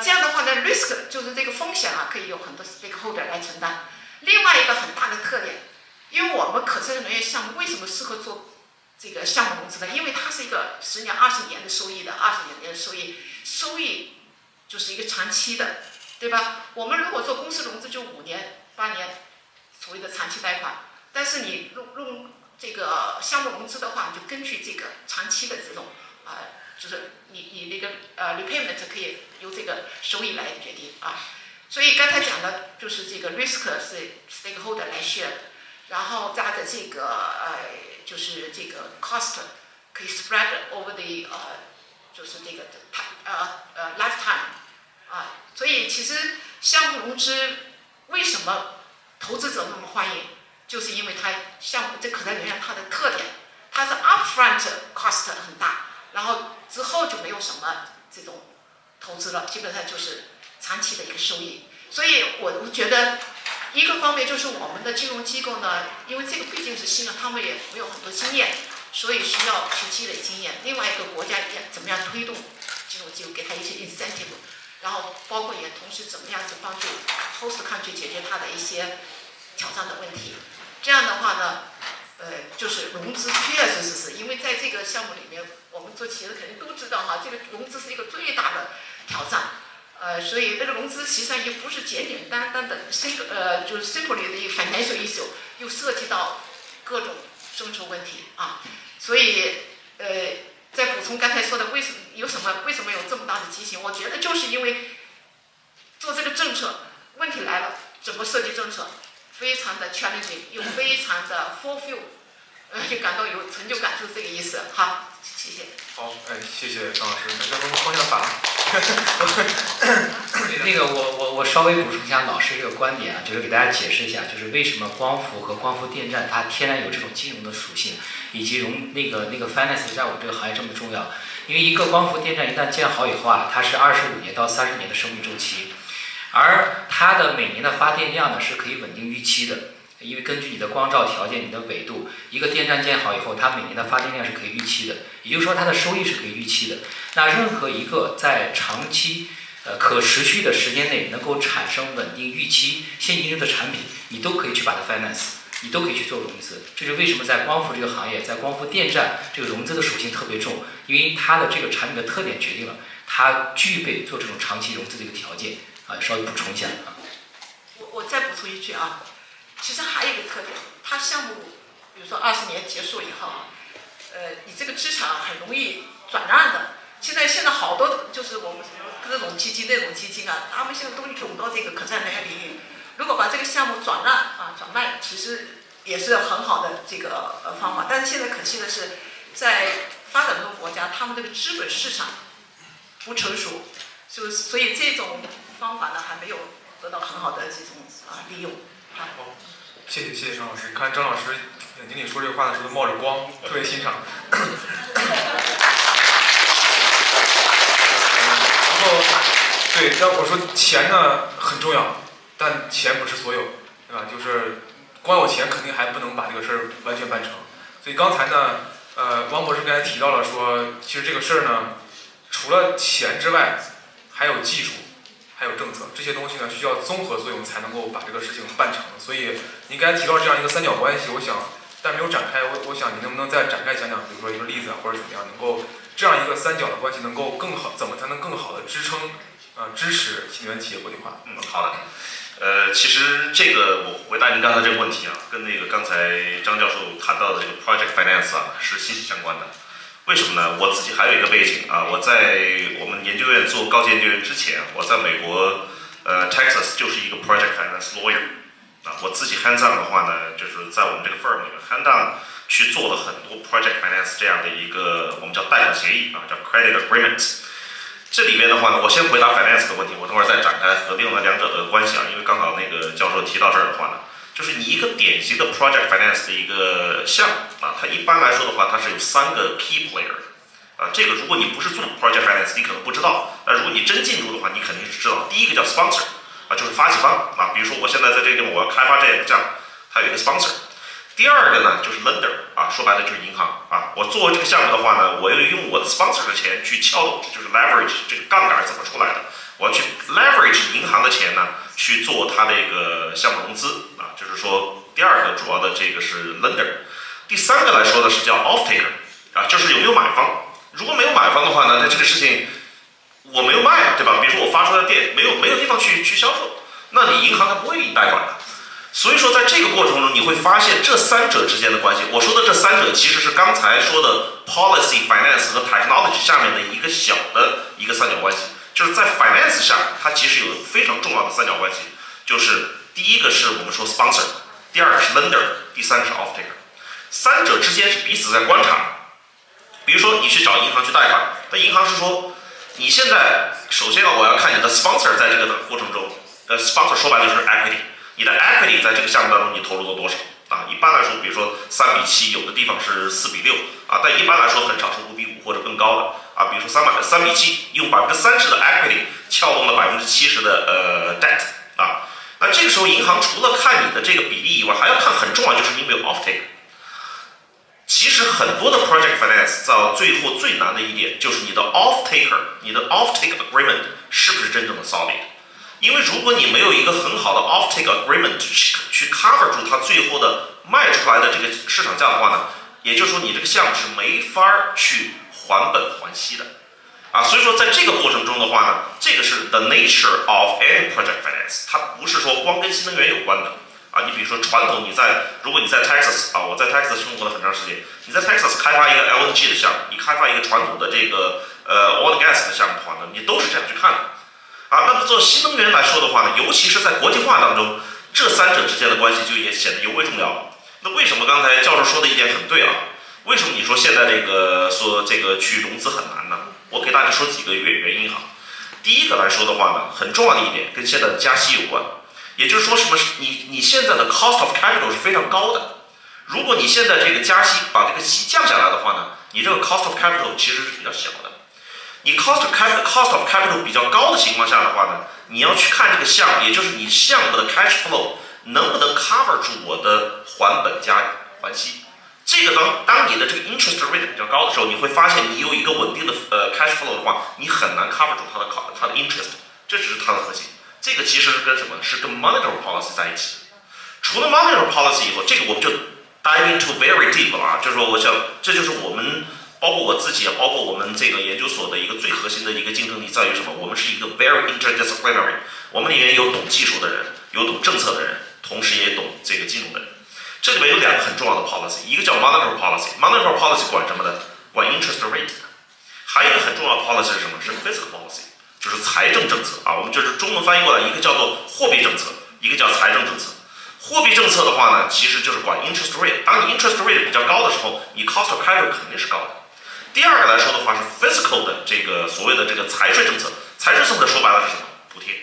这样的话呢 ，risk 就是这个风险可以有很多 stakeholder 来承担。另外一个很大的特点，因为我们可再生能源项目为什么适合做这个项目融资呢？因为它是一个10年、20年的收益的，20年的收益就是一个长期的，对吧？我们如果做公司融资就5年、8年，所谓的长期贷款。但是你用这个项目融资的话，你就根据这个长期的这种就是你那个repayment 可以由这个收益来决定啊。所以刚才讲的就是这个 risk 是 stakeholder 来 share， 然后加的这个就是这个 cost 可以 spread over the 就是这个lifetime 所以其实项目融资为什么投资者那么欢迎？就是因为它项目这可再生能源它的特点，它是 upfront cost 很大，然后之后就没有什么这种投资了，基本上就是长期的一个收益。所以我觉得一个方面就是我们的金融机构呢，因为这个毕竟是新的，他们也没有很多经验，所以需要去积累经验。另外一个国家也怎么样推动金融机构，给他一些 incentive， 然后包括也同时怎么样子帮助 host country 解决它的一些挑战的问题。这样的话呢，就是融资确实是因为在这个项目里面，我们做企业的肯定都知道这个融资是一个最大的挑战。所以这个融资实际上也不是简简单单的就是 simply 的一个 financial issue， 又涉及到各种政策问题所以再补充刚才说的为什么有这么大的畸形？我觉得就是因为做这个政策，问题来了，怎么设计政策？非常的 challenging， 又非常的 fulfill， 就感到有成就感，就是这个意思。好，谢谢。好，谢谢张老师。那咱们方向反了。那个我稍微补充一下老师这个观点就是给大家解释一下，就是为什么光伏和光伏电站它天然有这种金融的属性，以及那个 finance 在我们这个行业这么重要。因为一个光伏电站一旦建好以后它是25年到30年的生命周期。而它的每年的发电量呢是可以稳定预期的，因为根据你的光照条件、你的纬度，一个电站建好以后，它每年的发电量是可以预期的，也就是说它的收益是可以预期的。那任何一个在长期可持续的时间内能够产生稳定预期现金流的产品，你都可以去把它 finance， 你都可以去做融资。这是为什么在光伏这个行业，在光伏电站这个融资的属性特别重，因为它的这个产品的特点决定了它具备做这种长期融资的一个条件啊。稍微补充一下啊。我再补充一句啊，其实还有一个特点，它项目比如说20年结束以后啊，你这个资产很容易转让的。现在好多就是我们这种基金、那种基金啊，他们现在都涌到这个可再生能源领域。如果把这个项目转让啊、转卖，其实也是很好的这个方法。但是现在可惜的是，在发展中国家，他们这个资本市场不成熟，所以这种方法呢还没有得到很好的这种利用。好，谢谢张老师。看张老师眼睛里说这个话的时候冒着光，特别欣赏。然后，对，但我说钱呢很重要，但钱不是所有，对吧？就是光有钱肯定还不能把这个事儿完全办成。所以刚才呢，汪博士刚才提到了说，其实这个事儿呢，除了钱之外，还有技术，还有政策，这些东西呢需要综合作用才能够把这个事情办成。所以您刚才提到这样一个三角关系，我想，但没有展开，我想您能不能再展开讲讲，比如说一个例子啊，或者怎么样，能够这样一个三角的关系能够更好，怎么才能更好的支撑支持新能源企业国际化？好的。其实这个我回答您刚才这个问题啊，跟那个刚才张教授谈到的这个 project finance 啊是息息相关的。为什么呢？我自己还有一个背景啊，我在我们研究院做高级研究员之前，我在美国Texas 就是一个 project finance lawyer 啊，我自己 hands on 的话呢，就是在我们这个 firm 里面 hands on 去做了很多 project finance 这样的一个我们叫贷款协议啊，叫 credit agreement。这里面的话呢，我先回答 finance 的问题，我等会儿再展开和另外两者的关系啊，因为刚好那个教授提到这儿的话呢，就是你一个典型的 project finance 的一个项目啊，它一般来说的话，它是有3个 key player 啊，这个如果你不是做 project finance， 你可能不知道，那如果你真进入的话，你肯定是知道。第一个叫 sponsor 啊，就是发起方啊，比如说我现在在这个地方我要开发这个项目，它有一个 sponsor。第二个呢就是 lender 啊，说白了就是银行啊。我做这个项目的话呢，我要用我的 sponsor 的钱去撬动，就是 leverage 这个杠杆怎么出来的？我要去 leverage 银行的钱呢，去做它的一个项目融资啊。就是说，第二个主要的这个是 lender。第三个来说的是叫 off-taker 啊，就是有没有买方。如果没有买方的话呢，那这个事情我没有卖，对吧？比如说我发出来的电没有地方去销售，那你银行它不会给你贷款的。所以说，在这个过程中，你会发现这3者之间的关系。我说的这3者其实是刚才说的 policy、finance 和 technology 下面的一个小的一个三角关系。就是在 finance 下，它其实有非常重要的三角关系，就是第一个是我们说 sponsor， 第二个是 lender， 第三个是 off-taker。3者之间是彼此在观察。比如说，你去找银行去贷款，那银行是说，你现在首先我要看你的 sponsor 在这个过程中，sponsor 说白了就是 equity。你的 equity 在这个项目当中你投入了多少啊？一般来说，比如说3:7，有的地方是4:6啊，但一般来说很少是5:5或者更高的啊。比如说3:7，用30%的 equity 撬动了70%的debt 啊。那这个时候银行除了看你的这个比例以外，还要看很重要就是你有没有 off-take。其实很多的 project finance 到最后最难的一点就是你的 off-taker， 你的 off-take agreement 是不是真正的 solid？因为如果你没有一个很好的 off-take agreement 去 cover 住它最后的卖出来的这个市场价的话呢，也就是说你这个项目是没法去还本还息的啊。所以说在这个过程中的话呢，这个是 the nature of any project finance， 它不是说光跟新能源有关的啊。你比如说传统如果你在 Texas 啊，我在 Texas 生活了很长时间，你在 Texas 开发一个 LNG 的项目，你开发一个传统的这个oil and gas 的项目的话呢，你都是这样去看的。啊，那么做新能源来说的话呢，尤其是在国际化当中，这3者之间的关系就也显得尤为重要。那为什么刚才教授说的一点很对啊？为什么你说现在说这个去融资很难呢？我给大家说几个原因哈。第一个来说的话呢，很重要的一点跟现在的加息有关，也就是说什么？你现在的 cost of capital 是非常高的。如果你现在这个加息把这个息降下来的话呢，你这个 cost of capital 其实是比较小的。你 cost of capital 比较高的情况下的话呢，你要去看这个项目，也就是你项目的 cash flow 能不能 cover 住我的还本加还息。这个当你的这个 interest rate 比较高的时候，你会发现你有一个稳定的cash flow 的话，你很难 cover 住它的 interest， 这只是它的核心。这个其实是跟什么？是跟 monetary policy 在一起。除了 monetary policy 以后，这个我们就 dive into very deep 了啊，就是说我想这就是我们包括我自己，包括我们这个研究所的一个最核心的一个竞争力在于什么？我们是一个 very interdisciplinary， 我们里面有懂技术的人，有懂政策的人，同时也懂这个金融的人。这里面有两个很重要的 policy， 一个叫 monetary policy，monetary policy 管什么的？管 interest rate。还有一个很重要的 policy 是什么？是 fiscal policy， 就是财政政策啊。我们就是中文翻译过来，一个叫做货币政策，一个叫财政政策。货币政策的话呢，其实就是管 interest rate。当你 interest rate 比较高的时候，你 cost of capital 肯定是高的。第二个来说的话是 fiscal 的这个所谓的这个财税政策。财税政策说白了是什么？补贴。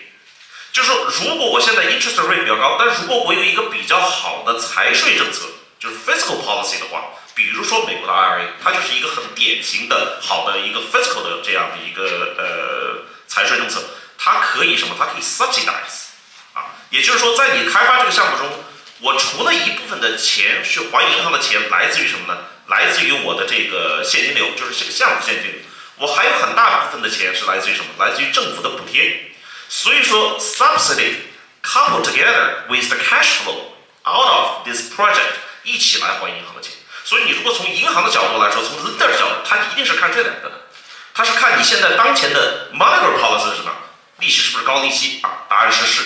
就是说，如果我现在 interest rate 比较高，但是如果我有一个比较好的财税政策，就是 fiscal policy 的话，比如说美国的 IRA， 它就是一个很典型的好的一个 fiscal 的这样的一个财税政策，它可以什么？它可以 subsidize 啊，也就是说，在你开发这个项目中，我除了一部分的钱去还银行的钱来自于什么呢？来自于我的这个现金流，就是这个项目现金流，我还有很大部分的钱是来自于什么？来自于政府的补贴。所以说 subsidy coupled together with the cash flow out of this project 一起来还银行的钱。所以你如果从银行的角度来说，从 lender 的角度，它一定是看这两个的，它是看你现在当前的 monetary policy 是什么，利息是不是高利息啊？答案是是。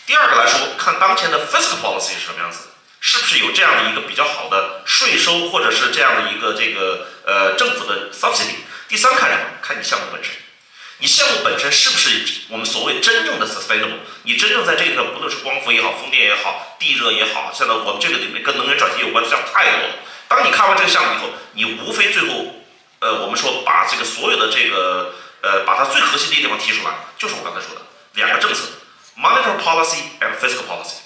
第二个来说，看当前的 fiscal policy 是什么样子，是不是有这样的一个比较好的税收，或者是这样的一个这个政府的 subsidy。第三看什么？看你项目本身。你项目本身是不是我们所谓真正的 sustainable？ 你真正在这个不论是光伏也好，风电也好，地热也好，现在我们这个里面跟能源转型有关的项目太多了。当你看完这个项目以后，你无非最后我们说把这个所有的这个把它最核心的一个地方提出来，就是我刚才说的两个政策 ，monetary policy and fiscal policy。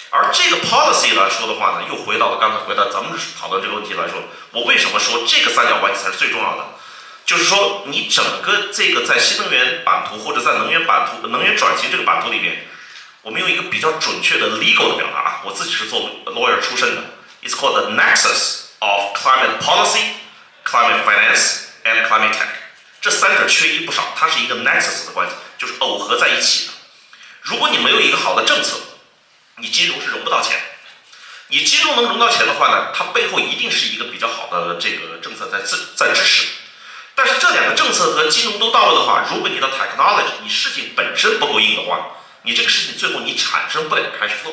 而这个 policy 来说的话呢，又回到了刚才回到咱们讨论这个问题来说，我为什么说这个三角关系才是最重要的？就是说，你整个这个在新能源版图或者在能源转型这个版图里面，我们用一个比较准确的 legal 的表达啊，我自己是做 lawyer 出身的 ，it's called the nexus of climate policy、climate finance and climate tech。这三者缺一不少，它是一个 nexus 的关系，就是耦合在一起的。如果你没有一个好的政策，你金融是融不到钱。你金融能融到钱的话呢，它背后一定是一个比较好的这个政策在支持。但是这两个政策和金融都到位的话，如果你的 technology 你事情本身不够硬的话，你这个事情最后你产生不了 cash flow。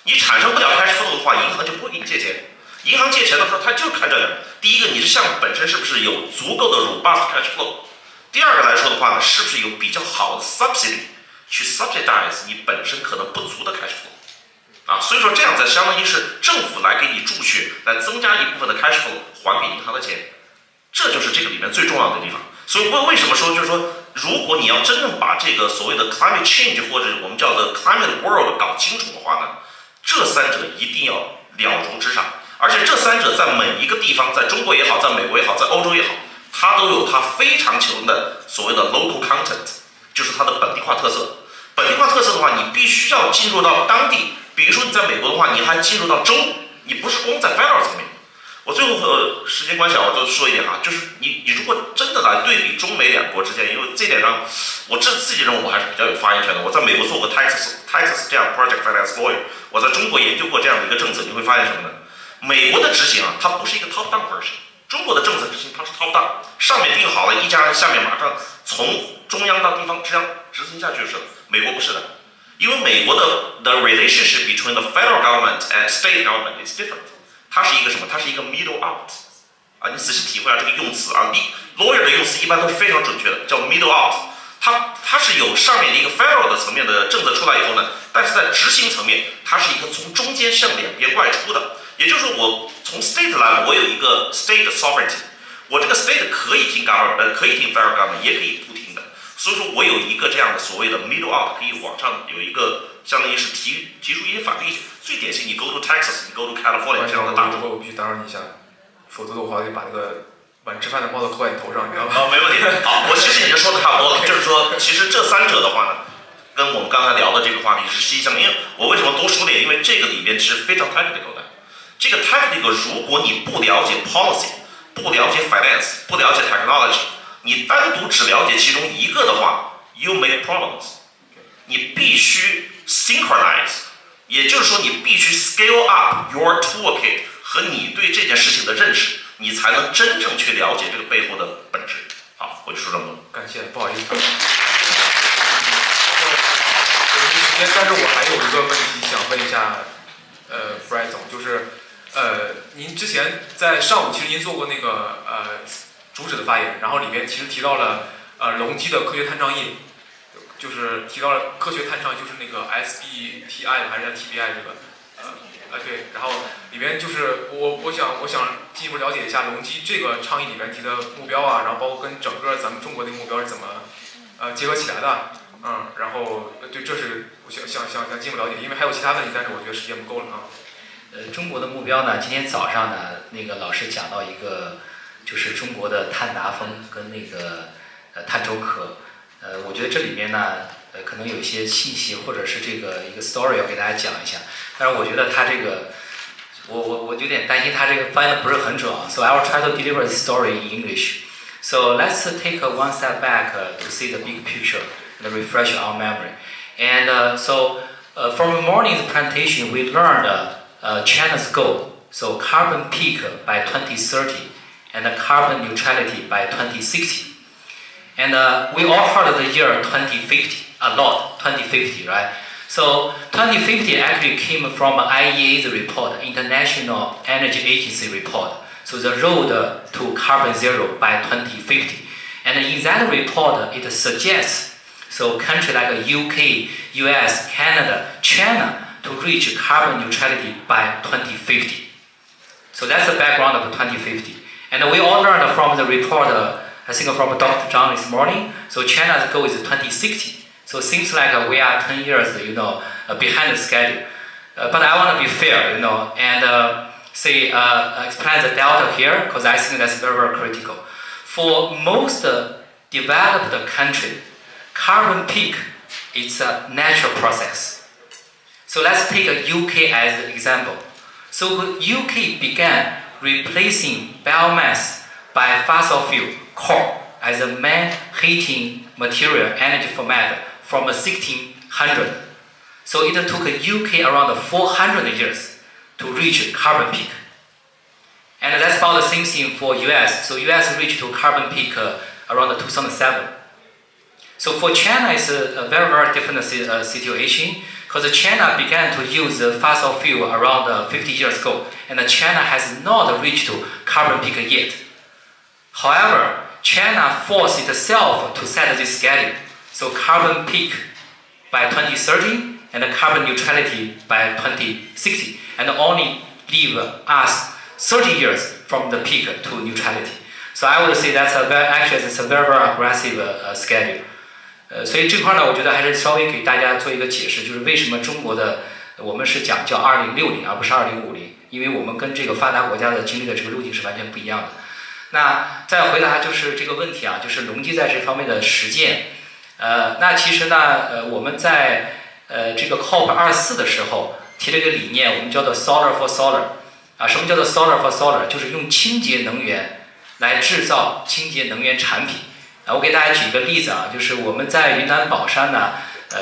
你产生不了 cash flow 的话，银行就不会给你借钱。银行借钱的时候，他就看这两个：第一个，你的项目本身是不是有足够的 robust cash flow；第二个来说的话呢，是不是有比较好的 subsidy 去 subsidize 你本身可能不足的 cash flow。啊，所以说这样子相当于是政府来给你注血，来增加一部分的 cash flow 还给银行的钱。这就是这个里面最重要的地方。所以为什么说，就是说，如果你要真正把这个所谓的 climate change 或者我们叫做 climate world 搞清楚的话呢，这三者一定要了如指掌。而且这三者在每一个地方，在中国也好，在美国也好，在欧洲也好，它都有它非常强的所谓的 local content， 就是它的本地化特色。本地化特色的话，你必须要进入到当地。比如说你在美国的话，你还进入到州，你不是光在 federal 层面。我最后时间关系我就说一点啊，就是你如果真的来对比中美两国之间，因为这点上我自己认为我还是比较有发言权的。我在美国做过 Texas 这样 project finance lawyer， 我在中国研究过这样的一个政策，你会发现什么呢？美国的执行啊，它不是一个 top down version， 中国的政策执行它是 top down， 上面定好了，一家人下面马上从中央到地方执行下去就是了。美国不是的，因为美国的 the relationship between the federal government and state government is different。它是一个什么？它是一个 middle out， 啊，你仔细体会下这个用词啊 ，lawyer 的用词一般都是非常准确的，叫 middle out。它是有上面的一个 federal 的层面的政策出来以后呢，但是在执行层面，它是一个从中间向两边外出的。也就是说，我从 state 来，我有一个 state sovereignty， 我这个 state 可以听 government， 可以听 federal government， 也可以不听的。所以说我有一个这样的所谓的 middle out， 可以往上有一个相当于是提出一些法律。最典型，你 go to Texas， 你 go to California 这样的大州。我必须打扰你一下，否则的话得把那个晚吃饭的帽子扣在你头上，你知道吗？没问题。好，我其实已经说的差不多了，就是说，其实这三者的话呢，跟我们刚才聊的这个话题是息息相关。因为我为什么多说点？因为这个里边是非常 technical 的。这个 technical 如果你不了解 policy， 不了解 finance， 不了解 technology， 你单独只了解其中一个的话 ，you make problems。你必须 synchronize， 也就是说你必须 scale up your toolkit 和你对这件事情的认识，你才能真正去了解这个背后的本质。好，我就说这么多。感谢，不好意思。时间，但是我还有一个问题想问一下，Fred 总，就是您之前在上午其实您做过那个主旨的发言，然后里面其实提到了隆基的科学探倡议，就是提到了科学探倡，就是那个 SBTI 还是 TBI 这个对，然后里面就是我想进一步了解一下隆基这个倡议里面提的目标啊，然后包括跟整个咱们中国的目标是怎么结合起来的。然后对，这是我想进一步了解，因为还有其他问题，但是我觉得时间不够了啊。中国的目标呢，今天早上呢，那个老师讲到一个，就是中国的碳达峰跟那个碳周壳，我觉得这里面呢，可能有一些信息或者是这个一个 story 要给大家讲一下，但是我觉得他这个，我有点担心他这个翻译的不是很准啊 ，so I will try to deliver the story in English. So let's take one step back to see the big picture. And refresh our memory. And from the morning's presentation, we learned China's goal. So carbon peak by 2030 and carbon neutrality by 2060. And we all heard the year 2050 a lot, 2050, right? So 2050 actually came from IEA's report, International Energy Agency report. So the road to carbon zero by 2050. And in that report, it suggests so countries like UK, US, Canada, China to reach carbon neutrality by 2050. So that's the background of 2050. And we all learned from the report, I think from Dr. Zhang this morning, so China's goal is 2060. So it seems like we are 10 years, behind the schedule. But I want to be fair, and explain the delta here, because I think that's very, very critical. For most developed countries, carbon peak is a natural process. So let's take a UK as an example. So UK began replacing biomass by fossil fuel, coal, as a main heating material energy format from 1600. So it took UK around 400 years to reach carbon peak. And that's about the same thing for US. So US reached to carbon peak around 2007. So for China, it's a very, very different situation, because China began to use fossil fuel around 50 years ago, and China has not reached to carbon peak yet. However, China forced itself to set this schedule, so carbon peak by 2030 and carbon neutrality by 2060, and only leave us 30 years from the peak to neutrality. So I would say that's it's a very, very aggressive schedule. 所以这块呢，我觉得还是稍微给大家做一个解释，就是为什么中国的我们是讲叫2060，而不是2050，因为我们跟这个发达国家的经历的这个路径是完全不一样的。那再回答就是这个问题啊，就是隆基在这方面的实践。那其实呢，我们在这个 COP24 的时候提了一个理念，我们叫做 Solar for Solar。什么叫做 Solar for Solar？ 就是用清洁能源来制造清洁能源产品。我给大家举一个例子啊，就是我们在云南宝山呢，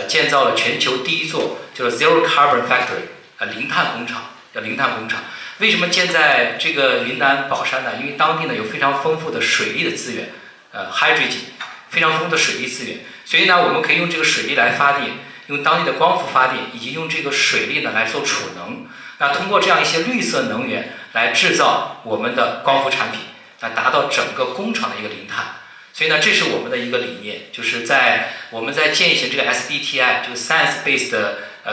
建造了全球第一座就是 Zero Carbon Factory， 零碳工厂，叫零碳工厂。为什么建在这个云南宝山呢？因为当地呢有非常丰富的水利的资源，hydrogen， 非常丰富的水利资源，所以呢我们可以用这个水利来发电，用当地的光伏发电，以及用这个水利呢来做储能。那通过这样一些绿色能源来制造我们的光伏产品，那达到整个工厂的一个零碳。所以呢，这是我们的一个理念，就是我们在践行这个 SBTI， 就是 Science-Based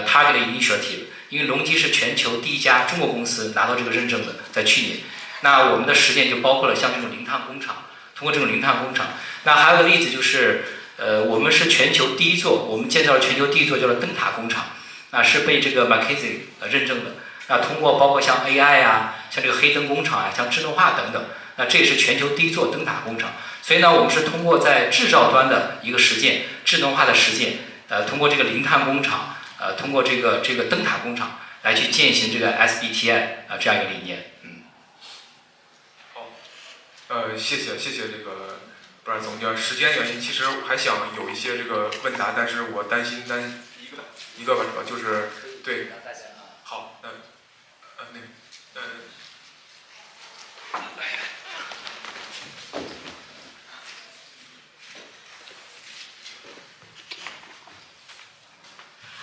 Target Initiative。因为隆基是全球第一家中国公司拿到这个认证的，在去年。那我们的实践就包括了像这种零碳工厂，通过这种零碳工厂。那还有个例子就是，我们是全球第一座，我们建造了全球第一座叫做灯塔工厂，是被这个 McKinsey 认证的。那通过包括像 AI 啊，像这个黑灯工厂啊，像智能化等等，那这也是全球第一座灯塔工厂。所以呢，我们是通过在制造端的一个实践，智能化的实践，通过这个零碳工厂，通过这个灯塔工厂来去践行这个 SBTI 这样一个理念。谢谢这个布尔总监。时间原因，其实还想有一些这个问答，但是我担心一个吧，主要就是对。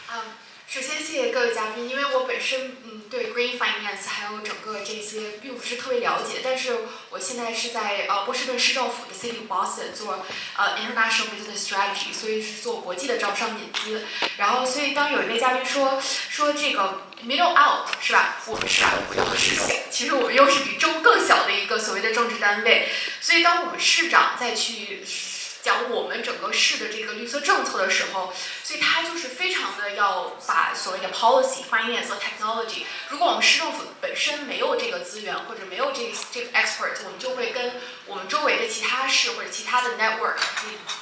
好，首先谢谢各位嘉宾，因为我本身对 Green Finance 还有整个这些并不是特别了解，但是我现在是在波士顿市政府的 City of Boston 做International Business Strategy， 所以是做国际的招商引资。然后所以当有一位嘉宾说这个 middle out 是吧，我们是不要实现，其实我们又是比州更小的一个所谓的政治单位，所以当我们市长再去讲我们整个市的这个绿色政策的时候，所以他就是非常的要把所谓的 policy、finance 和 technology， 如果我们市政府本身没有这个资源或者没有这个 expert， 我们就会跟我们周围的其他市或者其他的 network，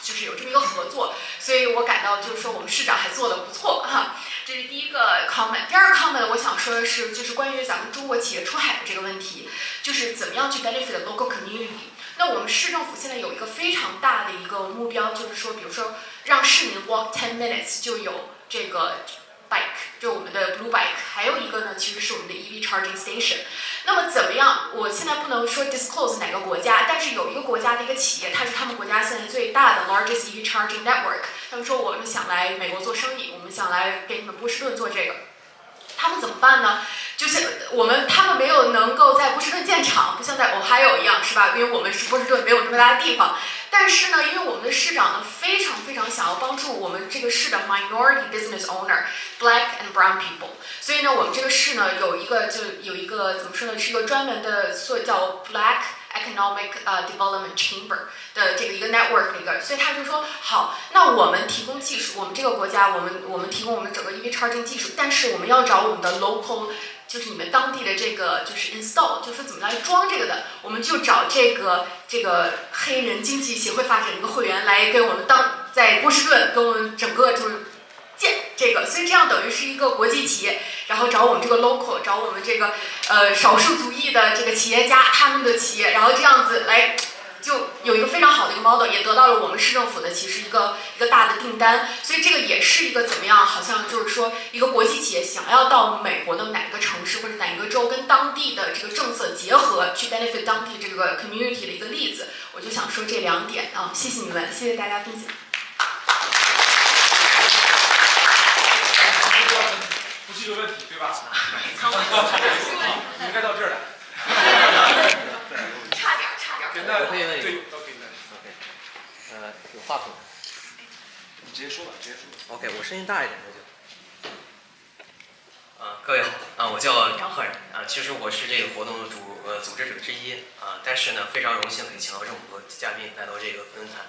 就是有这么一个合作。所以我感到就是说我们市长还做得不错哈。这是第一个 comment。第二个 comment 我想说的是，就是关于咱们中国企业出海的这个问题，就是怎么样去 benefit local community。那我们市政府现在有一个非常大的一个目标，就是说，比如说让市民 walk 10 minutes 就有这个 bike， 就我们的 blue bike， 还有一个呢，其实是我们的 EV charging station。那么怎么样？我现在不能说 disclose 哪个国家，但是有一个国家的一个企业，它是他们国家现在最大的 largest EV charging network。他们说我们想来美国做生意，我们想来给你们波士顿做这个。他们怎么办呢？就是他们没有能够在波士顿建厂，不像在 Ohio 一样，是吧？因为我们是波士顿没有这么大的地方。但是呢，因为我们的市长呢非常非常想要帮助我们这个市的 minority business owner、black and brown people， 所以呢，我们这个市呢有一个怎么说呢，是一个专门的叫 Black Economic Development Chamber 的这个一个 network 的一个，所以他就说好，那我们提供技术，我们这个国家我们提供我们整个 EV charging 技术，但是我们要找我们的 local。就是你们当地的这个就是 install， 就是怎么来装这个的，我们就找这个黑人经济协会发展一个会员来给我们在波士顿给我们整个就是建这个，所以这样等于是一个国际企业，然后找我们这个 local， 找我们这个少数族裔的这个企业家他们的企业，然后这样子来。就有一个非常好的一个 model， 也得到了我们市政府的其实一个大的订单，所以这个也是一个怎么样，好像就是说一个国际企业想要到美国的哪个城市或者哪个州跟当地的这个政策结合，去 benefit 当地这个 community 的一个例子。我就想说这2点啊，谢谢你们，谢谢大家分享。不是一个问题，对吧？应该到这儿来。差点。我可以问一个。对，都可以问。OK。有话筒。你直接说吧。OK， 我声音大一点那就。各位好，我叫梁赫然其实我是这个活动的组织者之一但是呢，非常荣幸可以请到这么多嘉宾来到这个论坛。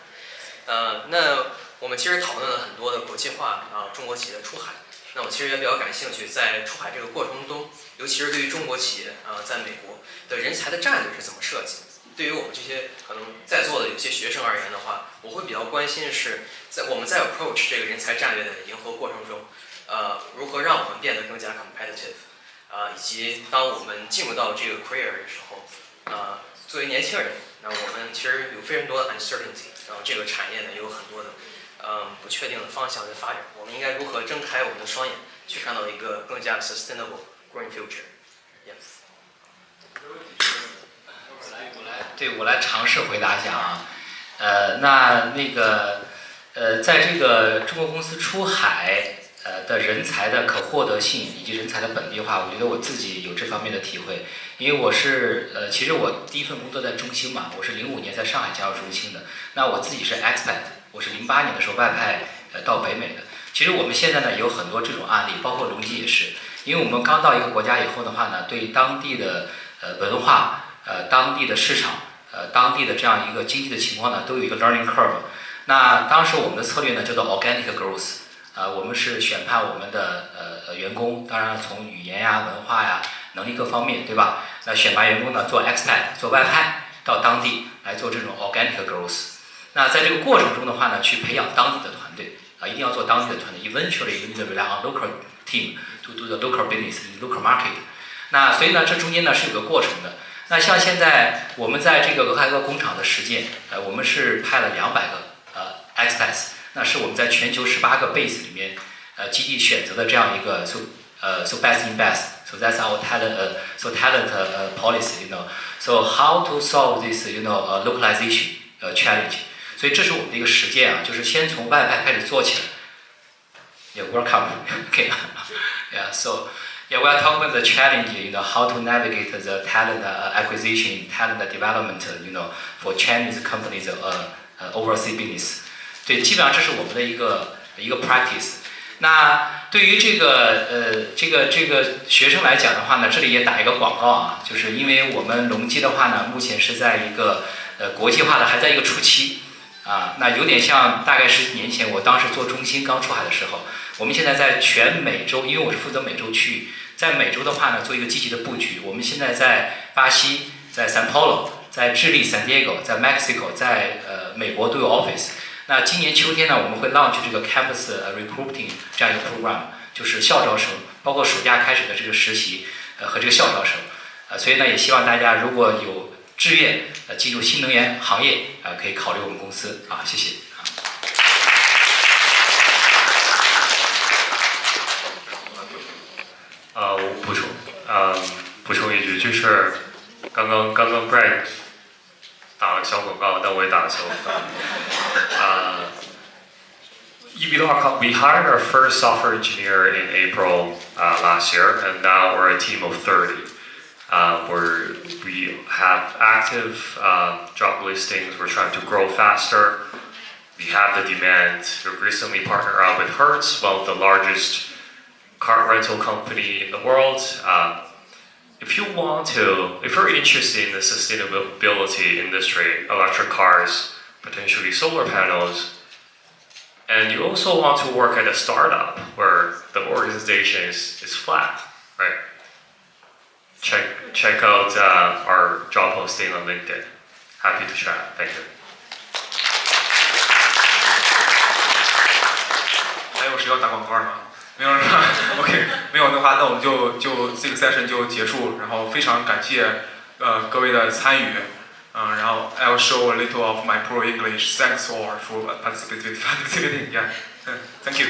那我们其实讨论了很多的国际化中国企业的出海。那我其实也比较感兴趣，在出海这个过程中，尤其是对于中国企业在美国的人才的战略是怎么设计的。对于我们这些可能在座的有些学生而言的话，我会比较关心的是，我们在 approach 这个人才战略的迎合过程中，如何让我们变得更加 competitive，以及当我们进入到这个 career 的时候，作为年轻人，那我们其实有非常多的 uncertainty， 然后这个产业呢也有很多的不确定的方向在发展，我们应该如何睁开我们的双眼，去看到一个更加 sustainable green future？Yes。对，我来尝试回答一下啊。在这个中国公司出海的人才的可获得性以及人才的本地化，我觉得我自己有这方面的体会。因为我是其实我第一份工作在中兴嘛，我是05年在上海加入中兴的。那我自己是 expat， 我是08年的时候外派到北美的。其实我们现在呢也有很多这种案例，包括隆基也是。因为我们刚到一个国家以后的话呢，对当地的文化、当地的市场、当地的这样一个经济的情况呢，都有一个 learning curve。那当时我们的策略呢叫做 organic growth， 我们是选派我们的员工，当然从语言呀、文化呀、能力各方面，对吧？那选拔员工呢做 expat， 做外派到当地来做这种 organic growth。那在这个过程中的话呢，去培养当地的团队，一定要做当地的团队 ，eventually you need to rely on local team to do the local business in local market。那所以呢，这中间呢是有个过程的。那像现在我们在这个俄亥俄工厂的实践，我们是派了200个expats， 那是我们在全球18个 base 里面基地选择的这样一个 so best in best，so that's our talent policy，you know，so how to solve this you know localization challenge， 所以这是我们的一个实践啊，就是先从外派开始做起来。Yeah, welcome. Okay. Yeah, so. Yeah, we are talking about the challenge, you know, how to navigate the talent acquisition, talent development, you know, for Chinese companies overseas business. 对，基本上这是我们的一个 practice。那对于这个学生来讲的话呢，这里也打一个广告啊，就是因为我们隆基的话呢，目前是在一个国际化的还在一个初期啊，那有点像大概10几年前我当时做中兴刚出海的时候。我们现在在全美洲，因为我是负责美洲区域，在美洲的话呢，做一个积极的布局。我们现在在巴西、在 São Paulo、在智利 San Diego、在 Mexico、在美国都有 office。那今年秋天呢，我们会 launch 这个 campus recruiting 这样一个 program， 就是校招生，包括暑假开始的这个实习和这个校招生。所以呢，也希望大家如果有志愿进入新能源行业可以考虑我们公司啊，谢谢。我补充一句，就是刚刚 Brad 打了个小广告，但我也打了小广告。EB.com, we hired our first software engineer in April last year, and now we're a team of 30. We have active job listings. We're trying to grow faster. We have the demand. We've recently partnered up with Hertz, one of the largest car rental company in the world. If you're interested in the sustainability industry, electric cars, potentially solar panels, and you also want to work at a startup where the organization is flat, right? Check out our job posting on LinkedIn. Happy to chat. Thank you. 还有谁要打广告吗？没有人吧 ？OK， 没有的话，那我们就这个 session 就结束。然后非常感谢各位的参与，然后 I'll show a little of my pro English. Thanks all for participating. Yeah, thank you.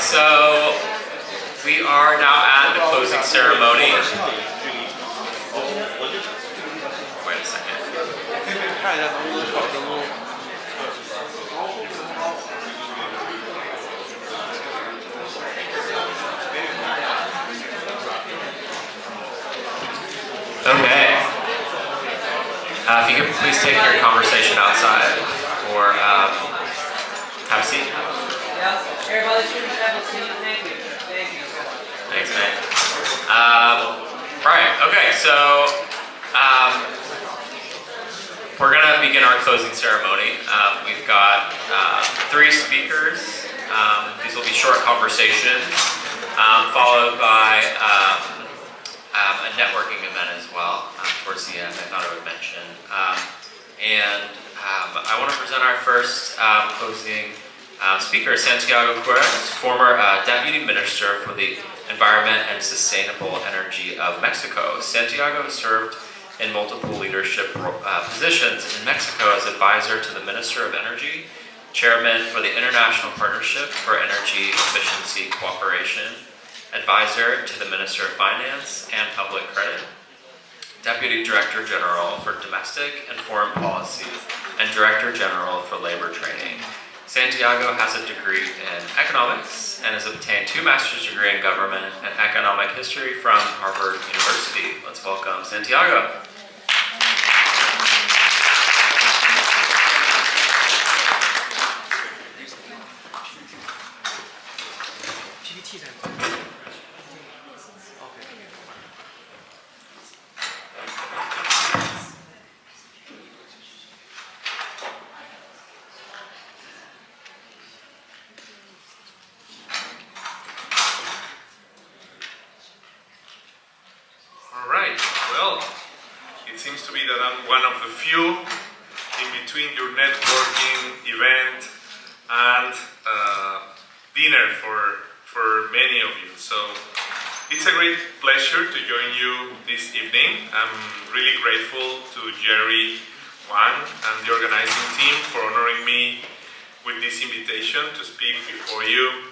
so we are now at the closing ceremony. Wait a second. Okay. If you could please take your conversation outside or have a seat. Everybody should have a seat. Thank you. Thank you. Thanks, man. Right, okay, so we're going to begin our closing ceremony. We've got 3 speakers. These will be short conversations, followed by a networking event as well towards the end, I thought I would mention. I want to present our first closing speaker, Santiago Quirós, former Deputy Minister for the Environment and Sustainable Energy of Mexico. Santiago served in multiple leadership positions in Mexico as advisor to the Minister of Energy, chairman for the International Partnership for Energy Efficiency Cooperation, advisor to the Minister of Finance and Public Credit, Deputy Director General for Domestic and Foreign Policy, and Director General for Labor Training. Santiago has a degree in economics and has obtained 2 master's degrees in government and economic history from Harvard University. Let's welcome Santiago. One of the few in between your networking event and dinner for many of you. So it's a great pleasure to join you this evening. I'm really grateful to Jerry Wang and the organizing team for honoring me with this invitation to speak before you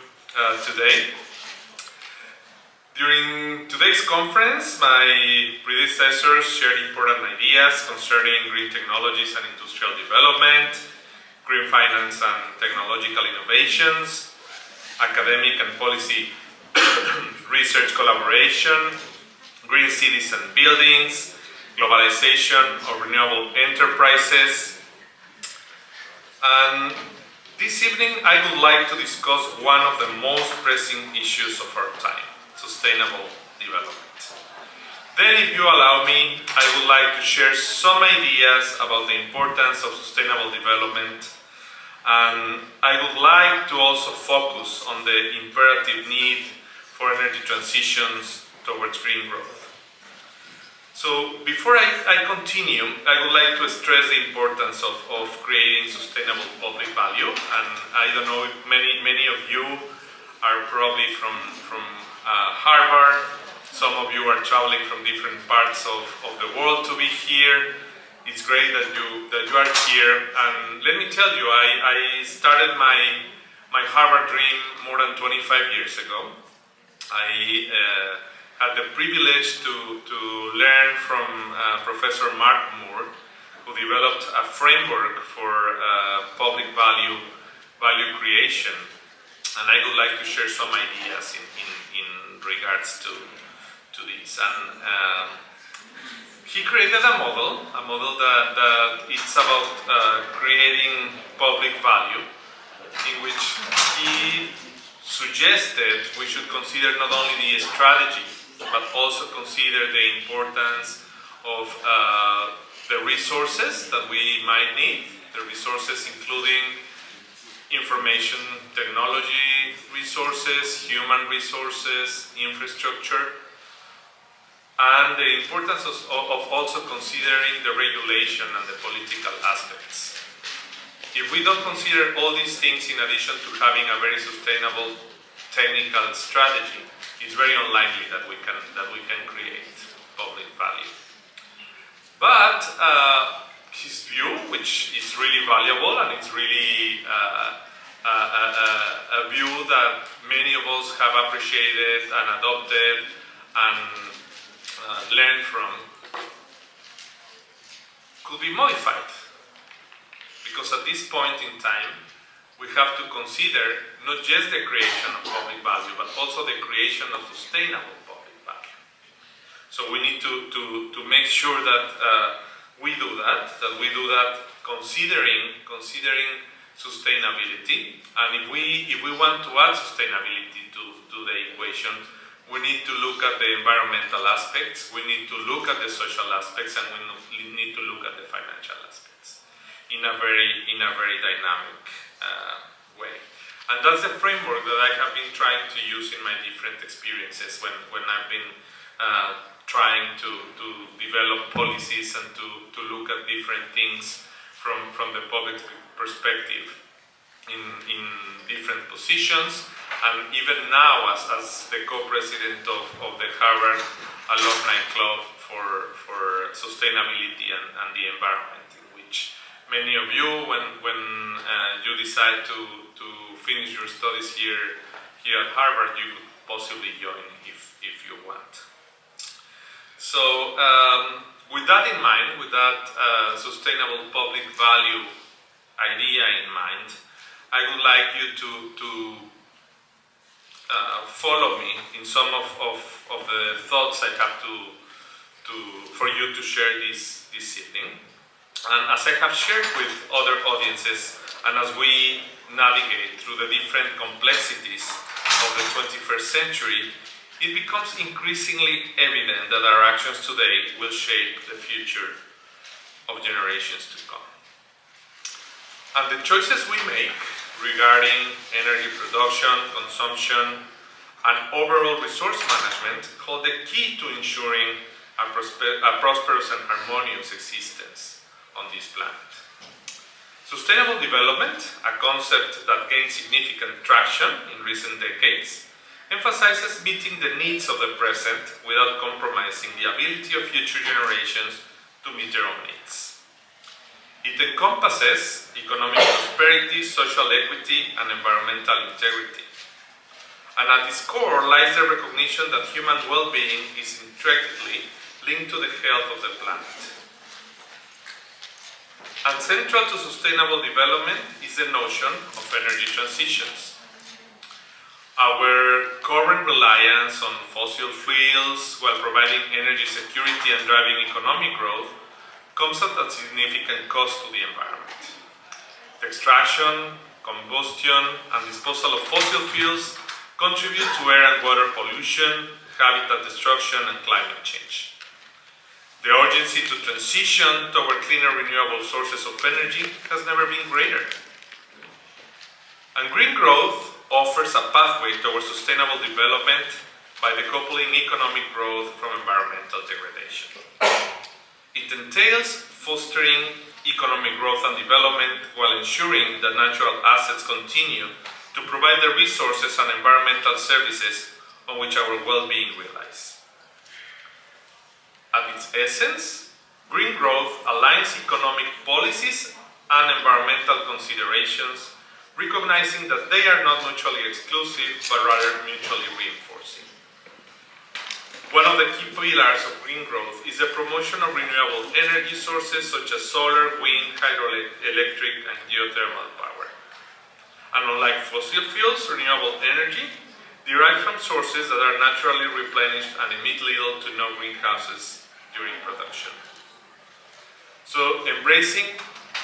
today. During today's conference, my predecessors shared important ideas concerning green technologies and industrial development, green finance and technological innovations, academic and policy research collaboration, green cities and buildings, globalization of renewable enterprises. And this evening, I would like to discuss one of the most pressing issues of our time: sustainable development. Then, if you allow me, I would like to share some ideas about the importance of sustainable development, and I would like to also focus on the imperative need for energy transitions towards green growth. So, before I continue, I would like to stress the importance of creating sustainable public value, and I don't know if many of you are probably from Harvard. Some of you are traveling from different parts of the world to be here. It's great that you are here. And let me tell you, I started my Harvard dream more than 25 years ago. I had the privilege to learn from Professor Mark Moore, who developed a framework for public value creation. And I would like to share some ideas in regards to this. And he created a model that it's about creating public value, in which he suggested we should consider not only the strategy, but also consider the importance of the resources that we might need, the resources including information technology resources, human resources, infrastructure, and the importance of also considering the regulation and the political aspects. If we don't consider all these things in addition to having a very sustainable technical strategy, it's very unlikely that we can create public value. But his view, which is really valuable and it's really a view that many of us have appreciated and adopted and learned from could be modified. Because at this point in time, we have to consider not just the creation of public value, but also the creation of sustainable public value. So we need to make sure that we do that considering sustainability. And if we want to add sustainability to the equation, we need to look at the environmental aspects, we need to look at the social aspects, and we need to look at the financial aspects in a very dynamic way. And that's the framework that I have been trying to use in my different experiences when I've been trying to develop policies and to look at different things from the public perspective in different positions. And even now, as the co-president of the Harvard Alumni Club for Sustainability and the Environment, in which many of you, when you decide to finish your studies here at Harvard, you could possibly join if you want. So with that in mind, with that sustainable public value idea in mind, I would like you to follow me in some of the thoughts I have for you to share this evening. And as I have shared with other audiences, and as we navigate through the different complexities of the 21st century, it becomes increasingly evident that our actions today will shape the future of generations to come. And the choices we make regarding energy production, consumption, and overall resource management hold the key to ensuring a prosperous and harmonious existence on this planet. Sustainable development, a concept that gained significant traction in recent decades, emphasizes meeting the needs of the present without compromising the ability of future generations to meet their own needs. It encompasses economic prosperity, social equity, and environmental integrity. And at its core lies the recognition that human well-being is intricately linked to the health of the planet. And central to sustainable development is the notion of energy transitions. Our current reliance on fossil fuels while providing energy security and driving economic growth comes at a significant cost to the environment. The extraction, combustion, and disposal of fossil fuels contribute to air and water pollution, habitat destruction, and climate change. The urgency to transition toward cleaner renewable sources of energy has never been greater. And green growth offers a pathway towards sustainable development by decoupling economic growth from environmental degradation. It entails fostering economic growth and development while ensuring that natural assets continue to provide the resources and environmental services on which our well-being relies. At its essence, green growth aligns economic policies and environmental considerations, recognizing that they are not mutually exclusive, but rather mutually reinforcing. One of the key pillars of green growth is the promotion of renewable energy sources such as solar, wind, hydroelectric, and geothermal power. And unlike fossil fuels, renewable energy derived from sources that are naturally replenished and emit little to no greenhouses during production. So embracing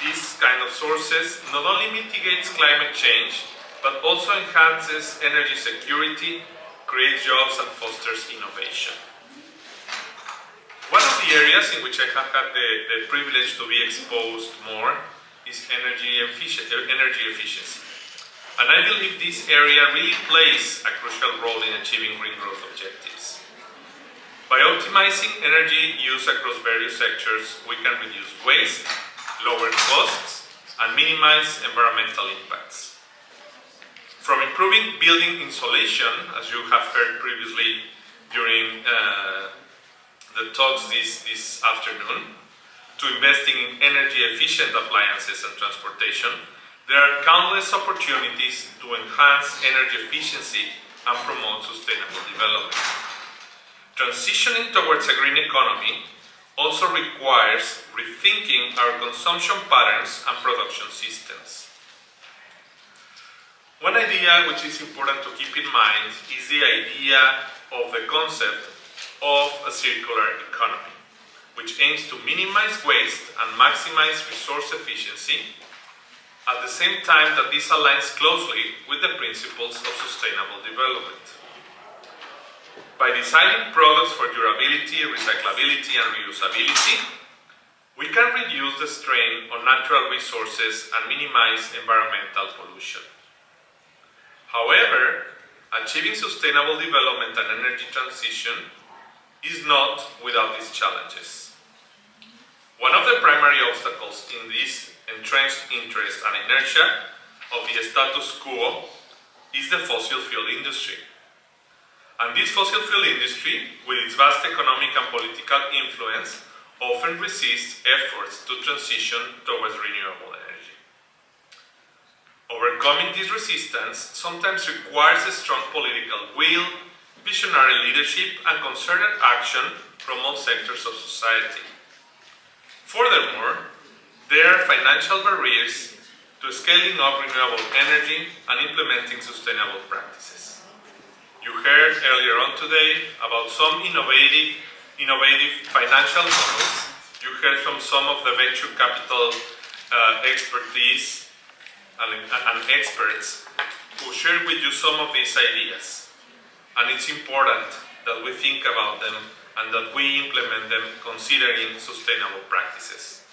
these kind of sources not only mitigates climate change, but also enhances energy security, creates jobs, and fosters innovation. One of the areas in which I have had the privilege to be exposed more is energy efficiency. And I believe this area really plays a crucial role in achieving green growth objectives. By optimizing energy use across various sectors, we can reduce waste, lower costs, and minimize environmental impacts. From improving building insulation, as you have heard previously during the talks this afternoon, to investing in energy efficient appliances and transportation, there are countless opportunities to enhance energy efficiency and promote sustainable development. Transitioning towards a green economy also requires rethinking our consumption patterns and production systems. One idea which is important to keep in mind is the idea of the concept of a circular economy, which aims to minimize waste and maximize resource efficiency, at the same time that this aligns closely with the principles of sustainable development. By designing products for durability, recyclability, and reusability, we can reduce the strain on natural resources and minimize environmental pollution. However, achieving sustainable development and energy transition is not without these challenges. One of the primary obstacles in this entrenched interest and inertia of the status quo is the fossil fuel industry. And this fossil fuel industry, with its vast economic and political influence, often resists efforts to transition towards renewable energy. Overcoming this resistance sometimes requires a strong political will, visionary leadership, and concerted action from all sectors of society. Furthermore, there are financial barriers to scaling up renewable energy and implementing sustainable practices. You heard earlier on today about some innovative financial models. You heard from some of the venture capital expertise and experts who shared with you some of these ideas. And it's important that we think about them and that we implement them considering sustainable practices.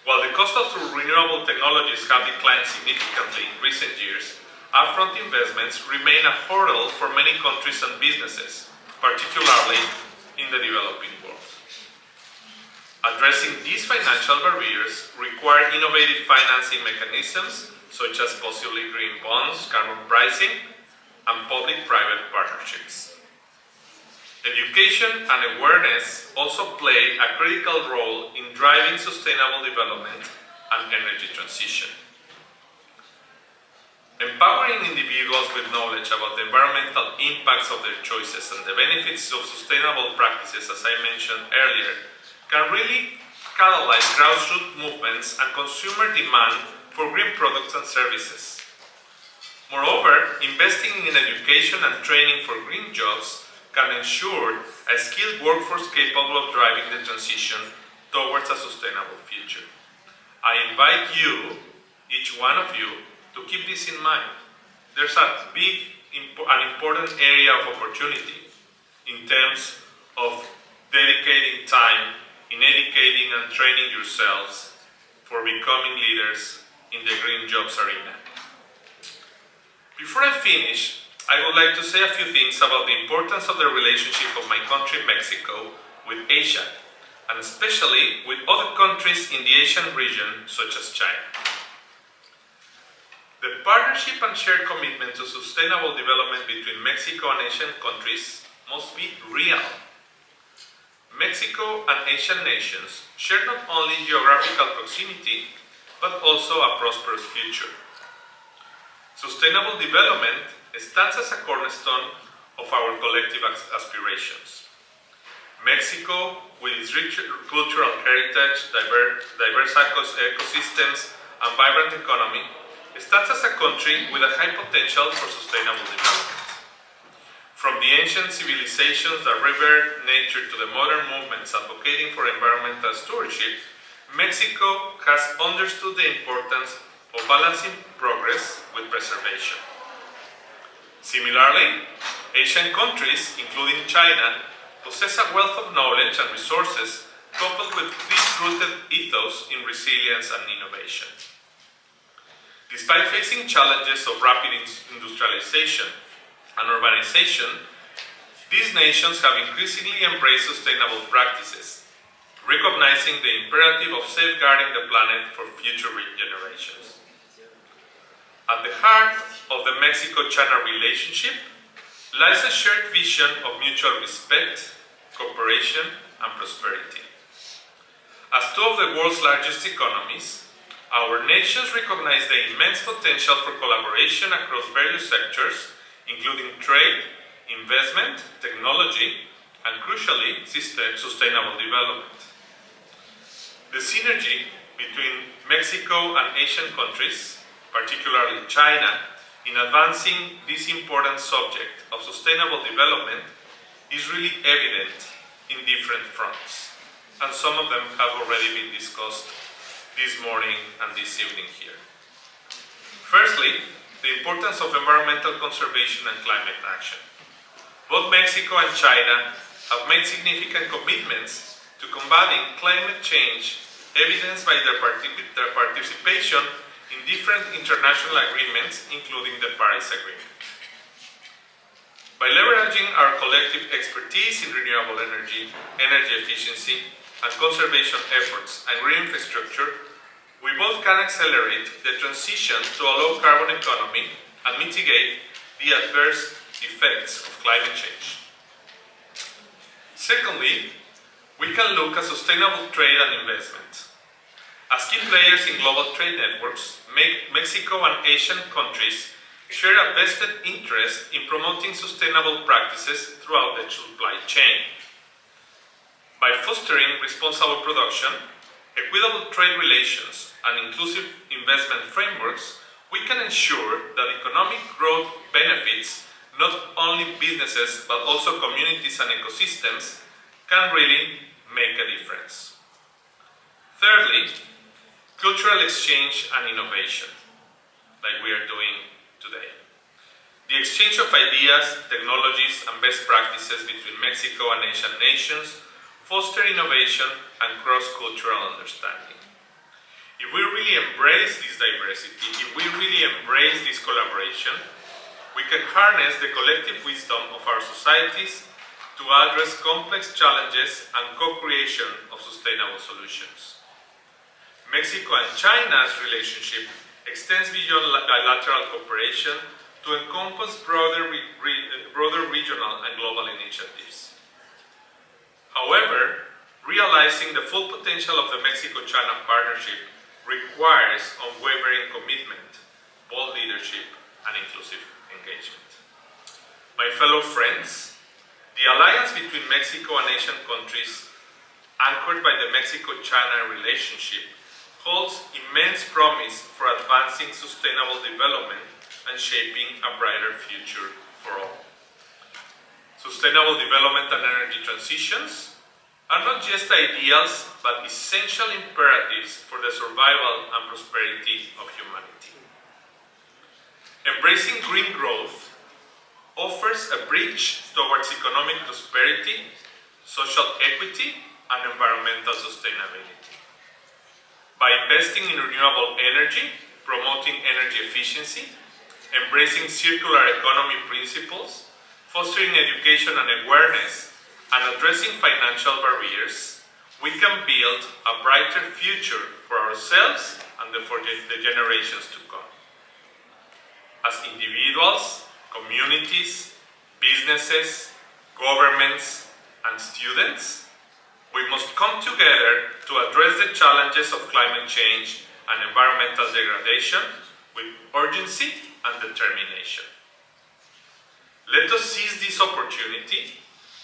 While the cost of renewable technologies have declined significantly in recent years, upfront investments remain a hurdle for many countries and businesses, particularly in the developing world. Addressing these financial barriers require innovative financing mechanisms such as possibly green bonds, carbon pricing, and public-private partnerships. Education and awareness also play a critical role in driving sustainable development and energy transition. Empowering individuals with knowledge about the environmental impacts of their choices and the benefits of sustainable practices, as I mentioned earlier, can really catalyze grassroots movements and consumer demand for green products and services. Moreover, investing in education and training for green jobs can ensure a skilled workforce capable of driving the transition towards a sustainable future. I invite you, each one of you, to keep this in mind. There's an important area of opportunity in terms of dedicating time in educating and training yourselves for becoming leaders in the green jobs arena. Before I finish, I would like to say a few things about the importance of the relationship of my country, Mexico, with Asia, and especially with other countries in the Asian region, such as China. The partnership and shared commitment to sustainable development between Mexico and Asian countries must be real. Mexico and Asian nations share not only geographical proximity, but also a prosperous future. Sustainable development stands as a cornerstone of our collective aspirations. Mexico, with its rich cultural heritage, diverse ecosystems, and vibrant economy, stands as a country with a high potential for sustainable development. From the ancient civilizations that revered nature to the modern movements advocating for environmental stewardship, Mexico has understood the importance of balancing progress with preservation. Similarly, Asian countries, including China, possess a wealth of knowledge and resources coupled with deep-rooted ethos in resilience and innovation. Despite facing challenges of rapid industrialization and urbanization, these nations have increasingly embraced sustainable practices, recognizing the imperative of safeguarding the planet for future generations. At the heart of the Mexico-China relationship lies a shared vision of mutual respect, cooperation, and prosperity. As two of the world's largest economies, Our nations recognize the immense potential for collaboration across various sectors, including trade, investment, technology, and crucially, sustainable development. The synergy between Mexico and Asian countries, particularly China, in advancing this important subject of sustainable development is really evident in different fronts, and some of them have already been discussed this morning and this evening here. Firstly, the importance of environmental conservation and climate action. Both Mexico and China have made significant commitments to combating climate change, evidenced by their participation in different international agreements, including the Paris Agreement. By leveraging our collective expertise in renewable energy, energy efficiency, and conservation efforts and green infrastructure, we both can accelerate the transition to a low-carbon economy and mitigate the adverse effects of climate change. Secondly, we can look at sustainable trade and investment. As key players in global trade networks, Mexico and Asian countries share a vested interest in promoting sustainable practices throughout the supply chain. By fostering responsible production, equitable trade relations, and inclusive investment frameworks, we can ensure that economic growth benefits not only businesses but also communities and ecosystems can really make a difference. Thirdly, cultural exchange and innovation, like we are doing today. The exchange of ideas, technologies, and best practices between Mexico and Asian nations foster innovation and cross-cultural understanding. If we really embrace this diversity, if we really embrace this collaboration, we can harness the collective wisdom of our societies to address complex challenges and co-creation of sustainable solutions. Mexico and China's relationship extends beyond bilateral cooperation to encompass broader regional and global initiatives. However, realizing the full potential of the Mexico-China partnership requires unwavering commitment, bold leadership, and inclusive engagement. My fellow friends, the alliance between Mexico and Asian countries, anchored by the Mexico-China relationship, holds immense promise for advancing sustainable development and shaping a brighter future for all. Sustainable development and energy transitions are not just ideals, but essential imperatives for the survival and prosperity of humanity. Embracing green growth offers a bridge towards economic prosperity, social equity, and environmental sustainability. By investing in renewable energy, promoting energy efficiency, embracing circular economy principles, fostering education and awareness, and addressing financial barriers, we can build a brighter future for ourselves and for the generations to come. As individuals, communities, businesses, governments, and students, we must come together to address the challenges of climate change and environmental degradation with urgency and determination. Let us seize this opportunity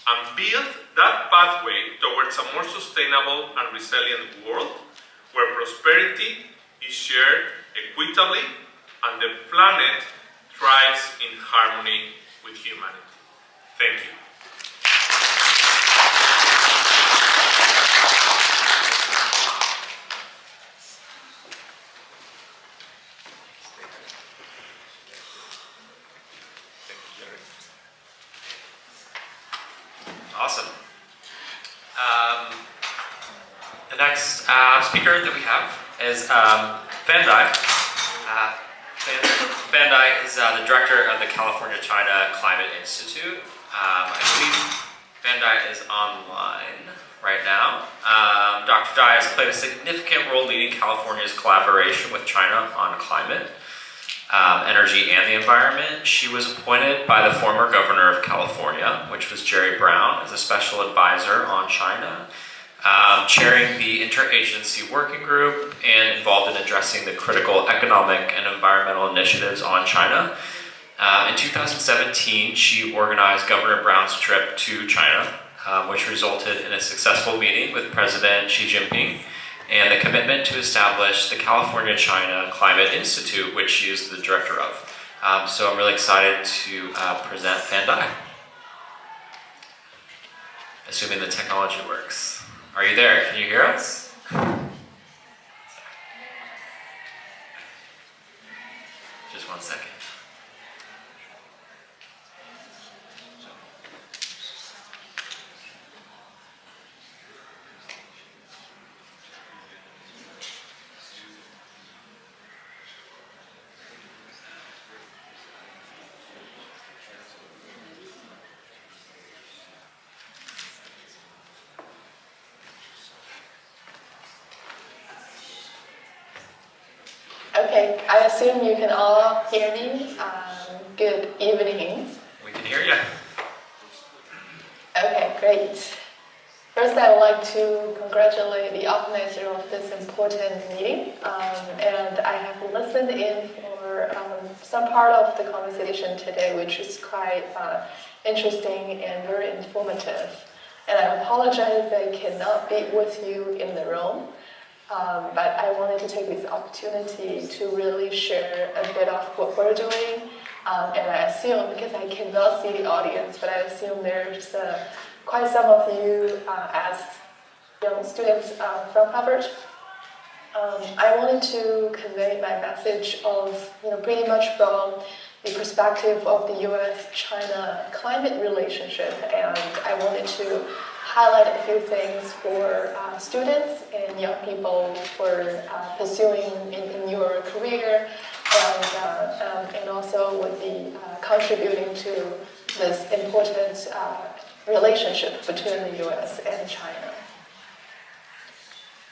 and build that pathway towards a more sustainable and resilient world where prosperity is shared equitably and the planet thrives in harmony with humanity. Thank you. Awesome. The next speaker that we have is Fan Dai. Fan Dai is the director of the California-China Climate Institute. I believe Fan Dai is online right now. Dr. Dai has played a significant role leading California's collaboration with China on climate, energy, and the environment. She was appointed by the former governor of California, which was Jerry Brown, as a special advisor on China. chairing the Interagency Working Group and involved in addressing the critical economic and environmental initiatives on China. In 2017, she organized Governor Brown's trip to China, which resulted in a successful meeting with President Xi Jinping and a commitment to establish the California-China Climate Institute, which she is the director of. So I'm really excited to present Fan Dai, assuming the technology works. Are you there? Can you hear us? Just 1 second. Okay, I assume you can all hear me. Good evening. We can hear you. Okay, great. First, I would like to congratulate the organizer of this important meeting. And I have listened in for some part of the conversation today, which is quite interesting and very informative. And I apologize that I cannot be with you in the room. But I wanted to take this opportunity to really share a bit of what we're doing. And I assume, because I cannot see the audience, but I assume there's quite some of you as young students from Harvard. I wanted to convey my message of, pretty much from the perspective of the U.S.-China climate relationship, and I wanted to highlight a few things for students and young people for pursuing in your career, and also would be contributing to this important relationship between the U.S. and China.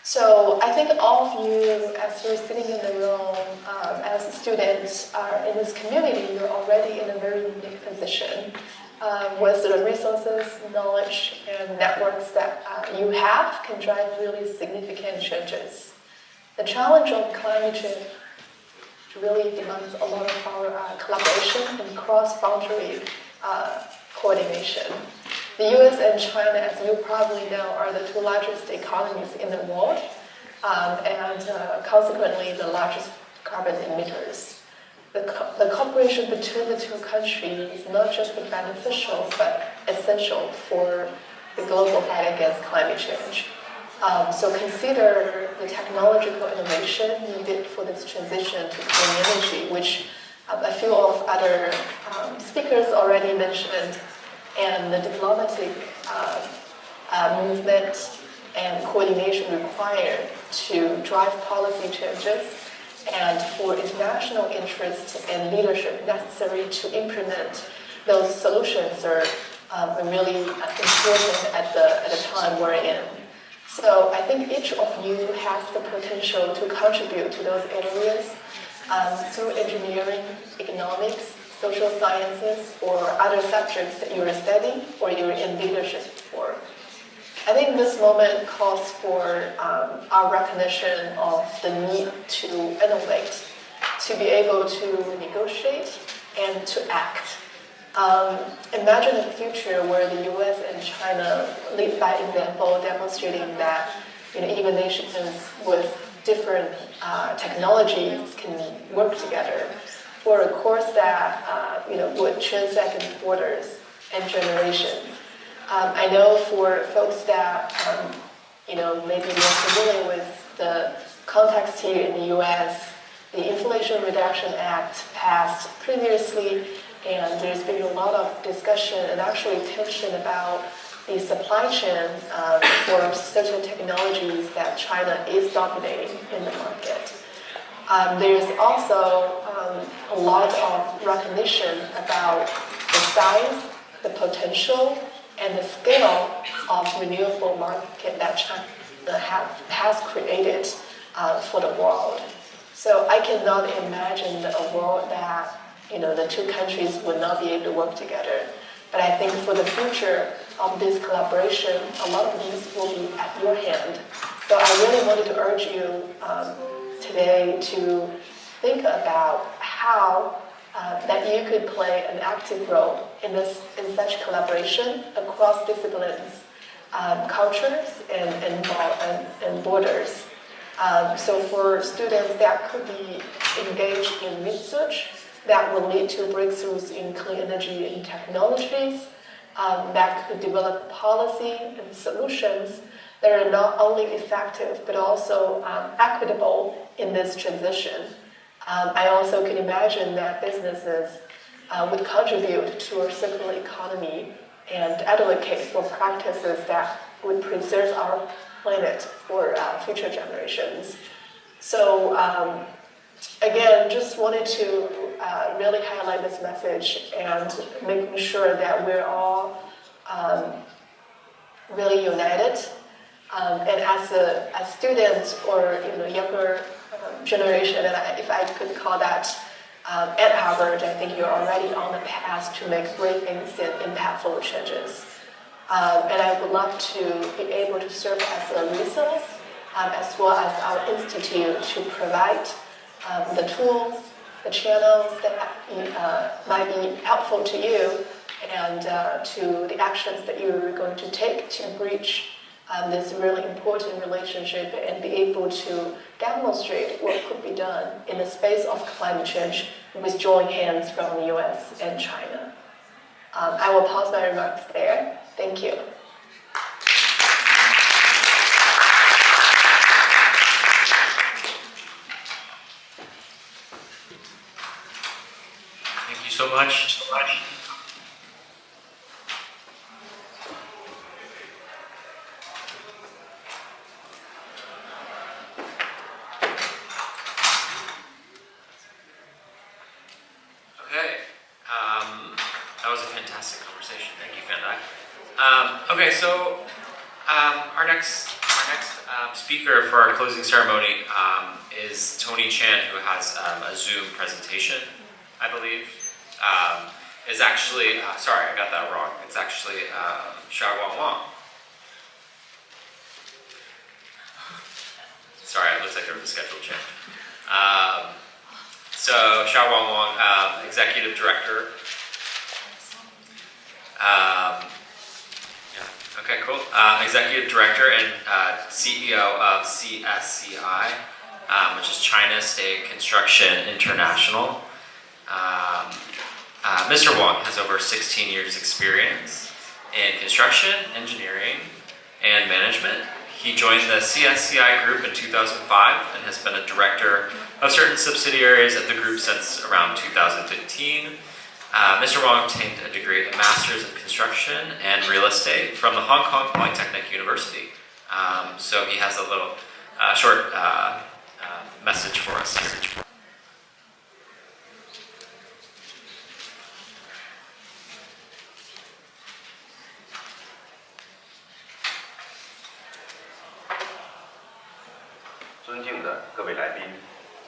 So I think all of you, as you're sitting in the room, as students are in this community, you're already in a very unique position. With the resources, knowledge, and networks that you have can drive really significant changes. The challenge of climate change really demands a lot of our collaboration and cross-boundary coordination. The US and China, as you probably know, are the two largest economies in the world, and consequently the largest carbon emitters. The cooperation between the two countries is not just beneficial, but essential for the global fight against climate change. So consider the technological innovation needed for this transition to clean energy, which a few of other speakers already mentioned, and the diplomatic movement and coordination required to drive policy changes, and for international interest and leadership necessary to implement those solutions are really important at the time we're in. So I think each of you has the potential to contribute to those areas through engineering, economics, social sciences, or other subjects that you're studying or you're in leadership for. I think this moment calls for our recognition of the need to innovate, to be able to negotiate and to act. Imagine a future where the US and China lead by example, demonstrating that even nations with different technologies can work together for a course that would transcend borders and generations. I know for folks that maybe you're familiar with the context here in the US, the Inflation Reduction Act passed previously, and there's been a lot of discussion and actually tension about the supply chain for certain technologies that China is dominating in the market. There's also a lot of recognition about the size, the potential, and the scale of renewable market that China has created for the world. So I cannot imagine a world that the two countries would not be able to work together. But I think for the future of this collaboration, a lot of these will be at your hand. So I really wanted to urge you today to think about how that you could play an active role in such collaboration across disciplines, cultures, and borders. So for students that could be engaged in research that will lead to breakthroughs in clean energy and technologies, that could develop policy and solutions that are not only effective but also equitable in this transition. I also can imagine that businesses would contribute to a circular economy and advocate for practices that would preserve our planet for future generations. So again, just wanted to really highlight this message and making sure that we're all really united. And as students or younger generation, and if I could call that at Harvard, I think you're already on the path to make great things and impactful changes. And I would love to be able to serve as a resource, as well as our institute to provide the tools, the channels that might be helpful to you and to the actions that you're going to take to breach this really important relationship and be able to demonstrate what could be done in the space of climate change with joint hands from the US and China. I will pause my remarks there. Thank you. Thank you so much. That was a fantastic conversation. Thank you, Van Dyke. Okay, so our next speaker for our closing ceremony is Tony Chan, who has a Zoom presentation, I believe. Is actually, sorry, I got that wrong. It's actually Xiaoguang Wang. Sorry, it looks like there was a schedule change. So Xiaoguang Wang, Executive Director. Okay, cool. Executive Director and CEO of CSCI, which is China State Construction International. Mr. Wang has over 16 years experience in construction, engineering, and management. He joined the CSCI group in 2005 and has been a director of certain subsidiaries at the group since around 2015. Mr. Wang obtained a degree in Masters of Construction and Real Estate from the Hong Kong Polytechnic University. So he has a little short message for us here.尊敬的各位来宾、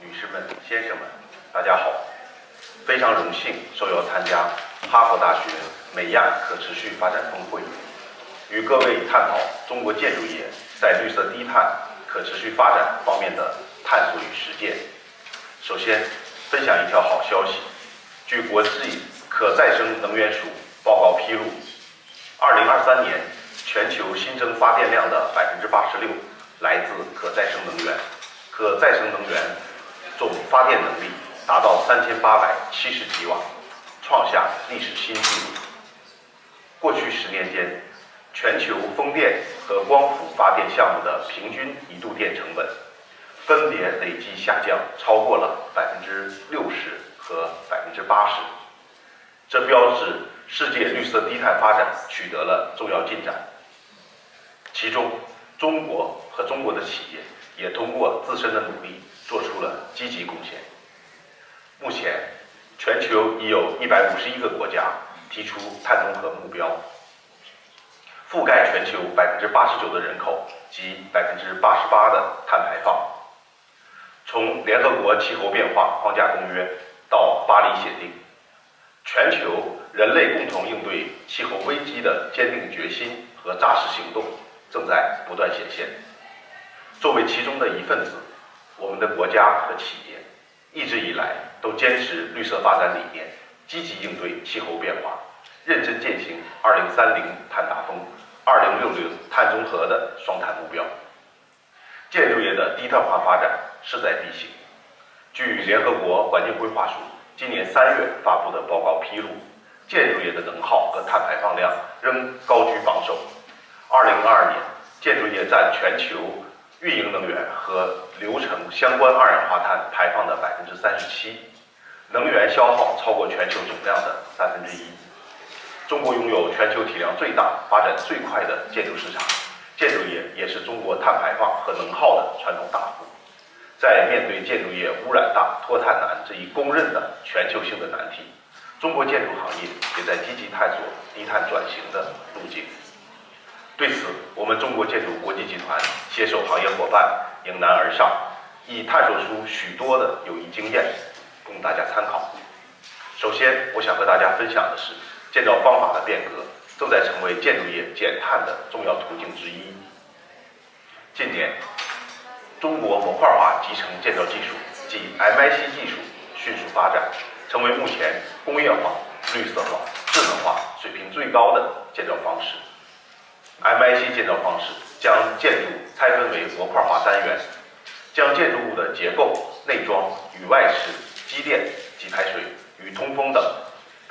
女士们、先生们，大家好！非常荣幸受邀参加哈佛大学美亚可持续发展峰会，与各位探讨中国建筑业在绿色低碳、可持续发展方面的探索与实践。首先，分享一条好消息：据国际可再生能源署报告披露，2023年全球新增发电量的86%来自可再生能源，可再生能源总发电能力达到3870吉瓦，创下历史新纪录。过去10年间，全球风电和光伏发电项目的平均一度电成本分别累计下降超过了60%和80%，这标志世界绿色低碳发展取得了重要进展。其中，中国和中国的企业也通过自身的努力做出了积极贡献。目前，全球已有151个国家提出碳中和目标，覆盖全球89%的人口及88%的碳排放。从联合国气候变化框架公约到巴黎协定，全球人类共同应对气候危机的坚定决心和扎实行动正在不断显现。作为其中的一份子，我们的国家和企业一直以来都坚持绿色发展理念，积极应对气候变化，认真践行2030碳达峰、2060碳中和的双碳目标。建筑业的低碳化发展势在必行。据联合国环境规划署今年3月发布的报告披露，建筑业的能耗和碳排放量仍高居榜首。2022年，建筑业占全球运营能源和流程相关二氧化碳排放的37%，能源消耗超过全球总量的1/3。中国拥有全球体量最大、发展最快的建筑市场，建筑业也是中国碳排放和能耗的传统大户。在面对建筑业污染大、脱碳难这一公认的全球性的难题，中国建筑行业也在积极探索低碳转型的路径。对此，我们中国建筑国际集团携手行业伙伴迎难而上，已探索出许多的有益经验，供大家参考。首先，我想和大家分享的是，建造方法的变革正在成为建筑业减碳的重要途径之一。近年，中国模块化集成建造技术即 MIC 技术迅速发展，成为目前工业化、绿色化、智能化水平最高的建造方式。MIC 建造方式将建筑拆分为模块化单元，将建筑物的结构、内装与外饰、机电及排水与通风等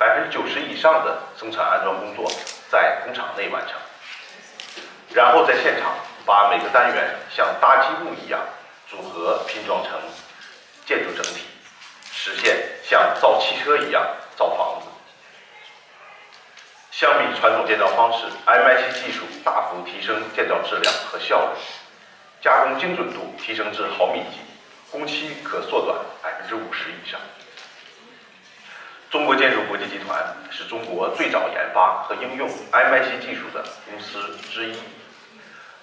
90%以上的生产安装工作在工厂内完成，然后在现场把每个单元像搭积木一样组合拼装成建筑整体，实现像造汽车一样造房子。相比传统建造方式 ，MIC 技术大幅提升建造质量和效率，加工精准度提升至毫米级，工期可缩短50%以上。中国建筑国际集团是中国最早研发和应用 MIC 技术的公司之一。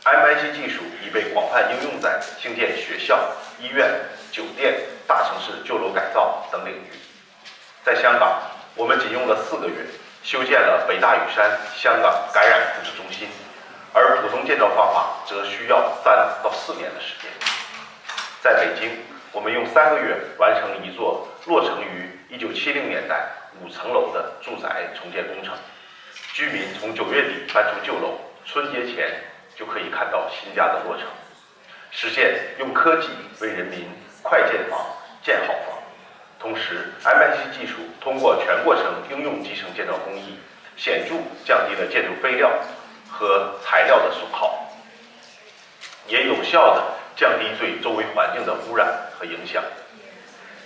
MIC 技术已被广泛应用在兴建学校、医院、酒店、大城市旧楼改造等领域。在香港，我们仅用了4个月修建了北大屿山香港感染控制中心，而普通建造方法则需要3到4年的时间。在北京，我们用3个月完成一座落成于1970年代5层楼的住宅重建工程，居民从9月底搬出旧楼，春节前就可以看到新家的落成，实现用科技为人民快建房、建好房。同时 ，MIC 技术通过全过程应用集成建造工艺，显著降低了建筑废料和材料的损耗，也有效地降低对周围环境的污染和影响。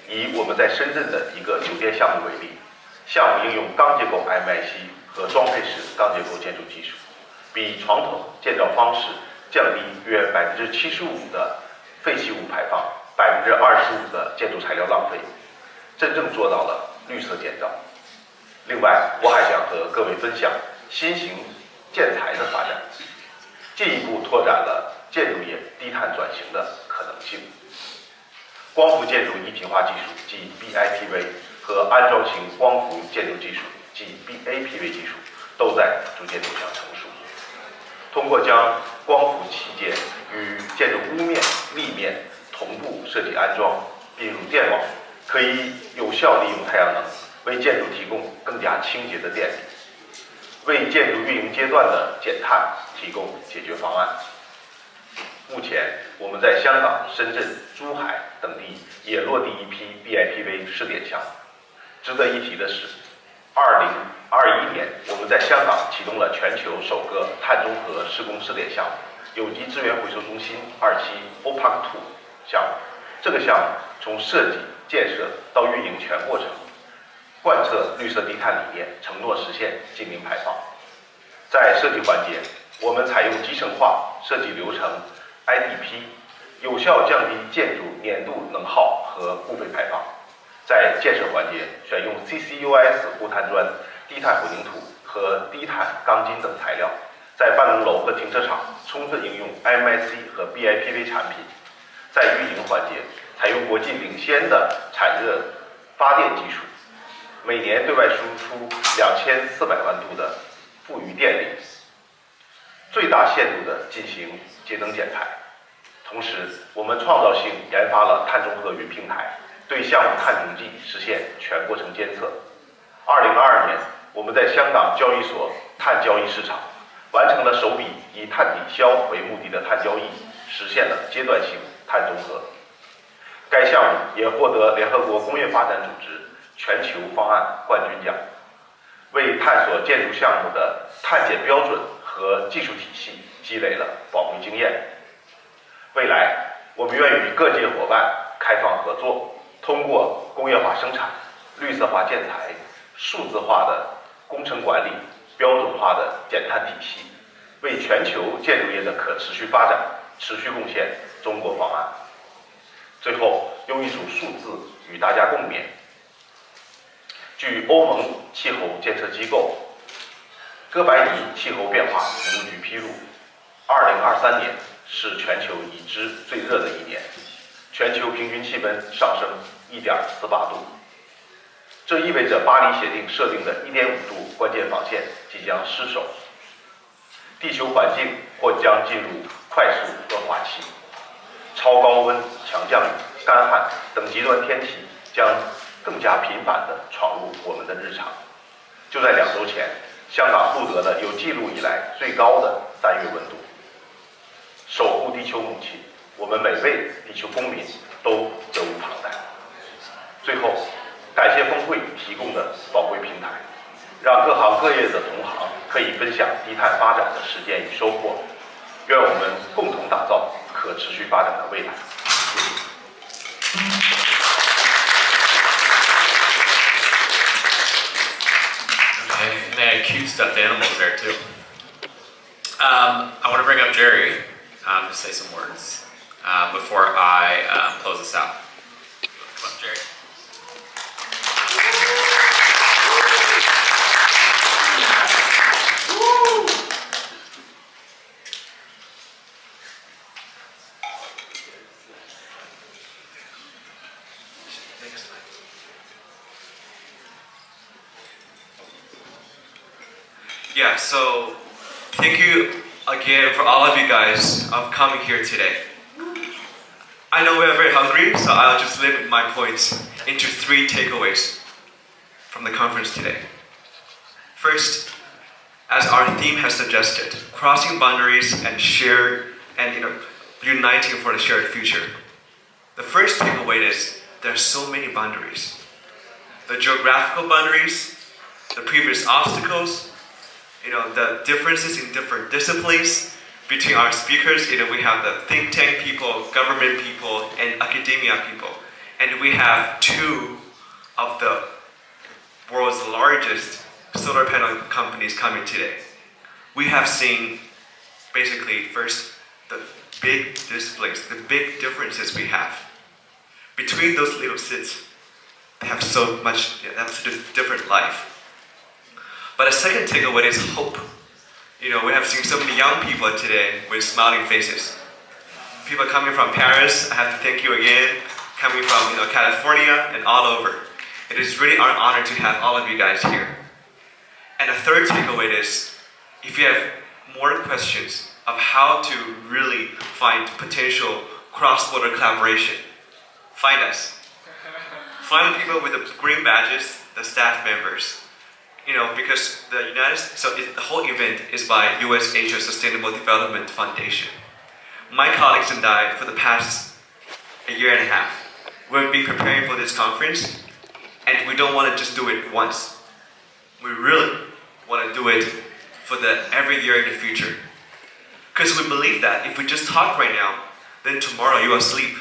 以我们在深圳的一个酒店项目为例，项目应用钢结构 MIC 和装配式钢结构建筑技术，比传统建造方式降低约75%的废弃物排放，25%的建筑材料浪费，真正做到了绿色建造。另外，我还想和各位分享新型建材的发展，进一步拓展了建筑业低碳转型的可能性。光伏建筑一体化技术即 BIPV 和安装型光伏建筑技术即 BAPV 技术都在逐渐走向成熟。通过将光伏器件与建筑屋面、立面同步设计安装，并入电网，可以有效利用太阳能，为建筑提供更加清洁的电力，为建筑运营阶段的减碳提供解决方案。目前，我们在香港、深圳、珠海等地也落地一批 BIPV 试点项目。值得一提的是，2021年我们在香港启动了全球首个碳中和施工试点项目——有机资源回收中心2期 OPAC2 项目。这个项目从设计、建设到运营全过程，贯彻绿色低碳理念，承诺实现净零排放。在设计环节，我们采用集成化设计流程 IDP， 有效降低建筑年度能耗和固废排放。在建设环节，选用 CCUS 固碳砖、低碳混凝土和低碳钢筋等材料。在办公楼和停车场充分应用 MIC 和 BIPV 产品。在运营环节，采用国际领先的产热发电技术，每年对外输出2400万度的富余电力，最大限度地进行节能减排。同时，我们创造性研发了碳中和云平台，对项目碳足迹实现全过程监测。2022年，我们在香港交易所碳交易市场完成了首笔以碳抵消为目的的碳交易，实现了阶段性碳中和。该项目也获得联合国工业发展组织全球方案冠军奖，为探索建筑项目的碳减标准和技术体系积累了宝贵经验。未来，我们愿与各界伙伴开放合作，通过工业化生产、绿色化建材、数字化的工程管理、标准化的减碳体系，为全球建筑业的可持续发展持续贡献中国方案。最后，用一组数字与大家共勉。据欧盟气候监测机构哥白尼气候变化服务局披露，2023年是全球已知最热的一年，全球平均气温上升1.48度。这意味着巴黎协定设定的1.5度关键防线即将失守，地球环境或将进入快速恶化期，超高温、强降雨、干旱等极端天气将更加频繁地闯入我们的日常。就在2周前，香港录得了有记录以来最高的3月温度。守护地球母亲，我们每位地球公民都责无旁贷。最后，感谢峰会提供的宝贵平台，让各行各业的同行可以分享低碳发展的实践与收获。愿我们共同打造可持续发展的未来。谢谢。Okay, and they had cute stuffed animals there too. I want to bring up Jerry to say some words before I close this out. Come on, Jerry. Yeah, so thank you again for all of you guys of coming here today. I know we're very hungry, so I'll just limit my points into 3 takeaways from the conference today. First, as our theme has suggested, crossing boundaries and uniting for the shared future. The first takeaway is there are so many boundaries. The geographical boundaries, the previous obstacles, the differences in different disciplines between our speakers. We have the think tank people, government people, and academia people. And we have 2 of the world's largest solar panel companies coming today. We have seen basically first the big displays, the big differences we have. Between those little cities, they have so much, they have such a different life. But a second takeaway is hope. We have seen so many young people today with smiling faces. People coming from Paris, I have to thank you again, coming from California and all over. It is really our honor to have all of you guys here. And a third takeaway is, if you have more questions of how to really find potential cross-border collaboration, find us. Find people with the green badges, the staff members. Because the whole event is by US Asia Sustainable Development Foundation. My colleagues and I, for the past 1.5 years, we've been preparing for this conference, and we don't want to just do it once. We really want to do it for every year in the future. Because we believe that if we just talk right now, then tomorrow you will sleep.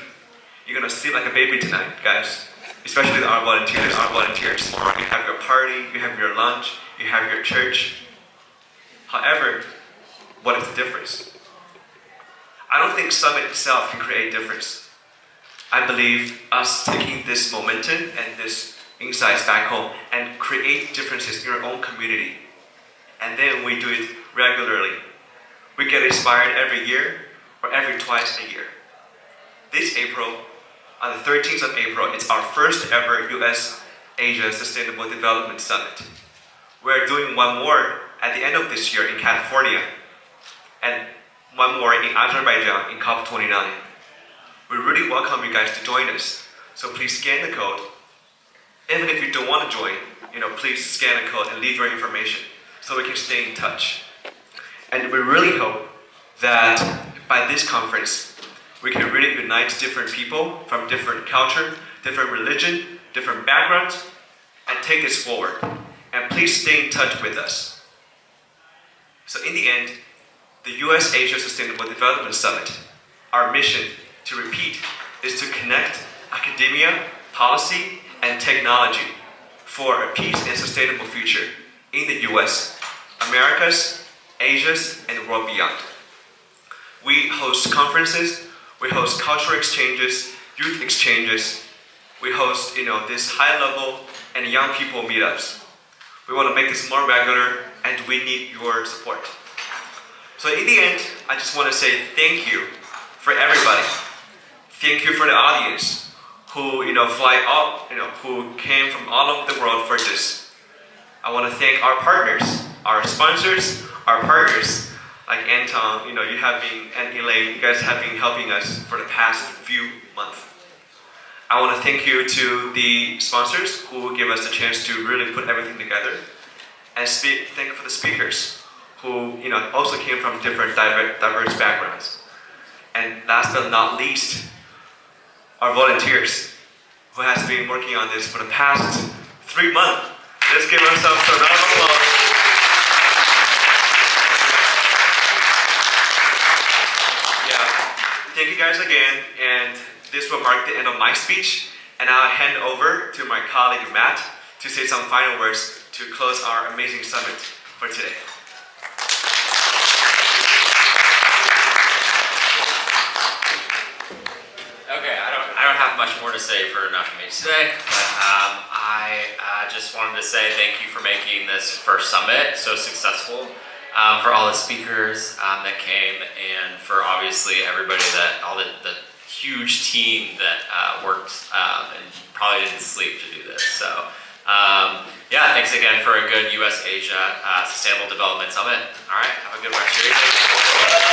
You're going to sleep like a baby tonight, guys. Especially our volunteers. You have your party, you have your lunch, you have your church. However, what is the difference? I don't think Summit itself can create a difference. I believe us taking this momentum and this insights back home and create differences in our own community. And then we do it regularly. We get inspired every year or every twice a year. This April, on the 13th of April, it's our first ever US Asia Sustainable Development Summit. We're doing one more at the end of this year in California, and one more in Azerbaijan in COP29. We really welcome you guys to join us. So please scan the code. Even if you don't want to join, please scan the code and leave your information so we can stay in touch. And we really hope that by this conference, we can really unite different people from different culture, different religion, different backgrounds, and take this forward. And please stay in touch with us. So in the end, the US-Asia Sustainable Development Summit, our mission, to repeat, is to connect academia, policy, and technology for a peace and sustainable future in the US, Americas, Asia's, and the world beyond. We host conferences, we host cultural exchanges, youth exchanges, we host this high-level and young people meetups. We want to make this more regular, and we need your support. So in the end, I just want to say thank you for everybody. Thank you for the audience who fly out, who came from all over the world for this. I want to thank our partners, our sponsors, our partners like Anton, you have been, and Elaine, you guys have been helping us for the past few months. I want to thank you to the sponsors who give us the chance to really put everything together, and thank you for the speakers who also came from different diverse backgrounds. And last but not least, our volunteers who has been working on this for the past 3 months. Let's give ourselves a round of applause. Thank you guys again, and this will mark the end of my speech, and I'll hand over to my colleague Matt to say some final words to close our amazing summit for today. Okay, I don't have much more to say for me today, but I just wanted to say thank you for making this first summit so successful. For all the speakers that came, and for obviously everybody all the huge team that worked and probably didn't sleep to do this. So yeah, thanks again for a good US-Asia Sustainable Development Summit. All right, have a good rest of your evening.